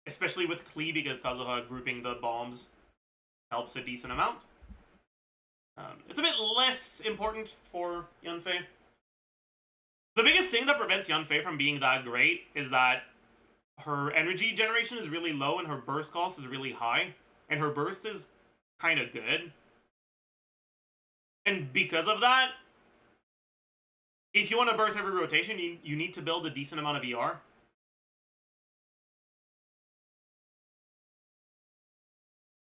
Especially with Klee, because Kazuha grouping the bombs helps a decent amount. It's a bit less important for Yunfei. The biggest thing that prevents Yunfei from being that great is that her energy generation is really low and her burst cost is really high. And her burst is kind of good. And because of that, if you want to burst every rotation, you need to build a decent amount of ER.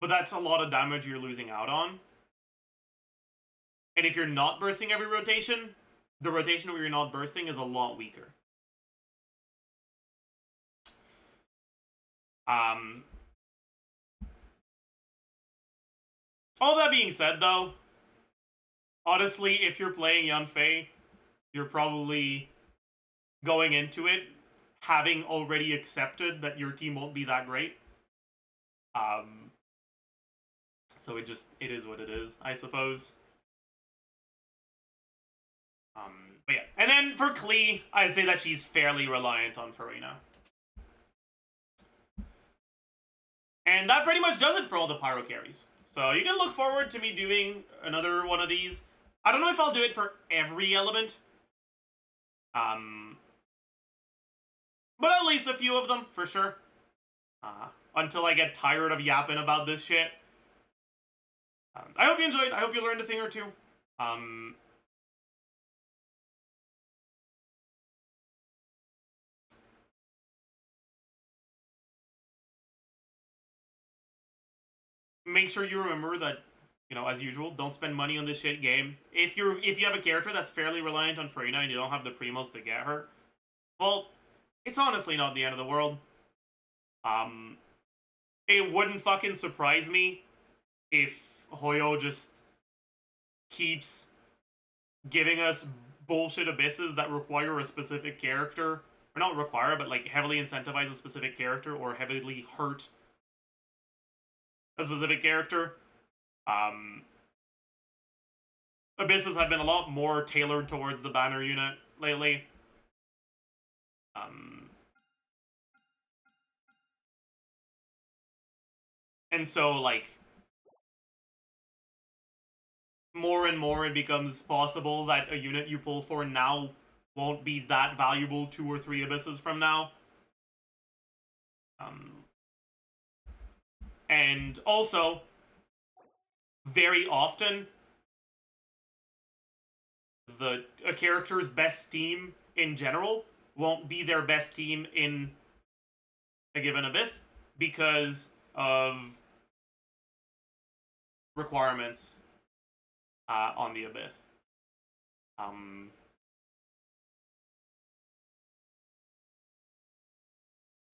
But that's a lot of damage you're losing out on. And if you're not bursting every rotation, the rotation where you're not bursting is a lot weaker. All that being said, though, honestly, if you're playing Yunfei, you're probably going into it having already accepted that your team won't be that great. So it is what it is, I suppose. But yeah. And then for Klee, I'd say that she's fairly reliant on Farina. And that pretty much does it for all the Pyro carries. So you can look forward to me doing another one of these. I don't know if I'll do it for every element. But at least a few of them, for sure. Until I get tired of yapping about this shit. I hope you enjoyed. I hope you learned a thing or two. Make sure you remember that, you know, as usual, don't spend money on this shit game. If you have a character that's fairly reliant on Farina and you don't have the primos to get her, well, it's honestly not the end of the world. It wouldn't fucking surprise me if Hoyo just keeps giving us bullshit abysses that require a specific character, or not require, but like heavily incentivize a specific character or heavily hurt a specific character. Abysses have been a lot more tailored towards the banner unit lately. And so, like, more and more it becomes possible that a unit you pull for now won't be that valuable 2 or 3 abysses from now. And also, very often, a character's best team in general won't be their best team in a given abyss because of requirements on the abyss.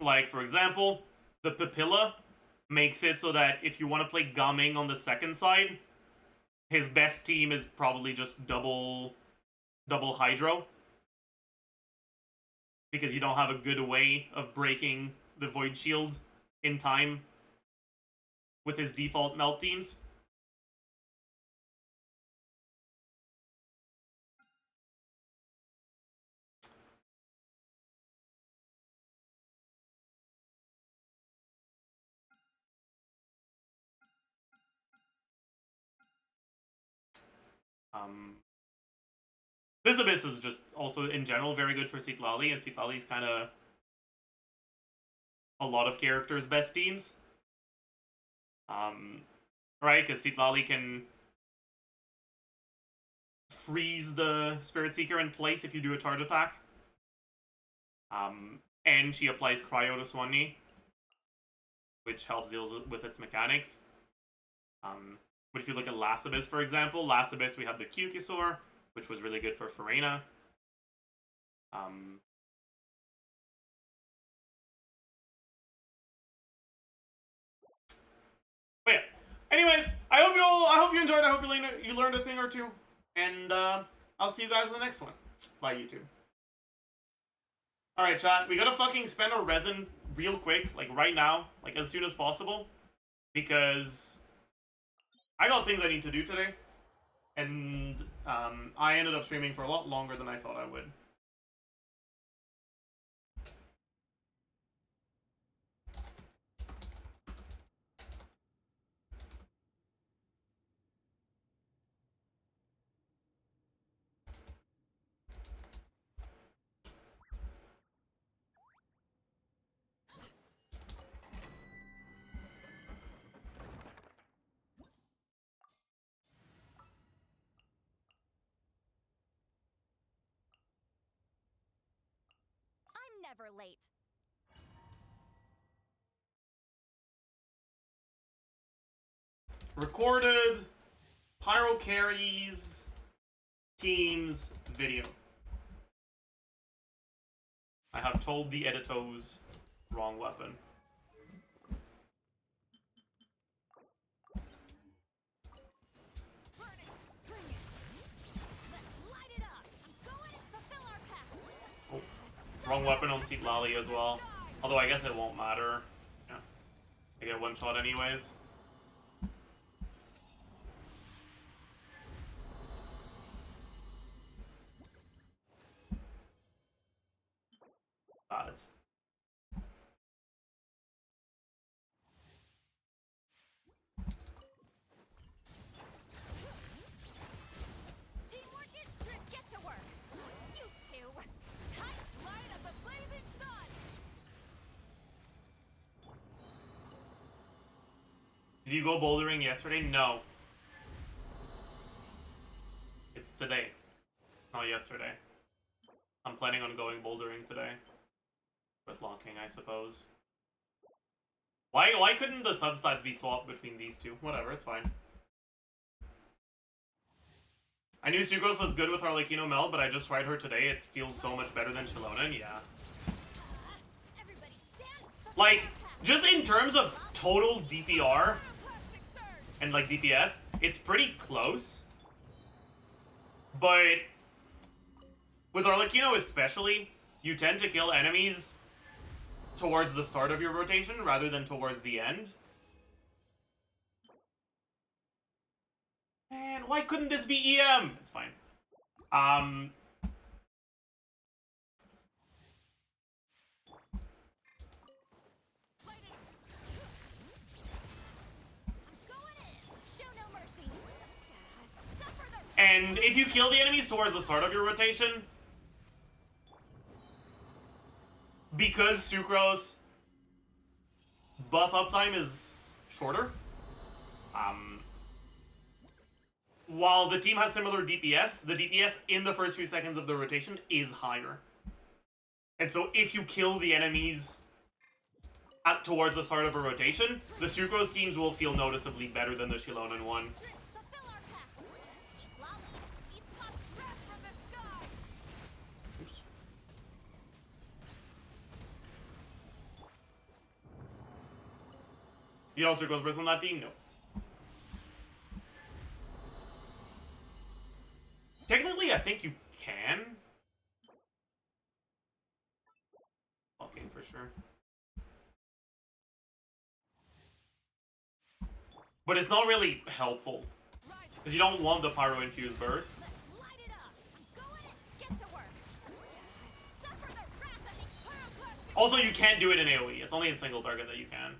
Like, for example, the Papilla makes it so that if you want to play Gaming on the second side, his best team is probably just double Hydro. Because you don't have a good way of breaking the Void Shield in time with his default melt teams. This Abyss is just also in general very good for Citlali, and Citlali's kind of a lot of characters' best teams. Right, because Citlali can freeze the Spirit Seeker in place if you do a charge attack. And she applies Cryo to Swanee, which helps deal with its mechanics. But if you look at Last Abyss, for example, Last Abyss we have the Q-Kisor, which was really good for Farina. But yeah. Anyways, I hope you enjoyed. I hope you learned a thing or two, and I'll see you guys in the next one. Bye, YouTube. All right, chat. We gotta fucking spend our resin real quick, like right now, like as soon as possible, because I got things I need to do today, and I ended up streaming for a lot longer than I thought I would. I'm never late. Recorded Pyro carries teams video. I have told the editos wrong weapon. Burn it! Bring it! Let's light it up! I'm going to fulfill our path! Oh, wrong weapon on Citlali as well. Although I guess it won't matter. Yeah. I get one shot anyways. Got it. Teamwork is true. Get to work! You two! Time to light up the blazing sun! Did you go bouldering yesterday? No. It's today. Not yesterday. I'm planning on going bouldering today. With locking, I suppose. Why couldn't the substats be swapped between these two? Whatever, it's fine. I knew Sucrose was good with Arlecchino Mel, but I just tried her today. It feels so much better than Shilonen, yeah. Everybody stand! Like, just in terms of total DPR and like DPS, it's pretty close. But with Arlecchino especially, you tend to kill enemies towards the start of your rotation rather than towards the end. Man, why couldn't this be EM? It's fine. And if you kill the enemies towards the start of your rotation, because Sucrose buff uptime is shorter, while the team has similar DPS, the DPS in the first few seconds of the rotation is higher. And so if you kill the enemies towards the start of a rotation, the Sucrose teams will feel noticeably better than the Shilonen one. Oops. You know Sucrose Bristle on that team? No. Technically, I think you can. Fucking for sure. But it's not really helpful. Rise, Because you don't want the Pyro Infused Burst. let's light it up. Go at it. Get to work. Suffer the wrath of the pyroclastic. Also, you can't do it in AoE. It's only in single target that you can.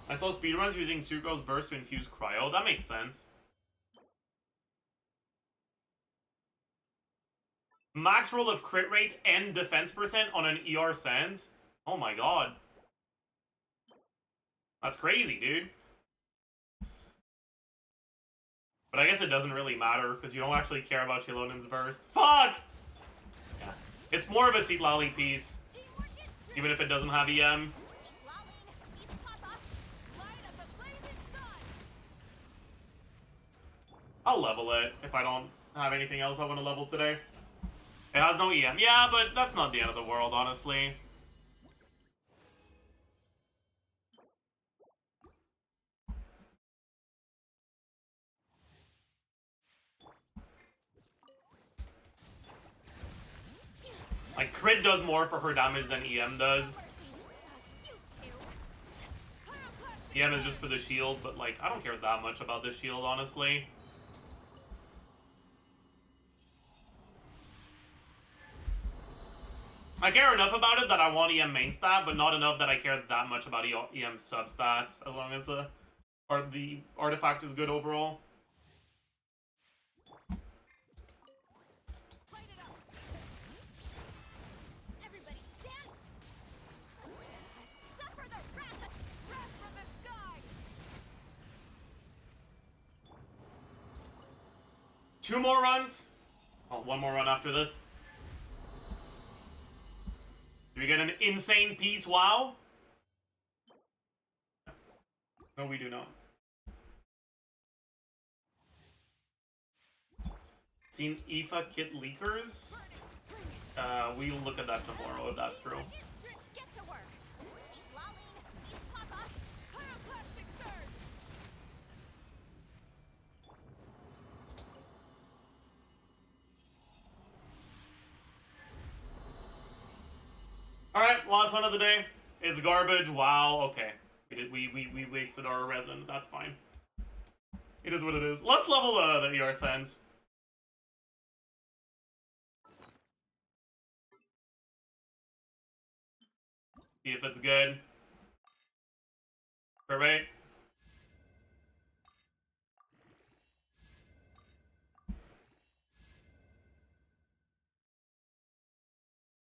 I saw speedruns using Sucrose Burst to infuse Cryo. That makes sense. Max roll of crit rate and defense percent on an ER Sands? Oh my god. That's crazy, dude. But I guess it doesn't really matter, because you don't actually care about Chilonen's Burst. Fuck! Yeah. It's more of a Seat Lally piece, Teamwork is true. even if it doesn't have EM. Lalin, eat Papa. Light up the blazing sun. I'll level it if I don't have anything else I want to level today. It has no EM. Yeah, but that's not the end of the world, honestly. Like, crit does more for her damage than EM does. You two. Pyroclastic. EM is just for the shield, but, like, I don't care that much about the shield, honestly. I care enough about it that I want EM main stat, but not enough that I care that much about EM substats, as long as the artifact is good overall. Light it up. Everybody stand. Suffer the wrath from the sky. 2 more runs? Oh, 1 more run after this. Do we get an insane piece? Wow. No, we do not. Seen IFA kit leakers? We'll look at that tomorrow if that's true. Get to work. Lalin, eat Papa. Pyroclastic surge. Alright, last one of the day. It's garbage. Wow, okay. We wasted our resin. That's fine. It is what it is. Let's level the ER Sands. See if it's good. Perfect.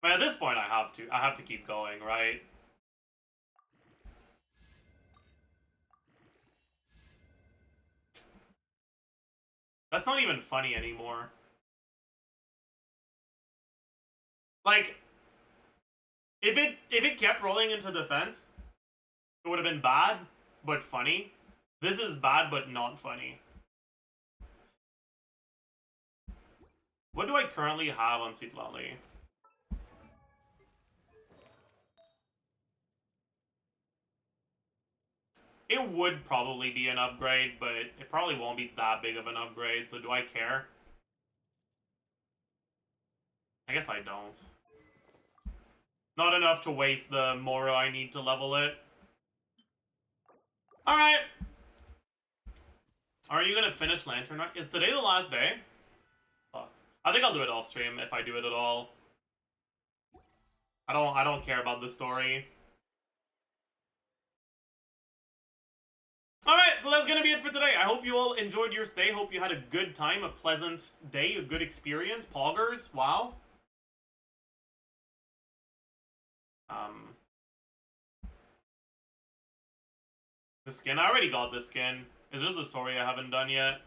But at this point, I have to keep going, right? That's not even funny anymore. Like, if it kept rolling into defense, it would have been bad, but funny. This is bad, but not funny. What do I currently have on Sitlali? It would probably be an upgrade, but it probably won't be that big of an upgrade, so do I care? I guess I don't. Not enough to waste the Moro I need to level it. Alright. Are you gonna finish Lantern Arc? Is today the last day? Fuck. I think I'll do it off stream if I do it at all. I don't care about the story. Alright, so that's gonna be it for today. I hope you all enjoyed your stay. Hope you had a good time, a pleasant day, a good experience. Poggers, wow. The skin, I already got the skin. It's just the story I haven't done yet.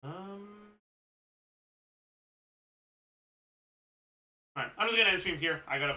Alright, I'm just gonna end stream here. I gotta